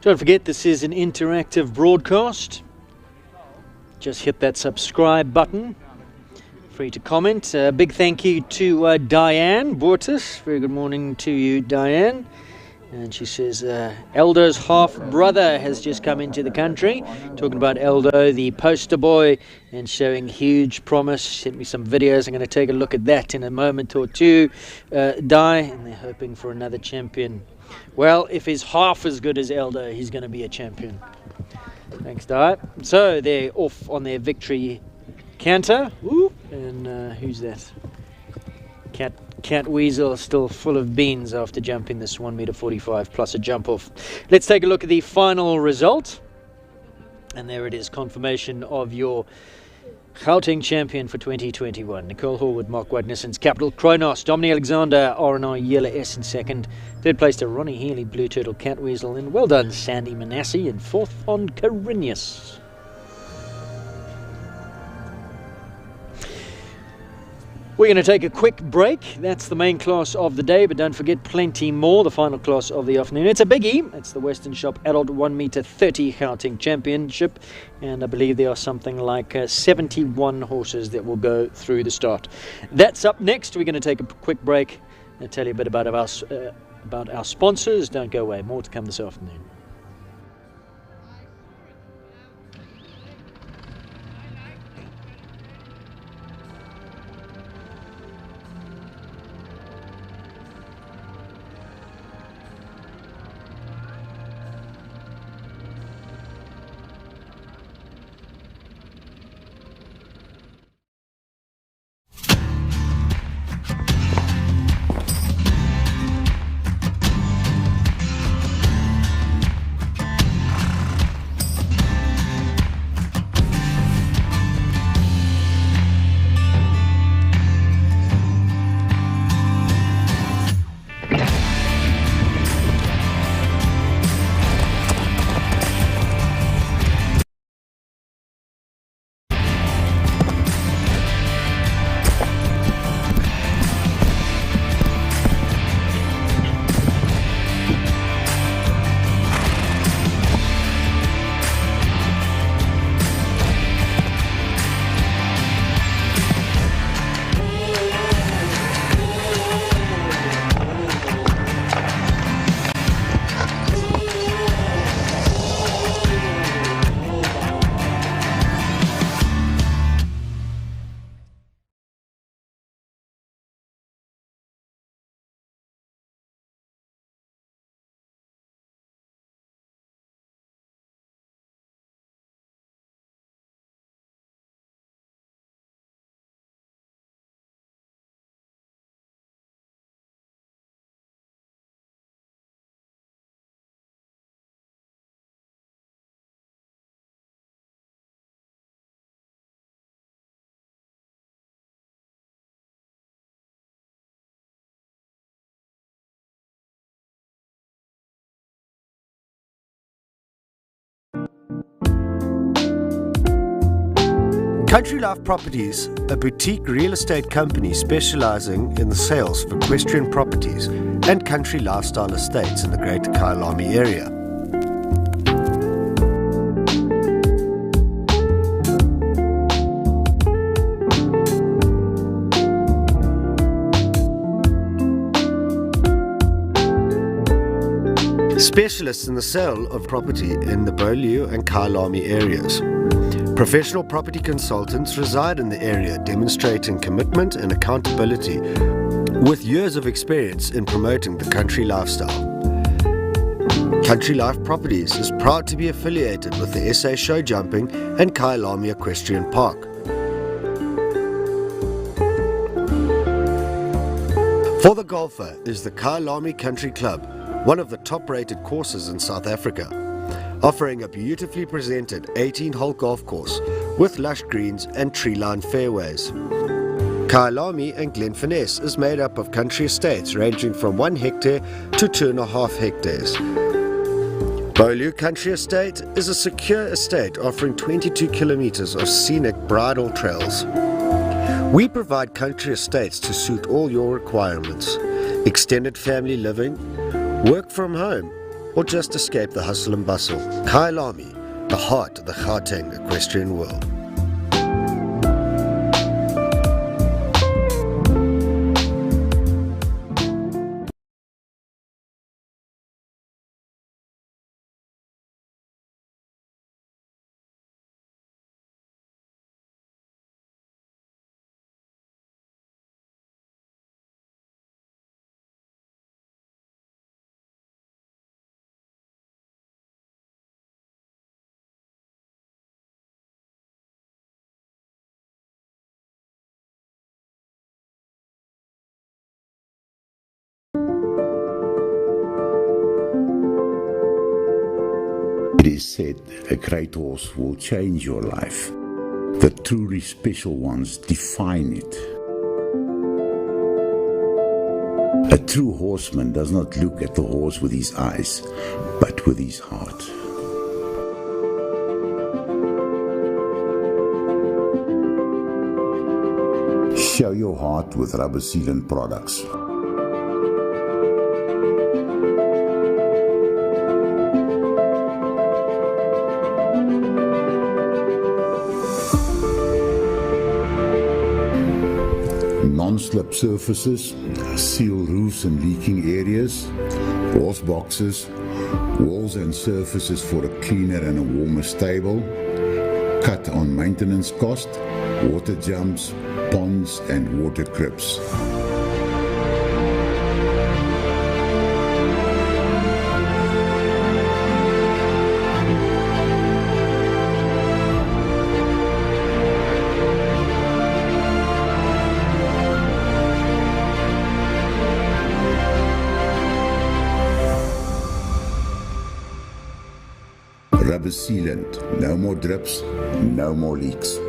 A: Don't forget, this is an interactive broadcast. Just hit that subscribe button. Free to comment. Big thank you to Diane Bortis. Very good morning to you, Diane. And she says Eldo's half-brother has just come into the country. Talking about Eldo, the poster boy, and showing huge promise. Sent me some videos. I'm going to take a look at that in a moment or two. Di, and they're hoping for another champion. Well, if he's half as good as Eldo, he's going to be a champion. Thanks, Di. So they're off on their victory canter. Ooh. And who's that? Cat Weasel still full of beans after jumping this 1m45 plus a jump off. Let's take a look at the final result. And there it is, confirmation of your Gauteng champion for 2021. Nicole Horwood, Mark White, Nissan's Capital Kronos, Dominic Alexander, R&R Yellow S in second. Third place to Ronnie Healy, Blue Turtle, Cat Weasel. And well done, Sandy Manassi. And fourth on Carinius. We're going to take a quick break. That's the main class of the day, but don't forget plenty more. The final class of the afternoon. It's a biggie. It's the Western Shop Adult 1m30 Gauteng Championship, and I believe there are something like 71 horses that will go through the start. That's up next. We're going to take a quick break and tell you a bit about our sponsors. Don't go away. More to come this afternoon.
I: Country Life Properties, a boutique real estate company specializing in the sales of equestrian properties and country lifestyle estates in the Greater Kyalami area. Specialists in the sale of property in the Beaulieu and Kyalami areas. Professional property consultants reside in the area, demonstrating commitment and accountability with years of experience in promoting the country lifestyle. Country Life Properties is proud to be affiliated with the SA Show Jumping and Kyalami Equestrian Park. For the golfer is the Kyalami Country Club, one of the top-rated courses in South Africa, offering a beautifully presented 18-hole golf course with lush greens and tree-lined fairways. Kyalami and Glenfinesse is made up of country estates ranging from 1 hectare to 2.5 hectares. Beaulieu Country Estate is a secure estate offering 22 kilometers of scenic bridle trails. We provide country estates to suit all your requirements: extended family living, work from home, or just escape the hustle and bustle. Kyalami, the heart of the Gauteng equestrian world.
H: is said, a great horse will change your life. The truly special ones define it. A true horseman does not look at the horse with his eyes, but with his heart. Show your heart with rubber sealant products. Non-slip surfaces, seal roofs and leaking areas, horse boxes, walls and surfaces for a cleaner and a warmer stable, cut on maintenance cost, water jumps, ponds and water crips. Rubber sealant, no more drips, no more leaks.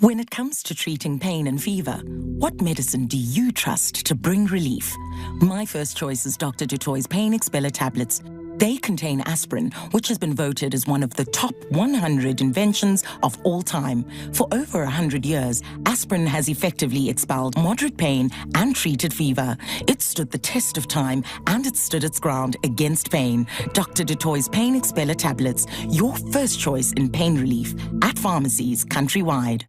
L: When it comes to treating pain and fever, what medicine do you trust to bring relief? My first choice is Dr. Dutoy's Pain Expeller tablets. They contain aspirin, which has been voted as one of the top 100 inventions of all time. For over 100 years, aspirin has effectively expelled moderate pain and treated fever. It stood the test of time and it stood its ground against pain. Dr. Dutoy's Pain Expeller tablets, your first choice in pain relief at pharmacies countrywide.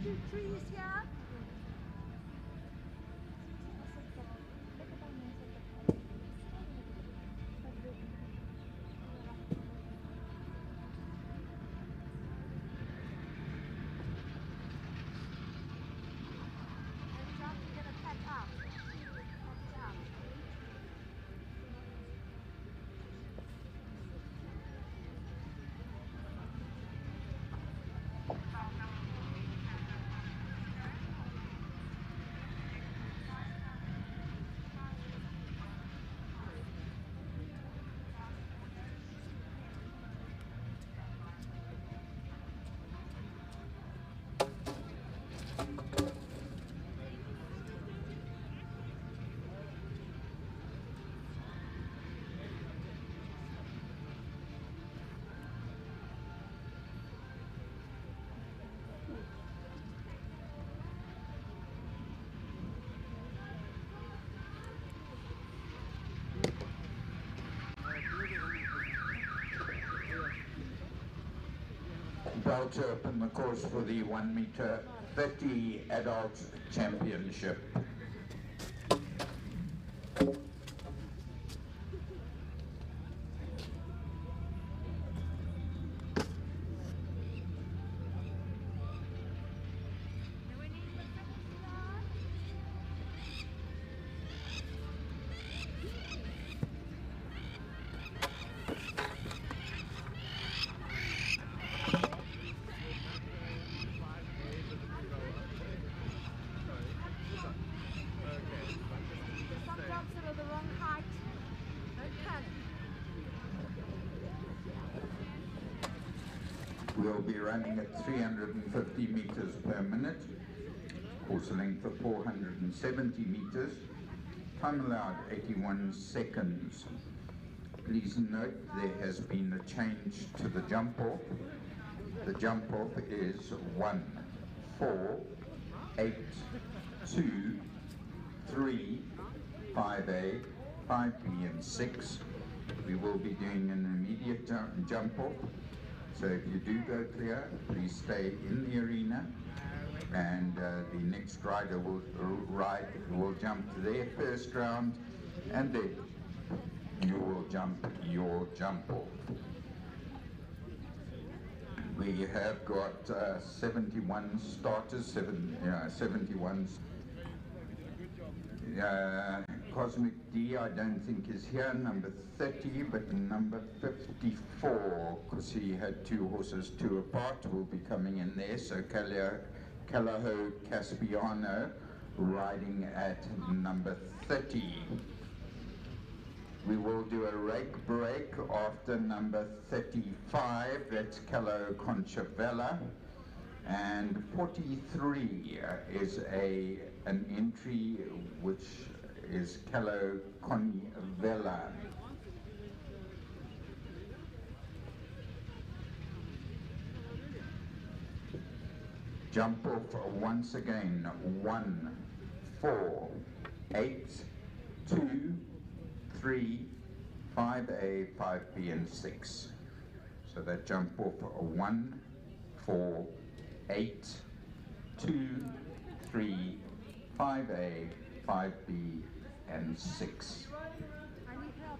G: two trees here.
C: About to open the course for the 1 meter 30 adult championship.
G: Some jumps are the wrong height. Okay.
C: We'll be running at 350 meters per minute, course length of 470 meters, time allowed 81 seconds. Please note there has been a change to the jump off. The jump off is 1, 4, 8, 2, 3, 5A, 5B and 6. We will be doing an immediate jump off. So if you do go clear, please stay in the arena, and the next rider will jump their first round, and then you will jump your jump off. We have got 71 starters, 71. Cosmic D, I don't think is here, number 30, but number 54, because he had two horses two apart, will be coming in there. So Calaho Caspiano riding at number 30. We will do a rake break after number 35, that's Calo Conchavella. And 43 is an entry which is Calo Convella. Jump off once again, 1, 4, 8, 2, 3, 5A, 5B and 6. So that jump off 1, 4, 8, 2, 3, 5A, 5B and 6.
G: I need help.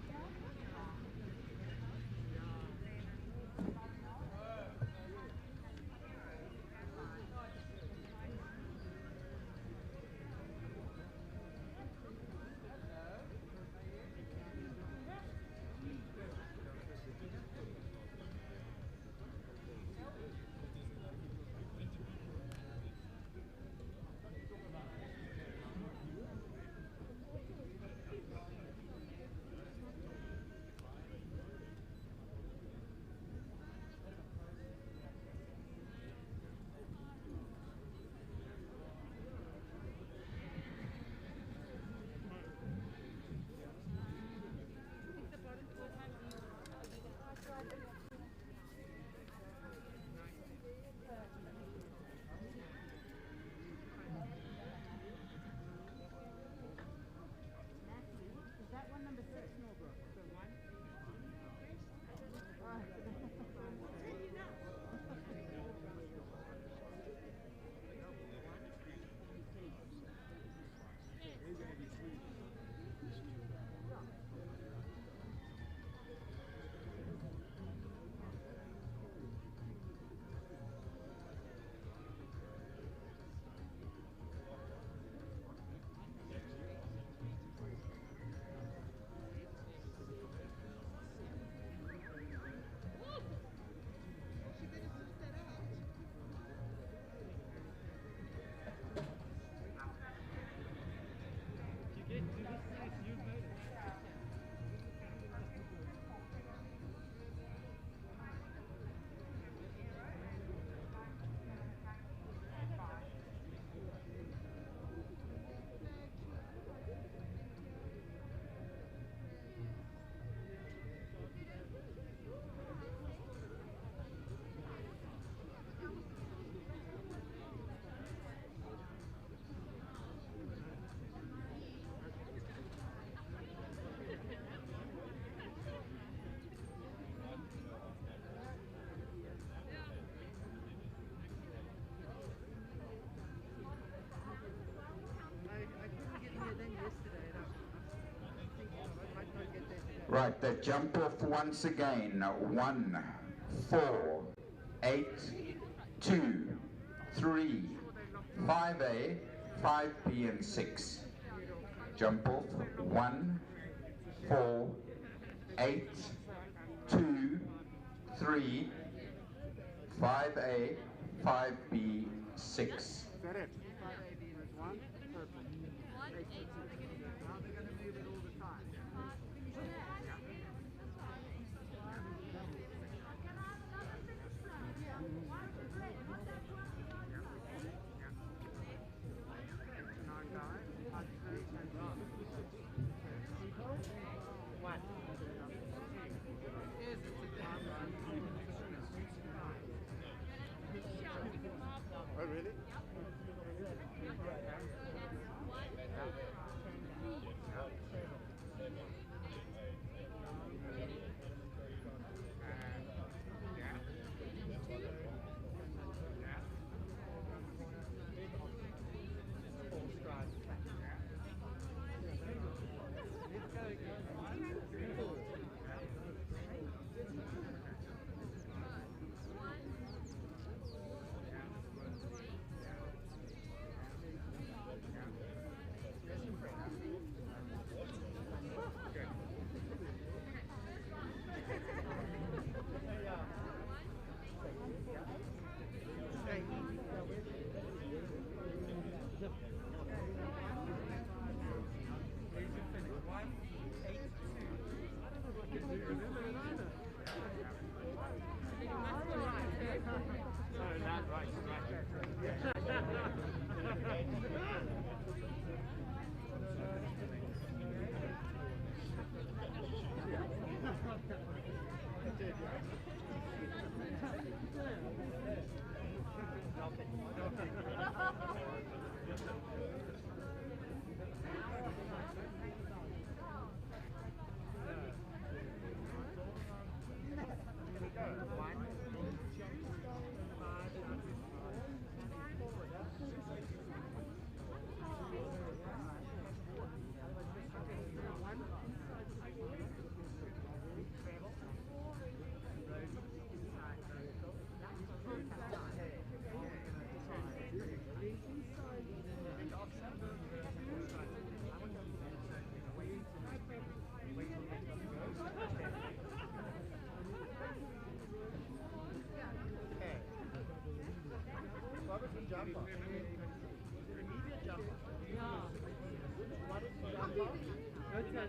C: Right, the jump off once again. 1, 4, 8, 2, 3, 5A, 5B and 6. Jump off 1, 4, 8, 2, 3, 5A, 5B, 6.
F: Is that it? 5AB was 1, purple. 1, 8, now they're going to move it all the time.
M: Oh, really?
F: What was the jump off? Immediate jump off. Yeah. What is the jump off? What's that?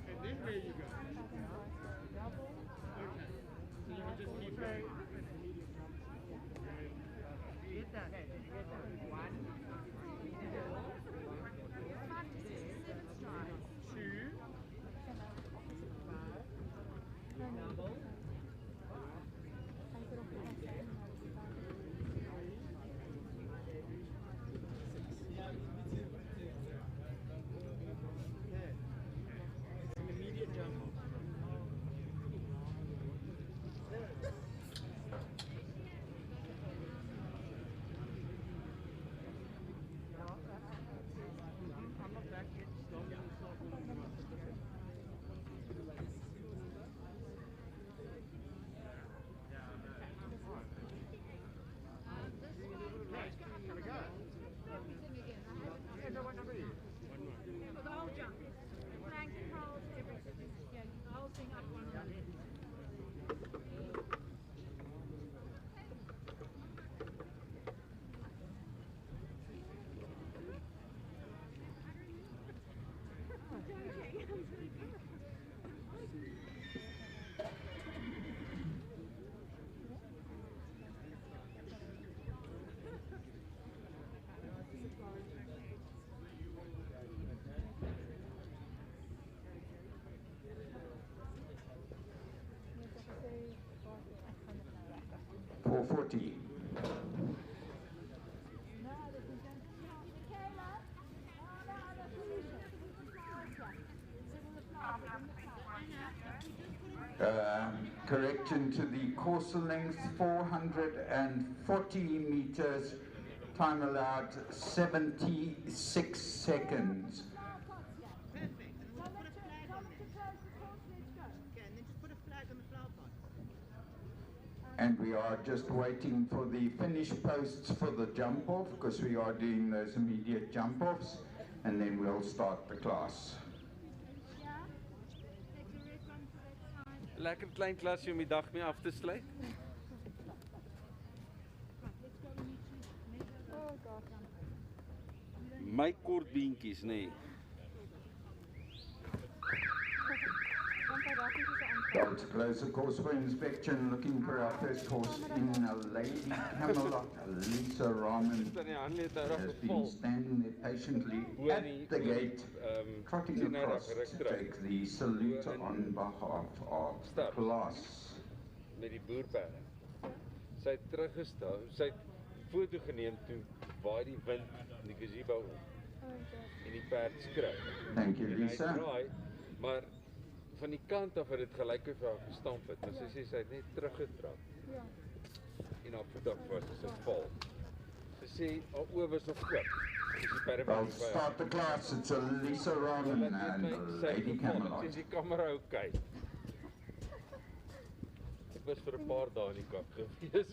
M: And then where you go? Okay. So you can just keep going.
F: Get that. Did you get that?
O: 5 to 6 to 7 strides.
F: 2, 5, double. Okay. It's an immediate jump off. I'm not back yet. Don't get yourself on the run. Here we go. So what number are you?
O: For the whole jump. Flank, hold, everything. Yeah, the whole thing up one leg.
C: .440. correction to the course length, 440 meters, time allowed 76 seconds. And we are just waiting for the finish posts for the jump off, because we are doing those immediate jump offs, and then we'll start the class.
P: Lekker klein klasje om die dag mee af te sluit. My kort beentjies, nee.
C: Well, to close the course for inspection, looking for our first horse in a Lady Camelot, Lisa Rahman, has been standing there patiently at the gate, trotting across to take the salute on behalf of the class.
P: Met die boerperde. Sy het teruggestaan, sy het foto geneem toe waai die wind in die gazebo om. En die perd skrik.
C: Thank you, Lisa.
P: En hy draai, maar van die kant af het dit gelyk of hy gestamp het, maar sy sê sy het net teruggetrap. Ja. En haar voet af was, sy val. Sy sê haar oë was nog oop.
C: Well, start the class, it's a Lisa Rahman and Lady Camelot.
P: Sy is die kamera oké. Ek was vir 'n paar dae in die kap gewees.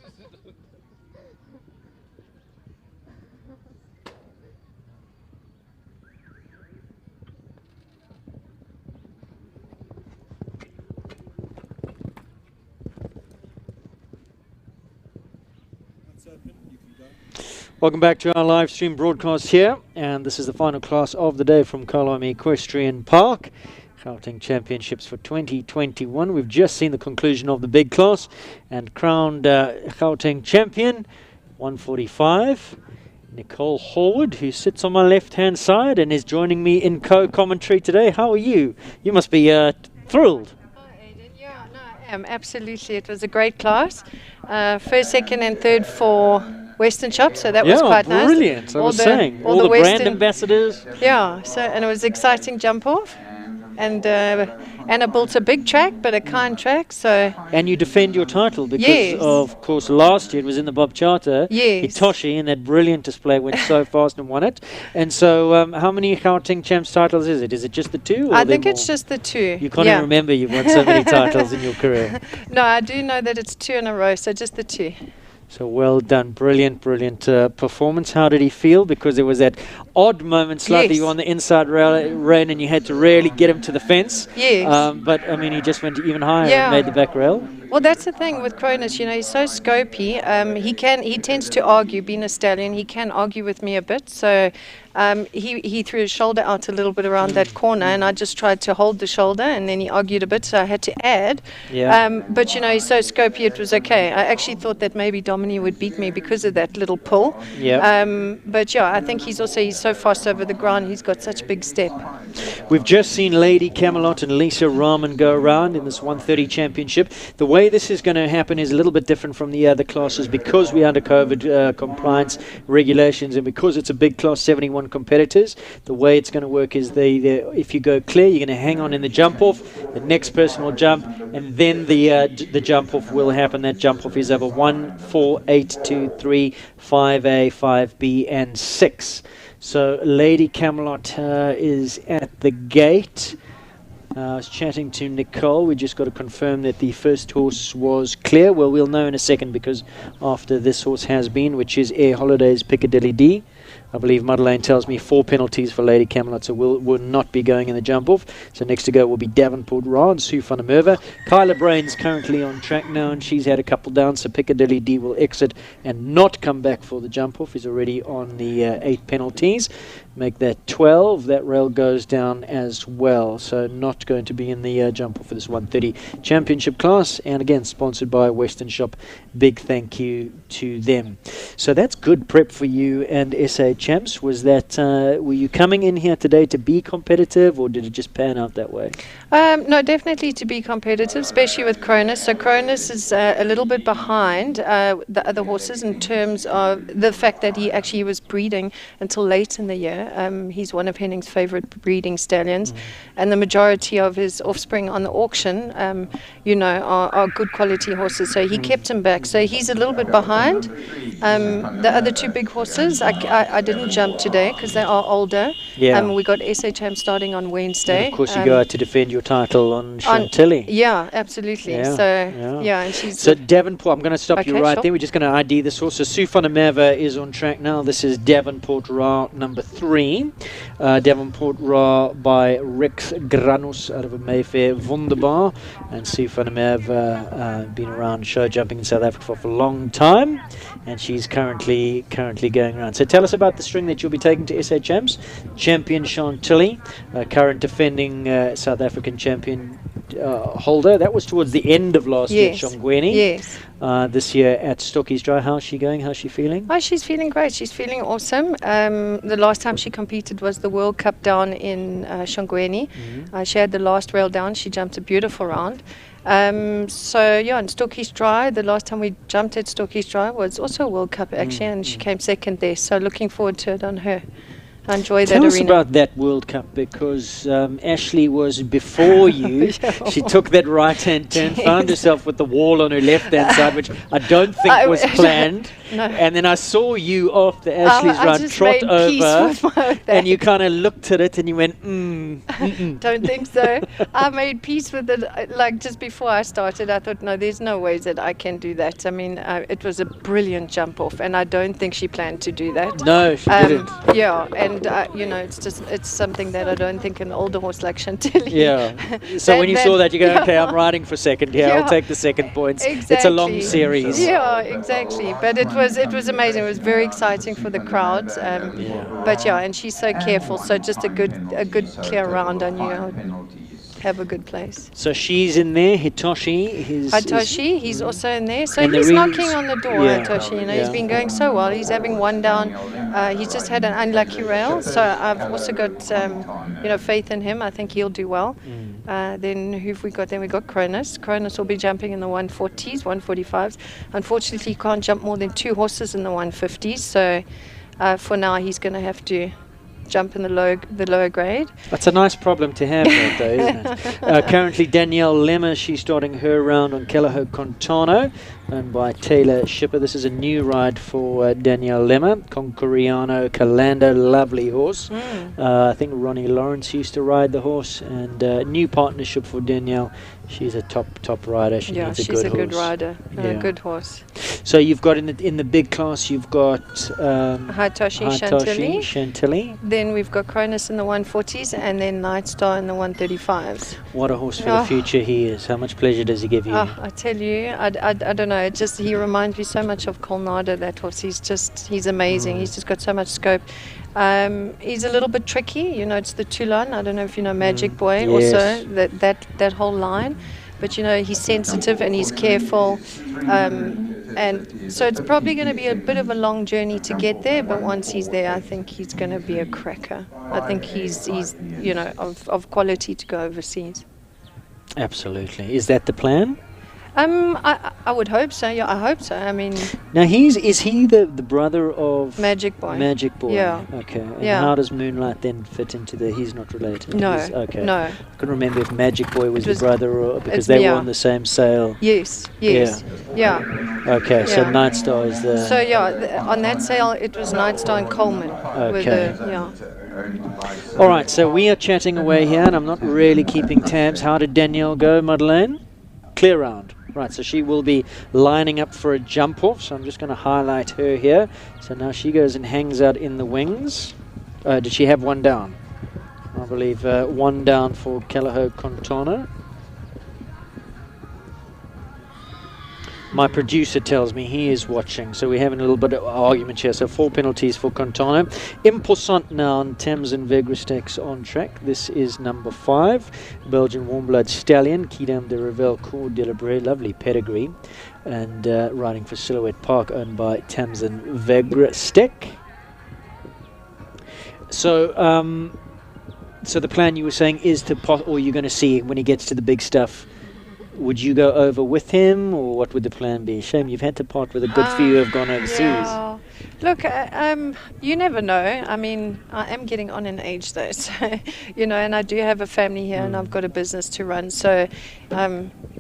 A: Welcome back to our live stream broadcast here, and this is the final class of the day from Kalami Equestrian Park. Gauteng Championships for 2021. We've just seen the conclusion of the big class and crowned Gauteng champion, 145. Nicole Horwood, who sits on my left-hand side and is joining me in co-commentary today. How are you? You must be thrilled.
T: Absolutely. It was a great class. First, second and third for Western Shop, so that was quite nice.
A: Brilliant. I was saying, all the brand ambassadors.
T: Yeah, so and it was exciting jump off. And Anna built a big track, but a kind track. So
A: and you defend your title because, of course, last year it was in the Bob Charter.
T: Yes.
A: Hitoshi in that brilliant display went so fast and won it. And so, how many Gauteng Champs titles is it? Is it just the two? Or
T: I think it's just the two.
A: You can't even remember you've won so many titles in your career.
T: No, I do know that it's two in a row, so just the two.
A: So well done, brilliant performance. How did he feel? Because there was that odd moment slightly on the inside rail and you had to really get him to the fence.
T: Yes.
A: But I mean, he just went even higher and made the back rail.
T: Well, that's the thing with Cronus, you know, he's so scopy. He tends to argue, being a stallion, he can argue with me a bit. So he threw his shoulder out a little bit around that corner, and I just tried to hold the shoulder, and then he argued a bit, so I had to add.
A: Yeah.
T: But, you know, he's so scopy, it was okay. I actually thought that maybe Dominique would beat me because of that little pull.
A: Yeah.
T: But, yeah, I think he's so fast over the ground. He's got such big step.
A: We've just seen Lady Camelot and Lisa Rahman go around in this 130 championship. The way this is going to happen is a little bit different from the other classes because we're under COVID compliance regulations and because it's a big class, 71 competitors. The way it's going to work is if you go clear, you're going to hang on in the jump off. The next person will jump, and then the jump off will happen. That jump off is over 1, 4, 8, 2, 3, 5A, 5B, and 6. So Lady Camelot is at the gate. I was chatting to Nicole. We just got to confirm that the first horse was clear. Well, we'll know in a second because after this horse has been, which is Air Holidays Piccadilly D. I believe Madeleine tells me 4 penalties for Lady Camelot, so will not be going in the jump-off. So next to go will be Davenport Ra and Sue van der Merwe. Kyla Brain's currently on track now, and she's had a couple down, so Piccadilly D will exit and not come back for the jump-off. He's already on the 8 penalties. Make that 12. That rail goes down as well, so not going to be in the jump-off for this 130 championship class. And again, sponsored by Western Shop. Big thank you to them. So that's good prep for you and SA Champs. Was that were you coming in here today to be competitive, or did it just pan out that way?
T: No, definitely to be competitive, especially with Cronus. So Cronus is a little bit behind the other horses in terms of the fact that he actually was breeding until late in the year. He's one of Henning's favourite breeding stallions, and the majority of his offspring on the auction, are good quality horses. So he kept him back. So he's a little bit behind. The other two big horses, I didn't jump today because they are older.
A: Yeah.
T: We got SA Champ starting on Wednesday.
A: And of course, you go out to defend your title on Chantilly.
T: Yeah, absolutely.
A: Yeah,
T: So and she's
A: so Davenport. I'm going to stop you
T: Okay,
A: right
T: sure.
A: there. We're just going to ID this horse. So Sue van der Merwe is on track now. This is Davenport Ra number 3. Davenport Ra by Rex Granus out of Mayfair Wunderbar, and Sue van der Merwe been around show jumping in South Africa for a long time, and she's currently going around. So tell us about the string that you'll be taking to SA Champs. Champion Chantilly, current defending South African champion holder. That was towards the end of last year at Shongweni.
T: Yes.
A: This year at Stockies Dry. How's she going? How's she feeling?
T: Oh, she's feeling great. She's feeling awesome. The last time she competed was the World Cup down in Shongweni. She had the last rail down. She jumped a beautiful round. And Stockies Dry, the last time we jumped at Stockies Dry was also a World Cup actually, and she came second there. So looking forward to it on her. I enjoy that
A: Tell us
T: arena.
A: about that World Cup, because Ashley was before you. She took that right-hand turn, found herself with the wall on her left-hand side, which I don't think was planned.
T: No.
A: And then I saw you after Ashley's
T: I
A: run
T: just
A: trot
T: made peace
A: over,
T: with my
A: and you kind of looked at it and you went,
T: Don't think so. I made peace with it. Like just before I started, I thought, no, there's no ways that I can do that. I mean, it was a brilliant jump off, and I don't think she planned to do that.
A: No, she didn't.
T: Yeah, and it's something that I don't think an older horse like Chantilly.
A: Yeah. So when you saw that, you go, okay, I'm riding for second here. I'll take the second points.
T: Exactly.
A: It's a long series.
T: Yeah, exactly. But it was amazing. It was very exciting for the crowds. But yeah, and she's so careful. So just a good clear round on you. Have a good place.
A: So she's in there. Hitoshi.
T: He's also in there. So
A: And the
T: he's
A: reins-
T: knocking on the door,
A: Yeah.
T: Hitoshi. He's
A: Yeah.
T: been going so well. He's having one down. He's just had an unlucky rail. So I've also got faith in him. I think he'll do well. Then who've we got? Then we got Cronus. Cronus will be jumping in the 140s, 145s. Unfortunately, he can't jump more than 2 horses in the 150s. So for now, he's going to have to jump in the lower grade.
A: That's a nice problem to have, though, isn't it? Currently, Danielle Lemmer, she's starting her round on Kelleher Contano, owned by Taylor Shipper. This is a new ride for Danielle Lemmer. Concoriano Calando, lovely horse. I think Ronnie Lawrence used to ride the horse, and new partnership for Danielle. She's a top rider. She needs
T: she's
A: a
T: a good
A: horse.
T: rider.
A: Yeah.
T: A good horse.
A: So you've got in the big class, you've got
T: Hitoshi
A: Chantilly.
T: Then we've got Cronus in the 140s, and then Night Star in the 135s.
A: What a horse for the future he is. How much pleasure does he give you?
T: I tell you, I don't know. He reminds me so much of Colnado, that horse. He's amazing. He's just got so much scope. He's a little bit tricky. It's the Toulon. I don't know if you know Magic Boy.
A: Yes.
T: Also, that whole line. But he's sensitive and he's careful. And so it's probably going to be a bit of a long journey to get there. But once he's there, I think he's going to be a cracker. I think he's of quality to go overseas.
A: Absolutely. Is that the plan?
T: I would hope so. Yeah, I hope so. I mean,
A: Now is he the brother of
T: Magic Boy?
A: Magic Boy.
T: Yeah.
A: Okay. And
T: Yeah.
A: how does Moonlight then fit into the? He's not related.
T: No,
A: Okay.
T: no.
A: I couldn't remember if Magic Boy was
T: It
A: the brother or because they were on the same sail.
T: Yes. Yeah.
A: Okay. So
T: Yeah.
A: Night Star is the.
T: So on that sale it was Night Star and Coleman. With
A: Okay.
T: the,
A: All right. So we are chatting away here, and I'm not really keeping tabs. How did Danielle go, Madeleine? Clear round. Right, so she will be lining up for a jump off, so I'm just going to highlight her here. So now she goes and hangs out in the wings. Did she have one down? I believe one down for Kelleher Contano. My producer tells me he is watching, so we're having a little bit of argument here. So 4 penalties for Contano. Imposant now on Tamsin Vegrestex on track. This is number 5. Belgian Warmblood Stallion, Kidam de Revel Cour de la Bray, lovely pedigree. And riding for Silhouette Park, owned by Tamsin Vegrestex. So, so the plan you were saying is to, or you're going to see when he gets to the big stuff. Would you go over with him, or what would the plan be? Shame you've had to part with a good few who have gone overseas.
T: Yeah. Look, you never know. I mean, I am getting on in age though, so, and I do have a family here and I've got a business to run. So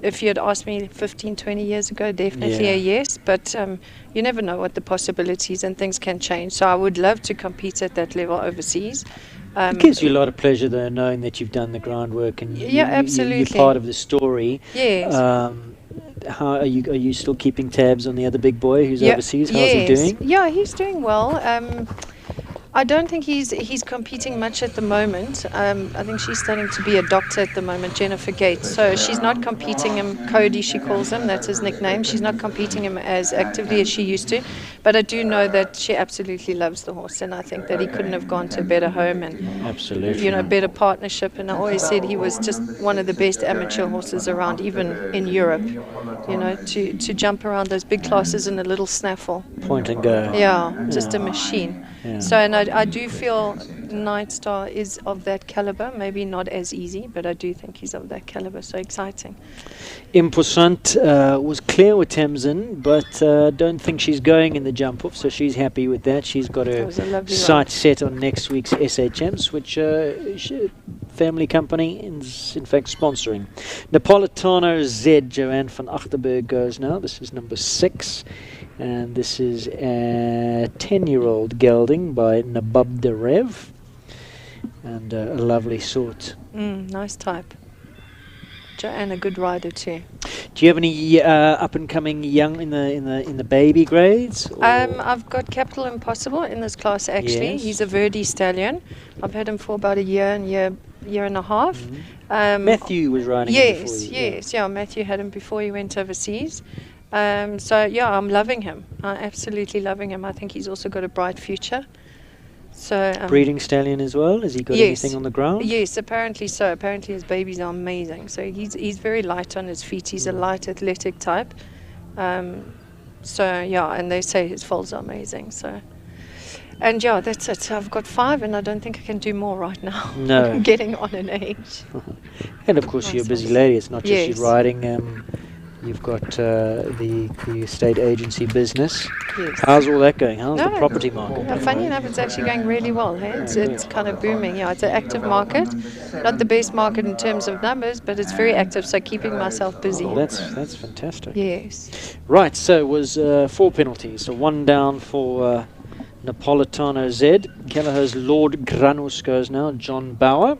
T: if you had asked me 15, 20 years ago, definitely a yes. But you never know what the possibilities and things can change. So I would love to compete at that level overseas.
A: It gives you a lot of pleasure, though, knowing that you've done the groundwork and
T: absolutely.
A: you're part of the story.
T: Yes.
A: How are you still keeping tabs on the other big boy who's overseas? How's he doing?
T: Yeah, he's doing well. I don't think he's competing much at the moment. I think she's starting to be a doctor at the moment, Jennifer Gates. So she's not competing him, Cody she calls him, that's his nickname. She's not competing him as actively as she used to. But I do know that she absolutely loves the horse, and I think that he couldn't have gone to a better home and better partnership. And I always said he was just one of the best amateur horses around, even in Europe. To jump around those big classes in a little snaffle.
A: Point and go.
T: Yeah, just a machine.
A: Yeah.
T: So, and I do feel Night Star is of that caliber. Maybe not as easy, but I do think he's of that caliber. So exciting.
A: Imposant was clear with Tamsin, but don't think she's going in the jump off, so she's happy with that. She's got her sight set on next week's SA Champs, which family company is in fact sponsoring. Napolitano Z, Joanne van Achterberg goes now. This is number 6. And this is a 10-year-old gelding by Nabab de Rev, and a lovely sort.
T: Nice type. Joanne, a good rider too.
A: Do you have any up and coming young in the baby grades?
T: I've got Capital Impossible in this class actually.
A: Yes.
T: He's a Verdi stallion. I've had him for about a year and a half.
A: Matthew was riding him before you.
T: Yes, Matthew had him before he went overseas. I'm loving him. Absolutely loving him. I think he's also got a bright future. So
A: breeding stallion as well. Has he got anything on the ground?
T: Yes, apparently so. Apparently his babies are amazing. So he's very light on his feet. He's a light athletic type. And they say his foals are amazing. So. And that's it. I've got 5, and I don't think I can do more right now.
A: No.
T: I'm getting on in age.
A: And of course, you're a busy lady. It's not just you riding. You've got the estate agency business.
T: Yes.
A: How's all that going? How's the property market?
T: Funny enough, it's actually going really well. Hey? It's kind of booming. Yeah, it's an active market. Not the best market in terms of numbers, but it's very active. So keeping myself busy.
A: That's fantastic.
T: Yes.
A: Right. So it was 4 penalties. So 1 down for Napolitano Z. Kelleher's Lord Granus goes now. John Bauer.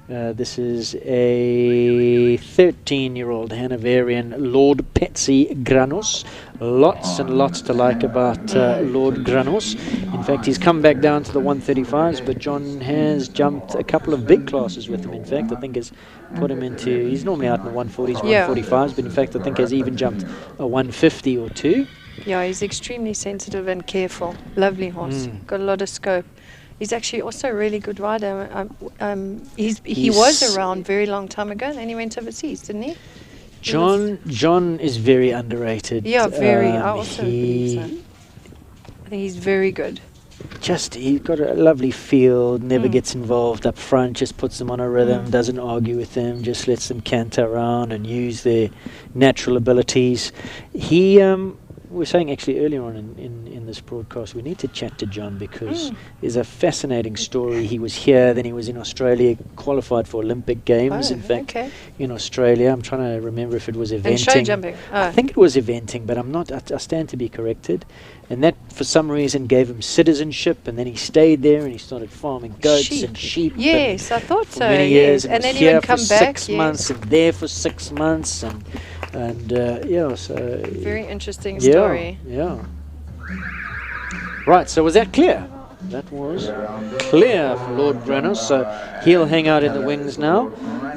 A: This is a 13-year-old Hanoverian Lord Petsy Granus. Lots and lots to like about Lord Granus. In fact, he's come back down to the 135s, but John has jumped a couple of big classes with him. In fact, I think has put him into, he's normally out in the 140s, 145s, but in fact, I think has even jumped a 150 or 2.
T: Yeah, he's extremely sensitive and careful. Lovely horse. Got a lot of scope. He's actually also a really good rider. He was around very long time ago, and then he went overseas, didn't he?
A: John is very underrated.
T: Yeah, very. I also believe so. I think he's very good.
A: He's got a lovely field, never gets involved up front, just puts them on a rhythm, doesn't argue with them, just lets them canter around and use their natural abilities. We were saying actually earlier on in this broadcast, we need to chat to John because there's a fascinating story. He was here, then he was in Australia, qualified for Olympic Games, in fact, in Australia. I'm trying to remember if it was eventing.
T: And show jumping.
A: I think it was eventing, but I'm not. I stand to be corrected. And that, for some reason, gave him citizenship, and then he stayed there and he started farming goats and sheep.
T: Yes, I thought so.
A: For many years,
T: and then he
A: here
T: would come
A: for
T: back.
A: 6 months and there for 6 months, so
T: very interesting story.
A: Yeah. Right, so was that clear? That was clear for Lord Granus, so he'll hang out in the wings now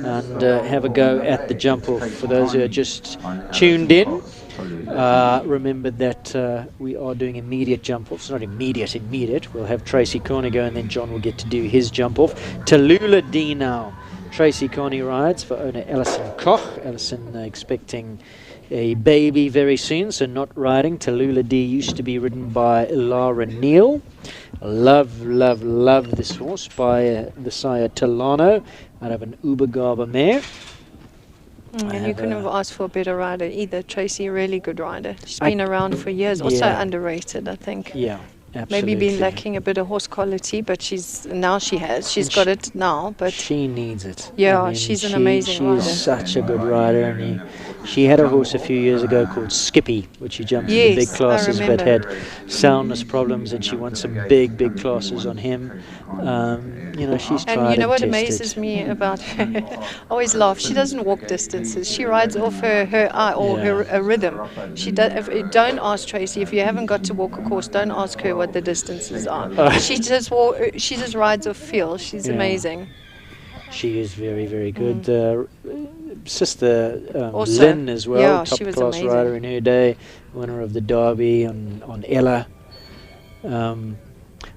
A: and have a go at the jump off. For those who are just tuned in, remember that we are doing immediate jump offs. Not immediate. We'll have Tracy Corney go, and then John will get to do his jump off. Tallulah D now. Tracy Corney rides for owner Alison Koch. Alison expecting a baby very soon, so not riding. Tallulah D used to be ridden by Lara Neal. Love this horse by the sire Talano out of an Ubergaber mare.
T: And you couldn't have asked for a better rider either. Tracy, a really good rider. She's been around for years. Also underrated, I think.
A: Yeah.
T: maybe been
A: Absolutely.
T: lacking a bit of horse quality, but she's
A: And
T: got it now. But
A: she needs it.
T: yeah,
A: I mean,
T: she's an amazing
A: she
T: rider.
A: is such a good rider, and she had a horse a few years ago called Skippy, which she jumped in the big
T: Yes, I
A: classes, but
T: remember.
A: had soundness problems, and she won some big classes on him. She's
T: And
A: tried
T: you know what
A: tested.
T: amazes me about her? I always laugh. She doesn't walk distances. She rides off her eye or her rhythm. She don't ask Tracy if you haven't got to walk a course. Don't ask her what the distances are. She just rides off feel. She's
A: Yeah.
T: amazing.
A: She is very good. Sister
T: Also,
A: Lynn as well,
T: yeah,
A: top
T: she was
A: class
T: amazing.
A: rider in her day, winner of the Derby on Ella.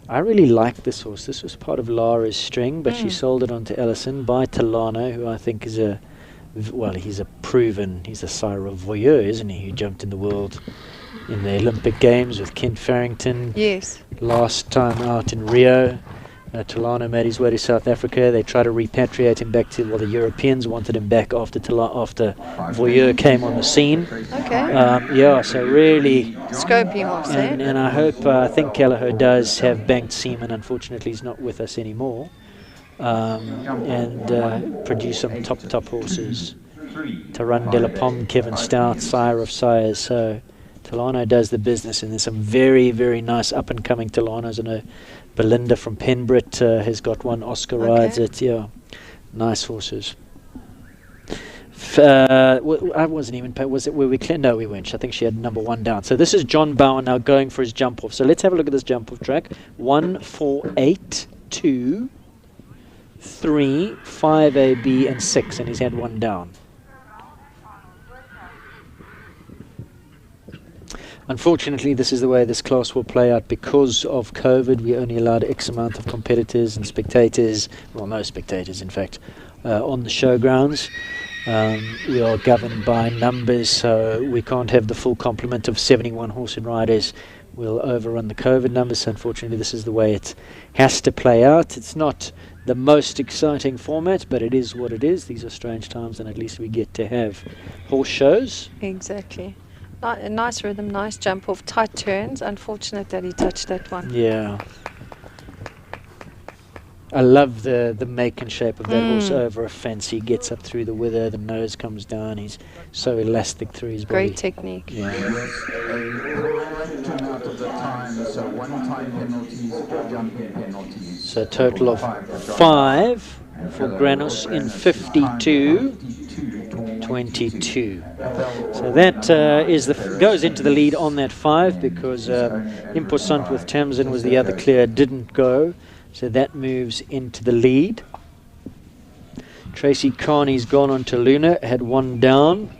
A: I really like this horse. This was part of Lara's string, but she sold it on to Ellison by Talano, who I think is he's a sire of Voyeur, isn't he, who jumped in the world in the Olympic Games with Kent Farrington.
T: Yes.
A: Last time out in Rio. Talano made his way to South Africa. They tried to repatriate him back to, the Europeans wanted him back after Voyeur came on the scene.
T: Okay.
A: So really...
T: Scopy horse,
A: and I think Kelleher does have banked seaman. Unfortunately, he's not with us anymore. And produce some top horses. Taran de la Pomme, Kevin Stout, sire of sires. So Talano does the business, and there's some very nice up-and-coming Talanos. I know Belinda from Penbrit has got one. Oscar rides it. Yeah, nice horses. I wasn't even. Was it where we? No, we weren't. I think she had number 1 down. So this is John Bauer now going for his jump off. So let's have a look at this jump off track. 1, 4, 8, 2, 3, 5 A, B, and 6, and he's had 1 down. Unfortunately, this is the way this class will play out because of COVID. We only allowed X amount of competitors and spectators, well, no spectators, in fact, on the showgrounds. We are governed by numbers, so we can't have the full complement of 71 horse and riders. We'll overrun the COVID numbers, so unfortunately this is the way it has to play out. It's not the most exciting format, but it is what it is. These are strange times, and at least we get to have horse shows.
T: Exactly. A nice rhythm, nice jump off, tight turns. Unfortunate that he touched that one.
A: Yeah. I love the make and shape of that horse over a fence. He gets up through the wither, the nose comes down. He's so elastic through his body.
T: Great technique.
A: Yeah. So a total of 5 for Granus in 52-22. So that goes into the lead on that 5 because Imposant with Tamsin was the other clear, didn't go. So that moves into the lead. Tracy Carney's gone on to Luna, had 1 down.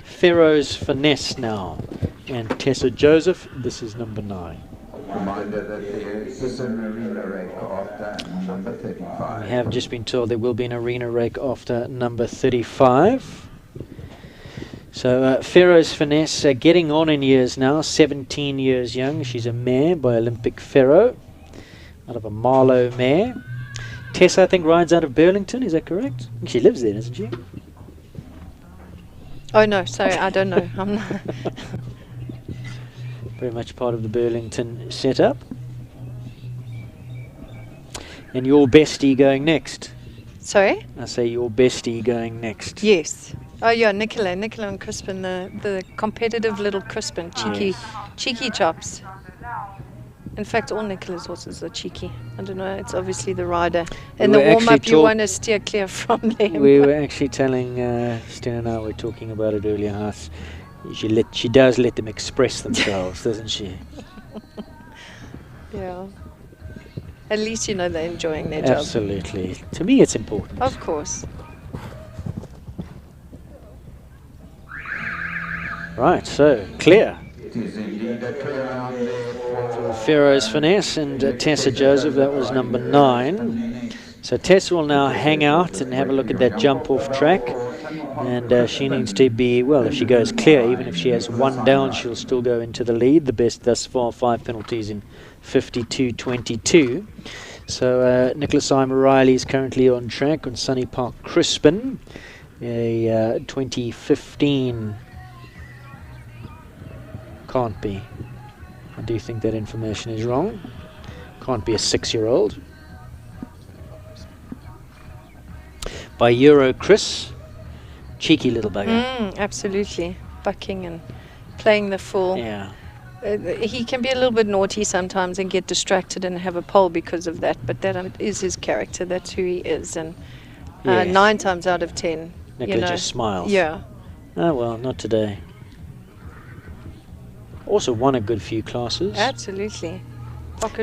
A: Pharaoh's Finesse now. And Tessa Joseph, this is number 9.
C: Reminder that there is an arena rake after number 35.
A: We have just been told there will be an arena rake after number 35. So Pharaoh's Finesse getting on in years now, 17 years young. She's a mare by Olympic Pharaoh, out of a Marlow mare. Tessa, I think, rides out of Burlington, is that correct? I think she lives there, doesn't she?
T: Oh no, sorry, I don't know. I'm not.
A: Very much part of the Burlington setup. And your bestie going next.
T: Sorry?
A: I say your bestie going next.
T: Yes. Oh yeah, Nicola and Crispin, the competitive little Crispin, cheeky chops. In fact, all Nicola's horses are cheeky. I don't know, it's obviously the rider. In the warm-up, you want to steer clear from them.
A: We were actually telling, Sten and I were talking about it earlier, how she does let them express themselves, doesn't she?
T: Yeah. At least you know they're enjoying their job.
A: Absolutely. To me, it's important.
T: Of course.
A: Right, so clear.
C: It is indeed a clear out there for
A: Pharaoh's Finesse and Tessa Joseph, that was number 9. So Tessa will now hang out and have a look at that jump off track. And she needs to be, well, if she goes clear, even if she has 1 down, she'll still go into the lead. The best thus far, 5 penalties in 52-22. So Nicholas Imer Riley is currently on track on Sunny Park Crispin, a 2015. Can't be. I do think that information is wrong. Can't be a 6-year-old. By Euro Chris. Cheeky little bugger.
T: Absolutely. Bucking and playing the fool.
A: Yeah.
T: He can be a little bit naughty sometimes and get distracted and have a pole because of that, but that is his character. That's who he is. And
A: Yes.
T: 9 times out of 10,
A: Nicola just smiles.
T: Yeah.
A: Oh, well, not today. Also won a good few classes.
T: Absolutely.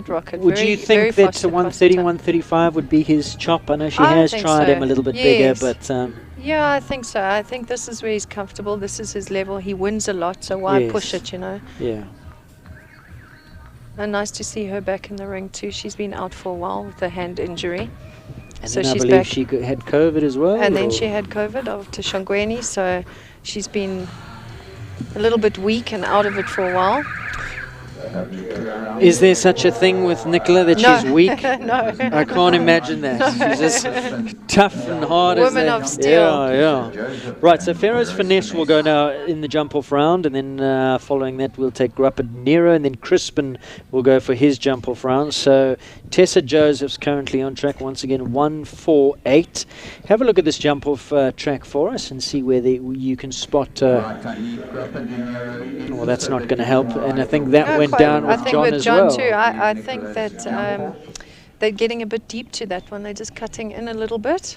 T: Rocket.
A: Would
T: very,
A: you
T: very
A: think that
T: fast and
A: 130,
T: fast
A: 135 would be his chop? I know she
T: I
A: has
T: think
A: tried
T: so.
A: him a little bit
T: Yes.
A: bigger, but...
T: Yeah, I think so. I think this is where he's comfortable. This is his level. He wins a lot, so why
A: Yes.
T: push it, you know?
A: Yeah.
T: And nice to see her back in the ring too. She's been out for a while with a hand injury.
A: And
T: So
A: then I
T: she's
A: believe
T: back.
A: she had COVID as well?
T: And then
A: or-
T: she had COVID after Shangweni, so she's been a little bit weak and out of it for a while.
A: Is there such a thing with Nicola that
T: No.
A: she's weak?
T: No.
A: I can't imagine that.
T: No.
A: She's just tough and hard
T: Woman
A: as
T: of steel.
A: Yeah. Right, so Pharaoh's Finesse will go now in the jump-off round, and then following that we'll take Grappa Nero, and then Crispin will go for his jump-off round. So Tessa Joseph's currently on track once again, 148. Have a look at this jump-off track for us and see where you can spot... well, that's not going to help, and I think that went down with John as well.
T: Too. I think that they're getting a bit deep to that one. They're just cutting in a little bit.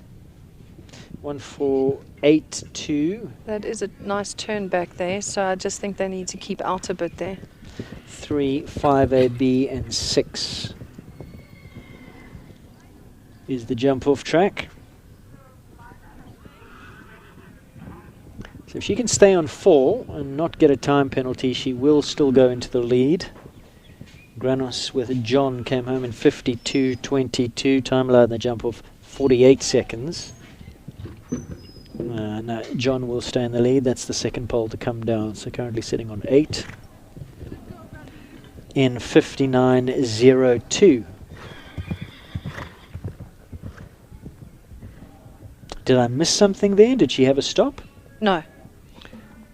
A: 148.2.
T: That is a nice turn back there, so I just think they need to keep out a bit there.
A: 3, 5AB, and 6 is the jump-off track. So if she can stay on 4 and not get a time penalty, she will still go into the lead. Granos with John came home in 52.22. Time allowed in the jump-off 48 seconds. No, John will stay in the lead. That's the second pole to come down. So currently sitting on 8 in 59.02. Did I miss something there? Did she have a stop?
T: No.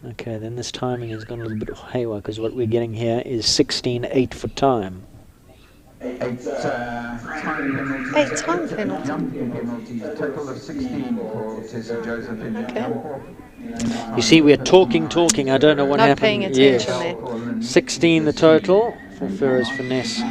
A: Okay, then this timing has gone a little bit haywire, because what we're getting here is 16.8 for time.
C: 8 time penalties.
T: 8 time penalties.
C: Jumping penalties. Total of 16 for Tessa Joseph in the jump-off.
A: You see, we're talking. I don't know what
T: Not
A: happened.
T: paying attention there.
A: 16 the total for Pharaoh's Finesse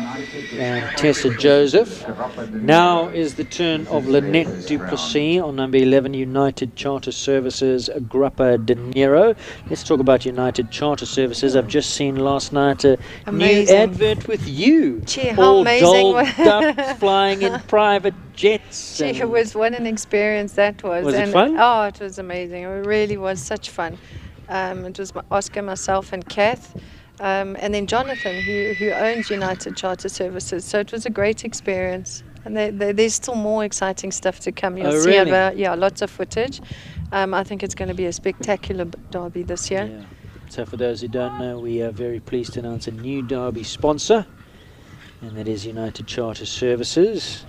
A: and Tessa Joseph. Now is the turn of Lynette Duplessis on number 11, United Charter Services, Grappa De Niro. Let's talk about United Charter Services. I've just seen last night a
T: Amazing.
A: new advert with you.
T: Gee, how
A: all
T: amazing
A: dolled up, flying in private jets.
T: Gee, it was what an experience that was.
A: Was it
T: and
A: fun?
T: Oh, it was amazing. It really was such fun. It was Oscar, myself, and Kath. And then Jonathan, who owns United Charter Services. So it was a great experience. And there's still more exciting stuff to come. You'll see
A: really?
T: lots of footage. I think it's going to be a spectacular derby this year.
A: Yeah. So for those who don't know, we are very pleased to announce a new derby sponsor, and that is United Charter Services.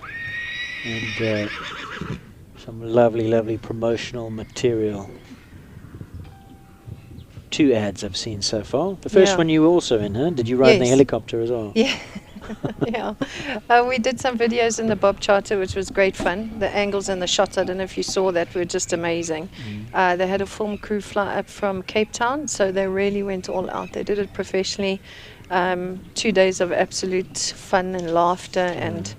A: And some lovely promotional material. 2 ads I've seen so far. The first one you were also in, huh? Did you ride in the
T: Yes.
A: helicopter as well?
T: Yeah. Yeah. We did some videos in the Bob Charter, which was great fun. The angles and the shots, I don't know if you saw that, were just amazing. They had a film crew fly up from Cape Town, so they really went all out. They did it professionally. 2 days of absolute fun and laughter and...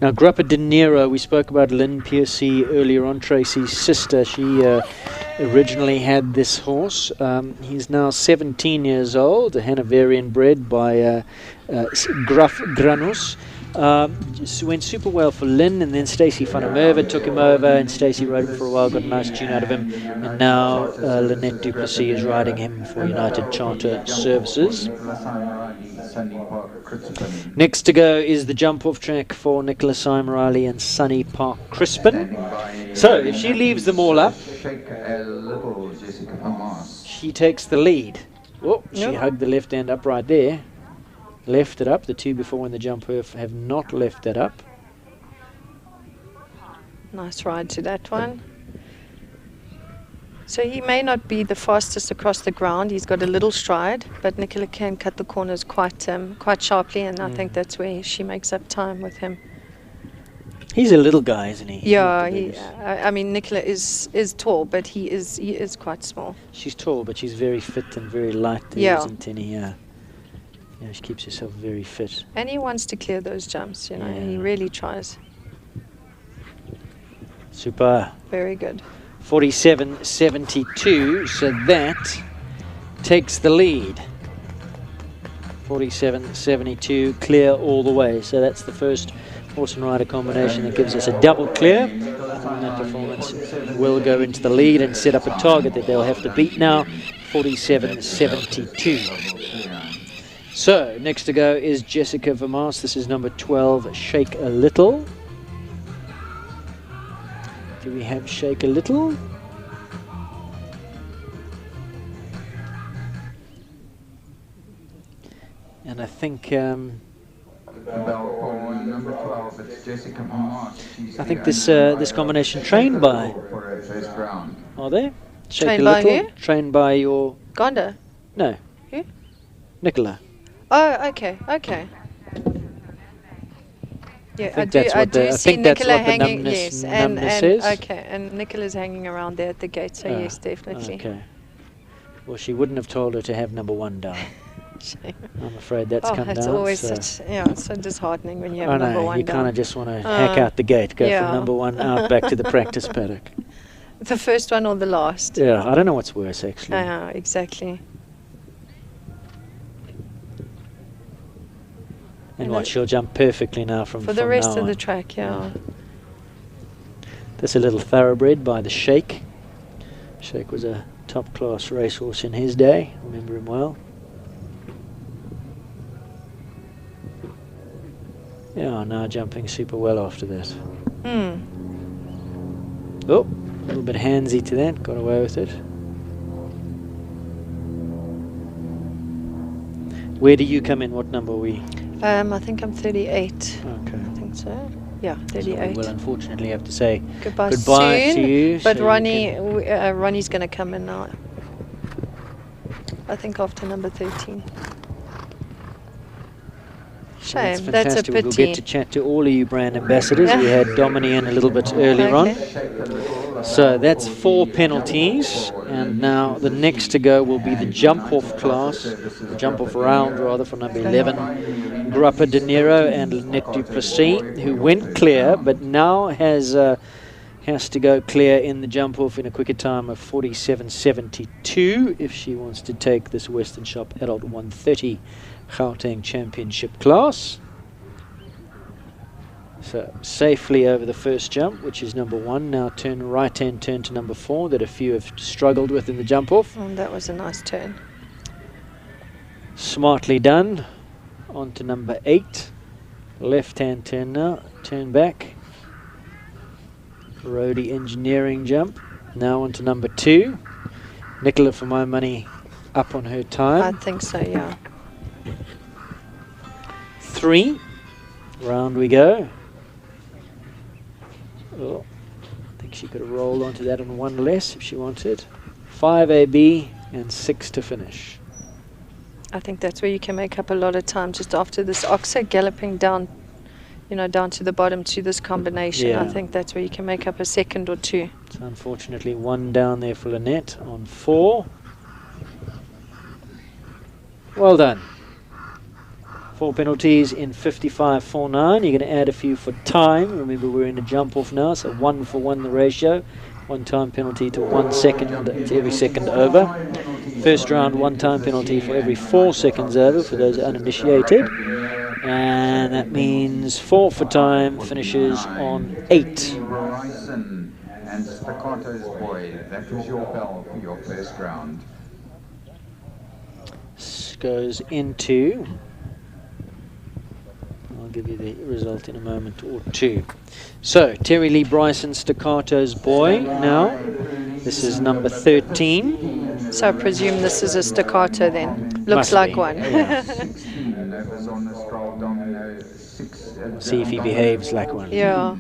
A: Now, Grappa De Niro, we spoke about Lynn Piercy earlier on, Tracy's sister. She originally had this horse. He's now 17 years old, a Hanoverian bred by Graf Granus. Just went super well for Lynn, and then Stacey van der Merwe took him over, and Stacey rode him for a while, got a nice tune out of him, and now Lynette Duplessis is riding him for United Charter Services. Next to go is the jump-off track for Nicholas Riley and Sunny Park Crispin. So if she leaves them all up, she takes the lead. Oh, she hugged the left hand up right there. Left it up. The 2 before in the jump-off have not left it up.
T: Nice ride to that one. So he may not be the fastest across the ground. He's got a little stride, but Nicola can cut the corners quite sharply, and I think that's where she makes up time with him.
A: He's a little guy, isn't he? He's
T: Yeah,
A: not the biggest.
T: I mean Nicola is tall, but he is quite small.
A: She's tall, but she's very fit and very light. There,
T: Yeah.
A: isn't any? Yeah, she keeps herself very fit.
T: And he wants to clear those jumps, you know.
A: Yeah.
T: He really tries.
A: Super.
T: Very good.
A: 47.72, so that takes the lead. 47.72, clear all the way. So that's the first horse and rider combination that gives us a double clear. And that performance will go into the lead and set up a target that they'll have to beat now, 47.72. So next to go is Jessica Vermaas. This is number 12, Shake a Little. Do we have Shake a Little? And I think
C: Number 12, it's Jessica Vermaas.
A: I think this combination trained by. Are they? Shake
T: Trained
A: a
T: by
A: Little.
T: who?
A: Trained by your.
T: Gonda.
A: No.
T: Who?
A: Nicola.
T: Oh, okay. Yeah, I
A: think that's what
T: do
A: the- I
T: see
A: think that's
T: Nicola
A: what the
T: hanging.
A: numbness-
T: Yes, and
A: numbness is.
T: okay, and Nicola's hanging around there at the gate. So yes, definitely.
A: Okay. Well, she wouldn't have told her to have number 1 down.
T: Shame.
A: I'm afraid that's come
T: it's
A: down.
T: always
A: so.
T: such it's so disheartening when you
A: I
T: have number
A: know,
T: 1
A: you
T: down.
A: kind of just want to hack out the gate, go
T: yeah.
A: from number 1 out back to the practice paddock.
T: The first one or the last?
A: Yeah, I don't know what's worse actually.
T: Exactly.
A: And what, she'll jump perfectly now from
T: For the
A: from
T: rest
A: now
T: of the
A: on.
T: track, yeah.
A: That's a little thoroughbred by the Sheikh. Sheikh was a top class racehorse in his day, remember him well. Yeah, now jumping super well after that. Oh, a little bit handsy to that, got away with it. Where do you come in? What number are we?
T: I think I'm 38.
A: Okay.
T: I think so. Yeah,
A: So
T: 38.
A: we will unfortunately have to say
T: Goodbye
A: goodbye
T: soon,
A: to you.
T: But
A: so you
T: Ronnie's going to come in now. I think after number 13. Shame, that's a
A: fantastic. We'll
T: pity.
A: get to chat to all of you brand ambassadors. We had Domini in a little bit earlier on. So that's 4 penalties, and now the next to go will be the jump-off class, the jump-off round rather, for number 11, Grappa De Niro and Lynette Duplessis, who went clear, but now has to go clear in the jump-off in a quicker time of 47.72 if she wants to take this Western Shop Adult 130 Gauteng Championship class. So safely over the first jump, which is number 1. Now turn right-hand turn to number 4 that a few have struggled with in the jump-off.
T: That was a nice turn.
A: Smartly done. On to number 8. Left-hand turn now. Turn back. Roadie engineering jump. Now on to number 2. Nicola, for my money, up on her time.
T: I think so, yeah.
A: 3. Round we go. Oh, I think she could have rolled onto that on 1 less if she wanted. 5 AB and 6 to finish.
T: I think that's where you can make up a lot of time just after this oxer galloping down, down to the bottom to this combination.
A: Yeah.
T: I think that's where you can make up a second or 2.
A: So unfortunately 1 down there for Lynette on 4. Well done. 4 penalties in 55.49. You're going to add a few for time. Remember, we're in a jump off now, so 1 for 1 the ratio. 1 time penalty to 1 second to every second over. First round, 1 time penalty for every 4 seconds over for those uninitiated. And that means 4 for time finishes on 8.
C: Bryson and Staccato's Boy, that was your bell for your first round.
A: Goes into... I'll give you the result in a moment or 2. So, Terry Lee Bryson, Staccato's Boy now. This is number 13.
T: So I presume this is a staccato then. Looks
A: Must
T: like
A: be,
T: one.
A: yeah.
C: Six,
A: See if he behaves like one.
T: Yeah.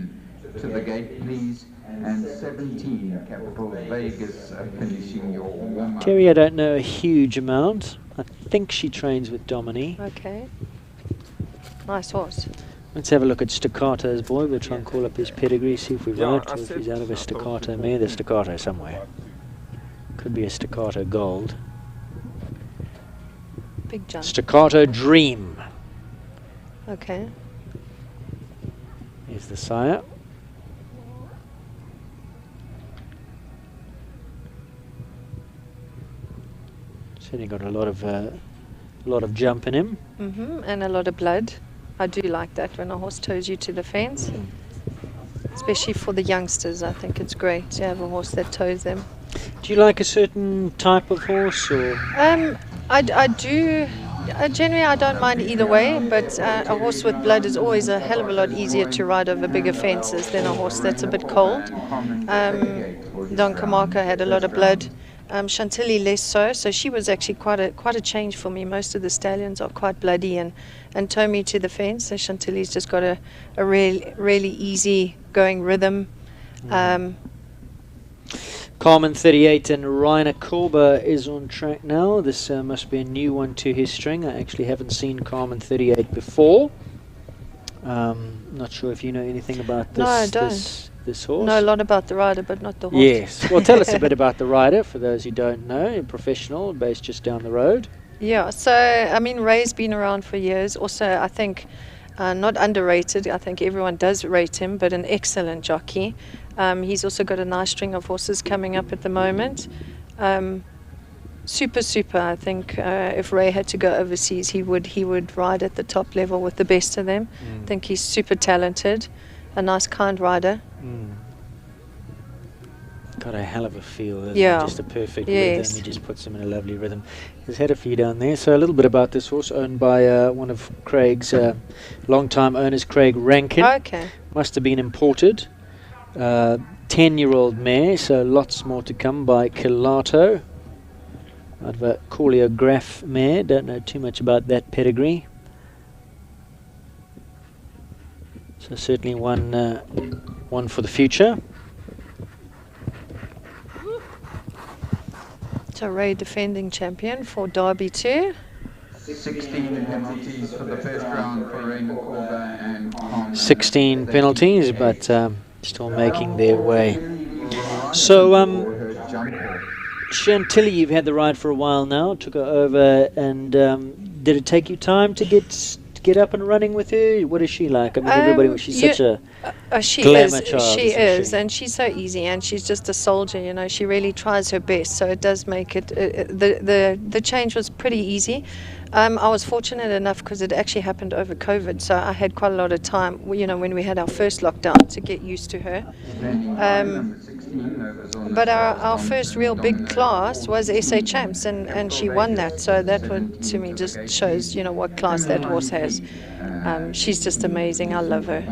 C: To the gate, please. and 17, Capital Vegas, finishing your warm-up.
A: Terry, I don't know a huge amount. I think she trains with Dominique.
T: Okay. Nice horse.
A: Let's have a look at Staccato's boy. We'll try and call up his pedigree, see if we're right, or if he's out of a Staccato mare. There's Staccato somewhere. Could be a Staccato Gold.
T: Big jump.
A: Staccato Dream.
T: Okay.
A: Here's the sire. Certainly got a lot of jump in him.
T: And a lot of blood. I do like that when a horse toes you to the fence. Especially for the youngsters, I think it's great to have a horse that toes them.
A: Do you like a certain type of horse, or?
T: I do. Generally, I don't mind either way, but a horse with blood is always a hell of a lot easier to ride over bigger fences than a horse that's a bit cold. Don Camargo had a lot of blood. Chantilly less so, so she was actually quite a change for me. Most of the stallions are quite bloody and tow me to the fence. So Chantilly's just got a really easy going rhythm.
A: Carmen 38 and Rainer Korber is on track now. This must be a new one to his string. I actually haven't seen Carmen 38 before. Not sure if you know anything about this.
T: No, I don't.
A: This horse?
T: Know a lot about the rider, but not the horse.
A: Yes. Well, tell us a bit about the rider, for those who don't know. A professional, based just down the road.
T: Yeah, so, I mean, Ray's been around for years. Also, I think, not underrated. I think everyone does rate him, but an excellent jockey. He's also got a nice string of horses coming up at the moment. Super. I think if Ray had to go overseas, he would ride at the top level with the best of them. I think he's super talented, a nice, kind rider.
A: Got a hell of a feel, doesn't
T: Yeah.
A: he? Just a perfect
T: Yes.
A: rhythm. He just puts him in a lovely rhythm. He's had a few down there. So a little bit about this horse, owned by one of Craig's long-time owners, Craig Rankin.
T: Okay.
A: Must have been imported. 10-year-old mare, so lots more to come by Kilato. Out of a choreograph mare. Don't know too much about that pedigree. So certainly one for the future.
T: So Ray defending champion for Derby 2.
C: 16 penalties for the first round for Rainer Korber and Carmen.
A: 16 penalties, but still making their way. So, Chantilly, you've had the ride for a while now. Took her over, and did it take you time to get up and running with her? What is she like? I mean, everybody. She's such a glamour child.
T: She is, and she's so easy, and she's just a soldier. You know, she really tries her best. So it does make it. The change was pretty easy. I was fortunate enough because it actually happened over COVID, so I had quite a lot of time. You know, when we had our first lockdown, to get used to her. But our first real big class was SA Champs, and she won that. So that would, to me, just shows, you know, what class that horse has. She's just amazing. I love her,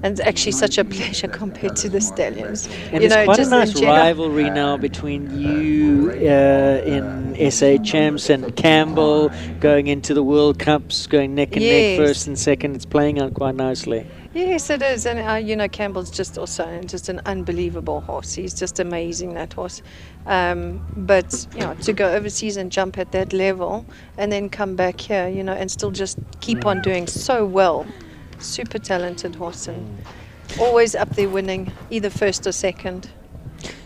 T: and it's actually such a pleasure compared to the stallions.
A: And
T: you
A: there's
T: know,
A: quite
T: just
A: a nice
T: in general.
A: rivalry now between you in SA Champs and Campbell, going into the World Cups, going neck and neck,
T: Yes.
A: first and second. It's playing out quite nicely.
T: Yes, it is, and you know, Campbell's just also just an unbelievable horse. He's just amazing, that horse. But you know, to go overseas and jump at that level, and then come back here, you know, and still just keep on doing so well. Super talented horse, and always up there winning, either first or second.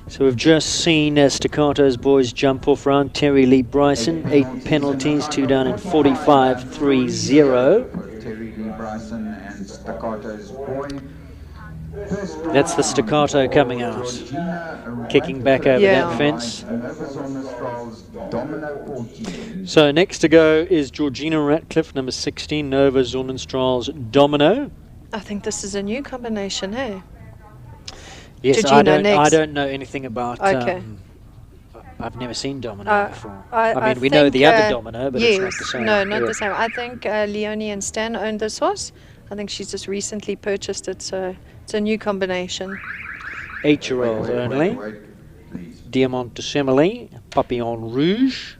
A: So we've just seen Staccato's boys jump off round. Terry Lee Bryson, 8 penalties, 2 down in 45.30.
C: Terry Lee Bryson and Staccato's boy.
A: That's the Staccato coming out, kicking back over that fence. So next to go is Georgina Ratcliffe, number 16, Nova Zornenstrahl's Domino.
T: I think this is a new combination, hey?
A: Yes,
T: Georgina next.
A: I don't know anything about.
T: Okay.
A: I've never seen Domino before.
T: I
A: mean, we know the other
T: think,
A: Domino, but
T: yes,
A: it's not the same.
T: No, not
A: Yeah.
T: the same. I think Leonie and Stan own this horse. I think she's just recently purchased it, so it's a new combination.
A: 8-year-old only. Diamant de Semele, Papillon Rouge,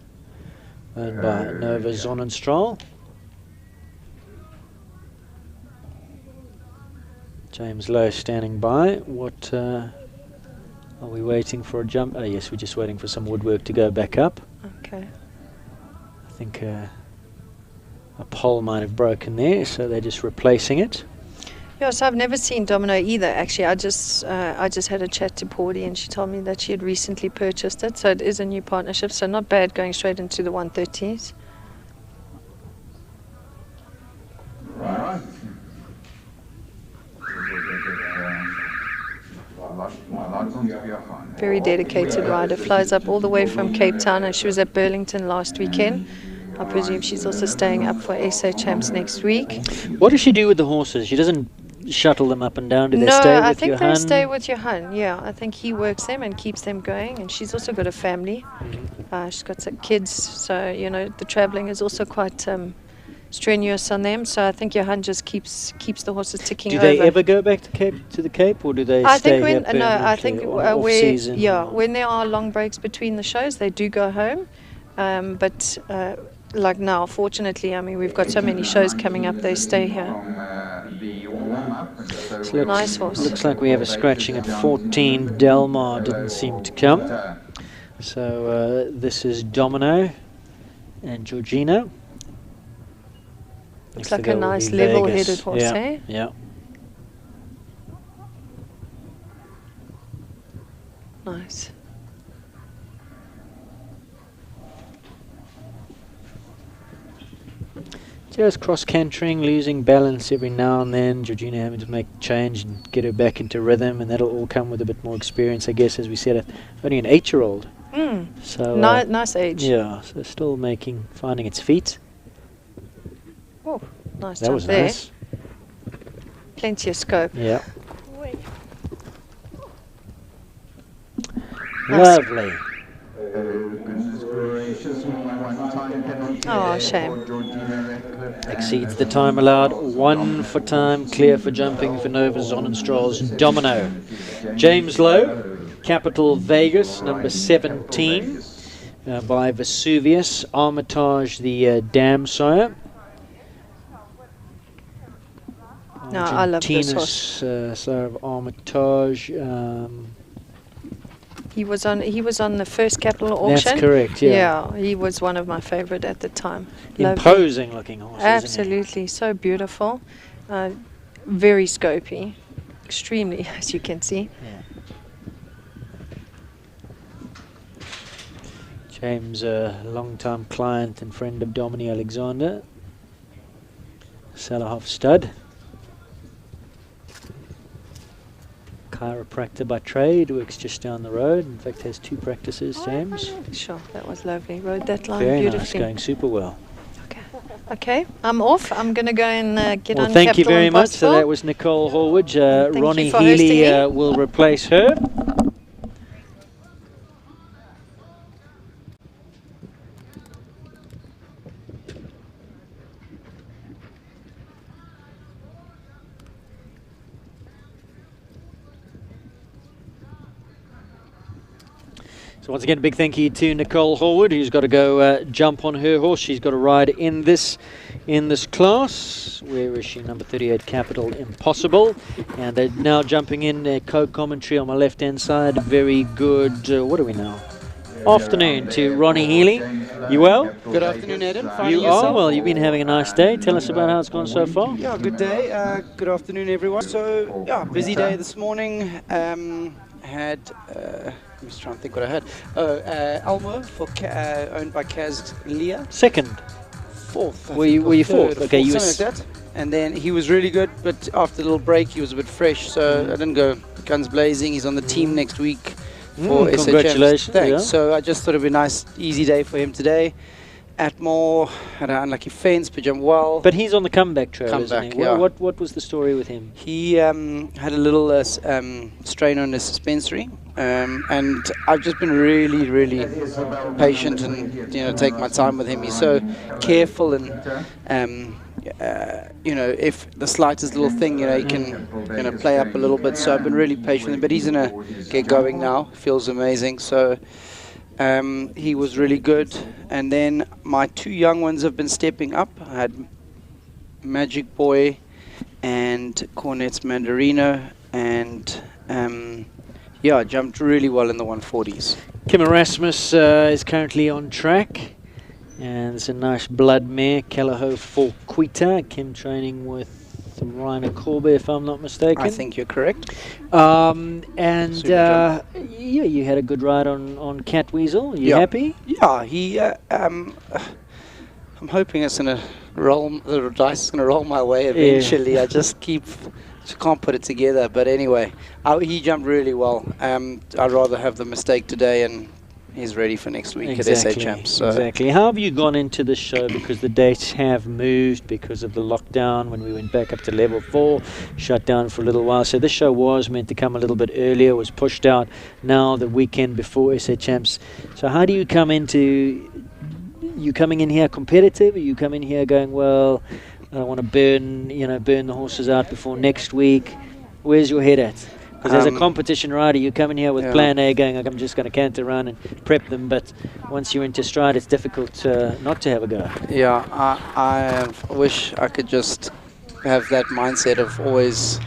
A: owned by Nova Zonenstrahl. James Lowe standing by. What Are we waiting for a jump? Oh yes, we're just waiting for some woodwork to go back up.
T: Okay.
A: I think a pole might have broken there, so they're just replacing it.
T: Yes, I've never seen Domino either. Actually, I just had a chat to Pordy, and she told me that she had recently purchased it. So it is a new partnership. So not bad going straight into the 130s. Very dedicated rider. Flies up all the way from Cape Town, and she was at Burlington last weekend. I presume she's also staying up for SA Champs next week.
A: What does she do with the horses? She doesn't shuttle them up and down. Do they
T: No,
A: stay with
T: I think
A: Johan?
T: they stay with Johan. Yeah, I think he works them and keeps them going. And she's also got a family. She's got some kids, so you know the traveling is also quite strenuous on them. So I think Johan just keeps the horses ticking
A: Do
T: over.
A: they ever go back to the Cape, or do they
T: I
A: stay
T: think
A: here
T: when I think
A: permanently on
T: where
A: off-season?
T: when there are long breaks between the shows, they do go home. But like now, fortunately, I mean we've got so many shows coming up, they stay here. Nice horse.
A: Looks like we have a scratching at 14. Delmar didn't seem to come. So this is Domino and Georgina.
T: Looks like a nice level-headed horse,
A: yeah,
T: eh?
A: Yeah.
T: Nice.
A: Just cross-cantering, losing balance every now and then. Georgina having to make change and get her back into rhythm, and that'll all come with a bit more experience, I guess, as we said. Only an 8-year-old. So
T: nice age.
A: Yeah, so still finding its feet.
T: Oh, nice
A: That
T: jump
A: was
T: there.
A: nice.
T: Plenty of scope.
A: Yeah. Lovely.
T: Oh, shame.
A: Exceeds the time allowed. 1 for time, clear for jumping for Nova Sonnenstrahl's Domino. James Lowe, Capital Vegas, number 17, by Vesuvius. Armitage, the dam sire.
T: No, I love this horse.
A: Sire of Armitage.
T: He was on the first Capital auction.
A: That's correct, yeah.
T: Yeah, he was one of my favorite at the time.
A: Imposing looking horse, isn't he?
T: Absolutely, so beautiful. Very scopy. Extremely, as you can see.
A: Yeah. James, a long-time client and friend of Dominic Alexander. Salahoff stud. Chiropractor by trade, works just down the road. In fact, has 2 practices, James.
T: Sure, that was lovely. Rode that line
A: Very
T: beautifully.
A: nice, going super well.
T: Okay, I'm off. I'm going to go and get on
A: Thank you
T: Capital
A: very much. So
T: Impossible.
A: that was Nicole Horwood.
T: Thank
A: Ronnie
T: you for hosting
A: Healy
T: me.
A: will replace her. So once again, a big thank you to Nicole Horwood, who's got to go jump on her horse. She's got to ride in this class. Where is she? Number 38, Capital Impossible. And they're now jumping in co-commentary on my left-hand side. Very good, what are we now? Afternoon to Ronnie Healy. You well?
F: Good afternoon, Adam. Finding
A: You are
F: yourself?
A: well. You've been having a nice day. Tell us about how it's gone so far.
F: Yeah, good day. Good afternoon, everyone. So, yeah, busy day this morning. Had, I'm just trying to think what I had. Elmo, owned by Kaz Leah.
A: Second.
F: Fourth.
A: Were you fourth? Okay, you were
F: something like that. And then he was really good, but after a little break, he was a bit fresh, so I didn't go guns blazing. He's on the team next week for SHF.
A: Congratulations.
F: Thanks.
A: Yeah.
F: So I just thought it'd be a nice, easy day for him today. Atmore had an unlucky fence, but jumped well.
A: But he's on the comeback trail, isn't
F: Comeback,
A: he?
F: yeah.
A: What was the story with him?
F: He had a little strain on his suspensory, and I've just been really, really patient and take my time with him. He's so careful and if the slightest little thing, he can play up a little bit. So I've been really patient with him, but he's gonna get going now. Feels amazing. So. He was really good, and then my 2 young ones have been stepping up. I had Magic Boy and Cornet's Mandarino, and Yeah, jumped really well in the 140s.
A: Kim Erasmus is currently on track. And it's a nice blood mare, Callahoo for Quita. Kim training with Rainer Korbe, if I'm not mistaken.
F: I think you're correct.
A: And yeah, you had a good ride on Cat Weasel. You happy?
F: Yeah, he. I'm hoping it's gonna roll. The dice is gonna roll my way eventually. I just can't put it together. But anyway, he jumped really well. I'd rather have the mistake today, and he's ready for next week at SA Champs. So.
A: Exactly. How have you gone into the show? Because the dates have moved because of the lockdown when we went back up to level 4, shut down for a little while. So this show was meant to come a little bit earlier, was pushed out now the weekend before SA Champs. So how do you come into... You coming in here competitive? Or you come in here going, well, I don't want to burn the horses out before next week? Where's your head at? Because as a competition rider, you come in here with plan A going, I'm just going to canter around and prep them, but once you're into stride, it's difficult not to have a go.
F: Yeah, I wish I could just have that mindset of always,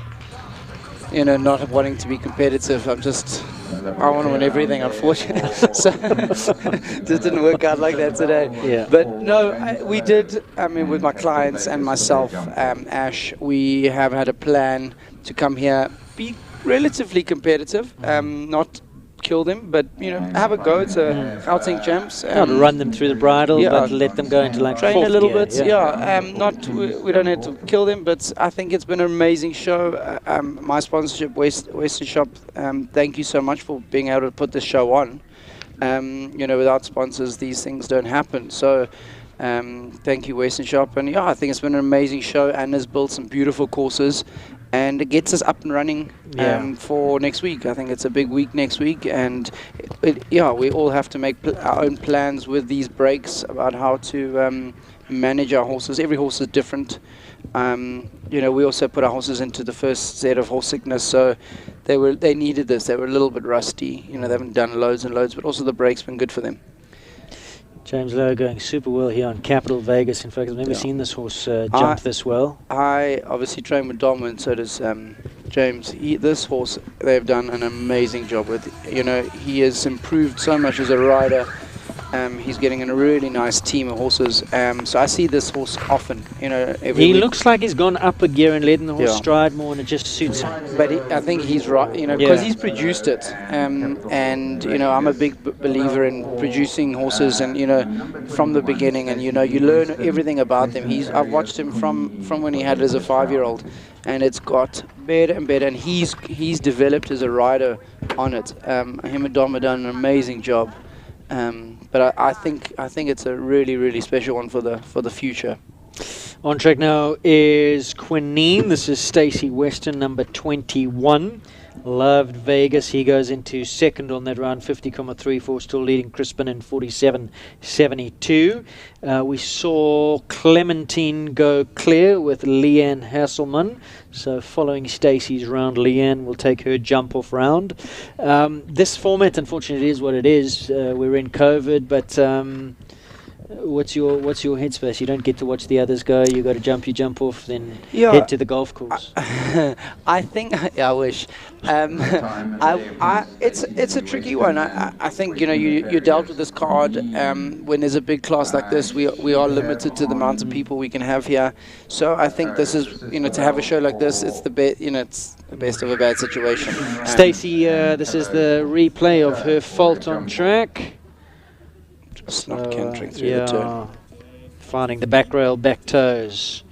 F: not wanting to be competitive. I want to win everything, unfortunately. So it just didn't work out like that today.
A: Yeah.
F: But no, we did, with my clients and myself, Ash, we have had a plan to come here, be relatively competitive, not kill them, but have a go. It's a Gauteng Champs.
A: Not run them through the bridle, but let them go into
F: train a little bit. We don't have to kill them, but I think it's been an amazing show. My sponsorship, Western Shop, thank you so much for being able to put this show on. Without sponsors, these things don't happen. So. Thank you, Western Shop, and I think it's been an amazing show. and has built some beautiful courses, and it gets us up and running for next week. I think it's a big week next week, and we all have to make our own plans with these breaks about how to manage our horses. Every horse is different. We also put our horses into the first set of horse sickness, so they needed this. They were a little bit rusty. They haven't done loads and loads, but also the break's been good for them.
A: James Lowe going super well here on Capital Vegas. In fact, I've never seen this horse jump this well.
F: I obviously train with Dom, and so does James. This horse, they've done an amazing job with. He has improved so much as a rider. He's getting in a really nice team of horses. So I see this horse often. Every
A: He
F: week.
A: looks like he's gone up a gear and letting the horse stride more, and it just suits him.
F: But I think he's right, because he's produced it. And I'm a big believer in producing horses, and from the beginning, and you learn everything about them. I've watched him from when he had it as a 5-year-old, and it's got better and better. And he's developed as a rider on it. Him and Dom have done an amazing job. But I think it's a really, really special one for the future.
A: On track now is Quinine. This is Stacey Weston, number 21. Loved Vegas. He goes into second on that round, 50.34, still leading Crispin in 47.72. We saw Clementine go clear with Leanne Hasselman. So following Stacey's round, Leanne will take her jump-off round. This format, unfortunately, is what it is. We're in COVID, but what's your headspace? You don't get to watch the others go. You got to jump off, then head to the golf course.
F: I think I wish. It's a tricky one. I think you dealt with this card when there's a big class like this. We are limited to the amount of people we can have here. So I think this is to have a show like this. It's the best. It's the best of a bad situation.
A: Stacey, this is the replay of her fault on track.
F: Just not cantering through the turn.
A: Finding the back rail, back toes.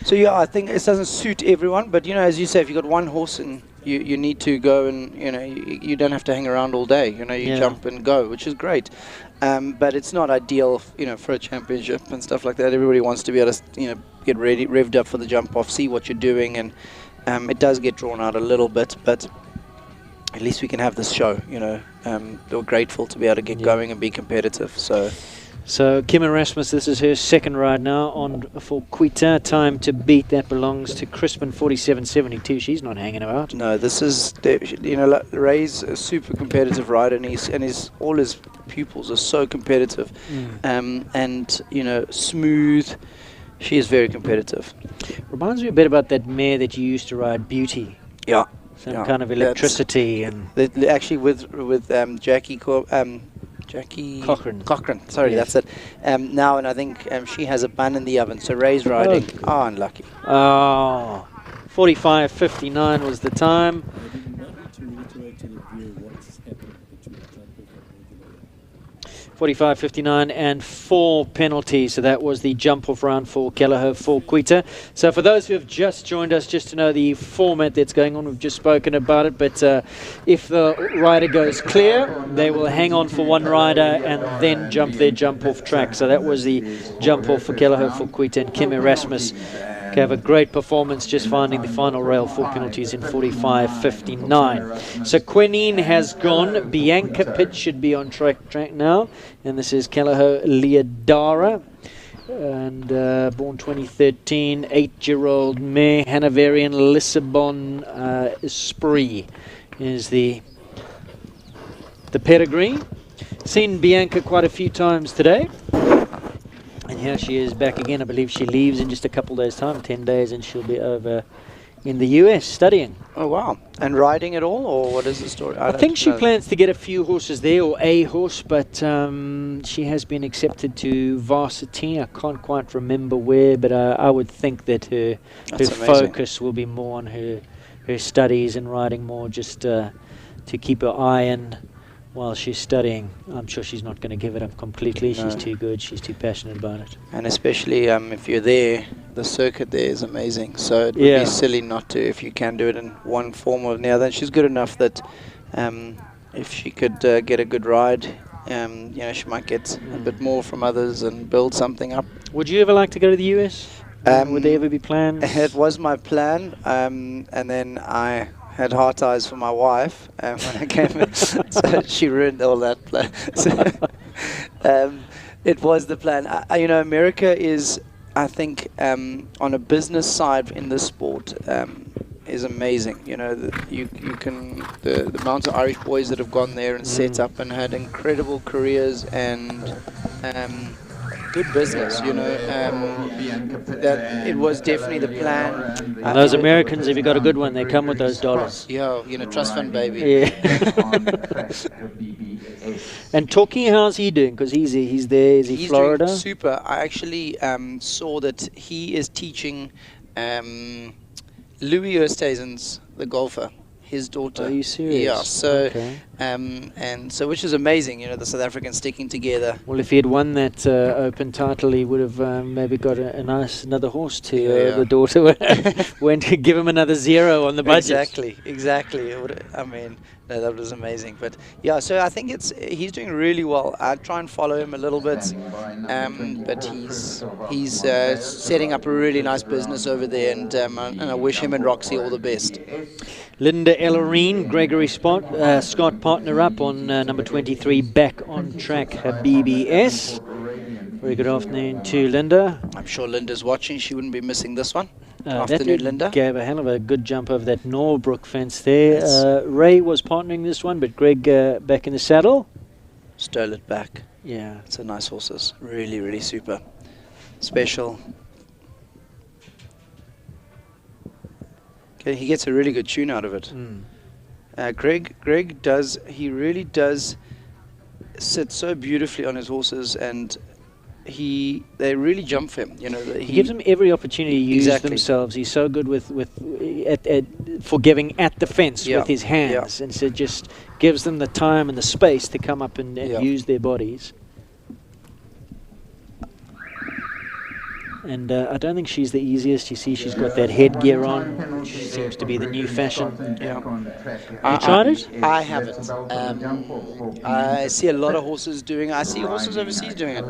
F: So I think it doesn't suit everyone, but as you say, if you've got one horse and you need to go, and you don't have to hang around all day. You jump and go, which is great. But it's not ideal, for a championship and stuff like that. Everybody wants to be able to, get ready, revved up for the jump off, see what you're doing, and it does get drawn out a little bit, but at least we can have this show. We're grateful to be able to get going and be competitive.
A: So Kim Erasmus, this is her second ride now on for Quita. Time to beat, that belongs to Crispin, 47.72. She's not hanging about.
F: No, this is Ray's a super competitive rider, and all his pupils are so competitive, and smooth. She is very competitive.
A: Reminds me a bit about that mare that you used to ride, Beauty.
F: Yeah.
A: some kind of electricity and
F: actually with Jackie Cochran. Sorry,
A: Yes.
F: that's it. Now, and I think she has a bun in the oven. So Ray's riding. Oh, unlucky.
A: Oh, 45.59 was the time.
D: To reiterate to the viewer what's happened between the jump off and
A: 45.59 and 4 penalties. So that was the jump off round for Kelleher for Quita. So for those who have just joined us, just to know the format that's going on, we've just spoken about it. But if the rider goes clear, they will hang on for one rider and then jump their jump off track. So that was the jump off for Kelleher for Quita, and Kim Erasmus gave a great performance, just finding the final rail, 4 penalties in 45.59. So Quinine has gone. Bianca Pitt should be on track now. And this is Kelleher Liadara. And born 2013, 8-year-old mare, Hanoverian Lissabon Spree is the pedigree. Seen Bianca quite a few times today. And here she is back again. I believe she leaves in just a couple days' time, 10 days, and she'll be over in the US studying.
F: Oh, wow. And riding at all, or what is the story?
A: I think she plans to get a few horses there, or a horse, but she has been accepted to varsity. I can't quite remember where, but I would think that her focus will be more on her studies and riding more, just to keep her eye in while she's studying. I'm sure she's not going to give it up completely.
F: No.
A: She's too good. She's too passionate about it.
F: And especially if you're there, the circuit there is amazing. So it would be silly not to, if you can do it in one form or the other. And she's good enough that if she could get a good ride, she might get a bit more from others and build something up.
A: Would you ever like to go to the US? Would there ever be plans?
F: It was my plan, and then I had heart eyes for my wife when I came in, so she ruined all that plan. So, it was the plan. America is, I think, on a business side in this sport, is amazing. You can the amount of Irish boys that have gone there and set up and had incredible careers and good business, that it was definitely the plan.
A: And those Americans, if you got a good one, they come with those dollars.
F: Yeah, trust fund baby.
A: Yeah. And Toki, how's he doing? Because he's there. Is he Florida?
F: Doing super. I actually saw that he is teaching Louis Oosthuizen's, the golfer, his daughter.
A: Are you serious?
F: Yeah. So, and so, which is amazing. The South Africans sticking together.
A: Well, if he had won that Open title, he would have maybe got another horse to the daughter. Went to give him another zero on the budget.
F: Exactly. No, that was amazing. But yeah, so I think he's doing really well. I try and follow him a little bit, but he's setting up a really nice business over there, and I wish him and Roxy all the best.
A: Linda Ellerine, Gregory Scott partner up on number 23, back on track, BBS. Very good afternoon to Linda.
F: I'm sure Linda's watching. She wouldn't be missing this one.
A: Afternoon, Linda. Gave a hell of a good jump over that Norbrook fence there. Yes. Ray was partnering this one, but Greg back in the saddle.
F: Stole it back.
A: Yeah.
F: It's a nice horses. Really, really super. Special. Okay, he gets a really good tune out of it. Greg really does sit so beautifully on his horses, and they really jump for him.
A: He gives them every opportunity to use themselves. He's so good with forgiving at the fence with his hands, and so just gives them the time and the space to come up and use their bodies. And I don't think she's the easiest. You see, she's got that headgear on. She seems to be the new fashion.
F: Yeah.
A: You tried it?
F: I haven't. I see a lot of horses doing it. I see horses overseas doing it.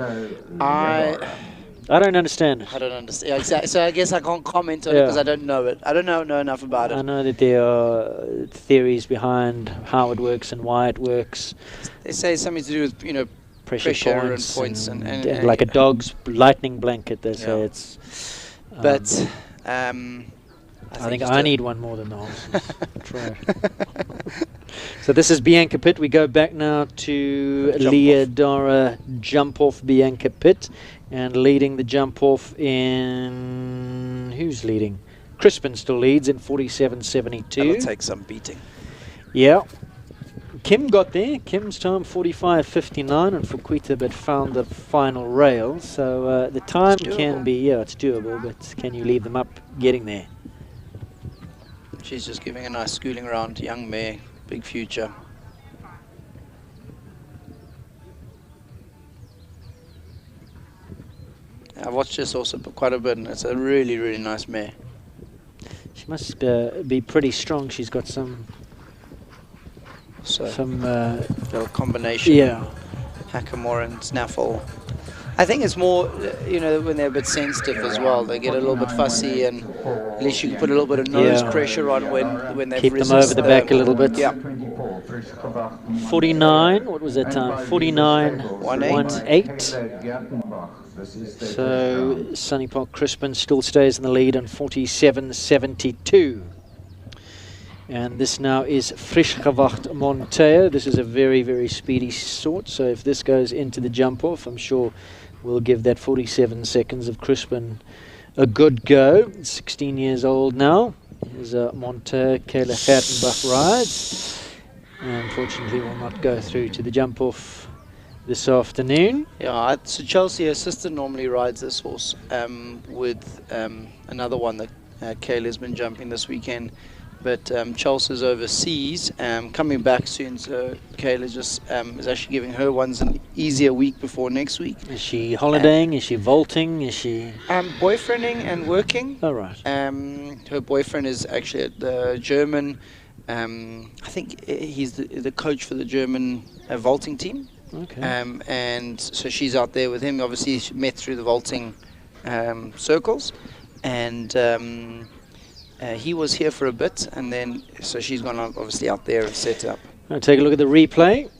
F: I
A: don't understand it.
F: I don't understand. Yeah, exactly. So I guess I can't comment on it because I don't know it. I don't know enough about it.
A: I know that there are theories behind how it works and why it works.
F: They say it's something to do with, pressure and points and
A: like a dog's lightning blanket, they say it's.
F: But
A: I think I need one more than the horses. Try. So this is Bianca Pitt. We go back now to Liadara jump off Bianca Pitt, and leading the jump off in who's leading? Crispin still leads in 47.72.
U: That'll take some beating.
A: Yeah. Kim got there. Kim's time 45.59, and Fukuita but found the final rail. So the time can be, yeah, it's doable, but can you leave them up getting there?
U: She's just giving a nice schooling around. Young mare, big future. I've watched this also quite a bit, and it's a really, really nice mare.
A: She must be pretty strong. She's got some
U: little combination.
A: Yeah.
U: Hackamore and Snaffle. I think it's more, you know, when they're a bit sensitive as well. They get a little bit fussy, and at least you can put a little bit of nose pressure on when they've
A: keep them over the back a little bit.
U: Yeah.
A: 49. What was that time? 49.18. So Sunny Park Crispin still stays in the lead on 47.72. And this now is Frischgewacht Montea. This is a very, very speedy sort. So if this goes into the jump off, I'm sure we'll give that 47 seconds of Crispin a good go. 16 years old now. Here's Montea. Kayla Gertenbach rides. Unfortunately, will not go through to the jump off this afternoon.
U: Yeah, so Chelsea, her sister, normally rides this horse with another one that Kayla's been jumping this weekend. But Chelsea's overseas, coming back soon, so Kayla just is actually giving her ones an easier week before next week.
A: Is she holidaying? Is she vaulting? Is she
U: boyfriending and working?
A: Oh, right.
U: Her boyfriend is actually the German. I think he's the coach for the German vaulting team.
A: Okay.
U: And so she's out there with him. Obviously, she met through the vaulting circles, and. He was here for a bit, and then so she's gone obviously out there and set up.
A: I'll take a look at the replay.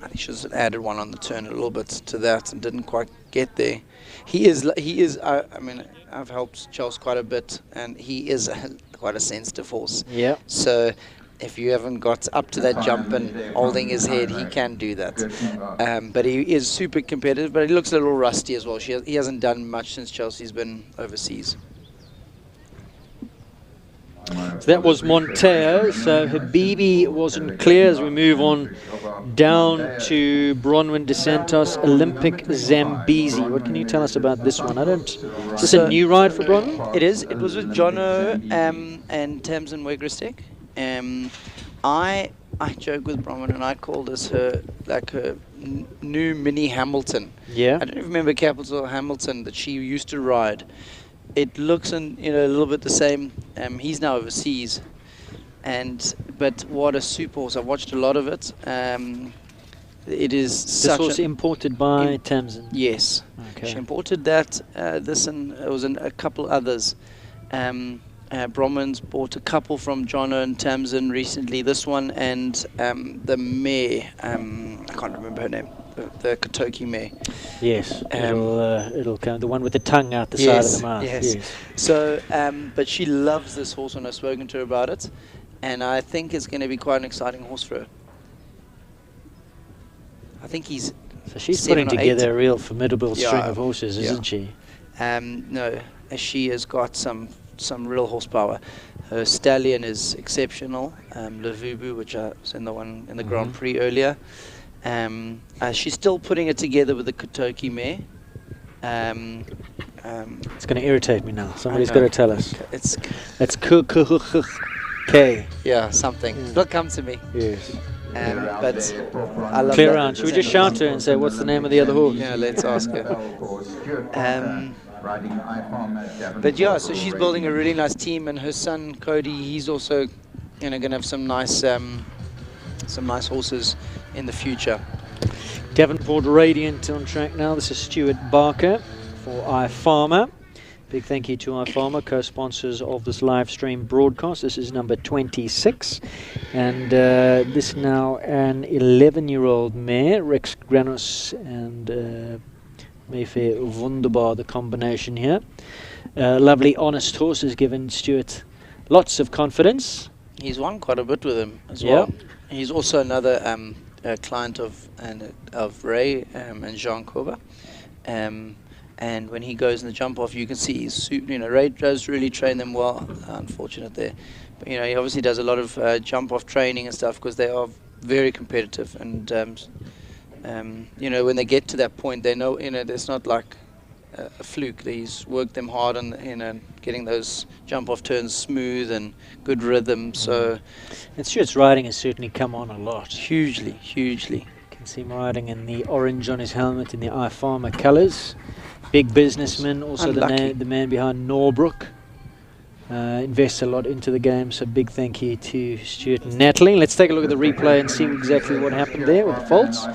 U: I think she's added one on the turn a little bit to that and didn't quite get there. He is. I mean, I've helped Charles quite a bit, and he is quite a sensitive horse.
A: Yeah.
U: So if you haven't got up to that jump and holding his head, he can do that. But he is super competitive, but he looks a little rusty as well. He hasn't done much since Chelsea's been overseas.
A: So that was Monteo. So Habibi wasn't clear as we move on down to Bronwyn de Santos Olympic Zambezi. What can you tell us about this one? Is this a new ride for Bronwyn?
U: It is. It was with Jono and Tamsin Wegrastek. I joke with Bronwyn and I call this her new mini Hamilton.
A: Yeah.
U: I don't even remember Capital Hamilton that she used to ride. It looks a little bit the same. He's now overseas, but what a super horse! I've watched a lot of it. It is
A: this horse imported by Tamsin.
U: Yes,
A: okay.
U: She imported that. This and it was a couple others. Bromans bought a couple from Jono and Tamsin recently. This one and the mare. I can't remember her name. The Katoki mare.
A: Yes, it'll come. The one with the tongue out the side of the mouth.
U: Yes. So, but she loves this horse when I've spoken to her about it, and I think it's going to be quite an exciting horse for her. I think he's.
A: So she's putting together a real formidable string of horses, isn't she?
U: No, she has got some real horsepower. Her stallion is exceptional. Lavubu, which was in the Grand Prix earlier. She's still putting it together with the Kotoki mare.
A: It's going to irritate me now. Somebody's got to tell us.
U: It's
A: K.
U: Yeah, something. It'll come to me.
A: Yes.
U: But I love
A: clear around. Should we just shout to her and say, what's the name of the other horse?
U: Yeah, let's ask her. But yeah, so she's building a really nice team, and her son Cody, he's also going to have some nice horses in the future.
A: Devonport Radiant on track now. This is Stuart Barker for iFarmer. Big thank you to iFarmer, co-sponsors of this live stream broadcast. This is number 26. And this now an 11-year-old mare, Rex Granus and Mayfair Wunderbar, the combination here. Lovely, honest horse has given Stuart lots of confidence.
U: He's won quite a bit with him as well. He's also another client of Ray and Jean Coba. And when he goes in the jump off, you can see Ray does really train them well. Unfortunate there, but he obviously does a lot of jump off training and stuff because they are very competitive. And when they get to that point, they know there's not like a fluke. He's worked them hard on getting those jump off turns smooth and good rhythm. So,
A: and Stuart's riding has certainly come on a lot.
U: Hugely.
A: You can see him riding in the orange on his helmet in the iFarmer colours. Big businessman, also the man behind Norbrook. Invests a lot into the game, so big thank you to Stuart and Natalie. Let's take a look at the replay and see exactly what happened there with the faults.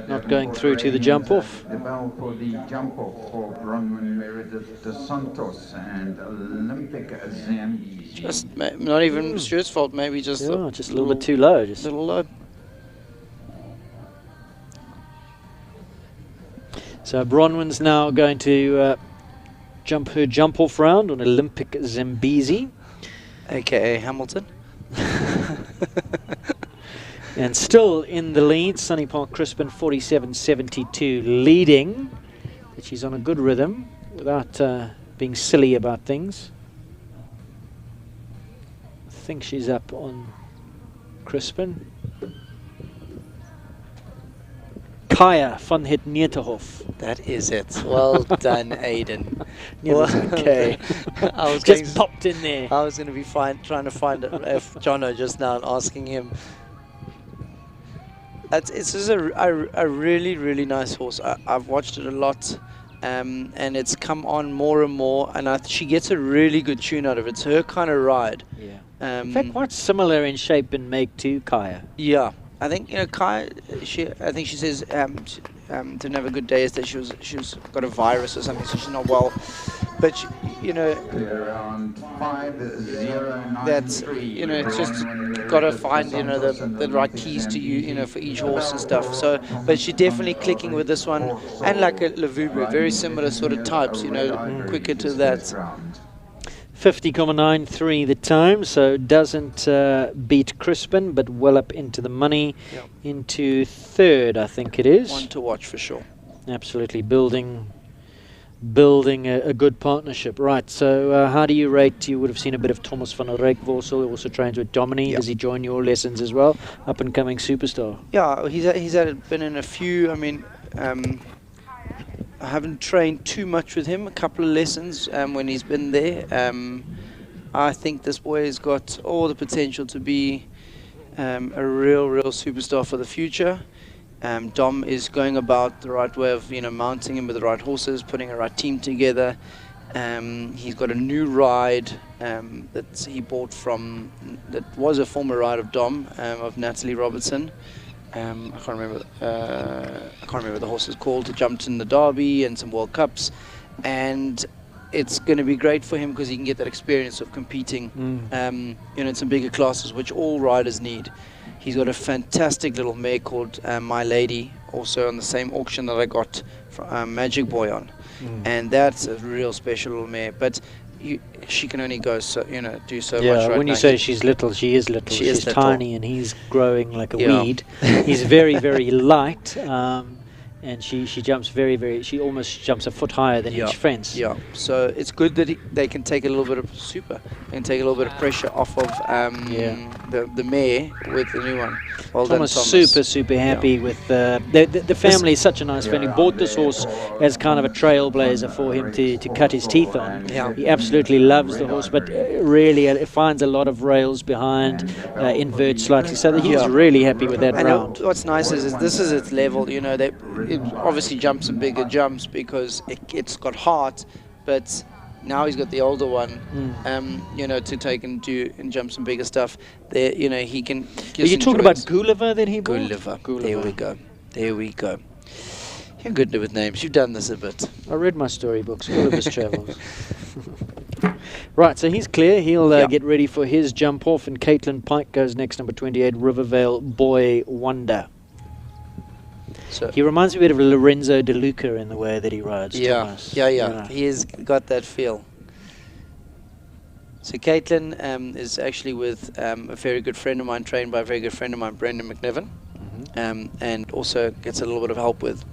A: Not going through to the jump off.
C: The bell for the jump off for Bronwyn Meredith de Santos and Olympic Zambezi.
U: Just not even Stuart's fault, maybe just
A: just a little bit too low. Just
U: a little low.
A: So Bronwyn's now going to jump her jump off round on Olympic Zambezi,
U: aka Hamilton.
A: And still in the lead, Sunny Park Crispin 47.72 leading, but she's on a good rhythm without being silly about things. I think she's up on Crispin. Kaya van het Nieterhof.
U: That is it. Well done, Aiden.
A: Okay.
U: I was
A: just popped in there.
U: I was going to be trying to find F. Jono just now and asking him. It's just a really, really nice horse. I've watched it a lot, and it's come on more and more, and she gets a really good tune out of it. It's her kind of ride.
A: Yeah. In fact, quite similar in shape and make to Kaya.
U: Yeah. I think Kaya. I think she says didn't have a good day. Is that she was got a virus or something, so she's not well. But
C: around 5:09.
U: That's it's just got to find the right keys to you for each horse and stuff. So, but she's definitely clicking with this one, and like a Lavubu, very similar sort of types. Quicker to that.
A: 50.93 the time, so doesn't beat Crispin, but well up into the money, into third, I think it is.
U: One to watch for sure.
A: Absolutely, building a good partnership. Right, so how do you rate? You would have seen a bit of Thomas van der Reyk also trains with Domini. Does he join your lessons as well? Up and coming superstar.
U: Yeah, he's been in a few. I mean, I haven't trained too much with him, a couple of lessons when he's been there. I think this boy has got all the potential to be a real superstar for the future. Dom is going about the right way of mounting him with the right horses, putting a right team together. He's got a new ride that he bought that was a former ride of Dom, of Natalie Robertson. I can't remember the horse is called. He jumped in the Derby and some World Cups, and it's going to be great for him because he can get that experience of competing, in some bigger classes, which all riders need. He's got a fantastic little mare called My Lady, also on the same auction that I got from Magic Boy on, and that's a real special little mare. But she can only go do so much.
A: Yeah,
U: right
A: when you
U: now.
A: say she's little, she is little. She's
U: little.
A: Tiny, and he's growing like a weed. He's very, very light, and she jumps she almost jumps a foot higher than each fence.
U: Yeah, so it's good that they can take a little bit of and take a little bit of pressure off of the mare with the new one. Well
A: Thomas,
U: done, Thomas.
A: super happy with the family. Is such a nice family. Bought this horse as kind of a trailblazer for him to cut his teeth on.
U: Yeah.
A: He absolutely loves the horse, but really it finds a lot of rails behind, inverts slightly, so that he's really happy with that round.
U: What's nice is this is its level. It obviously jumps some bigger jumps because it's got heart, but now he's got the older one, to take and jump some bigger stuff. There, he can.
A: Are you talking about Gulliver that he bought?
U: Gulliver. There we go. You're good with names. You've done this a bit.
A: I read my storybooks. Gulliver's Travels. Right, so he's clear. He'll get ready for his jump off, and Caitlin Pike goes next, number 28, Rivervale Boy Wonder. So he reminds me a bit of Lorenzo De Luca in the way that he rides. Thomas.
U: Yeah. He has got that feel. So Caitlin is actually with a very good friend of mine, trained by a very good friend of mine, Brendan McNiven, and also gets a little bit of help with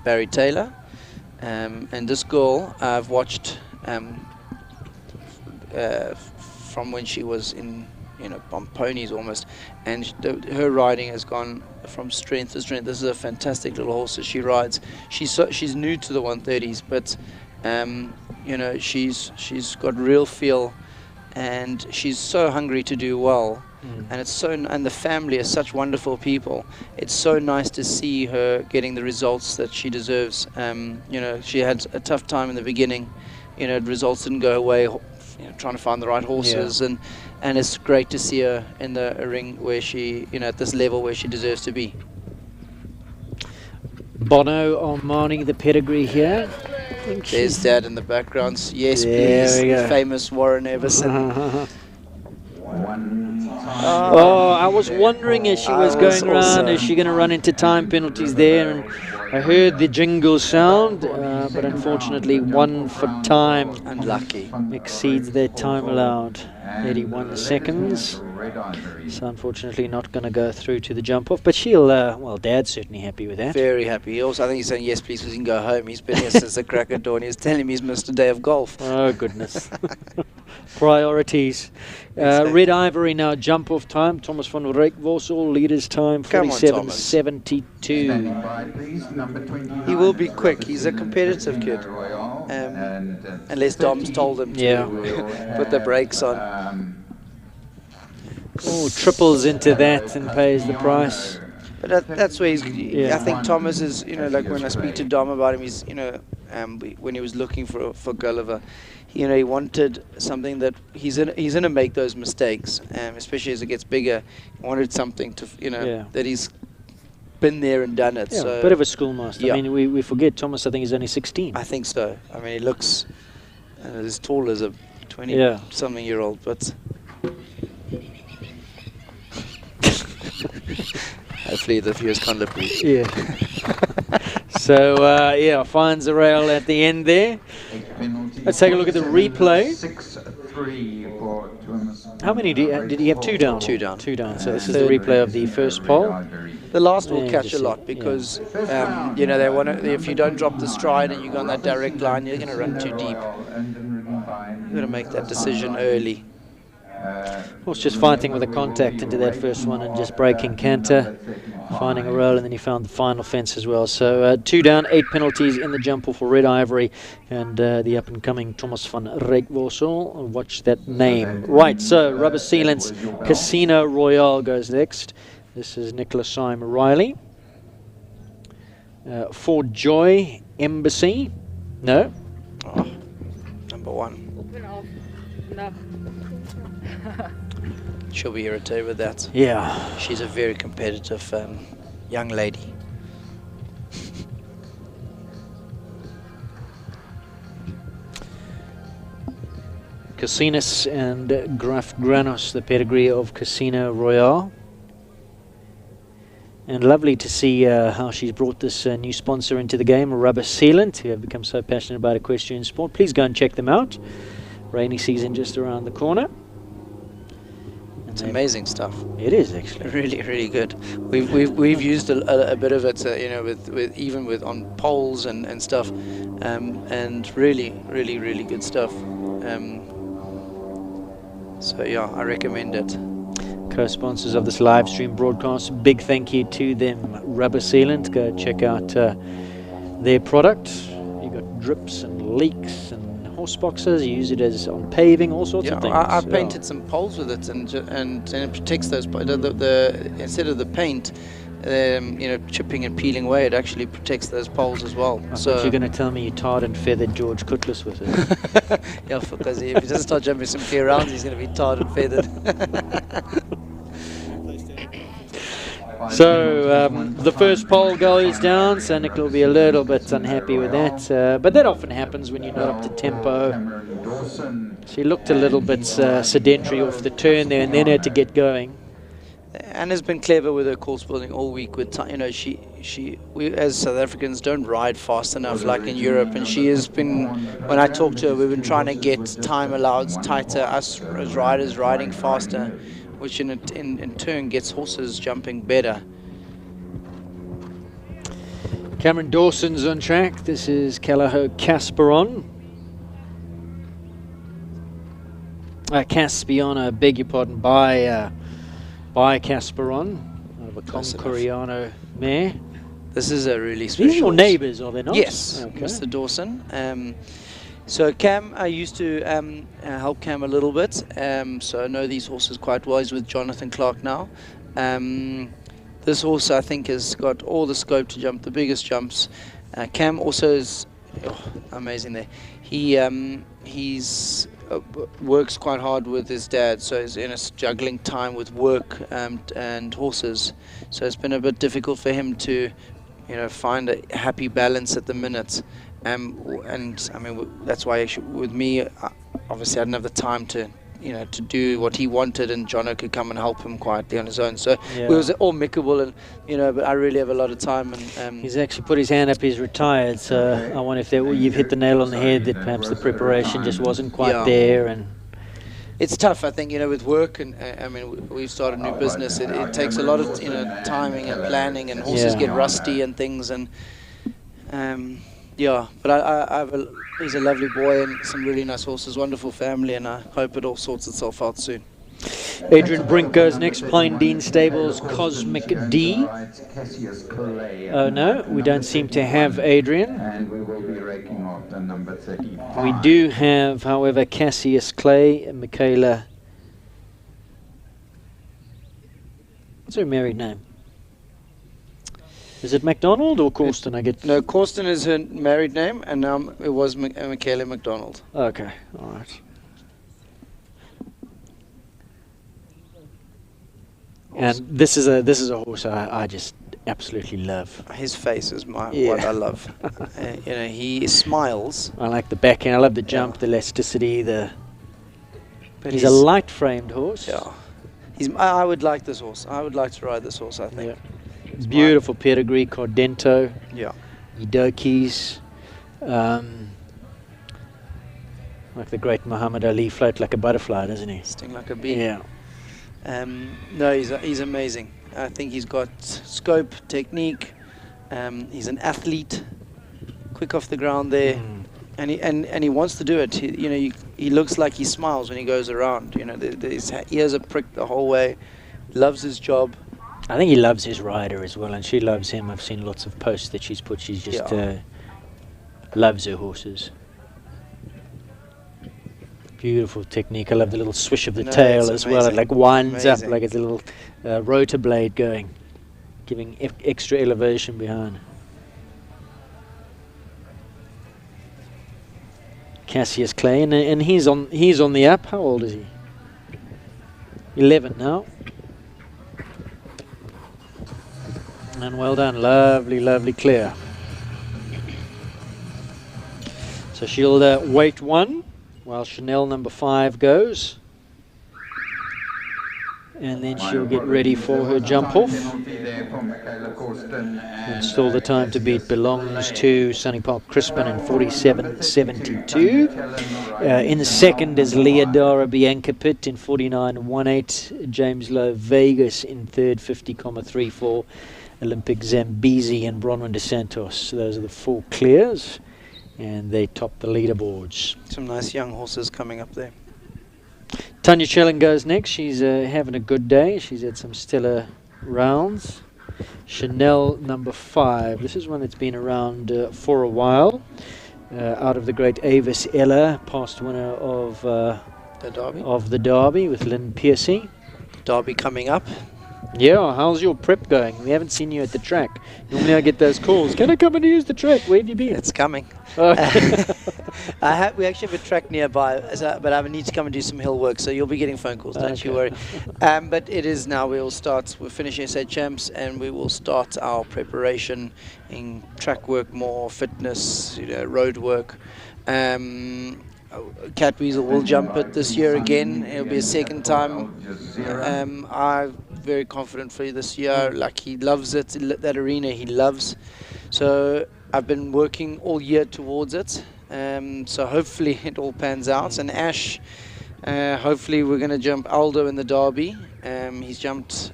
U: Barry Taylor. And this girl I've watched from when she was in, on ponies almost, and her riding has gone from strength to strength. This is a fantastic little horse that she rides. She's new to the 130s, but she's got real feel, and she's so hungry to do well. And and the family are such wonderful people. It's so nice to see her getting the results that she deserves. She had a tough time in the beginning. Results didn't go away. Trying to find the right horses, and it's great to see her in the ring where she, at this level where she deserves to be.
A: Bono Armani, the pedigree here.
U: There's Dad in the background. Yes,
A: there
U: please.
A: we go.
U: Famous Warren Everson.
A: Oh, I was wondering as she was going around, is she going to run into time penalties there? And I heard the jingle sound, but unfortunately 1 for time.
U: Unlucky.
A: Exceeds their time allowed. 81 seconds. So unfortunately not going to go through to the jump off, but she'll, well, Dad's certainly happy with that.
U: Very happy. I think he's saying yes please because he can go home. He's been here since the crack of dawn. He was telling me he's missed a day of golf.
A: Oh goodness. Priorities. Red Ivory now jump off time. Thomas van Rijk Worsel, leader's time 47.72.
U: He will be quick. He's a competitive kid. Unless Dom's told him to put the brakes on.
A: Oh, triples into that and pays the price.
U: But that's where he's. I think Thomas is. Like when I speak to Dom about him, he's. When he was looking for Gulliver, he wanted something that he's gonna make those mistakes, especially as it gets bigger. He wanted something to that he's been there and done it.
A: Yeah,
U: so
A: a bit of a schoolmaster.
U: Yeah.
A: I mean, we forget Thomas. I think he's only 16.
U: I think so. I mean, he looks as tall as a 20-something-year-old, but. Hopefully the viewers can't lip read.
A: Yeah. So, finds the rail at the end there. Let's take a look at the replay.
C: 6-3 for Thomas.
A: How many did he have? 2 down?
U: 2 down.
A: 2 down. So this is the replay of the first pole.
U: The last will catch a lot because, they want to. If you don't drop the stride and you go on that direct line, you're going to run too deep. You've got to make that decision early.
A: Horse just fighting with a contact into that first one and just breaking canter, finding a roll, and then he found the final fence as well. So 2 down, 8 penalties in the jump off for Red Ivory and the up-and-coming Thomas van Rijk Worsel. Watch that name. Right, so Rubber Sealant's Casino Royale goes next. This is Nicholas Simon Riley. For Joy Embassy. No.
U: Oh, number 1.
K: No.
U: She'll be irritated with that.
A: Yeah.
U: She's a very competitive young lady.
A: Casinas and Graf Granos, the pedigree of Casino Royale. And lovely to see how she's brought this new sponsor into the game, Rubber Sealant, who have become so passionate about equestrian sport. Please go and check them out. Rainy season just around the corner.
U: It's amazing stuff.
A: It is actually
U: really, really good. We've used a bit of it, with on poles and stuff, and really, really, really good stuff. So yeah, I recommend it.
A: Co-sponsors of this live stream broadcast. Big thank you to them, Rubber Sealant. Go check out their product. You got drips and leaks and horse boxes. You use it as on paving, all sorts of things.
U: I painted some poles with it, and it protects those. Instead of the paint, chipping and peeling away, it actually protects those poles as well.
A: I thought you're going to tell me you tarred and feathered George Cutlass with it.
U: Yeah, because if he doesn't start jumping some clear rounds, he's going to be tarred and feathered.
A: So the first pole goes down, so Nick will be a little bit unhappy with that. But that often happens when you're not up to tempo. She looked a little bit sedentary off the turn there and then had to get going.
U: Anna's been clever with her course building all week. We as South Africans don't ride fast enough like in Europe, and she has been. When I talk to her, we've been trying to get time allowed tighter. Us as riders riding faster, which in turn gets horses jumping better.
A: Cameron Dawson's on track. This is Callagho Casperon. Caspiano, beg your pardon, by Casperon, out of a Concoriano mare.
U: This is a really special.
A: These are your neighbours, are they not?
U: Yes,
A: okay.
U: Mr. Dawson. So Cam, I used to help Cam a little bit, so I know these horses quite well. He's with Jonathan Clark now. This horse, I think, has got all the scope to jump the biggest jumps. Cam also is amazing there. He's works quite hard with his dad, so he's in a juggling time with work and horses. So it's been a bit difficult for him to, find a happy balance at the minute. And I mean, that's why with me, obviously I didn't have the time to do what he wanted, and Jono could come and help him quietly on his own. So it was all amicable, and but I really have a lot of time. And
A: he's actually put his hand up. He's retired, so I wonder if you've hit the nail on the head, that perhaps the preparation just wasn't quite there. And
U: it's tough, I think, with work, and I mean, we've started a new business. It takes a lot of timing and planning, and horses get rusty and things, and but he's a lovely boy and some really nice horses, wonderful family, and I hope it all sorts itself out soon.
A: Adrian Brink goes next. Plain Dean Stables, Cosmic D. Oh no, we don't seem to have Adrian.
C: And we will be raking off the number 35.
A: We do have, however, Cassius Clay and Michaela. What's her married name? Is it MacDonald or Corsten?
U: No, Corsten is her married name, and now it was Michaela MacDonald.
A: Okay, all right. And this is a horse I just absolutely love.
U: His face is what I love. He smiles.
A: I like the back end. I love the jump, the elasticity. He's a light-framed horse.
U: Yeah, I would like this horse. I would like to ride this horse, I think.
A: Yeah. Beautiful pedigree, Cordento.
U: Yeah.
A: Idokis. Like the great Muhammad Ali, float like a butterfly, doesn't he?
U: Sting like a bee.
A: Yeah.
U: No, he's amazing. I think he's got scope, technique. He's an athlete, quick off the ground there, and he wants to do it. He looks like he smiles when he goes around. His ears are pricked the whole way. Loves his job.
A: I think he loves his rider as well, and she loves him. I've seen lots of posts that she's put. She's just loves her horses. Beautiful technique. I love the little swish of the tail as well. It like winds up like it's a little rotor blade going, giving extra elevation behind. Cassius Clay, and he's on the up. How old is he? 11 now. And well done, lovely clear. So she'll wait one while Chanel number 5 goes, and then she'll get ready for her jump off. And still the time to beat belongs to Sunny Park Crispin in 47.72. In the second is Leodara Bianca Pitt in 49.18. James Lowe Vegas in third, 50.34. Olympic Zambezi and Bronwyn De Santos. Those are the 4 clears, and they top the leaderboards.
U: Some nice young horses coming up there.
A: Tanya Chelling goes next. She's having a good day. She's had some stellar rounds. Chanel number 5. This is one that's been around for a while. Out of the great Avis Ella, past winner of the Derby with Lynn Piercy.
U: Derby coming up.
A: Yeah, how's your prep going? We haven't seen you at the track. Normally I get those calls. Can I come and use the track? Where have you been?
U: It's coming. We actually have a track nearby, but I need to come and do some hill work, so you'll be getting phone calls, don't you worry. But it is now. We're finishing SA Champs, and we will start our preparation in track work, more fitness, road work. Cat Weasel will jump it this year again. It'll be a second time. I'm very confident for this year. Like, he loves it. That arena he loves. So I've been working all year towards it. So hopefully it all pans out. And Ash, Hopefully we're going to jump Aldo in the Derby. He's jumped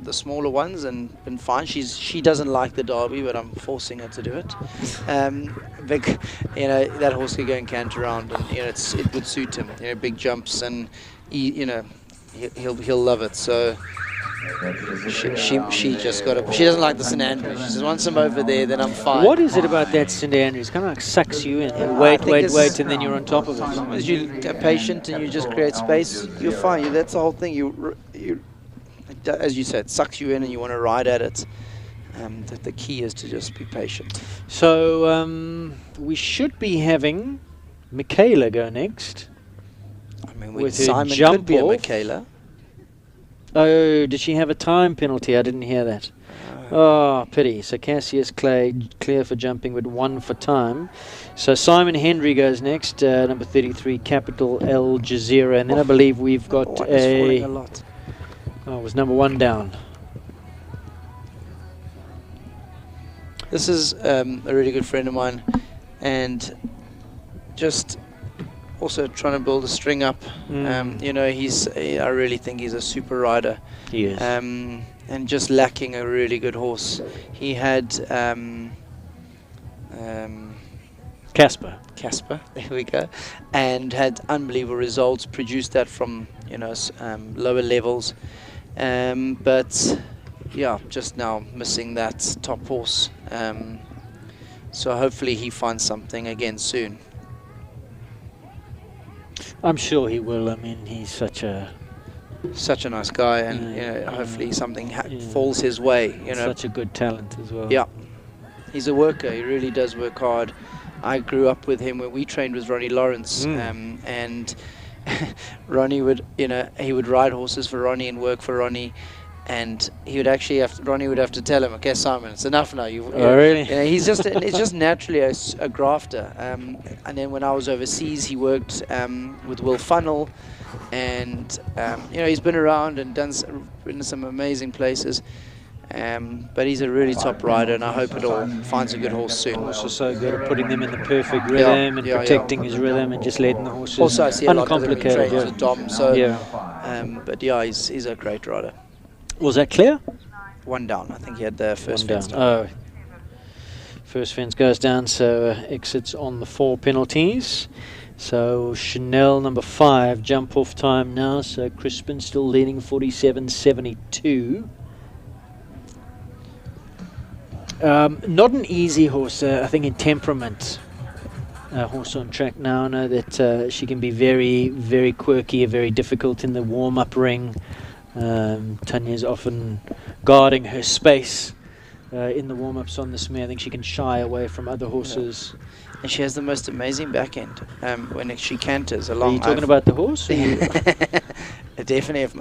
U: the smaller ones and been fine. She doesn't like the Derby, but I'm forcing her to do it. That horse could go and canter around, and it would suit him. Big jumps, and he'll love it. So she just got she doesn't like the St Andrews. She says, once I'm over there, then I'm fine.
A: What is it about that St Andrews? Kind of like sucks you in. Wait, and then you're on top of it.
U: As long as you're patient and you just create space, you're fine. That's the whole thing. You, as you said, sucks you in, and you want to ride at it. The key is to just be patient.
A: So we should be having Michaela go next.
U: I mean,
A: with
U: Simon
A: her jump
U: could be a
A: off.
U: Michaela.
A: Oh, did she have a time penalty? I didn't hear that. Oh, pity. So Cassius Clay clear for jumping with 1 for time. So Simon Henry goes next, number 33, Capital Al Jazeera. And then I believe we've got
U: falling a lot.
A: Oh, it was number 1 down.
U: This is a really good friend of mine, and just also trying to build a string up. I really think he's a super rider.
A: He is.
U: And just lacking a really good horse. He had
A: Casper,
U: there we go, and had unbelievable results. Produced that from lower levels, but yeah, just now missing that top horse. So hopefully he finds something again soon.
A: I'm sure he will. I mean, he's such a
U: nice guy, and hopefully something falls his way.
A: Such a good talent as well.
U: Yeah, he's a worker. He really does work hard. I grew up with him when we trained with Ronnie Lawrence, and Ronnie would, he would ride horses for Ronnie and work for Ronnie. And he would actually Ronnie would have to tell him, okay, Simon, it's enough now.
A: Really?
U: He's just, it's just naturally a grafter. And then when I was overseas, he worked with Will Funnell, and he's been around and been in some amazing places. But he's a really top rider, and I hope it all finds a good horse soon.
A: Also so good at putting them in the perfect rhythm and protecting his rhythm and just letting the horses
U: also, I see a lot of them in
A: uncomplicated.
U: trains with Dom, so but he's a great rider.
A: Was that clear?
U: 1 down. I think he had the first
A: One
U: fence
A: down.
U: down.
A: Oh, first fence goes down, so exits on the 4 penalties. So Chanel number 5, jump off time now. So Crispin still leading 47.72. Not an easy horse, I think, in temperament. Horse on track now. I know that she can be very, very quirky, very difficult in the warm-up ring. Tanya's often guarding her space in the warm-ups on this mare. I think she can shy away from other horses.
U: Yeah. And she has the most amazing back end when she canters along.
A: Are you talking about the horse?
U: Definitely, if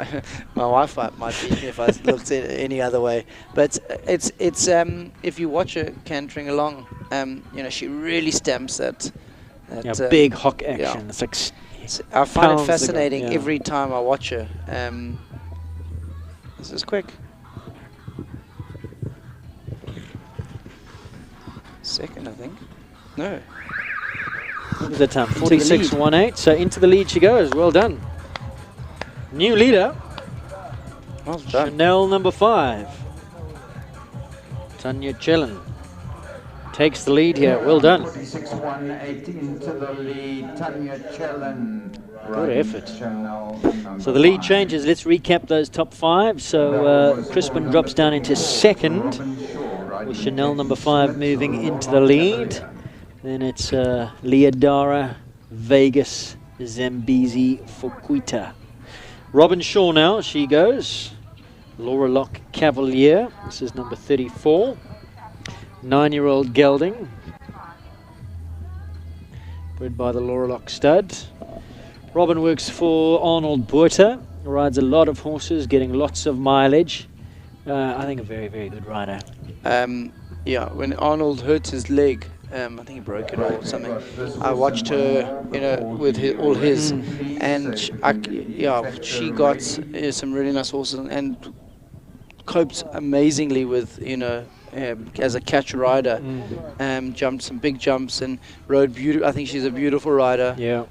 U: my wife might beat me if I looked at it any other way. But it's if you watch her cantering along, she really stamps that
A: big hock action.
U: Yeah.
A: It's like
U: I find it fascinating every time I watch her. This is quick. Second, I think. No.
A: What was the time? 46.18. So into the lead she goes. Well done. New leader.
U: Well done.
A: Chanel number 5. Tanya Chellen takes the lead here. Well done.
C: 46.118 to the lead. Tanya Chellen.
A: Good effort. So the lead changes. Let's recap those top 5. So Crispin drops down into second, with Chanel number 5 moving into the lead. Then it's Leodara, Vegas, Zambezi, Foquita. Robin Shaw now, she goes. Laura Locke Cavalier, this is number 34. 9-year-old gelding, bred by the Laura Locke stud. Robin works for Arnold Buerta, rides a lot of horses, getting lots of mileage. I think a very, very good rider.
U: Yeah, when Arnold hurt his leg, I think he broke it or something, I watched her, with all his, and she got some really nice horses and coped amazingly with, as a catch rider, jumped some big jumps and rode beautiful. I think she's a beautiful rider.
A: Yeah.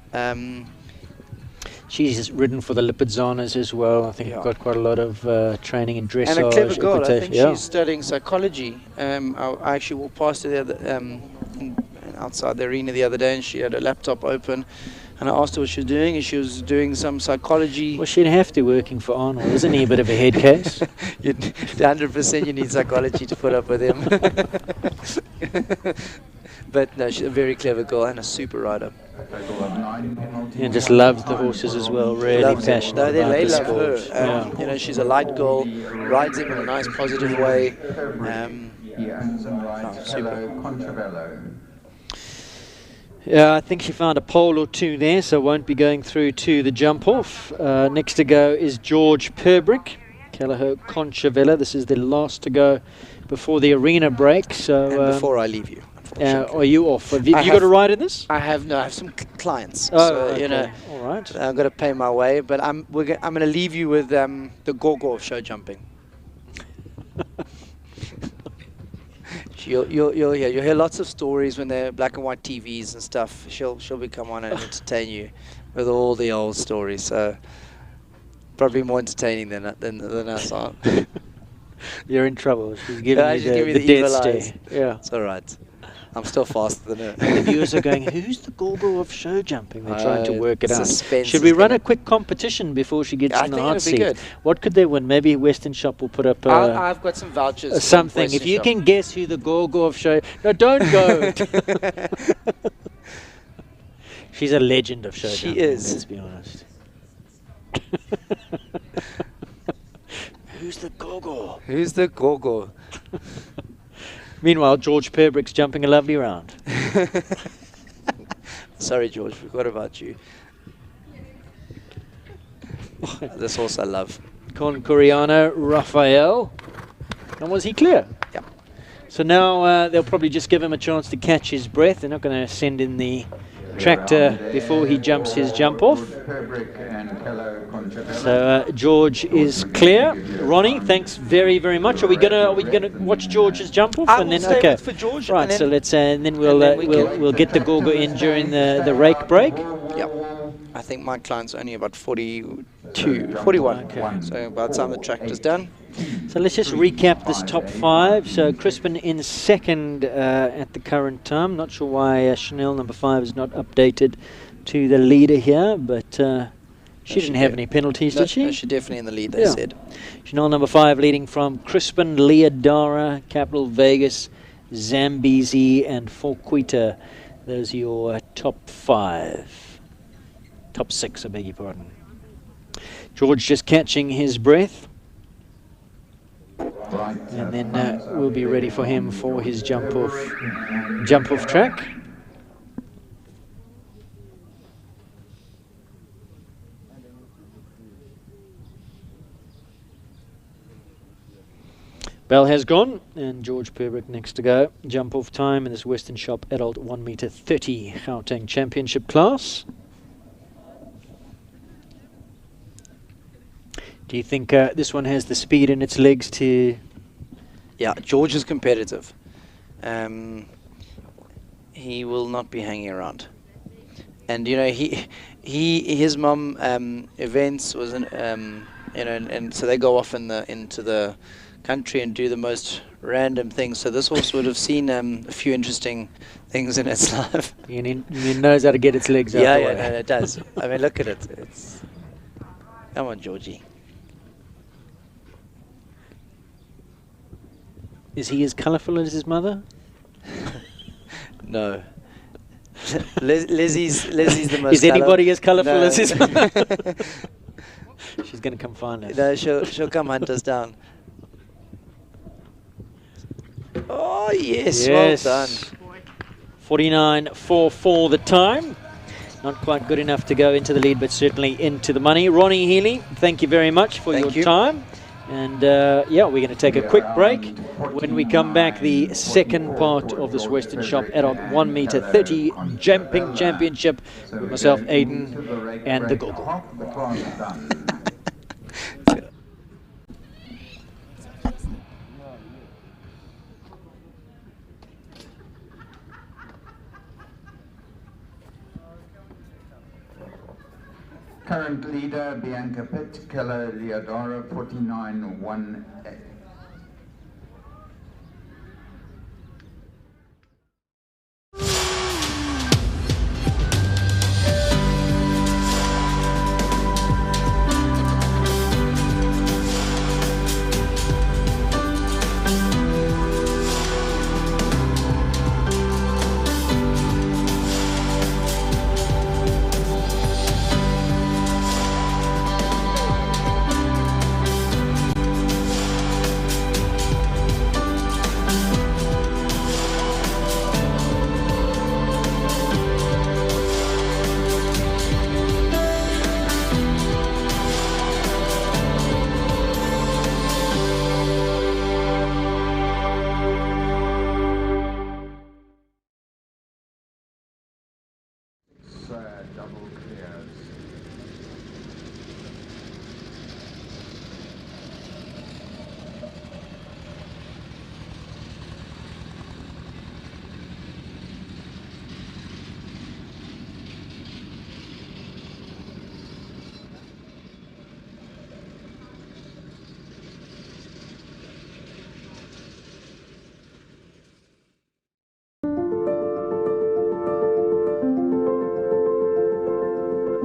A: She's ridden for the Lipidzanas as well. I think
U: Yeah.
A: got quite a lot of training in dressage.
U: And a clever girl. I
A: equitation.
U: think
A: Yeah.
U: she's studying psychology. I actually walked past her the other, outside the arena the other day, and she had her laptop open. And I asked her what she was doing, and she was doing some psychology.
A: Well, she'd have to, working for Arnold. Isn't he a bit of a head case?
U: 100% you need psychology to put up with him. But no, she's a very clever girl and a super rider.
A: And just loves the horses as well, really
U: Loves it.
A: passionate
U: No,
A: about
U: they
A: the
U: love
A: sport.
U: her. You know, she's a light girl, rides him in a nice, positive way. Super.
A: Yeah, I think she found a pole or two there, so won't be going through to the jump off. Next to go is George Perbrick, Callagher Conchavella. This is the last to go before the arena break. So
U: And before I leave you,
A: are you off? Have you got a ride in this?
U: I have some clients.
A: Oh,
U: so
A: okay.
U: you know,
A: all right.
U: I've got to pay my way. But I'm going to leave you with the Gorgo of show jumping. You'll hear lots of stories when they're black and white TVs and stuff. She'll come on and entertain you with all the old stories. So probably more entertaining than us, aren't?
A: You're in trouble. She's giving you
U: give me
A: the death
U: evil
A: stare.
U: eyes.
A: Yeah,
U: it's all right. I'm still faster than her.
A: The viewers are going, who's the Gorgo of show jumping? They're trying to work it out.
U: Suspense
A: Should we
U: is
A: run a quick competition before she gets
U: I
A: in the
U: think
A: hot
U: it'd be
A: seat?
U: good.
A: What could they win? Maybe Western Shop will put up
U: I've got some vouchers. from
A: something.
U: Western
A: If you
U: Shop.
A: can guess who the Gorgo of show... No, don't go. She's a legend of show
U: She
A: jumping,
U: is.
A: let's be honest. Who's the Gorgo?
U: Who's the Gorgo?
A: Meanwhile, George Perbrick's jumping a lovely round.
U: Sorry, George, forgot about you. This horse I love.
A: Concoriano Raphael. And was he clear?
U: Yeah.
A: So now they'll probably just give him a chance to catch his breath. They're not going to send in the tractor before he jumps his jump off. So George is clear. Ronnie, thanks very, very much. Are we gonna watch George's jump off?
U: I will stay for George.
A: Right. So let's and then we'll get the Gorgo in during the rake break.
U: Yep. I think my client's only about 41.
A: Okay.
U: So by the time the tractor's done.
A: So let's just recap this top five. So Crispin in second at the current time. Not sure why Chanel number 5 is not updated to the leader here, but she didn't have any penalties, did she?
U: No, she's definitely in the lead, they said.
A: Chanel number 5 leading from Crispin, Leodara, Capital Vegas, Zambezi, and Forquita. Those are your top 5. Top 6, I beg your pardon. George just catching his breath. And then we'll be ready for him for his jump off track. Bell has gone, and George Perbrick next to go. Jump off time in this Western Shop adult 1 meter 30 Gauteng Championship class. Do you think this one has the speed in its legs to...
U: Yeah, George is competitive. He will not be hanging around. And you know, his mum events was and so they go off into the country and do the most random things. So this horse would have seen a few interesting things in its life.
A: It knows how to get its legs out the way.
U: No, it does. I mean, look at it. Come on, Georgie.
A: Is he as colourful as his mother?
U: No. Lizzie's the most.
A: Is anybody as colourful as his mother? She's going to come find us.
U: No, she'll come hunt us down. Oh yes, well done.
A: 49.44 the time. Not quite good enough to go into the lead, but certainly into the money. Ronnie Healy, thank you very much for your time. And yeah, we're going to take a quick break. When we come back, the second part of this Western Shop adult 1 meter 30 jumping championship with myself, Aiden, and the Gorgo.
C: Current leader Bianca Pitt, Keller Leodora 49-1. Double clears.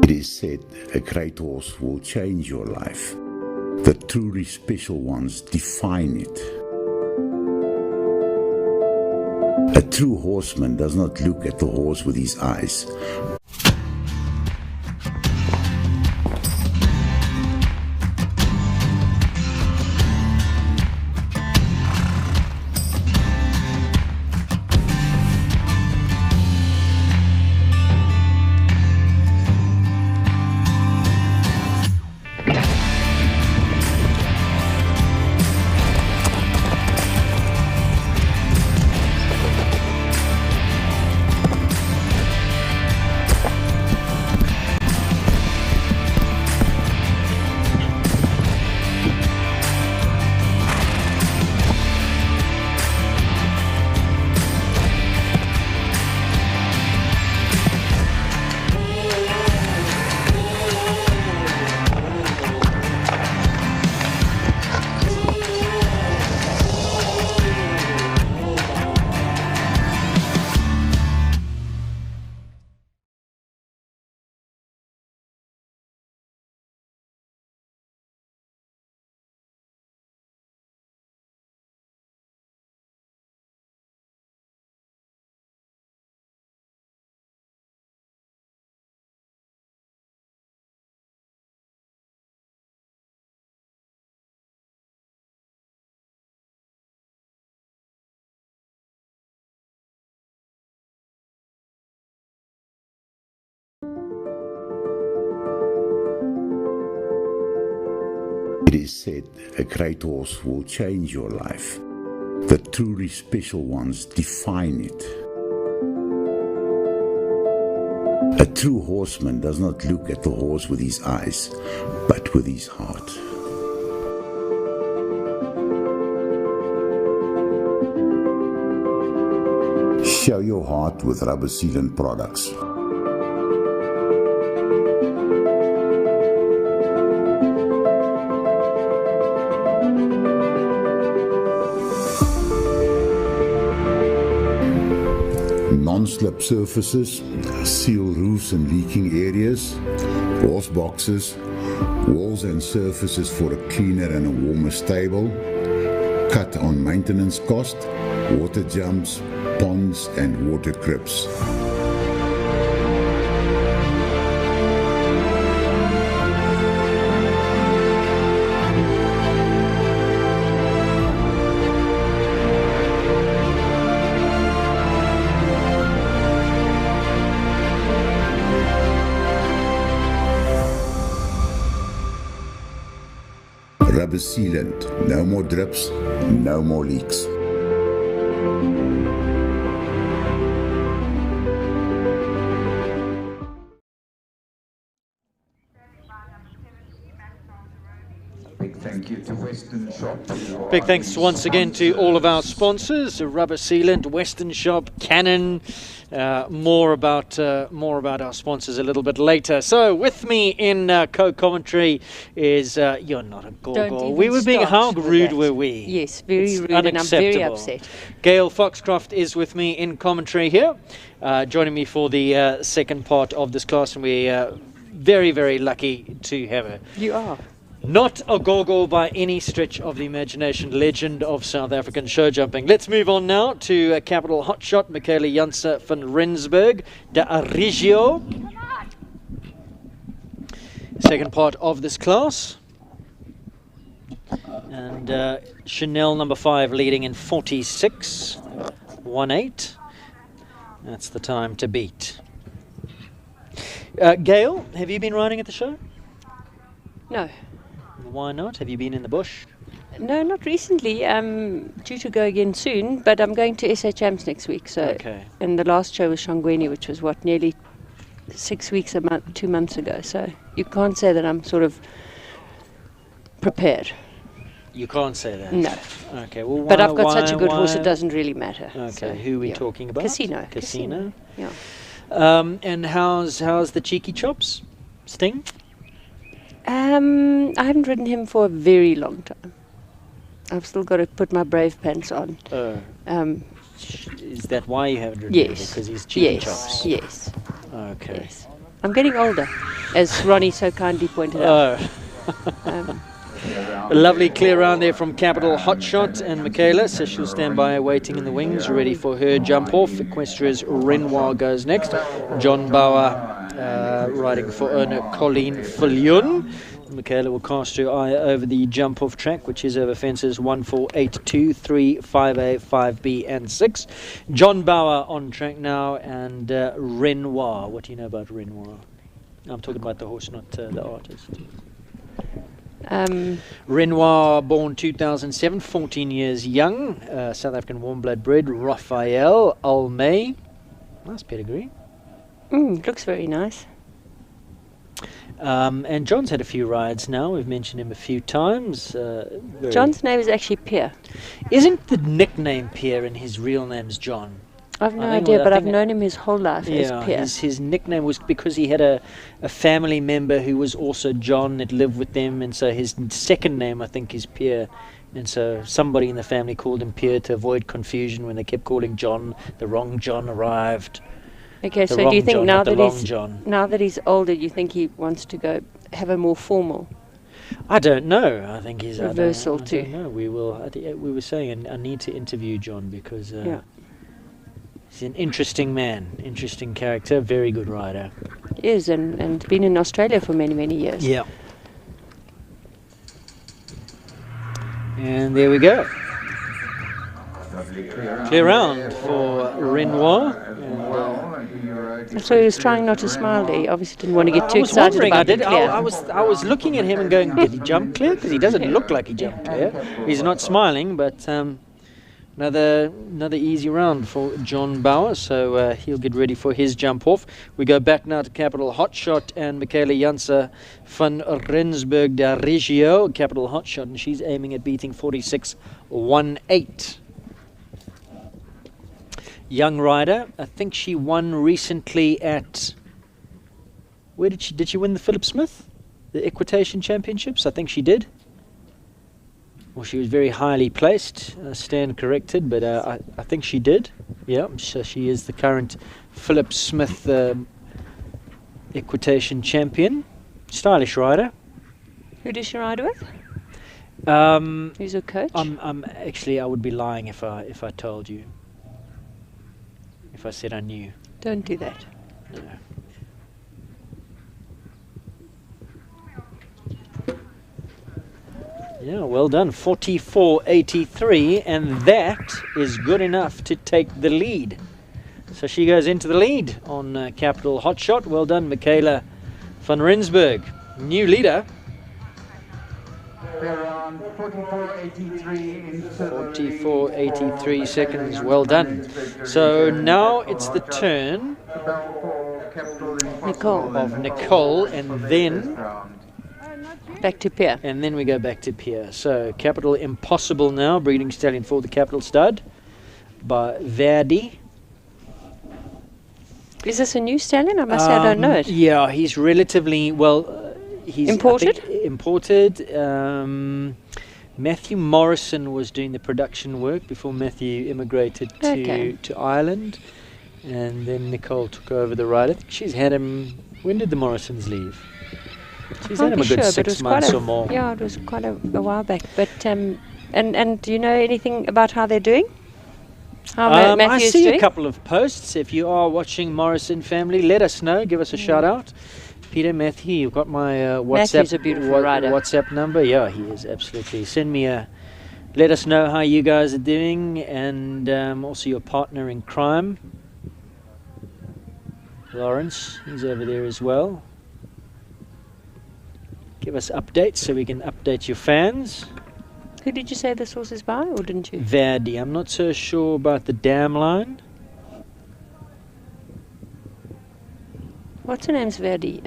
H: It is said a great horse will change your life. The truly special ones define it. A true horseman does not look at the horse with his eyes. It is said a great horse will change your life. The truly special ones define it. A true horseman does not look at the horse with his eyes, but with his heart. Show your heart with rubber sealant products. Non-slip surfaces, seal roofs and leaking areas, horse boxes, walls and surfaces for a cleaner and a warmer stable, cut on maintenance cost, water jumps, ponds and water crips. Rubber sealant, no more drips, no more leaks.
C: Big Thank you to Western Shop.
A: Big thanks once again to all of our sponsors: Rubber Sealant, Western Shop, Canon. More about our sponsors a little bit later. So with me in co-commentary is you're not a gorgor. We were being, how rude were we?
B: Yes, very
A: It's
B: rude, and I'm very
A: unacceptable.
B: upset.
A: Gail Foxcroft is with me in commentary here, joining me for the second part of this class, and we're very, very lucky to have her.
B: You are.
A: Not a gorgor by any stretch of the imagination, legend of South African show jumping. Let's move on now to Capital Hotshot, Michaela Janse van Rensburg, de Arigio. Second part of this class. And Chanel number 5 leading in 46.18. That's the time to beat. Gail, have you been riding at the show?
B: No.
A: Why not? Have you been in the bush?
B: No, not recently. Due to go again soon, but I'm going to SA Champs next week. So,
A: okay.
B: And the last show was Shangweni, which was nearly 6 weeks, 2 months ago. So you can't say that I'm sort of prepared.
A: You can't say that.
B: No.
A: Okay. Well,
B: but I've got such a good horse; it doesn't really matter.
A: Okay.
B: So,
A: who are we talking about?
B: Casino. Yeah.
A: And how's the cheeky chops? Sting?
B: I haven't ridden him for a very long time. I've still got to put my brave pants on.
A: Is that why you haven't ridden him?
B: Yes.
A: Because he's cheeky chops?
B: Yes.
A: Okay.
B: Yes. I'm getting older, as Ronnie so kindly pointed out.
A: A lovely clear round there from Capital Hotshot, and Michaela says she'll stand by waiting in the wings, ready for her jump off. Equestria's Renoir goes next. John Bauer riding for owner Colleen Fillion. Michaela will cast her eye over the jump off track, which is over fences 1, 4, 8, 2, 3, 5A, 5B and 6. John Bauer on track now, and Renoir. What do you know about Renoir? I'm talking about the horse, not the artist. Renoir, born 2007, 14 years young, South African warm blood bred, Raphael Almay. Nice pedigree.
B: Looks very nice.
A: And John's had a few rides now. We've mentioned him a few times.
B: John's name is actually Pierre.
A: Isn't the nickname Pierre and his real name's John?
B: I've no idea, but I've known him his whole life as Pierre.
A: His nickname was because he had a family member who was also John that lived with them, and so his second name, I think, is Pierre. And so somebody in the family called him Pierre to avoid confusion when they kept calling John. The wrong John arrived.
B: Okay, so do you think now that he's older, you think he wants to go have a more formal?
A: I don't know. I think he's
B: reversal too.
A: I don't know. We were saying I need to interview John because he's an interesting man, interesting character, very good rider.
B: He is, and been in Australia for many, many years.
A: Yeah. And there we go. Clear round for Renoir.
B: So he was trying not to smile there. He obviously didn't want to get too excited about the clear.
A: I was looking at him and going, did he jump clear? Because he doesn't look like he jumped clear. He's not smiling, but another easy round for John Bauer. So he'll get ready for his jump off. We go back now to Capital Hotshot and Michaela Janse van Rensburg de Regio. Capital Hotshot, and she's aiming at beating 46.18. Young rider. I think she won recently at... Where did she win the Philip Smith? The Equitation Championships? I think she did. Well, she was very highly placed. Stand corrected, but I think she did. Yeah, so she is the current Philip Smith Equitation Champion. Stylish rider.
B: Who does she ride with? Who's her coach?
A: Actually, I would be lying if I told you. If I said I knew.
B: Don't do that.
A: No. Yeah, well done. 44.83, and that is good enough to take the lead. So she goes into the lead on Capital Hotshot. Well done, Michaela van Rensburg. New leader.
C: Around 44.83
A: 44.83 seconds. Well done. So now it's the turn
B: Nicole.
A: of Nicole, and then
B: back to Pierre.
A: And then we go back to Pierre. So Capital Impossible now, breeding stallion for the Capital Stud by Verdi.
B: Is this a new stallion? I must say I don't know it.
A: Yeah, he's relatively, he's
B: imported?
A: Imported. Matthew Morrison was doing the production work before Matthew immigrated to Ireland. And then Nicole took over the ride. I think she's had him, when did the Morrisons leave? She's had him a good 6 months or more.
B: Yeah, it was quite a while back. But and do you know anything about how they're doing? How
A: I
B: Matthew's
A: see
B: doing?
A: a couple of posts. If you are watching Morrison Family, let us know. Give us a shout out. Peter, Matthew, you've got my
B: Matthew's a beautiful rider.
A: WhatsApp number. Yeah, he is absolutely. Send me let us know how you guys are doing, and also your partner in crime, Lawrence. He's over there as well. Give us updates so we can update your fans.
B: Who did you say this horse is by, or didn't you?
A: Verdi. I'm not so sure about the dam line.
B: What's her name's Verdi?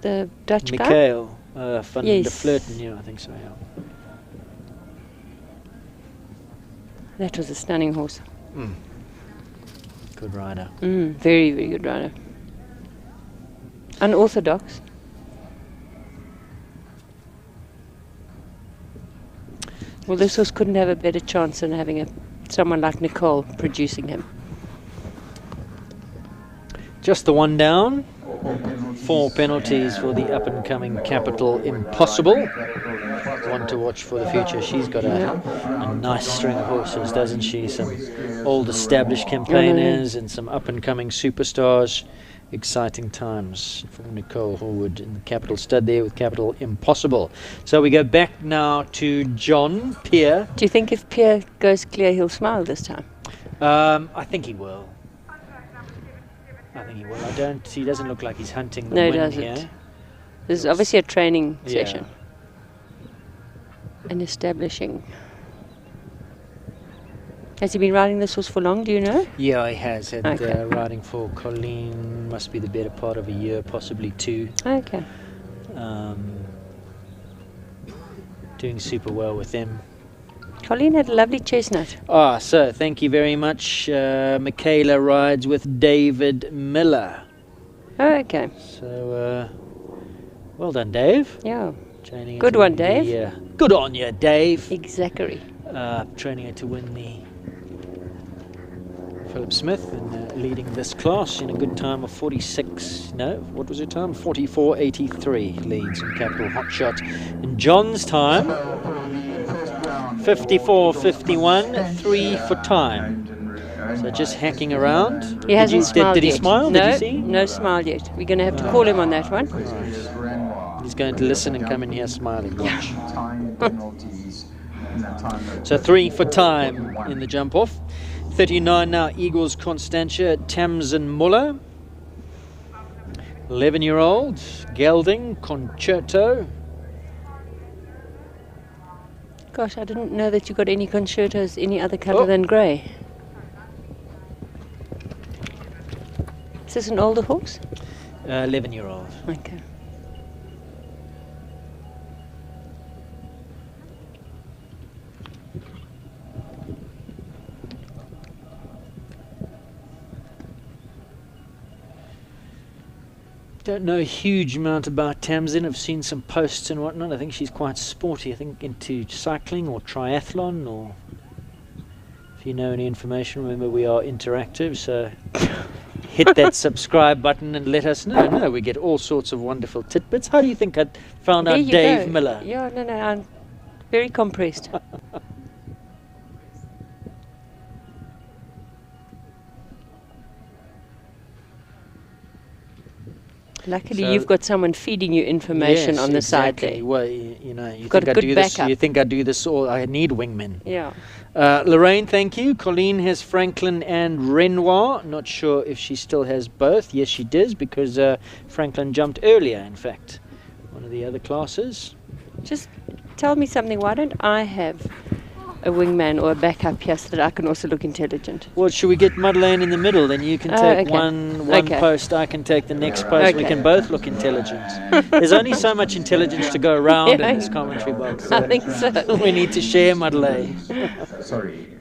B: The Dutch guy?
A: Mikhail van
B: Yes.
A: der Vleuten. Yeah, I think so, yeah.
B: That was a stunning horse.
A: Good rider.
B: Very, very good rider. Unorthodox. Well, this horse couldn't have a better chance than having someone like Nicole producing him.
A: Just the one down. 4 penalties for the up-and-coming Capital Impossible. One to watch for the future. She's got a nice string of horses, doesn't she? Some old established campaigners and some up-and-coming superstars. Exciting times for Nicole Horwood in the Capital Stud there with Capital Impossible. So we go back now to John Pierre.
B: Do you think if Pierre goes clear, he'll smile this time?
A: I think he will. He doesn't look like he's hunting the
B: No, he
A: win
B: doesn't.
A: here.
B: This is obviously a training
A: Yeah.
B: session. And establishing. Has he been riding this horse for long, do you know?
A: Yeah, he has had
B: Okay.
A: riding for Colleen, must be the better part of a year, possibly 2.
B: Okay.
A: Doing super well with them.
B: Colleen had a lovely chestnut.
A: So thank you very much. Michaela rides with David Miller.
B: Oh, okay.
A: So, well done, Dave.
B: Yeah.
A: Training
B: Good
A: to
B: one,
A: win
B: Dave.
A: Good on you, Dave.
B: Exactly.
A: Training her to win the Philip Smith and leading this class in a good time of 46. No, what was her time? 44.83 leads in Capital Hotshot. In John's time, 54.51, 3 for time. So just hacking around.
B: He hasn't smiled
A: did he
B: yet.
A: smile?
B: No,
A: Did you see?
B: no smile yet. We're going to have to call him on that one.
A: He's going to listen and come in here smiling. Watch. So 3 for time in the jump off. 39 now, Eagles Constantia, Tamsin Muller. 11-year-old, Gelding, Concerto.
B: Gosh, I didn't know that you got any concertos any other colour than grey. Is this an older horse?
A: 11-year-old.
B: Okay.
A: Don't know a huge amount about Tamsin. I've seen some posts and whatnot. I think she's quite sporty. I think into cycling or triathlon, or if you know any information, remember we are interactive, so hit that subscribe button and let us know. No, we get all sorts of wonderful tidbits. How do you think I found
B: There
A: out
B: you
A: Dave
B: go.
A: Miller?
B: Yeah, no, I'm very compressed. Luckily,
A: So-
B: you've got someone feeding you information
A: Yes,
B: on the side
A: exactly.
B: there.
A: Well, you know, you
B: Got
A: think
B: a
A: I
B: good
A: do this?
B: backup.
A: You think I do this? All I need wingmen.
B: Yeah.
A: Lorraine, thank you. Colleen has Franklin and Renoir. Not sure if she still has both. Yes, she does, because Franklin jumped earlier, in fact. One of the other classes.
B: Just tell me something. Why don't I have a wingman or a backup here so that I can also look intelligent.
A: Well, should we get Madeleine in the middle? Then you can take
B: okay.
A: one
B: Okay.
A: post, I can take the next post. We
B: Okay.
A: can both look intelligent. There's only so much intelligence to go around
B: Yeah.
A: in this commentary box.
B: I think so.
A: We need to share Madeleine.
C: Sorry.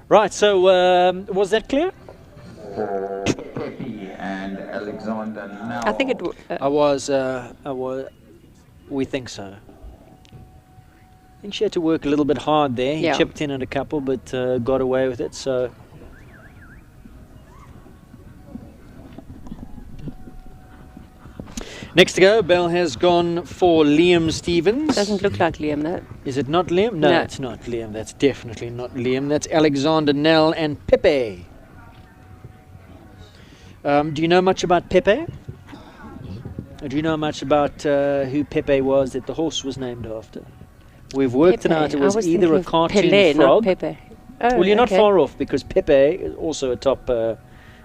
A: Right, so was that clear?
C: For Pepe and Alexander now.
B: I think it.
A: I was. We think so. I think she had to work a little bit hard there. He
B: Yeah.
A: chipped in at a couple, but got away with it. So. Next to go, Bell has gone for Liam Stevens.
B: Doesn't look like Liam, though.
A: Is it not Liam? No,
B: No.
A: it's not Liam. That's definitely not Liam. That's Alexander Nell and Pepe. Do you know much about Pepe? Do you know much about who Pepe was that the horse was named after? We've worked it
B: Pepe.
A: out. It
B: I
A: was
B: was
A: either
B: thinking
A: a
B: of
A: cartoon
B: Pelé,
A: frog.
B: not Pepe. Oh,
A: Well, you're not
B: okay.
A: far off because Pepe is also a top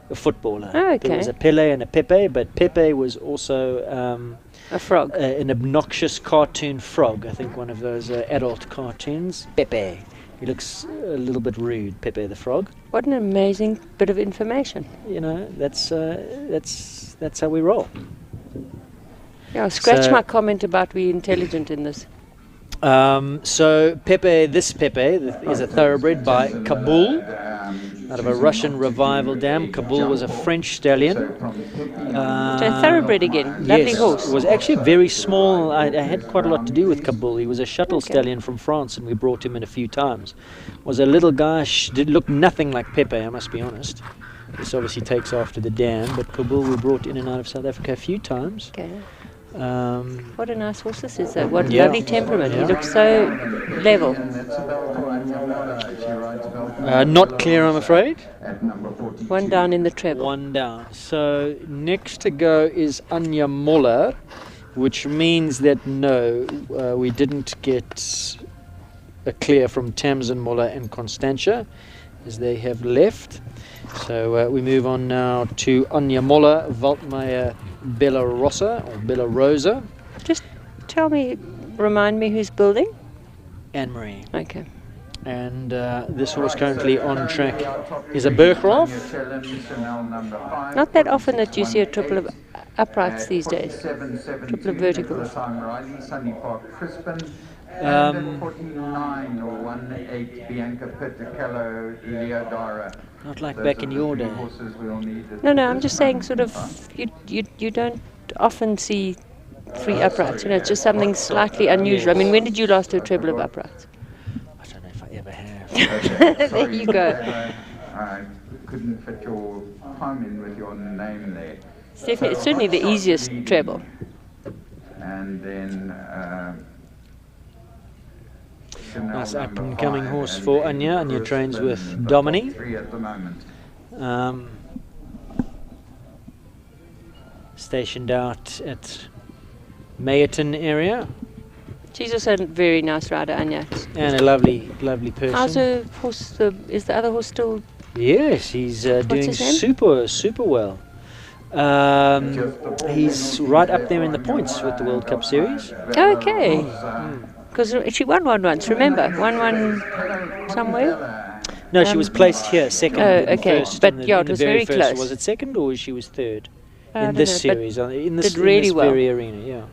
A: a footballer.
B: Oh, okay.
A: There was a Pelé and a Pepe, but Pepe was also
B: a frog,
A: an obnoxious cartoon frog. I think one of those adult cartoons. Pepe. He looks a little bit rude, Pepe the frog.
B: What an amazing bit of information.
A: You know, that's how we roll.
B: Yeah, scratch
A: So-
B: my comment about we intelligent in this.
A: So Pepe, this Pepe is a thoroughbred by Kabul, out of a Russian revival dam. Kabul was a French stallion.
B: So thoroughbred again, lovely
A: yes,
B: horse.
A: Was actually very small. I had quite a lot to do with Kabul. He was a shuttle stallion from France, and we brought him in a few times. Was a little guy, did look nothing like Pepe, I must be honest. This obviously takes after the dam, but Kabul we brought in and out of South Africa a few times.
B: Okay. What a nice horse this is, though. What
A: Yeah.
B: lovely temperament.
A: Yeah.
B: He looks so level.
A: Not clear, I'm afraid.
B: One down in the treble.
A: One down. So next to go is Anya Moller, which means that no, we didn't get a clear from Tamsin Moller and Constantia, as they have left. So we move on now to Anya Moller, Waldmeyer Bella Rosa, or Bella Rosa.
B: Just remind me who's building?
A: Anne-Marie.
B: Okay.
A: And this horse currently on track is a Berghoff.
B: Not that often that you see a triple of uprights these days. Triple of verticals.
C: 49 or 1-8 Bianca Pitticello, Leodara.
A: Not like back in your day.
B: No, I'm just saying sort of you don't often see three uprights. You know, it's just something slightly unusual. I mean, when did you last do a treble of uprights?
A: I don't know if I ever have.
B: There you go.
C: I couldn't fit your time in with your name there.
B: It's certainly the easiest treble.
C: And then
A: Nice up and coming horse for Anya. Anya trains with Domini.
C: 3 at the moment.
A: Stationed out at Mayerton area.
B: She's also a very nice rider, Anya.
A: And a lovely person.
B: How's her horse? Is the other horse still?
A: Yes, he's doing
B: his name?
A: super well. He's right up there in the points with the World Cup Series.
B: Okay. Because she won one once, remember? Won one somewhere?
A: No, she was placed here, second.
B: Oh,
A: and
B: okay.
A: First
B: But
A: in the,
B: yeah,
A: in
B: it
A: the
B: was
A: very
B: very
A: first.
B: close.
A: Was it second or she was third
B: I
A: in
B: don't
A: this
B: know, but
A: series? In this,
B: did really
A: in this
B: well.
A: very arena, yeah.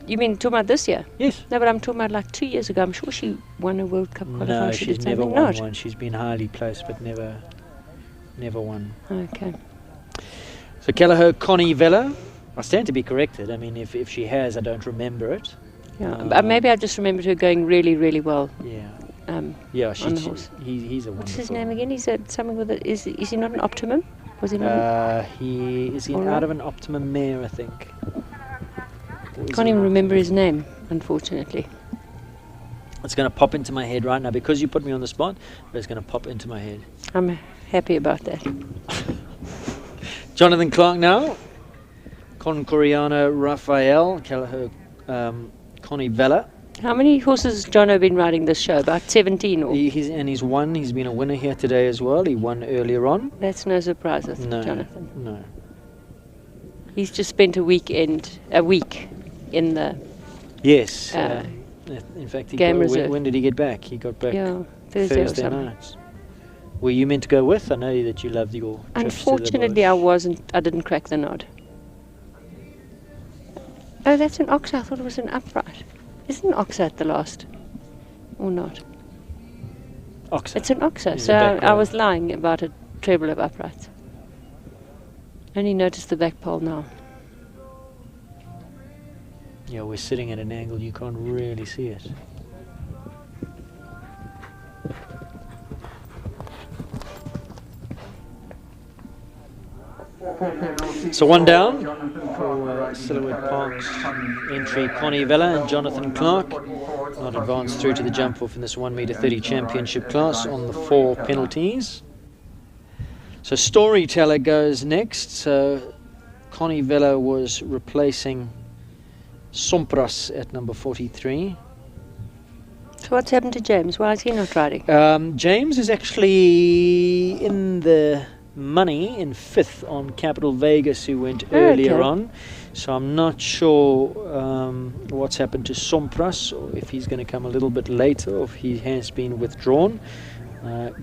B: You mean talking about this year?
A: Yes.
B: No, but I'm talking about like 2 years ago. I'm sure she won a World Cup qualifier.
A: No,
B: She
A: she's
B: did
A: never
B: something
A: won
B: not.
A: one. She's been highly placed, but never won.
B: Okay.
A: So Callagher, Connie Vella. I stand to be corrected. I mean, if she has, I don't remember it.
B: Yeah, but maybe I just remembered her going really, really well.
A: Yeah.
B: Yeah, on the horse.
A: He's a wonderful.
B: What's his name again? He's something with it. Is he not an Optimum? Was he not?
A: He is
B: All
A: out
B: right.
A: of an Optimum mare, I think.
B: Can't even remember his name, unfortunately.
A: It's going to pop into my head right now because you put me on the spot. But it's going to pop into my head.
B: I'm happy about that.
A: Jonathan Clark now. Concoriano Raphael. Callagher, Connie Vella.
B: How many horses has Jono been riding this show? About 17 or?
A: He's won. He's been a winner here today as well. He won earlier on.
B: That's no surprise, I think,
A: No,
B: Jonathan.
A: no.
B: He's just spent a week in the
A: Yes. In fact,
B: Game reserve.
A: when did he get back? He got back
B: Thursday or
A: Thursday
B: something.
A: night. Were you meant to go with? I know that you love your trips to the
B: Unfortunately, I didn't crack the nod. Oh, that's an oxa. I thought it was an upright. Isn't an oxa at the last? Or not?
A: Oxa.
B: It's an oxa.
A: Is
B: So
A: the back
B: I
A: row.
B: was lying about a treble of uprights. Only noticed the back pole now.
A: Yeah, we're sitting at an angle you can't really see it. So one down for Silhouette Park's entry, Connie Vella and Jonathan Clark. Not advanced through to the jump off in this 1m30 championship class on the 4 penalties. So Storyteller goes next. So Connie Vella was replacing Sompras at number 43.
B: So what's happened to James? Why is he not riding?
A: James is actually in the money in 5th on Capital Vegas, who went earlier on. So I'm not sure what's happened to Sompras, or if he's going to come a little bit later, or if he has been withdrawn.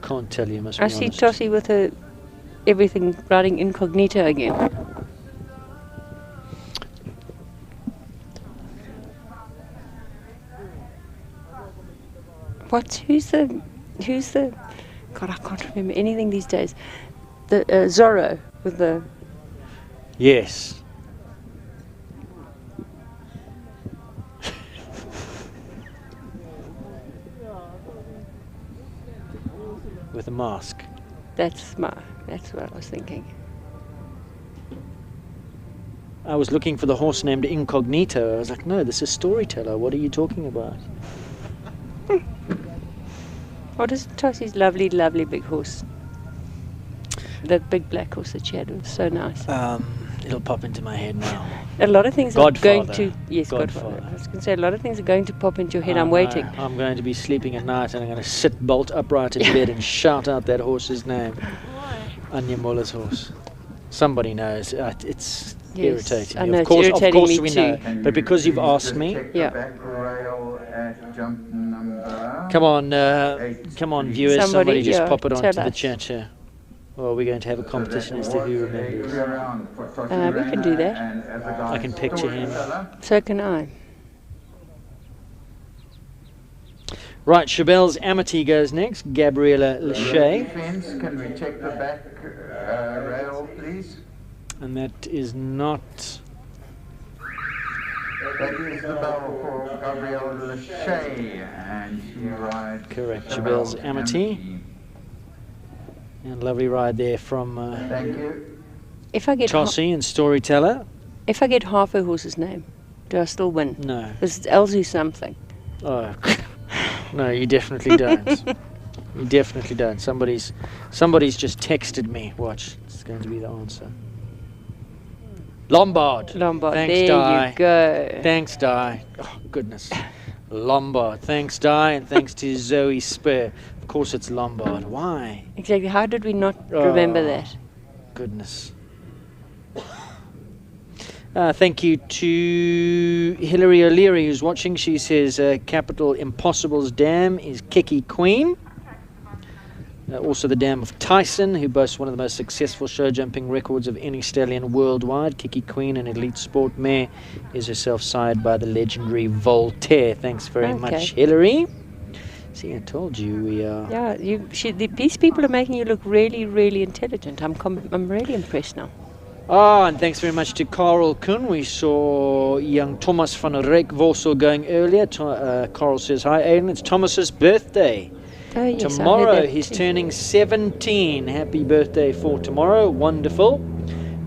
A: Can't tell you, must be
B: I see
A: honest.
B: Tossie with everything riding incognito again. Who's the God, I can't remember anything these days. The Zorro with the
A: Yes. With a mask.
B: that's what I was thinking.
A: I was looking for the horse named Incognito. I was like, no, this is Storyteller. What are you talking about?
B: What is Tossie's lovely, lovely big horse? That big black horse that she had was so nice.
A: It'll pop into my head now.
B: A lot of things are going
A: Godfather.
B: to... Yes, Godfather.
A: Godfather.
B: I was going to say, a lot of things are going to pop into your head. I'm waiting.
A: I'm going to be sleeping at night and I'm going to sit bolt upright in bed and shout out that horse's name. Anya Muller's horse. Somebody knows. It's
B: Yes,
A: irritating.
B: I know,
A: Of course,
B: it's irritating
A: of course
B: me
A: we
B: too.
A: know. But because you've asked me... Come on, viewers. Somebody just pop it onto
B: tell
A: the
B: us.
A: chat here. Or we're going to have a competition as to who remembers.
B: We can do that.
A: I can picture him.
B: So can I.
A: Right, Chabelle's Amity goes next. Gabriella Lachey.
C: Defense, can we check the back rail, please?
A: And that is not...
C: That is the bell for Gabrielle Lachey, and she rides...
A: Correct, Chabelle's Amity. And lovely ride there from
C: Thank you.
B: If I get
A: Tossie and Storyteller.
B: If I get half a horse's name, do I still win?
A: No.
B: Because it's Elsie something.
A: Oh, no, you definitely don't. You definitely don't. Somebody's just texted me. Watch, it's going to be the answer. Lombard.
B: Lombard.
A: Thanks,
B: there
A: Di.
B: you go.
A: Thanks, Di. Oh, goodness. Lombard. Thanks, Di, and thanks to Zoe Spur. Of course it's Lombard. Why?
B: Exactly. How did we not remember
A: Oh,
B: that?
A: Goodness. Thank you to Hilary O'Leary who's watching. She says Capital Impossible's dam is Kiki Queen. Also the dam of Tyson, who boasts one of the most successful show jumping records of any stallion worldwide. Kiki Queen, an elite sport mare, is herself sired by the legendary Voltaire. Thanks very much, Hilary. See, I told you we are...
B: Yeah, these people are making you look really, really intelligent. I'm really impressed now.
A: And thanks very much to Carl Kuhn. We saw young Thomas van Rijk Vorsel going earlier. Carl says, hi, Aidan. It's Thomas's birthday.
B: Oh, yes, I heard
A: Tomorrow,
B: that
A: he's
B: too.
A: turning 17. Happy birthday for tomorrow. Wonderful.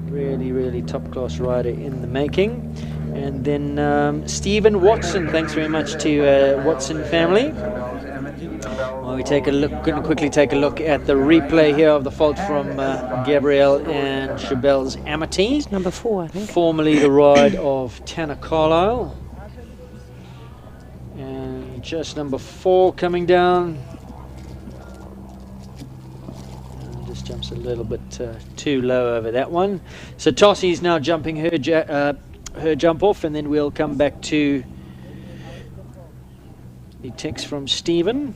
A: Really, really top-class rider in the making. And then Stephen Watson. Thanks very much to Watson family. Well, we going to quickly take a look at the replay here of the fault from Gabrielle and Chabelle's Amity.
B: It's number 4, I think.
A: Formerly the ride of Tanner Carlisle. And just number 4 coming down. Just jumps a little bit too low over that one. So Tossie's now jumping her jump off, and then we'll come back to The text from Stephen.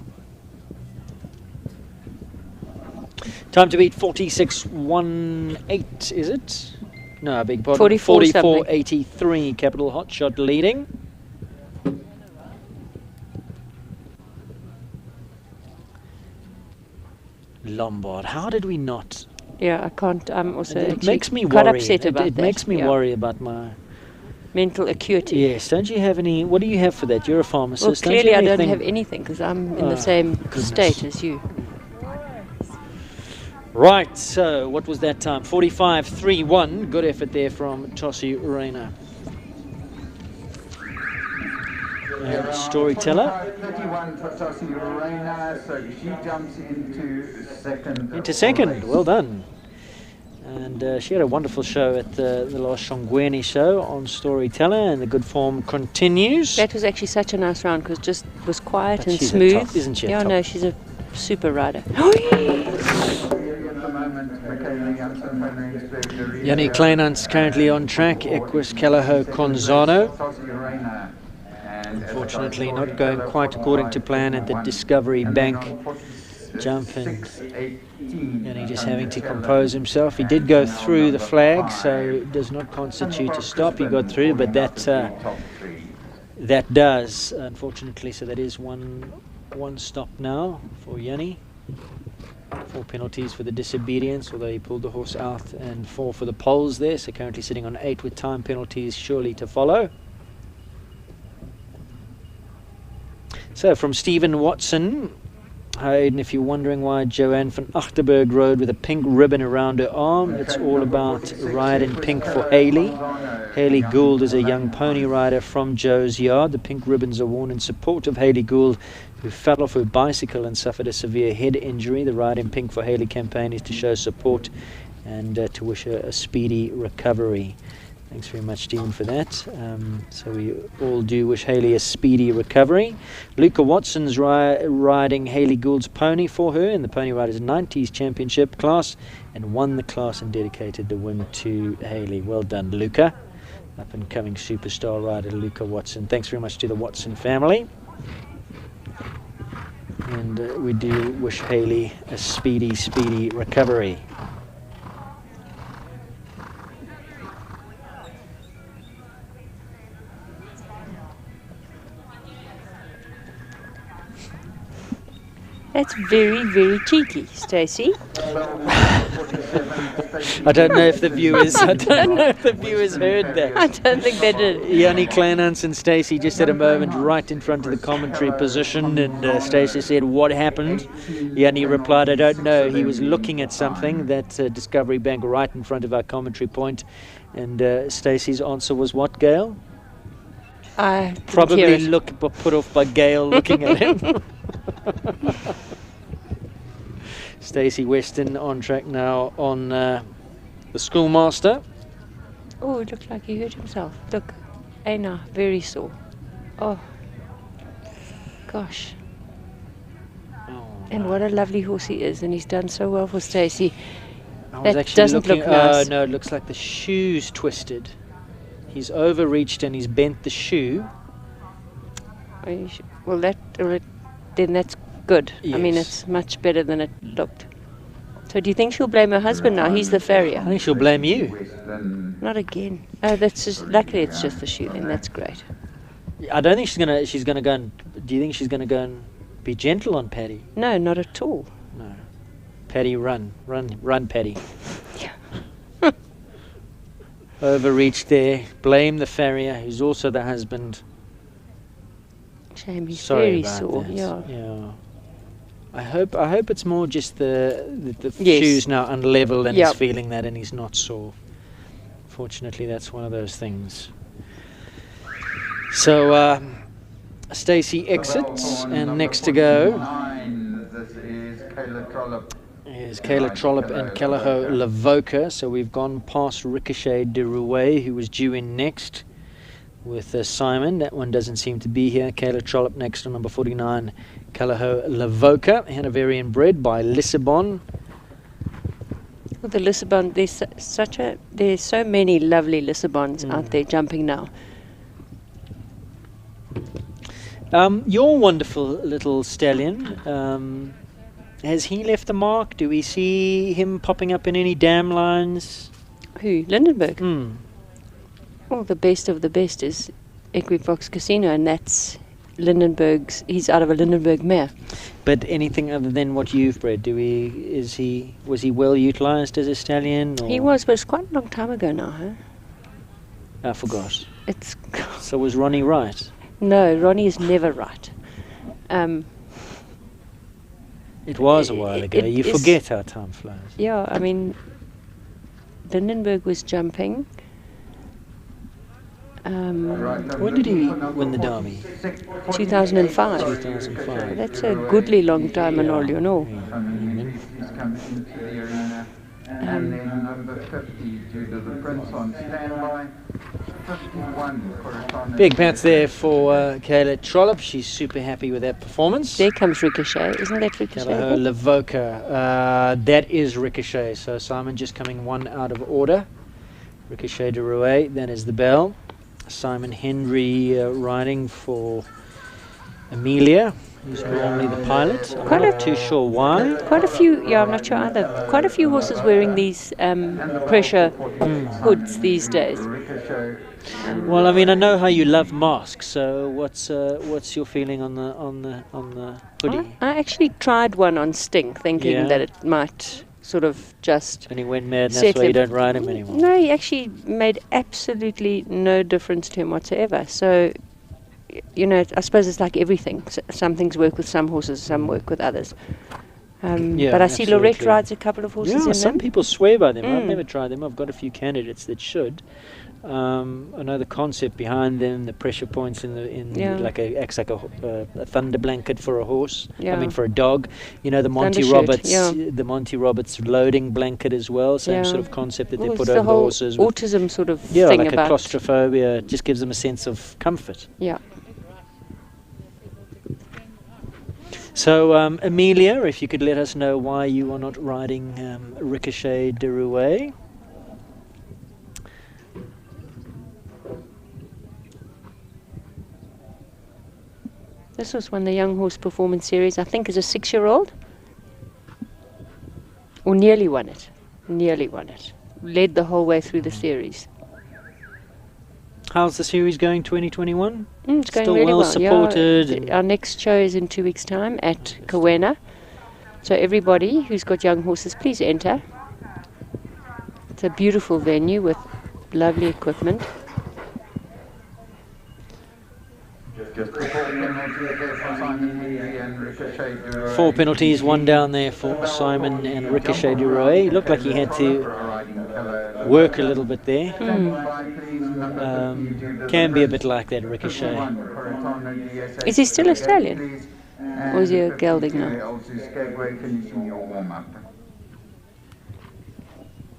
A: Time to beat 46.18, is it? No, I beg your pardon. 44.83. Capital Hotshot leading. Lombard. How did we not?
B: Yeah, I can't. I'm also
A: It makes me
B: quite
A: worry.
B: upset about
A: It
B: that.
A: makes me worry about my
B: mental acuity.
A: Yes. Don't you have any? What do you have for that? You're a pharmacist.
B: Well, clearly
A: don't you
B: I don't have anything because I'm in the same state as you.
A: Right. So what was that time? 45.31. Good effort there from Tossie Reina. And Storyteller.
C: 31 for Tossie Reina, so she jumps into second.
A: Into second. Well done. And she had a wonderful show at the last Shongweni show on Storyteller, and the good form continues.
B: That was actually such a nice round because just was quiet and
A: she's
B: smooth.
A: a top, isn't she?
B: Yeah, no, she's a super rider.
A: Yanni Kleinant's currently on track. Equus Calaho Conzano. Unfortunately, not going quite according to plan at the Discovery Bank jump, and he just having to compose himself. He did go through the flag, so it does not constitute a stop. He got through, but that does, unfortunately. So that is one stop now for Yanni. 4 penalties for the disobedience, although he pulled the horse out, and 4 for the poles there. So currently sitting on 8 with time penalties surely to follow. So from Stephen Watson, and if you're wondering why Joanne van Achterberg rode with a pink ribbon around her arm, it's all about Ride in Pink for Hayley. Hayley Gould is a young pony rider from Joe's Yard. The pink ribbons are worn in support of Hayley Gould, who fell off her bicycle and suffered a severe head injury. The Ride in Pink for Hayley campaign is to show support and to wish her a speedy recovery. Thanks very much, Stephen, for that. So we all do wish Hayley a speedy recovery. Luca Watson's riding Hayley Gould's pony for her in the Pony Riders 90s Championship class and won the class and dedicated the win to Hayley. Well done, Luca. Up-and-coming superstar rider Luca Watson. Thanks very much to the Watson family. And we do wish Hayley a speedy, speedy recovery.
B: That's very, very cheeky, Stacey.
A: I don't know if the viewers heard that.
B: I don't think they did.
A: Yanni Kleinans and Stacey just had a moment right in front of the commentary position, and Stacey said, "What happened?" Yanni replied, "I don't know. He was looking at something." That Discovery Bank right in front of our commentary point. And Stacey's answer was what, Gail?
B: I
A: probably put off by Gail looking at him. Stacey Weston on track now on the Schoolmaster.
B: Oh, it looked like he hurt himself. Look, Aina, very sore. Oh, gosh.
A: Oh,
B: and what a lovely horse he is, and he's done so well for Stacey.
A: I was
B: That
A: actually
B: doesn't
A: looking,
B: look nice.
A: Oh no, it looks like the shoe's twisted. He's overreached and he's bent the shoe.
B: Well, then that's good. I mean,
A: Yes.
B: it's much better than it looked. So do you think she'll blame her husband now? He's the farrier.
A: I think she'll blame you.
B: Not again. Oh, that's just, luckily it's just the shoe then. That's great.
A: I don't think she's gonna go and. Do you think she's gonna go and be gentle on Paddy?
B: No, not at all.
A: No. Paddy, run, Paddy.
B: Yeah.
A: Overreached there. Blame the farrier, who's also the husband.
B: Shame, he's
A: Sorry
B: very
A: about
B: sore.
A: that.
B: Yeah.
A: I hope it's more just the
B: Yes.
A: shoe's now unlevel and
B: Yep.
A: he's feeling that and he's not sore. Fortunately, that's one of those things. So Stacey exits, and next to go
C: This is Kayla Trollop.
A: is Kayla Trollop and Calaho Lavoca. So we've gone past Ricochet de Rouet, who was due in next with Simon. That one doesn't seem to be here. Kayla Trollop next on number 49, Calaho Lavoca. Hanoverian bred by Lissabon.
B: Well, the Lissabon, there's so many lovely Lissabons out there jumping now.
A: Your wonderful little stallion, has he left a mark? Do we see him popping up in any dam lines?
B: Who? Lindenberg? Well, the best of the best is Equifox Casino, and that's Lindenberg's. He's out of a Lindenberg mare.
A: But anything other than what you've bred? Was he well utilised as a stallion? Or?
B: He was, but it's quite a long time ago now, huh?
A: I forgot.
B: It's
A: So was Ronnie right?
B: No, Ronnie is never right.
A: It was a while ago. You
B: is-
A: forget how time flies.
B: Yeah, I mean, Lindenberg was jumping.
A: When did he win the Derby?
B: 2005.
A: 2005.
B: That's a goodly long time and all, you know.
C: He's coming into the arena. And then number 50, Judah the Prince on standby. 51, Coruscant.
A: Big pats there for Kayla Trollope. She's super happy with that performance.
B: There comes Ricochet. Isn't that Ricochet?
A: Lavoca. That is Ricochet. So Simon just coming one out of order. Ricochet de Rouet. That is the bell. Simon Hendry riding for Amelia, who's normally the pilot. I'm not too sure why.
B: Quite a few, yeah, I'm not sure either. Quite a few horses wearing these pressure hoods these days.
A: Well, I mean, I know how you love masks. So what's your feeling on the hoodie?
B: I actually tried one on Sting, thinking that it might sort of just.
A: And he went mad, and that's why you don't ride him anymore.
B: No, he actually made absolutely no difference to him whatsoever. So, you know, I suppose it's like everything. Some things work with some horses, some work with others. But I see Lorette rides a couple of horses in
A: some
B: them.
A: people swear by them. I've never tried them. I've got a few candidates that should. I know the concept behind them, the pressure points acts like a thunder blanket for a horse. I mean for a dog. You know the Monty Roberts loading blanket as well. Same sort of concept that they put over the horses.
B: Autism sort of thing
A: like
B: about
A: a claustrophobia. It just gives them a sense of comfort.
B: Yeah.
A: So Amelia, if you could let us know why you are not riding Ricochet de Rouet.
B: This was won the Young Horse Performance Series, I think, as a 6-year-old. Or nearly won it. Led the whole way through the series.
A: How's the series going 2021?
B: It's going
A: Still
B: really well.
A: supported.
B: Yeah, our next show is in 2 weeks' time at Kawena. So everybody who's got young horses, please enter. It's a beautiful venue with lovely equipment.
C: Just 4 penalties there for Simon Hendry and Ricochet de Rouet.
A: 4 penalties, 1 down there for Simon and Ricochet de Rouet. He looked like he had to work a little bit there. Can be a bit like that, Ricochet.
B: Is he still Australian? Or is he a gelding now?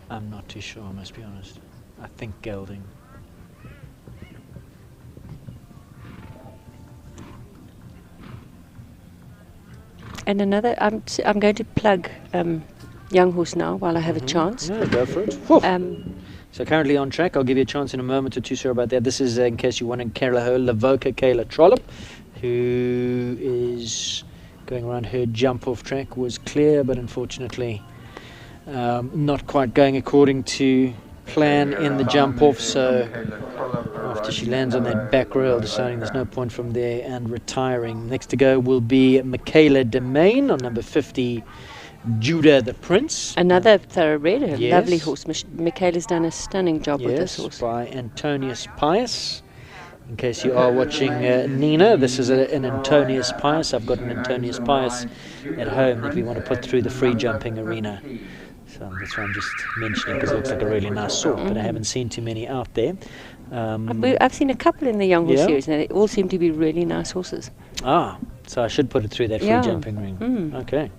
A: I'm not too sure, I must be honest. I think gelding.
B: And another, I'm going to plug Young Horse now while I have a chance.
A: Yeah, go for it. So currently on track. I'll give you a chance in a moment or two, sir, about that. This is, in case you want to, Lavoca Kayla Trollope, who is going around her jump off track. Was clear, but unfortunately not quite going according to plan in the jump off. So after she lands on that back rail, deciding there's no point from there and retiring. Next to go will be Michaela Demain on number 50, Judah the Prince.
B: Another thoroughbred, a
A: Yes.
B: lovely horse. Michaela's done a stunning job with this horse.
A: By Antonius Pius. In case you are watching Nina, this is an Antonius Pius. I've got an Antonius Pius at home that we want to put through the free jumping arena. So that's why I'm just mentioning, because it looks like a really nice sort, but I haven't seen too many out there.
B: I've seen a couple in the Young Horse series, and they all seem to be really nice horses.
A: So I should put it through that free jumping ring. Okay.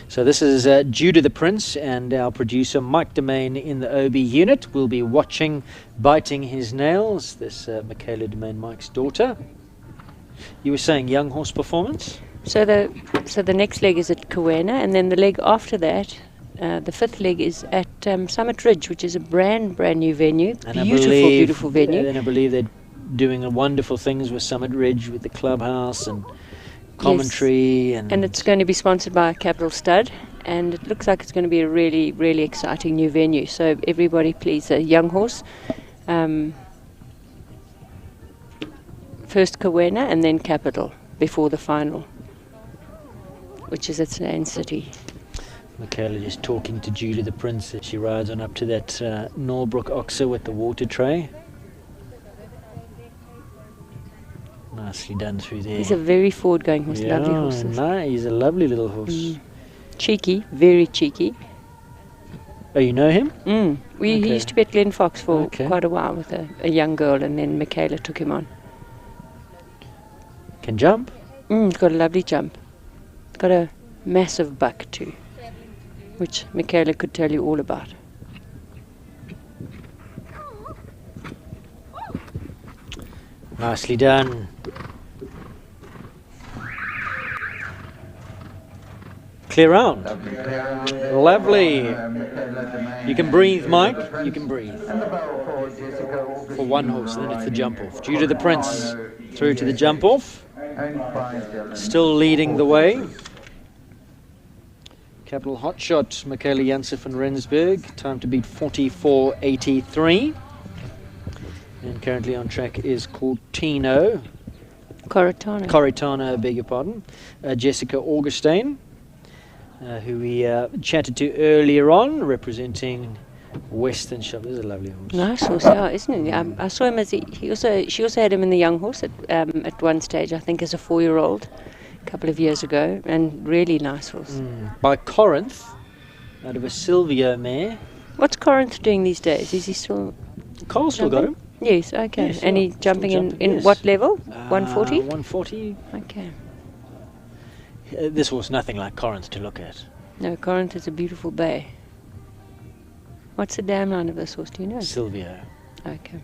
A: So this is Judah the Prince, and our producer Mike Demain in the OB unit will be watching, biting his nails. This Michaela Demain, Mike's daughter. You were saying Young Horse Performance?
B: So the next leg is at Kawena, and then the leg after that, the 5th leg is at Summit Ridge, which is a brand new venue.
A: And
B: Beautiful venue.
A: And I believe that doing wonderful things with Summit Ridge, with the clubhouse and commentary.
B: Yes. And it's going to be sponsored by Capital Stud, and it looks like it's going to be a really, really exciting new venue. So everybody please, a young horse, first Kawena and then Capital before the final, which is at Slane City.
A: Michaela just talking to Judy the Prince as she rides on up to that Norbrook Oxer with the water tray. Nicely done through there.
B: He's a very forward-going horse, lovely horse.
A: No, he's a lovely little horse.
B: Cheeky, very cheeky.
A: Oh, you know him?
B: He used to be at Glen Fox for quite a while with a young girl, and then Michaela took him on.
A: Can jump?
B: He's got a lovely jump. Got a massive buck too, which Michaela could tell you all about.
A: Nicely done. Clear round. Lovely. You can breathe, Mike. You can breathe. For one horse, then it's the jump off. Due to the Prince through to the jump off. Still leading the way. Capital Hotshot, Michaela Janssen van Rensburg. Time to beat 44.83. And currently on track is Cortino. Coritano, I beg your pardon. Jessica Augustine, who we chatted to earlier on, representing Western Shop. This is a lovely horse.
B: Nice horse, yeah, isn't he? I saw him as she also had him in the young horse at one stage, I think, as a 4-year-old, a couple of years ago, and really nice horse.
A: By Corinth, out of a Silvio mare.
B: What's Corinth doing these days? Is he still?
A: Cole's still got him.
B: Yes, okay.
A: Yes,
B: and he's jumping in
A: yes.
B: what level? 140?
A: 140.
B: Okay.
A: This was nothing like Corinth to look at.
B: No, Corinth is a beautiful bay. What's the dam line of this horse, do you know?
A: Silvio.
B: Okay.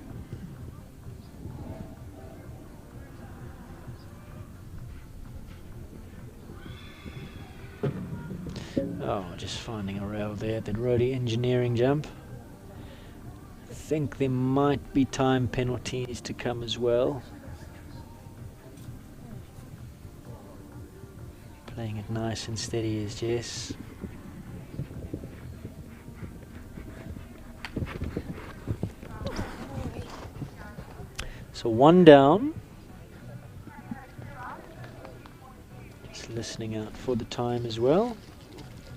A: Oh, just finding a rail there at that roadie engineering jump. I think there might be time penalties to come as well. Playing it nice and steady as Jess. So one down. Just listening out for the time as well.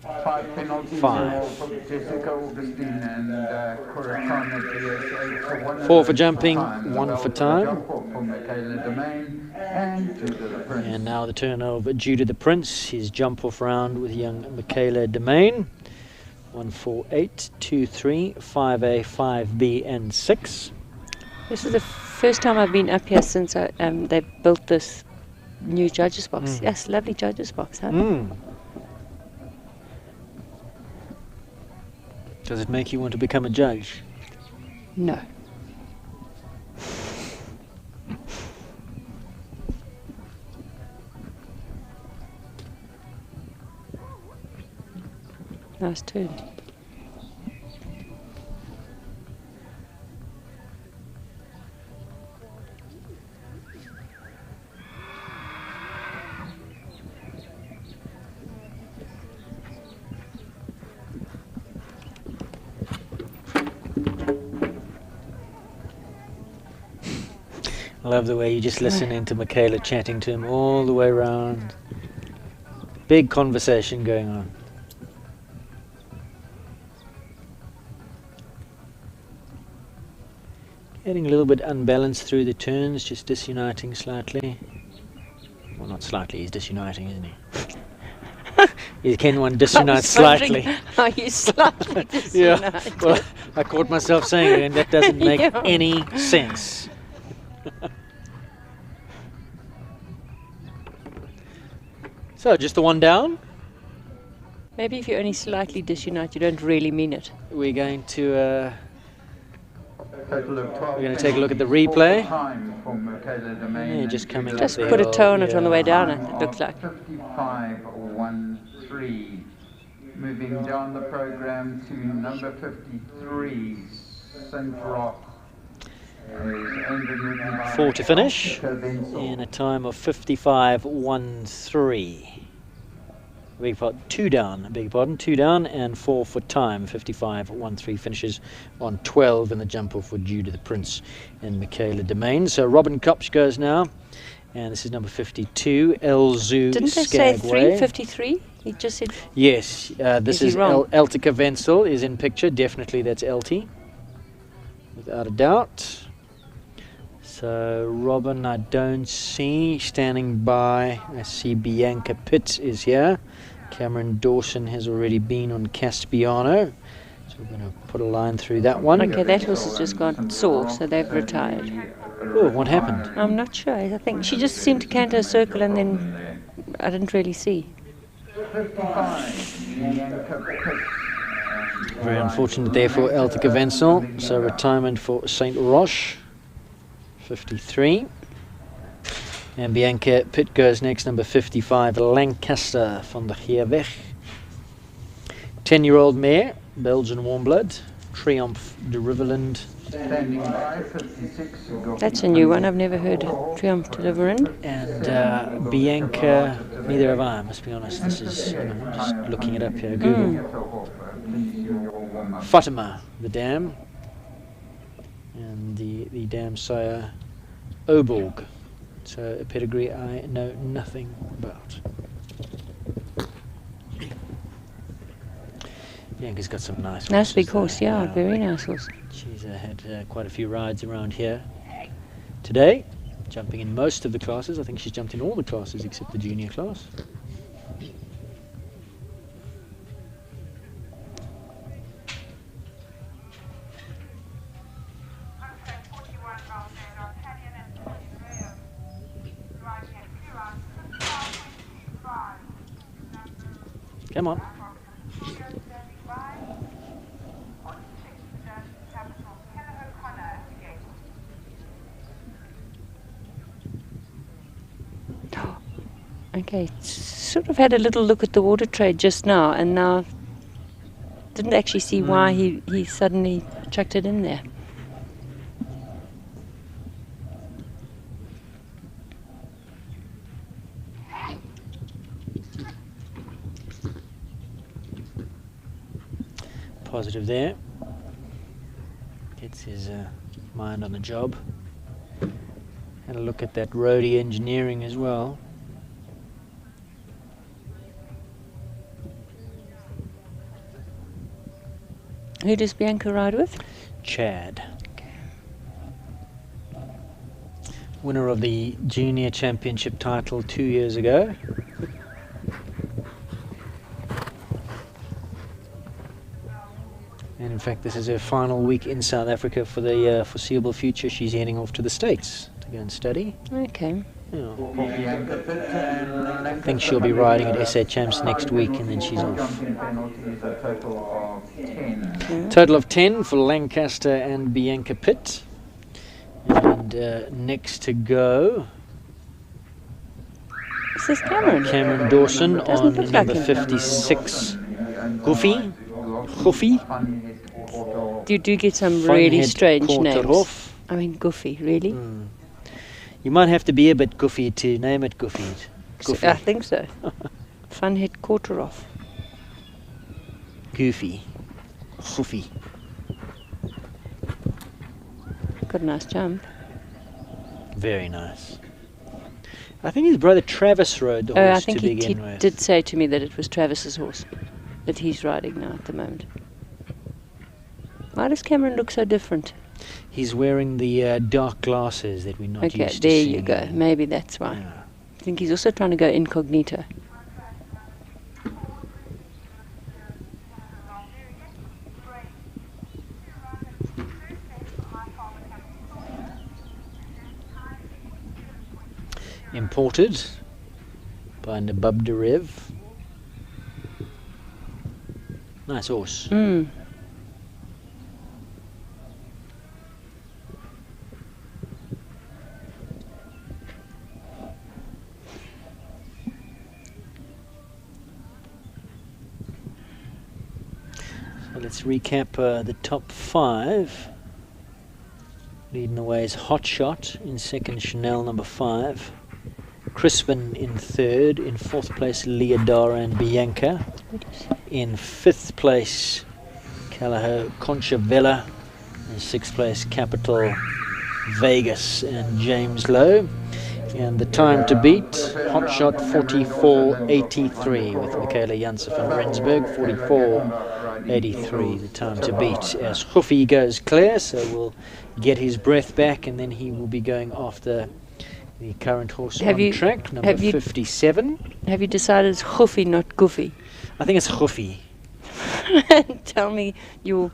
C: 5 penalties.
A: 5.
C: For Jessica Augustine and Coritano PSA.
A: 4 for jumping, 1 for time.
C: For Michaela Domain and Judah the Prince.
A: And now the turn of Judah the Prince, his jump off round with young Michaela Domain. 1, 4, 8, 2, 3, 5A, 5B and 6.
B: This is the first time I've been up here since they built this new judges box. Yes, lovely judges box, huh?
A: Does it make you want to become a judge?
B: No. Nice turn.
A: I love the way you just listen into Michaela chatting to him all the way around. Big conversation going on. Getting a little bit unbalanced through the turns, just disuniting slightly. Well, not slightly, he's disuniting, isn't he? Can one disunite slightly?
B: Are you slightly disunited?
A: Yeah, well, I caught myself saying it, and that doesn't make any sense. So, just the one down?
B: Maybe if you only slightly disunite, you don't really mean it.
A: We're going to take a look at the replay. Yeah, just coming
B: Just
A: up
B: put
A: there.
B: a toe on it on the way down, it looks like.
C: 55.13. Moving down the program to number 53, St. Rock.
A: 4 to finish in a time of 55.13. Beg pardon, 2 down, beg your pardon, 2 down and 4 for time. 55.13 finishes on 12 in the jump off for Judah the Prince and Michaela Domain. So Robin Kopsch goes now, and this is number 52, Elzu
B: Didn't they
A: Skagway.
B: say 3:53? He just said.
A: Yes, this is Eltika Wenzel is in picture. Definitely that's Elty, without a doubt. So Robin I don't see. Standing by, I see Bianca Pitt is here. Cameron Dawson has already been on Caspiano. So we're going to put a line through that one.
B: Okay, that horse has just gone sore, so they've retired.
A: Oh, what happened?
B: I'm not sure. I think she just seemed to canter a circle and then I didn't really see.
A: Very unfortunate there for Eltika Wenzel. So retirement for St. Roche, 53. And Bianca Pitt goes next, number 55, Lancaster van der Geerweg. 10-year-old mare, Belgian warm blood, Triumph de Riverland.
B: That's a new one. I've never heard of Triumph de Riverland.
A: And Bianca, neither have I must be honest. This is, just looking it up here, Google. Fatima, the dam. And the dam sire, Oborg. So a pedigree I know nothing about. Bianca's got some nice horses.
B: Nice big horse, yeah, very nice horse.
A: She's had quite a few rides around here today, jumping in most of the classes. I think she's jumped in all the classes except the junior class. Come on.
B: Okay, sort of had a little look at the water trade just now, and now didn't actually see why he suddenly chucked it in there.
A: Positive there. Gets his mind on the job. Had a look at that roadie engineering as well.
B: Who does Bianca ride with?
A: Chad. Okay. Winner of the junior championship title 2 years ago. And in fact, this is her final week in South Africa for the foreseeable future. She's heading off to the States to go and study.
B: Okay.
A: Yeah. I think she'll be riding at SA Champs next week and then she's off. Total of 10 for Lancaster and Bianca Pitt. And next to go...
B: This is Cameron.
A: Cameron Dawson on number 56. Goofy.
B: You do get some really strange names. I mean, Goofy, really?
A: You might have to be a bit goofy to name it Goofy.
B: Goofy. I think so. Funhead Quarteroff.
A: Goofy.
B: Got a nice jump.
A: Very nice. I think his brother Travis rode the horse
B: I think
A: to begin with.
B: He did say to me that it was Travis's horse that he's riding now at the moment. Why does Cameron look so different?
A: He's wearing the dark glasses that we're not used to seeing.
B: Okay, there you go. Maybe that's why.
A: Yeah.
B: I think he's also trying to go incognito.
A: Imported by Nabab Derev. Nice horse. So let's recap the top 5. Leading the way is Hot Shot. In second, Chanel number 5. Crispin in third. In fourth place, Leodara and Bianca. In fifth place, Callao Conchavella. In sixth place, Capital Vegas and James Lowe. And the time to beat, Hot Shot 44.83 with Michaela Janssen van Rensburg, 44.83, the time to beat. As Huffy goes clear, so we'll get his breath back, and then he will be going after the current horse on track, number 57.
B: Have you decided it's Huffy, not Goofy?
A: I think it's Huffy.
B: Tell me your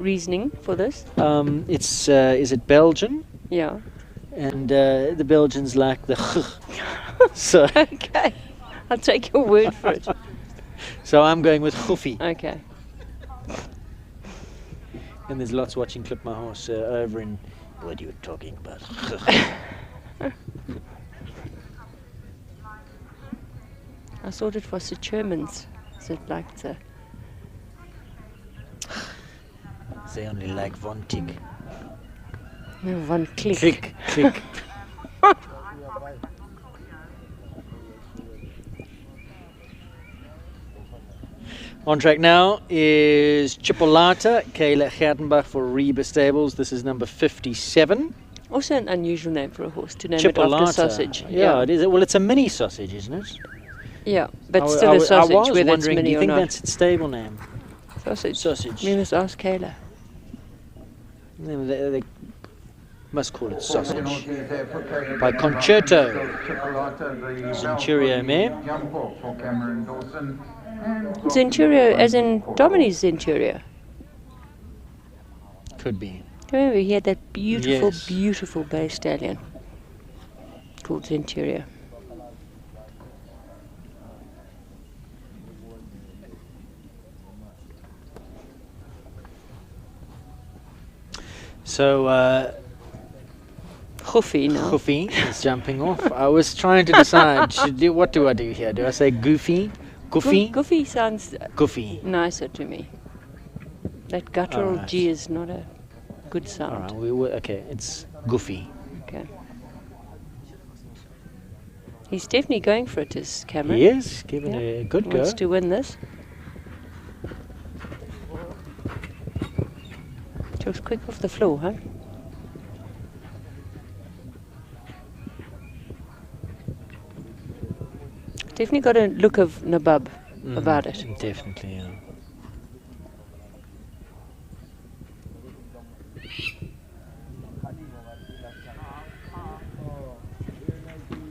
B: reasoning for this.
A: It's is it Belgian?
B: Yeah.
A: And the Belgians like the so
B: okay, I'll take your word for it.
A: So I'm going with Huffy.
B: Okay.
A: And there's lots watching Clip My Horse over in what are you talking about?
B: I thought it was the Germans that liked the.
A: They only like one tick.
B: No, one click.
A: Click, click. On track now is Chipolata, Kayla Gertenbach for Reba Stables. This is number 57.
B: Also an unusual name for a horse, to name
A: Chipolata.
B: it after sausage.
A: Yeah, it is. Well, it's a mini sausage, isn't it?
B: Yeah, but still a sausage,
A: I was
B: whether it's
A: wondering,
B: mini
A: do you
B: or
A: think
B: not.
A: that's its stable name?
B: Sausage.
A: Sausage.
B: We must ask Kayla.
A: They must call it sausage. By Concerto, Centurio mare.
B: Centurio, as in Domini's Centurio.
A: Could be.
B: Remember, he had that beautiful,
A: Yes.
B: beautiful bay stallion called Centurio.
A: So,
B: Huffy now.
A: Huffy is jumping off. I was trying to decide, what do I do here? Do I say Goofy? Goofy?
B: Goofy sounds
A: Goofy.
B: nicer to me. That guttural
A: Alright.
B: G is not a good sound.
A: Alright, okay, it's Goofy.
B: Okay. He's definitely going for it, is Cameron.
A: He is, giving it a good go.
B: Wants to win this. She was quick off the floor, huh? Definitely got a look of Nabab about it.
A: Definitely, yeah.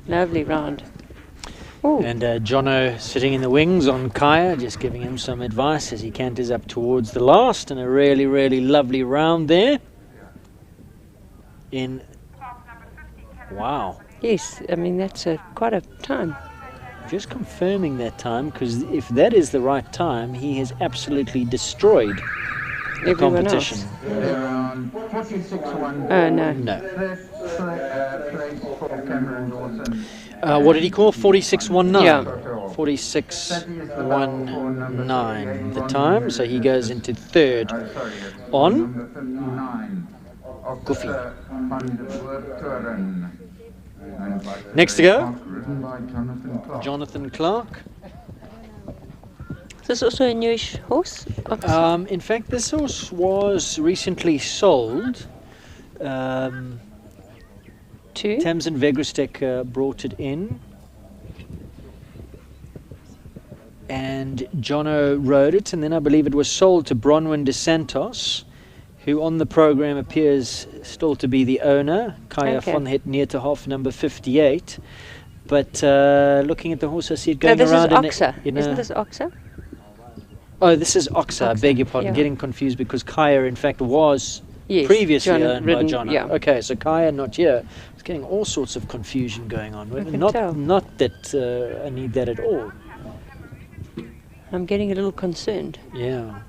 B: Lovely round.
A: And Jono sitting in the wings on Kaya, just giving him some advice as he canters up towards the last, and a really, really lovely round there. Wow.
B: Yes, I mean that's quite a time.
A: Just confirming that time, because if that is the right time, he has absolutely destroyed the
B: Everyone
A: competition.
B: Oh no.
A: No. What did he call? 46.19.
B: Yeah.
A: 46.19 the time, so he goes into third on Goofy. Next to go, Jonathan Clark.
B: Is this also a newish horse?
A: In fact, this horse was recently sold. Tamsin Vegrostek brought it in, and Jono rode it, and then I believe it was sold to Bronwyn de Santos, who on the program appears still to be the owner, Kaya von Het Neertehof, number 58. But looking at the horse, I see it going
B: this
A: around
B: is Oxa.
A: in
B: Isn't this Oxa?
A: Oh, this is Oxa. I beg your pardon.
B: Yeah.
A: Getting confused because Kaya, in fact, was
B: Yes,
A: previously
B: John
A: owned
B: ridden,
A: by Jono.
B: yeah.
A: Okay, so Kaya not here. It's getting all sorts of confusion going on.
B: I can
A: Not
B: tell.
A: that I need that at all.
B: I'm getting a little concerned.
A: Yeah.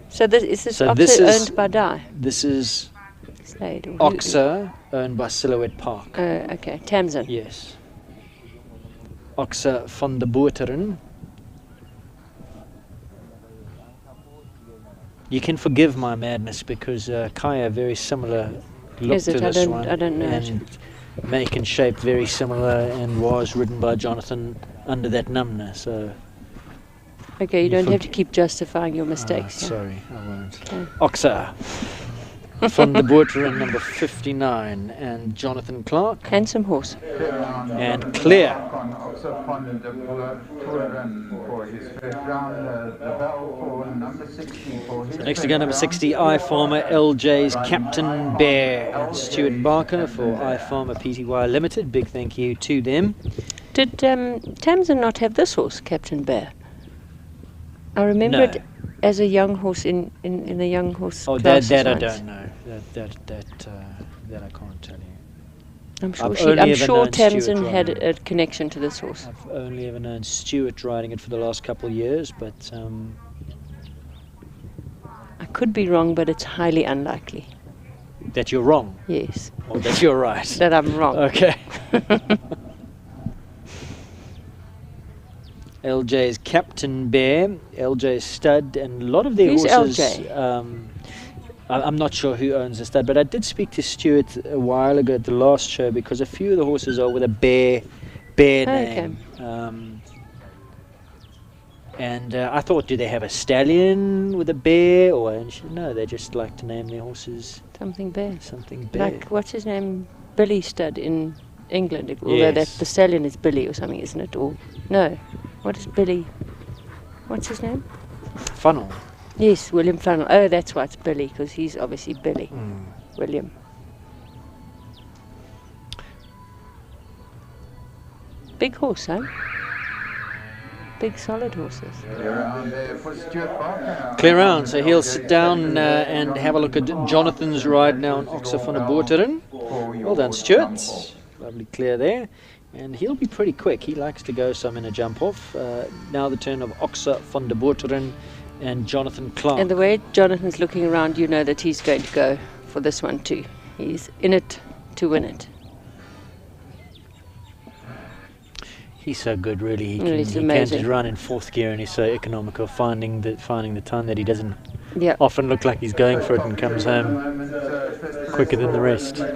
B: So is this
A: So
B: Oxa
A: this is-
B: owned by Dai?
A: This is
B: Slade or who-
A: Oxa, owned by Silhouette Park.
B: Okay, Tamsin.
A: Yes. Oxa van de Boteren. You can forgive my madness because Kaya very similar look
B: Is
A: to
B: it?
A: this one.
B: I don't know.
A: And make and shape very similar, and was ridden by Jonathan under that number. So
B: Okay, you don't have to keep justifying your mistakes. yeah.
A: sorry, I won't.
B: Okay.
A: Oxa from the Boteren number 59, and Jonathan Clark.
B: Handsome horse.
A: And clear. So next to go, number 60, I Farmer LJ's Captain Bear, and Stuart Barker for I Farmer Pty Limited. Big thank you to them.
B: Did Tamsin not have this horse, Captain Bear? I remember
A: No.
B: it as a young horse in the young horse
A: Oh,
B: classes
A: that I
B: once.
A: don't know. That I can't tell you.
B: I'm
A: I've
B: sure
A: only ever known
B: Tamsin
A: Stuart
B: had
A: riding
B: a connection to this horse.
A: I've only ever known Stuart riding it for the last couple of years, but
B: I could be wrong, but it's highly unlikely.
A: that you're wrong.
B: Yes.
A: Or that you're right.
B: That I'm wrong.
A: Okay. LJ's Captain Bear, LJ's Stud, and a lot of their
B: Who's
A: horses.
B: LJ?
A: I'm not sure who owns the stud, but I did speak to Stuart a while ago at the last show because a few of the horses are with a bear name. And I thought, do they have a stallion with a bear? And she said, no, they just like to name their horses
B: Something Bear.
A: something bear.
B: Like, what's his name? Billy Stud in England. Although the stallion is Billy or something, isn't it? Or no. What is Billy? What's his name?
A: Funnel.
B: Yes, William Funnel. Oh, that's why it's Billy, because he's obviously Billy. William. Big horse, huh? Big solid horses.
A: Clear round, so he'll sit down and have a look at Jonathan's ride now on Oxa van der Boteren. Well done, Stuart. Lovely clear there. And he'll be pretty quick. He likes to go some in a jump off. Now the turn of Oxa van der Boteren and Jonathan Clark.
B: And the way Jonathan's looking around, you know that he's going to go for this one too. He's in it to win it.
A: He's so good, really. He
B: Really,
A: can,
B: it's
A: he can
B: amazing.
A: just run in fourth gear, and he's so economical, finding the time that he doesn't
B: Yeah.
A: often look like he's going for it and comes home quicker than the rest.
C: In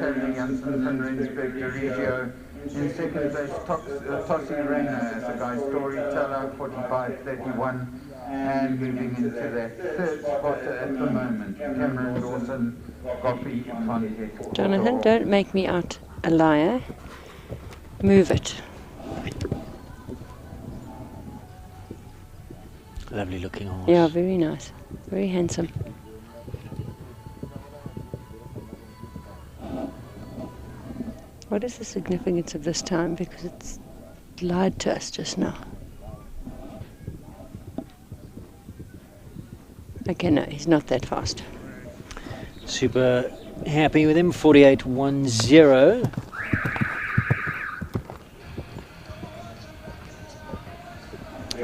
C: second place, Tossi Reina as a guy storyteller, 45.31, and moving into that third spot at the moment, Cameron Dawson, Goppy van Heck.
B: Jonathan, don't make me out a liar. Move it.
A: Lovely looking horse.
B: Yeah, very nice. Very handsome. What is the significance of this time? Because it's lied to us just now. Okay, no, he's not that fast.
A: Super happy with him, 48.10.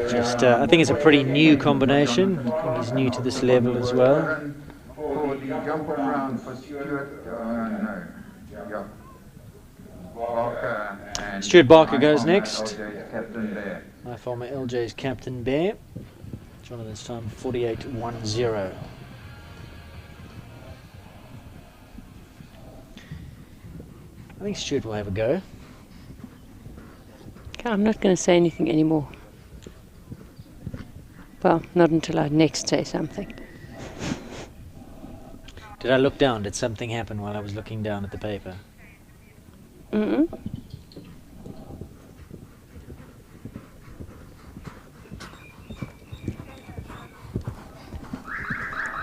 A: Just, I think it's a pretty new combination. He's new to this level as well.
C: For the jump around for Stuart, no. Yeah. Barker and
A: Stuart Barker goes next.
C: LJ's Captain Bear.
A: My former LJ's Captain Bear. Jonathan's time 48.10. I think Stuart will have a go.
B: Okay, I'm not going to say anything anymore. Well, not until I next say something.
A: Did I look down? Did something happen while I was looking down at the paper?
B: Mm-mm.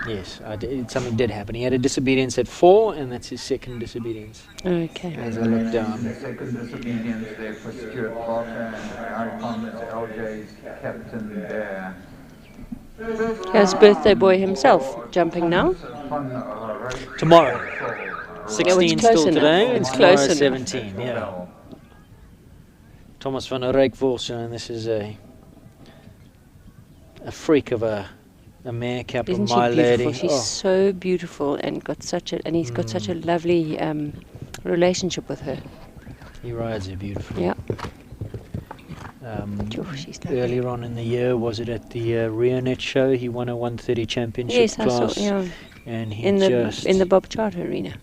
A: Yes, something did happen. He had a disobedience at 4, and that's his second disobedience.
B: Okay.
A: As I look down.
C: The second disobedience there for Stuart Barker and Harry Palmer's LJ's Captain Bear.
B: His birthday boy himself, jumping now.
A: Tomorrow. 16
B: close
A: still
B: enough.
A: today,
B: It's
A: and
B: close
A: tomorrow
B: enough.
A: 17, yeah. Thomas van der Rijk Wolfson, and this is a freak of a mare cap of
B: Isn't she
A: My
B: beautiful?
A: Lady.
B: She's so beautiful and he's got such a lovely relationship with her.
A: He rides her beautifully.
B: Yeah.
A: Earlier on in the year, was it at the Rionet show? He won a 130 championship
B: Yes,
A: class.
B: I saw, yeah.
A: And he
B: in
A: just...
B: the Bob Charter arena.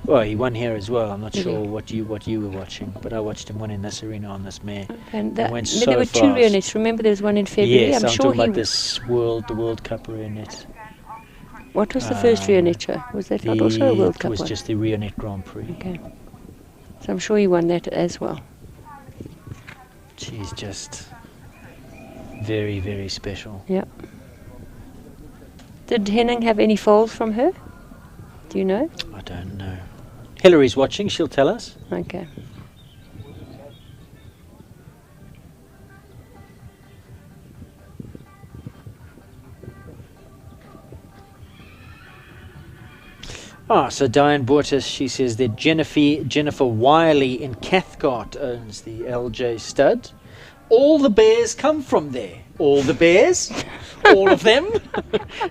A: Well, he won here as well. I'm not
B: Did
A: sure
B: he?
A: what you were watching, but I watched him win in this arena on this mare.
B: And
A: It went
B: then
A: so
B: there were
A: fast.
B: 2 Rionets. Remember, there was one in February.
A: Yes,
B: I'm
A: I'm
B: sure
A: talking
B: he.
A: about this the World Cup Rionet.
B: What was the first Rionet show? Was that not also a World Cup
A: It was
B: one?
A: just the Rionet Grand Prix.
B: Okay. So I'm sure he won that as well.
A: She's just very, very special.
B: Yeah. Did Henning have any falls from her? Do you know?
A: I don't know. Hillary's watching, she'll tell us.
B: Okay.
A: So Diane Bortis, she says that Jennifer Wiley in Cathcart owns the LJ stud. All the bears come from there. All the bears, all of them,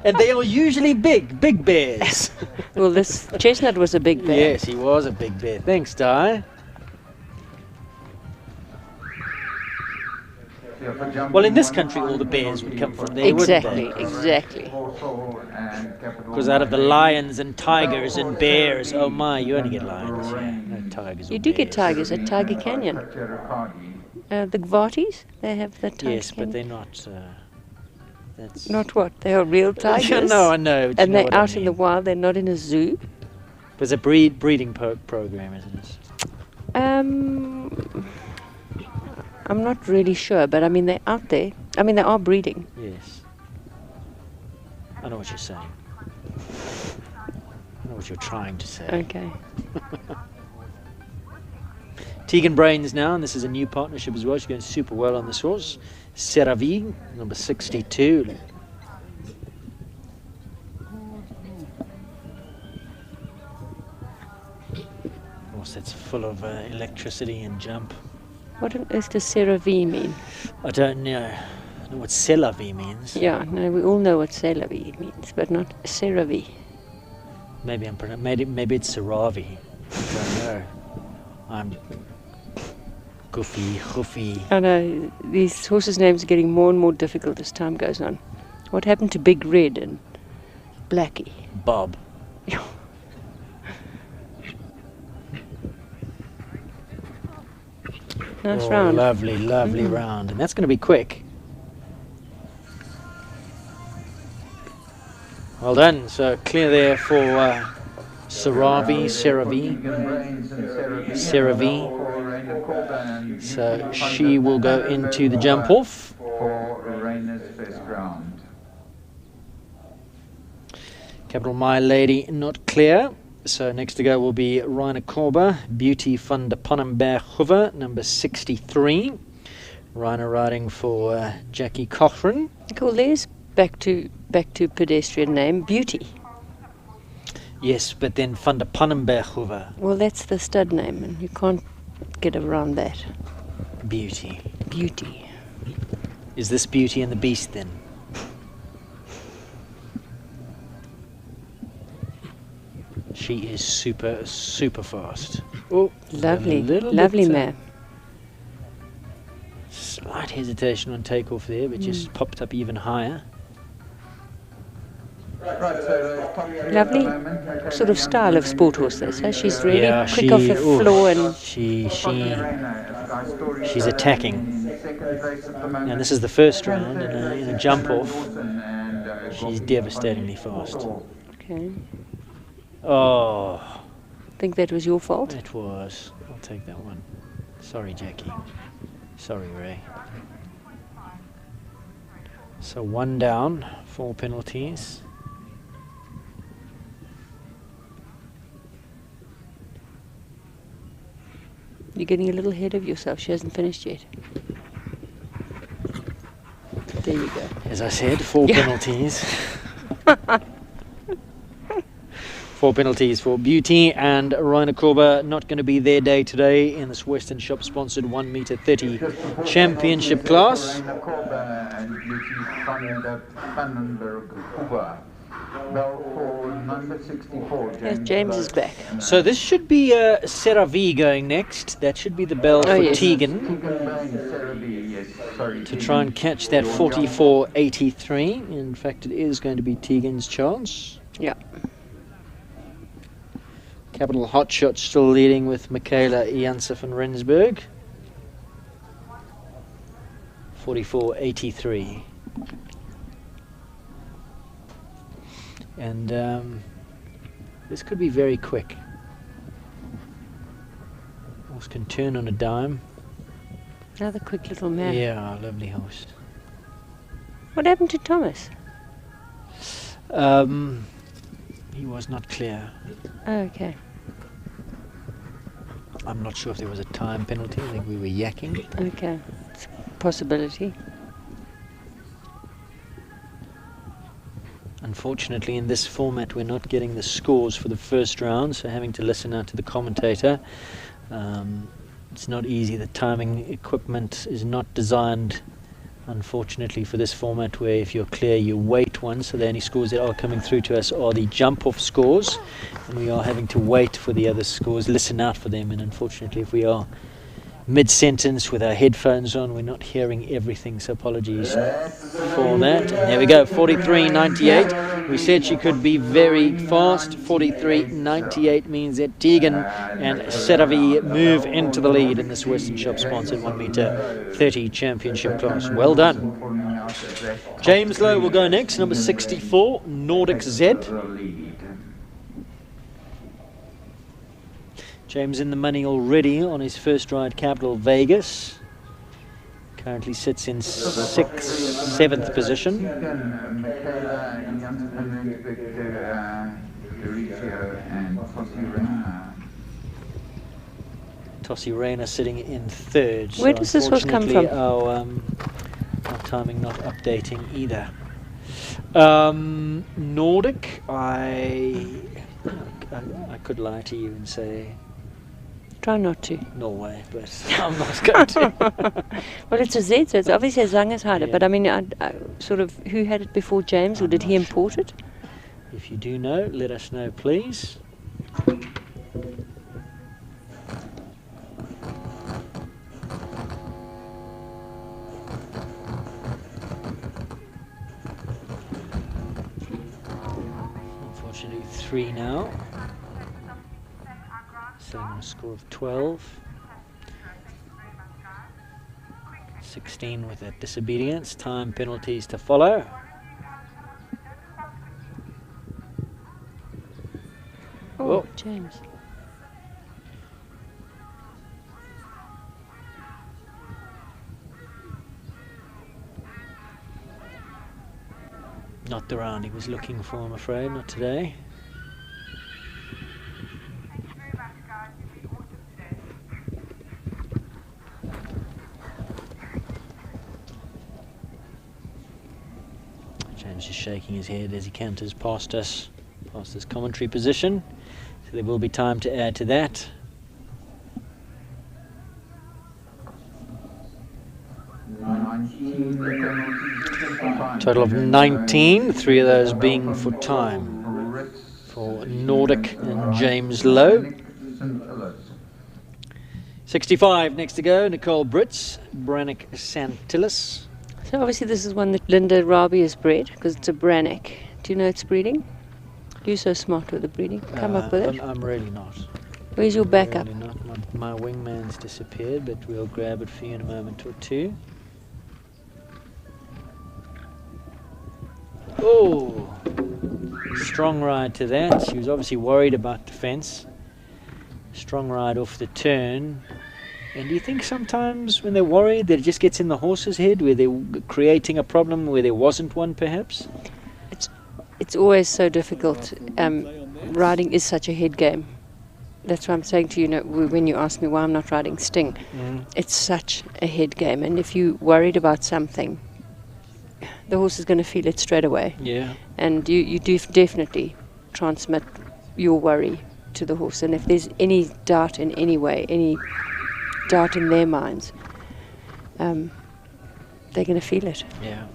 A: and they are usually big bears.
B: Well, this Chestnut was a big bear.
A: Yes, he was a big bear. Thanks, Di. Well, in this country, all the bears would come from there,
B: Exactly,
A: wouldn't they?
B: exactly.
A: Because out of the lions and tigers and bears, oh my, you only get lions, yeah, no tigers or
B: You do
A: bears.
B: get tigers at Tiger Canyon. The Gvatis, they have the Tiger
A: Yes, but
B: Canyon.
A: they're not... that's
B: Not what? They are real tigers.
A: No, I know. but you
B: And
A: know
B: they're
A: what I
B: out in the
A: mean.
B: wild. They're not in a zoo.
A: It's a breeding program, isn't it?
B: I'm not really sure, but I mean they're out there. I mean they are breeding.
A: Yes. I know what you're saying. I know what you're trying to say.
B: Okay.
A: Tegan Brains now, and this is a new partnership as well. She's going super well on this horse. Seravi, number 62. Horse that's full of electricity and jump.
B: What on earth does CeraV mean?
A: I don't know. I know what Seravi means.
B: Yeah, no, we all know what CeraV means, but not CeraV.
A: Maybe maybe it's Seravi. I don't know. I'm goofy.
B: I know, these horses' names are getting more and more difficult as time goes on. What happened to Big Red and Blackie?
A: Bob.
B: Nice round.
A: Lovely round. And that's going to be quick. Well done. So clear there for Seravi. So she will go into the jump off.
C: For Raina's first round.
A: Capital My Lady not clear. So next to go will be Reiner Korber, Beauty van de Pannenberg Hoover, number 63. Reiner riding for Jackie Cochran.
B: Cool, there's back to pedestrian name, Beauty.
A: Yes, but then van de Pannenberg Hoover.
B: Well, that's the stud name, and you can't get around that.
A: Beauty.
B: Beauty.
A: Is this Beauty and the Beast then? She is super fast. Oh,
B: Lovely mare.
A: Slight hesitation on takeoff there, but just popped up even higher.
B: Lovely sort of style of sport horse this, eh? She's really quick off the floor and
A: she's attacking. And this is the first round in a jump off. She's devastatingly fast.
B: Okay.
A: Oh.
B: Think that was your fault?
A: It was. I'll take that one. Sorry, Jackie. Sorry, Ray. So 1 down, 4 penalties.
B: You're getting a little ahead of yourself. She hasn't finished yet. There you go.
A: As I said, 4 penalties. 4 penalties for Beauty and Reiner Korber. Not going to be their day today in this Western Shop sponsored 1m30 championship class.
C: Reiner Korber and Beauty van der Pannenberg Hoover. Bell for number 64,
B: Yes, James is back.
A: So this should be CeraVe going next. That should be the bell for
B: yes.
A: Tegan. To try and catch that 44.83. In fact, it is going to be Tegan's chance.
B: Yeah.
A: Capital Hotshot still leading with Michaela Janse van Rensburg. 44.83. And this could be very quick. Horse can turn on a dime.
B: Another quick little man.
A: Yeah, lovely horse.
B: What happened to Thomas?
A: He was not clear.
B: Oh, okay.
A: I'm not sure if there was a time penalty. I think we were yakking.
B: Okay. It's a possibility.
A: Unfortunately, in this format, we're not getting the scores for the first round, so having to listen out to the commentator. It's not easy. The timing equipment is not designed, unfortunately, for this format where if you're clear, you wait one. So the only scores that are coming through to us are the jump-off scores, and we are having to wait for the other scores, listen out for them. And unfortunately, if we are mid-sentence with our headphones on, we're not hearing everything, so apologies for that. And there we go, 43.98. We said she could be very fast. 43.98 means that Tegan and CeraVe move into the lead in this Western Shop sponsored 1 meter 30 championship class. Well done. James Lowe will go next, number 64, Nordic Z. James in the money already on his first ride, Capital Vegas. Currently sits in 7th position. Tossie Rayner sitting in 3rd.
B: Where does this horse come from?
A: Our timing not updating either. Nordic, I could lie to you and say
B: try not to.
A: Norway, but I'm not going to.
B: Well, it's a Z, so it's obviously a Zangas had it. But I mean, I sort of, who had it before James, or did he import it?
A: If you do know, let us know, please. Unfortunately, 3 now. Sitting on a score of 12. 16 with that disobedience. Time penalties to follow.
B: Oh, James.
A: Not the round he was looking for, I'm afraid, not today. James is shaking his head as he canters past us, past this commentary position. So there will be time to add to that. Total of 19, 3 of those being for time for Nordic and James Lowe. 65 next to go, Nicole Brits, Brannick Santillis.
B: So obviously this is one that Linda Rabi has bred, because it's a Brannick. Do you know its breeding? You're so smart with the breeding. Come up with it.
A: I'm really not.
B: Where's your backup?
A: Really not. My wingman's disappeared, but we'll grab it for you in a moment or two. Oh, strong ride to that. She was obviously worried about the fence. Strong ride off the turn. And do you think sometimes when they're worried that it just gets in the horse's head, where they're creating a problem where there wasn't one, perhaps?
B: It's always so difficult. Riding is such a head game. That's why I'm saying to you, when you ask me why I'm not riding Sting, it's such a head game. And if you're worried about something, the horse is going to feel it straight away.
A: Yeah.
B: And you do definitely transmit your worry to the horse. And if there's any doubt in any way, any doubt in their minds, they're going to feel it.
A: Yeah.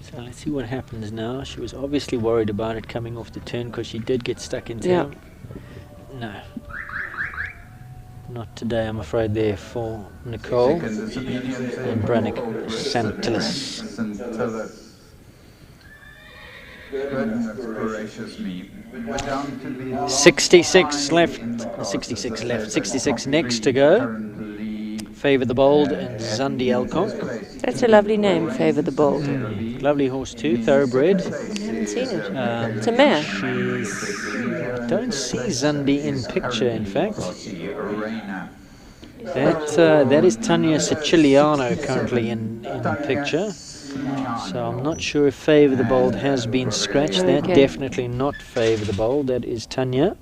A: So let's see what happens now. She was obviously worried about it coming off the turn because she did get stuck into
B: Yeah.
A: him. No. Not today, I'm afraid, there for Nicole and Brannick Santillis.
C: Gracious me. We're down to the
A: 66 left. 66 next to go. Favour the Bold and Zandi Alcock.
B: That's a lovely name, Favour the Bold.
A: Lovely horse too, thoroughbred.
B: I haven't seen it. It's a mare.
A: I don't see Zandi in picture, in fact. That is Tanya Siciliano currently in picture. So I'm not sure if Favour the Bold has been scratched. That definitely not Favour the Bold. That is Tanya.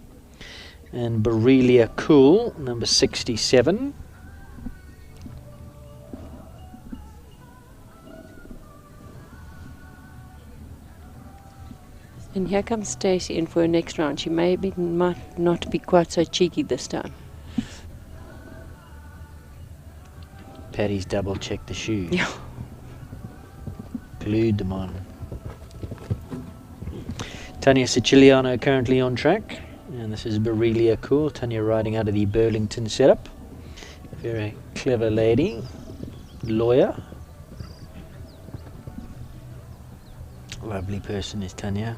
A: And Borrelia Cool, number 67.
B: And here comes Stacey in for her next round. She might not be quite so cheeky this time.
A: Paddy's double-checked the shoes.
B: Yeah.
A: Glued them on. Tanya Siciliano currently on track. And this is Borrelia Cool. Tanya riding out of the Burlington setup. Very clever lady. Lawyer. Lovely person is Tanya.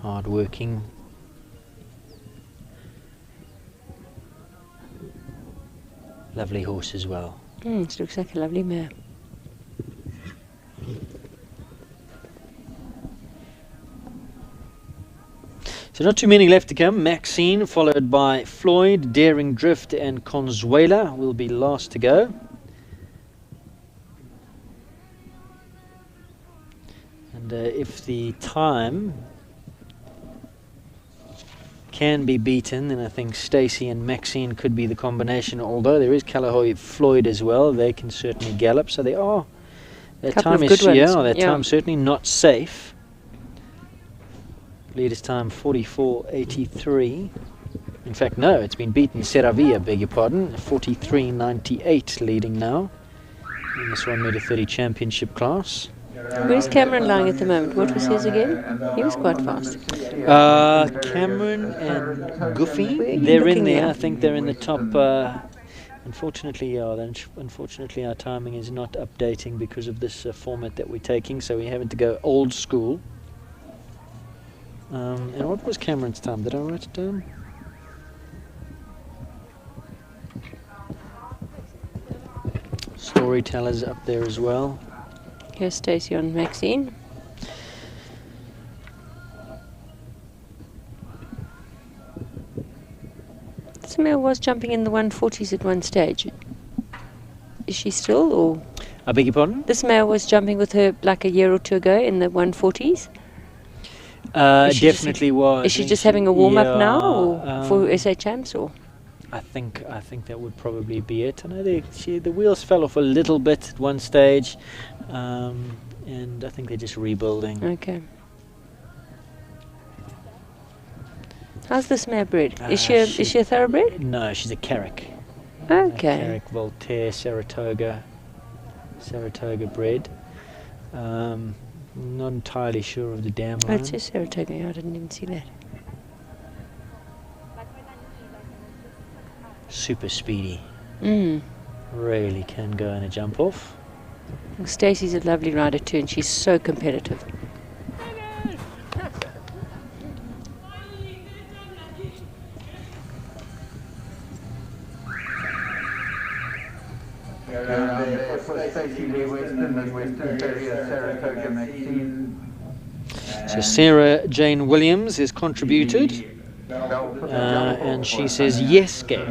A: Hard working. Lovely horse as well.
B: It looks like a lovely mare.
A: So not too many left to come. Maxine followed by Floyd, Daring Drift and Consuela will be last to go. And if the time can be beaten, then I think Stacey and Maxine could be the combination, although there is Calahoy Floyd as well. They can certainly gallop, so they are. Their time is time certainly not safe. Leader's time 44.83. In fact, no, it's been beaten. Seravia, beg your pardon, 43.98 leading now in this 1 meter 30 championship class.
B: Where's Cameron lying at the moment? What was his again? He was quite fast.
A: Cameron and Goofy, they're in there. I think they're in the top. Unfortunately, our timing is not updating because of this format that we're taking, so we're having to go old school. And what was Cameron's time? Did I write it down? Storytellers up there as well.
B: Here's Stacey on Maxine. This mare was jumping in the 140s at one stage. Is she still, or?
A: I beg your pardon?
B: This mare was jumping with her like a year or two ago in the 140s.
A: Definitely was.
B: Is she just having a warm up now, or for SA Champs, or?
A: I think that would probably be it. I know the wheels fell off a little bit at one stage, and I think they're just rebuilding.
B: Okay. How's this mare bred? Is she a thoroughbred?
A: No, she's a Carrick.
B: Okay.
A: Carrick Voltaire Saratoga bred. Not entirely sure of the dam line.
B: Oh, it says Saratoga. I didn't even see that.
A: Super speedy. Really can go in a jump off.
B: Well, Stacey's a lovely rider too, and she's so competitive.
A: So Sarah Jane Williams has contributed, and she says, yes, Gail.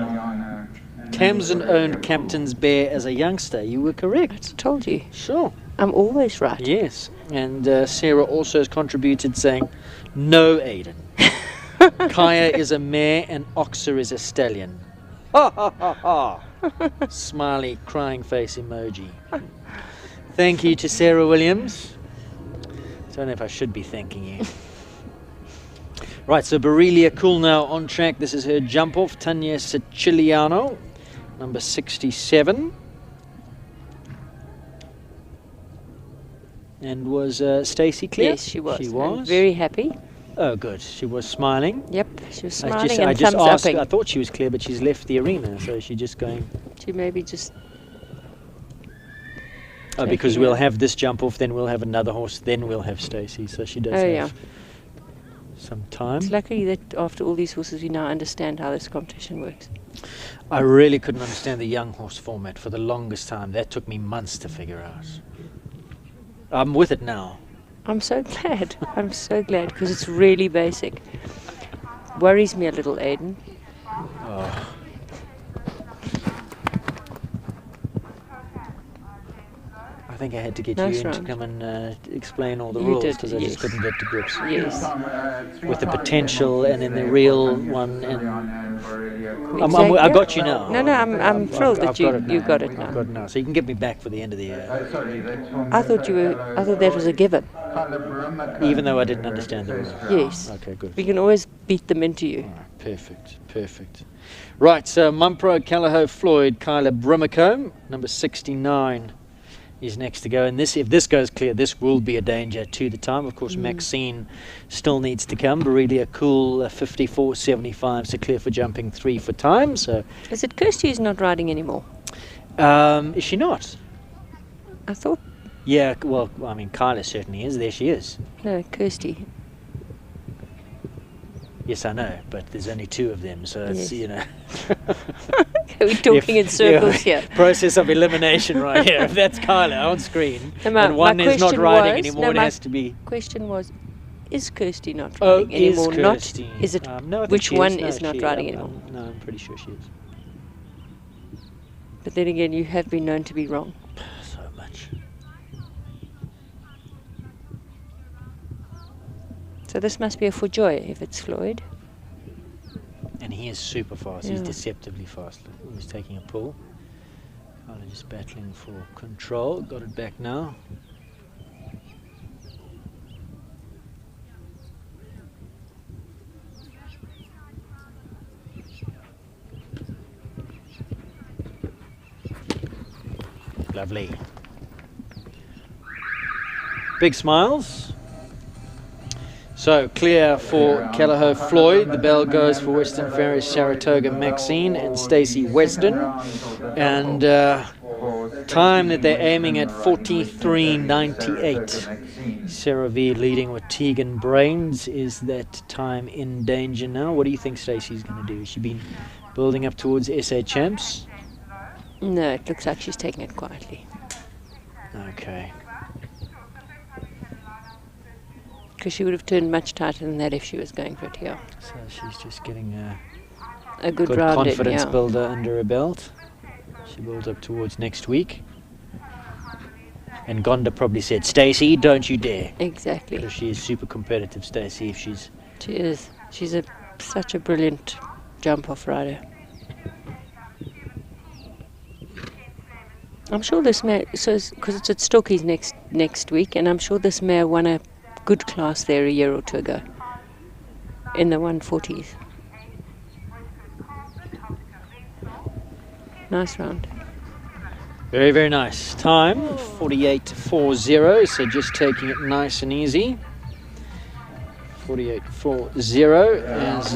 A: Tamsin owned Captain's Bear as a youngster. You were correct.
B: I told you.
A: Sure.
B: I'm always right.
A: Yes. And Sarah also has contributed saying, no, Aidan. Kaya is a mare and Oxer is a stallion. Ha ha ha ha. Smiley crying face emoji. Thank you to Sarah Williams. I don't know if I should be thanking you. Right, so Borrelia Cool now on track. This is her jump off. Tanya Siciliano, number 67. And was Stacey clear?
B: Yes, she was.
A: She
B: And
A: was.
B: very happy.
A: Oh, good. She was smiling.
B: Yep, she was
A: I
B: smiling
A: I
B: and
A: just
B: thumbs
A: asked.
B: upping.
A: I thought she was clear, but she's left the arena, so she's just going.
B: She maybe just.
A: Oh, because we'll have this jump off, then we'll have another horse, then we'll have Stacey. So she does have some time.
B: It's lucky that after all these horses, we now understand how this competition works.
A: I really couldn't understand the young horse format for the longest time. That took me months to figure out. I'm with it now.
B: I'm so glad. I'm so glad because it's really basic. Worries me a little, Aiden.
A: Oh. I think I had to get you in to come and explain all the rules because I just couldn't get to grips.
B: Yes.
A: With the potential and then the real one. And I got you now.
B: No, I'm thrilled that you got it now.
A: I've got it now. So you can get me back for the end of the year.
B: I thought that was a given.
A: Even though I didn't understand the rules.
B: Yes.
A: Okay, good.
B: We can always beat them into you.
A: Right, perfect. Right, so Mumpro, Callagho, Floyd, Kyla Brimacombe, number 69. Is next to go, and if this goes clear, this will be a danger to the time. Of course, Maxine still needs to come. Barelia cool 54.75, so clear for jumping 3 for time. So
B: is it Kirsty who's not riding anymore?
A: Is she not?
B: I thought.
A: Yeah, well, I mean, Kyla certainly is. There she is.
B: No, Kirsty.
A: Yes, I know, but there's only 2 of them, so it's, you know.
B: We're talking in circles here.
A: Process of elimination right here. If that's Kyla on screen, and one is not riding anymore, it has to be.
B: Question was, is Kirsty not riding anymore?
A: Is Kirsty?
B: Not, is it
A: no,
B: which one is not riding anymore?
A: No, I'm pretty sure she is.
B: But then again, you have been known to be wrong.
A: So much.
B: So this must be a for joy if it's Floyd.
A: And he is super fast. He's deceptively fast. Look, he's taking a pull. Kyla just battling for control. Got it back now. Lovely. Big smiles. So clear for Callagho Floyd. The bell goes for Western Ferry, Saratoga Maxine and Stacey Weston. And time that they're aiming at 43.98. Sarah V leading with Tegan Brains. Is that time in danger now? What do you think Stacey's going to do? Has she been building up towards SA Champs?
B: No, it looks like she's taking it quietly.
A: Okay.
B: Because she would have turned much tighter than that if she was going for it here.
A: So she's just getting
B: a good round
A: confidence builder under her belt. She builds up towards next week. And Gonda probably said, Stacey, don't you dare.
B: Exactly.
A: Because she is super competitive, Stacey, if she's...
B: She is. She's such a brilliant jump-off rider. I'm sure this mare, because it's at Stockies next week, and I'm sure this mare won a good class there a year or 2 ago in the 140s. Nice round.
A: Very, very nice. Time 48.40, so just taking it nice and easy. 48.40 as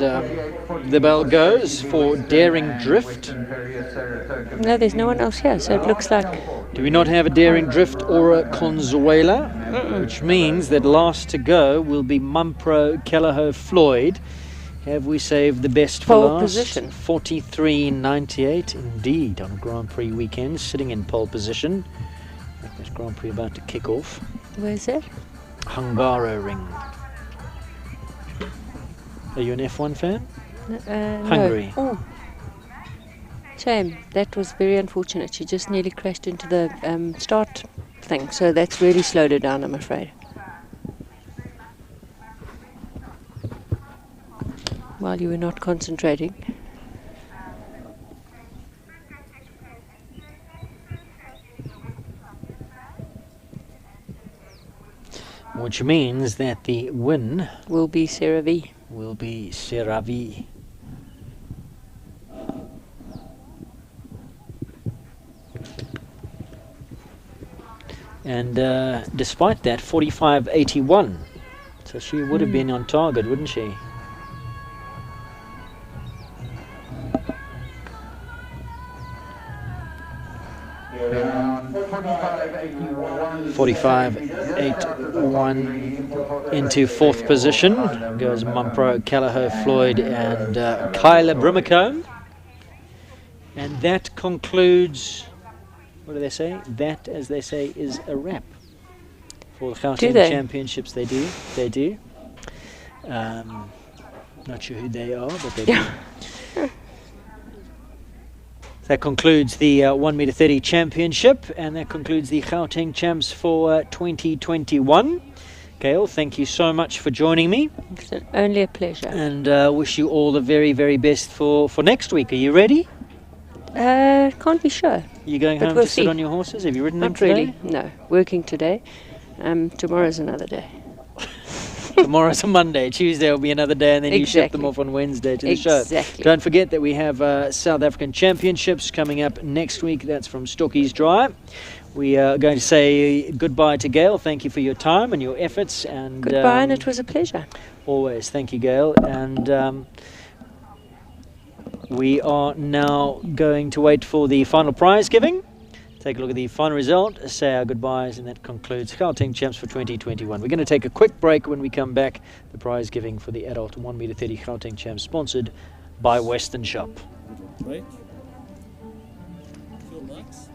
A: the bell goes for Daring Drift.
B: No, there's no one else here, so it looks like...
A: Do we not have a Daring Drift or a Consuela? Which means that last to go will be Mumpro, Callagho, Floyd. Have we saved the best for
B: pole
A: last?
B: Position.
A: 43.98 indeed on a Grand Prix weekend, sitting in pole position. I think this Grand Prix about to kick off.
B: Where's it?
A: Hungaro Ring. Are you an F1 fan? Hungary.
B: No. Oh. Shame. That was very unfortunate. She just nearly crashed into the start thing, so that's really slowed her down, I'm afraid. While you were not concentrating.
A: Which means that the win
B: will be Sarah V.
A: Will be Sarah V. And despite that, 45.81. So she would have been on target, wouldn't she?
C: Around
A: 45.81 into fourth position goes Mumpro, Callagher, Floyd, and Kyla Brimacombe. And that concludes, what do they say? That, as they say, is a wrap for the Gauteng Championships. They do. Not sure who they are, but they do. That concludes the 1 meter 30 championship, and that concludes the Gauteng Champs for 2021. Gail, thank you so much for joining me.
B: It's only a pleasure.
A: And wish you all the very, very best for next week. Are you ready?
B: Can't be sure.
A: You going home to sit on your horses? Have you ridden them today?
B: Not really, no. Working today. Tomorrow's another day.
A: Tomorrow's a Monday. Tuesday will be another day, and then you ship them off on Wednesday to the show. Don't forget that we have South African Championships coming up next week. That's from Stockies Drive. We are going to say goodbye to Gail. Thank you for your time and your efforts. And
B: goodbye, and it was a pleasure.
A: Always. Thank you, Gail. And we are now going to wait for the final prize giving. Take a look at the final result, say our goodbyes, and that concludes Gauteng Champs for 2021. We're going to take a quick break. When we come back, the prize giving for the adult 1 meter 30 Gauteng Champs, sponsored by Western Shop.
D: Right. Feel nice.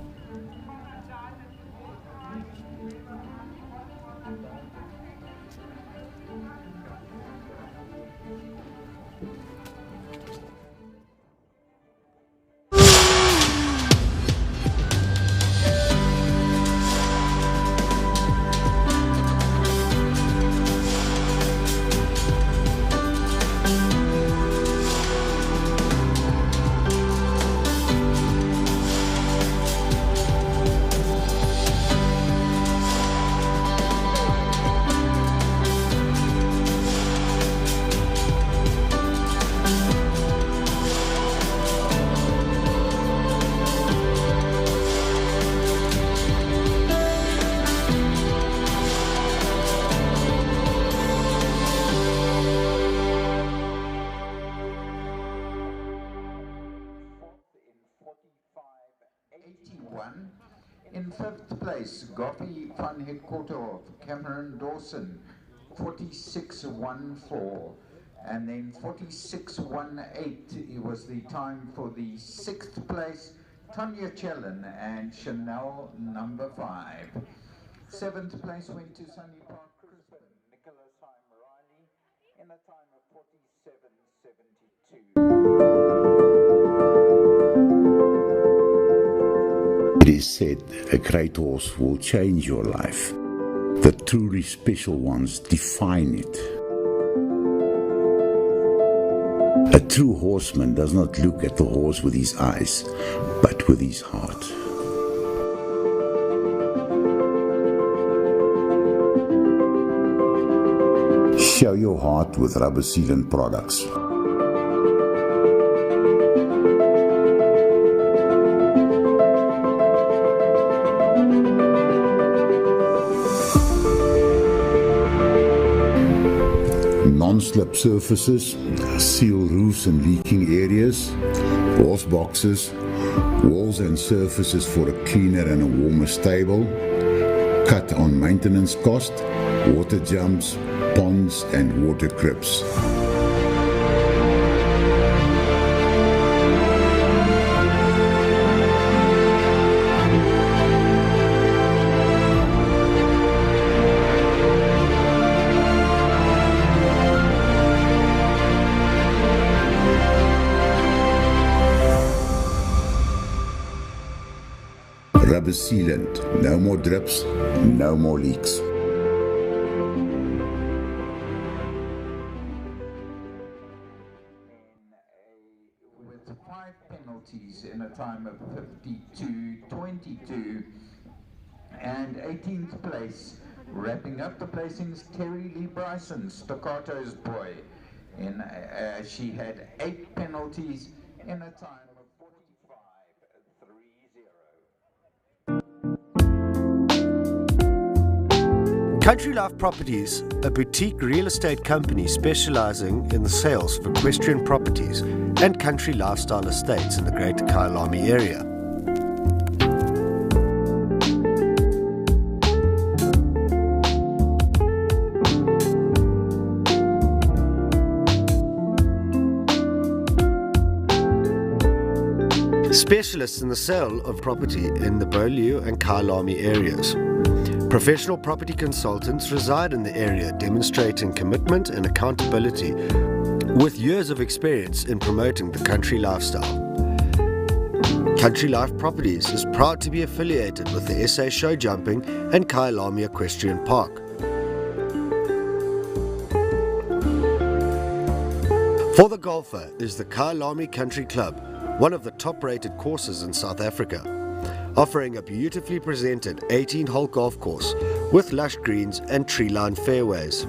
C: In fifth place, Gopi van Headquarter, Cameron Dawson, 46.14. And then 46.18 was the time for the sixth place, Tanya Chellen and Chanel number 5. Seventh place went to Sunny Park Crispin, Nicholas Heim Riley, in a time of 47.72.
H: It is said a great horse will change your life. The truly special ones define it. A true horseman does not look at the horse with his eyes, but with his heart. Show your heart with rubber sealant products. Non-slip surfaces, seal roofs and leaking areas, horse boxes, walls and surfaces for a cleaner and a warmer stable, cut on maintenance cost, water jumps, ponds and water crips. Rubber sealant, no more drips, no more leaks.
C: With 5 penalties in a time of 52.22, and 18th place, wrapping up the placings, Terry Lee Bryson, Staccato's boy. She had 8 penalties in a time of 45.30.
I: Country Life Properties, a boutique real estate company specializing in the sales of equestrian properties and country lifestyle estates in the Greater Kyalami area. Specialists in the sale of property in the Beaulieu and Kyalami areas. Professional property consultants reside in the area, demonstrating commitment and accountability with years of experience in promoting the country lifestyle. Country Life Properties is proud to be affiliated with the SA Show Jumping and Kyalami Equestrian Park. For the golfer is the Kyalami Country Club, one of the top-rated courses in South Africa, offering a beautifully presented 18-hole golf course with lush greens and tree-lined fairways.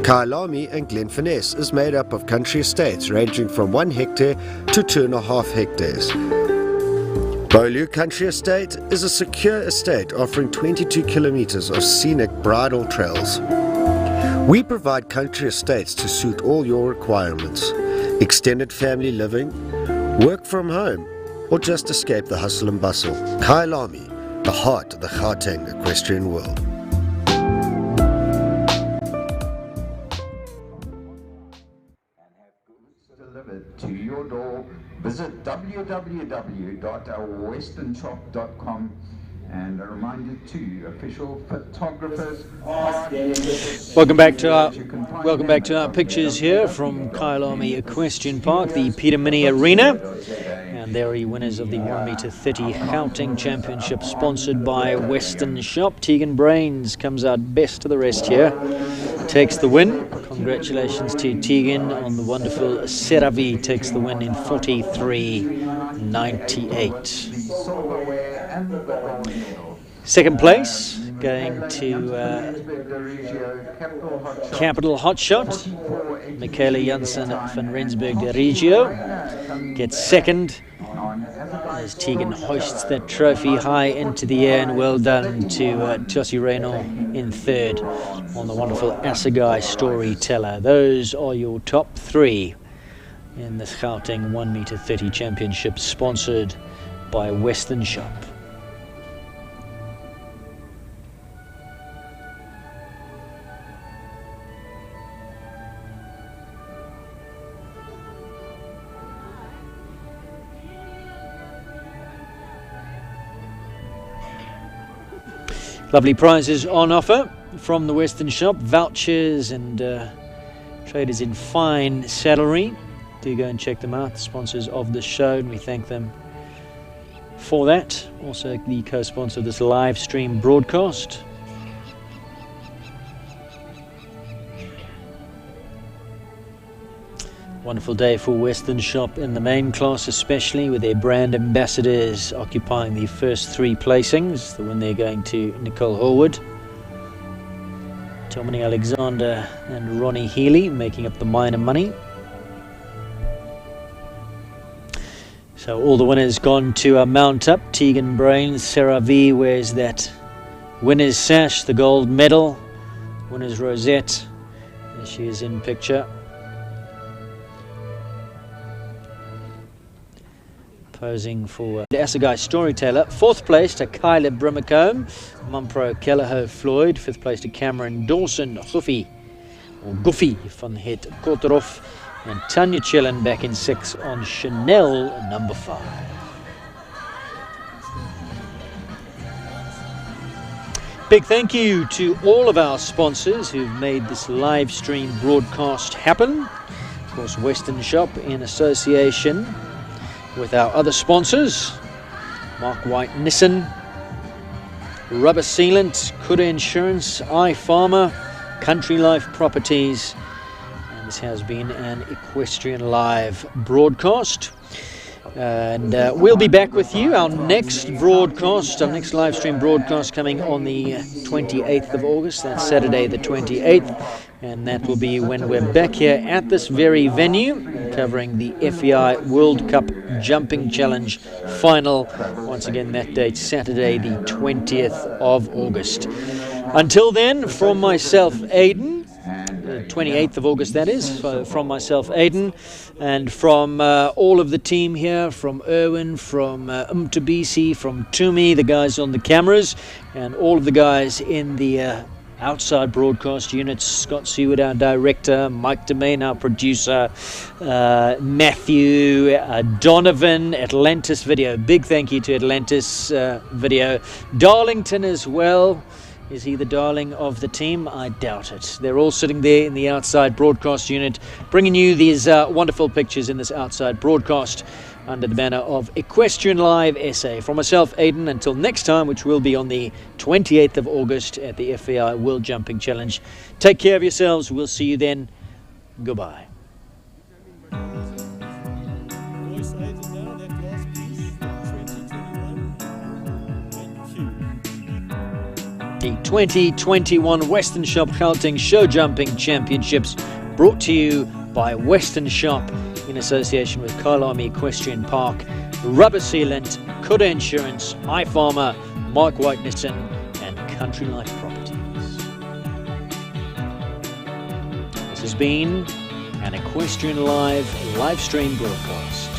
I: Kyalami and Glenfinesse is made up of country estates ranging from 1 hectare to 2.5 hectares. Beaulieu Country Estate is a secure estate offering 22 kilometers of scenic bridle trails. We provide country estates to suit all your requirements: extended family living, work from home, or just escape the hustle and bustle. Kyalami, the heart of the Gauteng equestrian world.
C: Delivered to your door. Visit www.westernshop.com. And a reminder to official photographers.
A: Welcome back to our pictures here from Kyalami Equestrian Park, the Peter Mini Arena. And there are your winners of the 1m30 Gauteng Championship, sponsored by Western Shop. Tegan Brains comes out best to the rest here, takes the win. Congratulations to Tegan on the wonderful Seravi, takes the win in 43.98. Second place going to Capital Hotshot. Michaela Janssen van Rensburg de Regio gets second as Tegan hoists that trophy high into the air, and well done to Tosi Reynol in third on the wonderful Assegai Storyteller. Those are your top three in this Gauteng 1m30 Championship, sponsored by Western Shop. Lovely prizes on offer from the Western Shop, vouchers and traders in fine saddlery. Do go and check them out, the sponsors of the show, and we thank them for that. Also the co-sponsor of this live stream broadcast. Wonderful day for Western Shop in the main class, especially with their brand ambassadors occupying the first three placings. The win there going to Nicole Horwood, Dominic Alexander and Ronnie Healy making up the minor money. So all the winners gone to a mount up. Tegan Brains, Sarah V wears that winner's sash, the gold medal, winner's rosette. There she is in picture. Posing for the Assegai Storyteller. Fourth place to Kyla Brimacombe, Mumpro Kelleher Floyd. Fifth place to Cameron Dawson, Goofy van Het Kotorov, and Tanya Chillen back in 6 on Chanel number 5. Big thank you to all of our sponsors who've made this live stream broadcast happen. Of course, Western Shop in association with our other sponsors, Mark White Nissan, Rubber Sealant, Kuda Insurance, iFarmer, Country Life Properties, and this has been an Equestrian Live broadcast. And we'll be back with you. Our next broadcast, our next live stream broadcast coming on the 28th of August. That's Saturday the 28th. And that will be when we're back here at this very venue, covering the FEI World Cup Jumping Challenge final. Once again, that date, Saturday the 20th of August. Until then, from myself, Aidan, 28th of August that is, so from myself, Aidan, and from all of the team here, from Erwin, from Umtabisi, from Tumi, the guys on the cameras, and all of the guys in the outside broadcast units, Scott Seward, our director, Mike Demain, our producer, Matthew, Donovan, Atlantis Video. Big thank you to Atlantis Video. Darlington as well. Is he the darling of the team? I doubt it. They're all sitting there in the outside broadcast unit, bringing you these wonderful pictures in this outside broadcast under the banner of Equestrian Live SA. From myself, Aidan, until next time, which will be on the 28th of August at the FAI World Jumping Challenge. Take care of yourselves. We'll see you then. Goodbye. The 2021 Western Shop Gauteng Show Jumping Championships, brought to you by Western Shop in association with Kyalami Equestrian Park, Rubber Sealant, Kuda Insurance, iFarmer, Mark Whiteniston and Country Life Properties. This has been an Equestrian Live stream broadcast.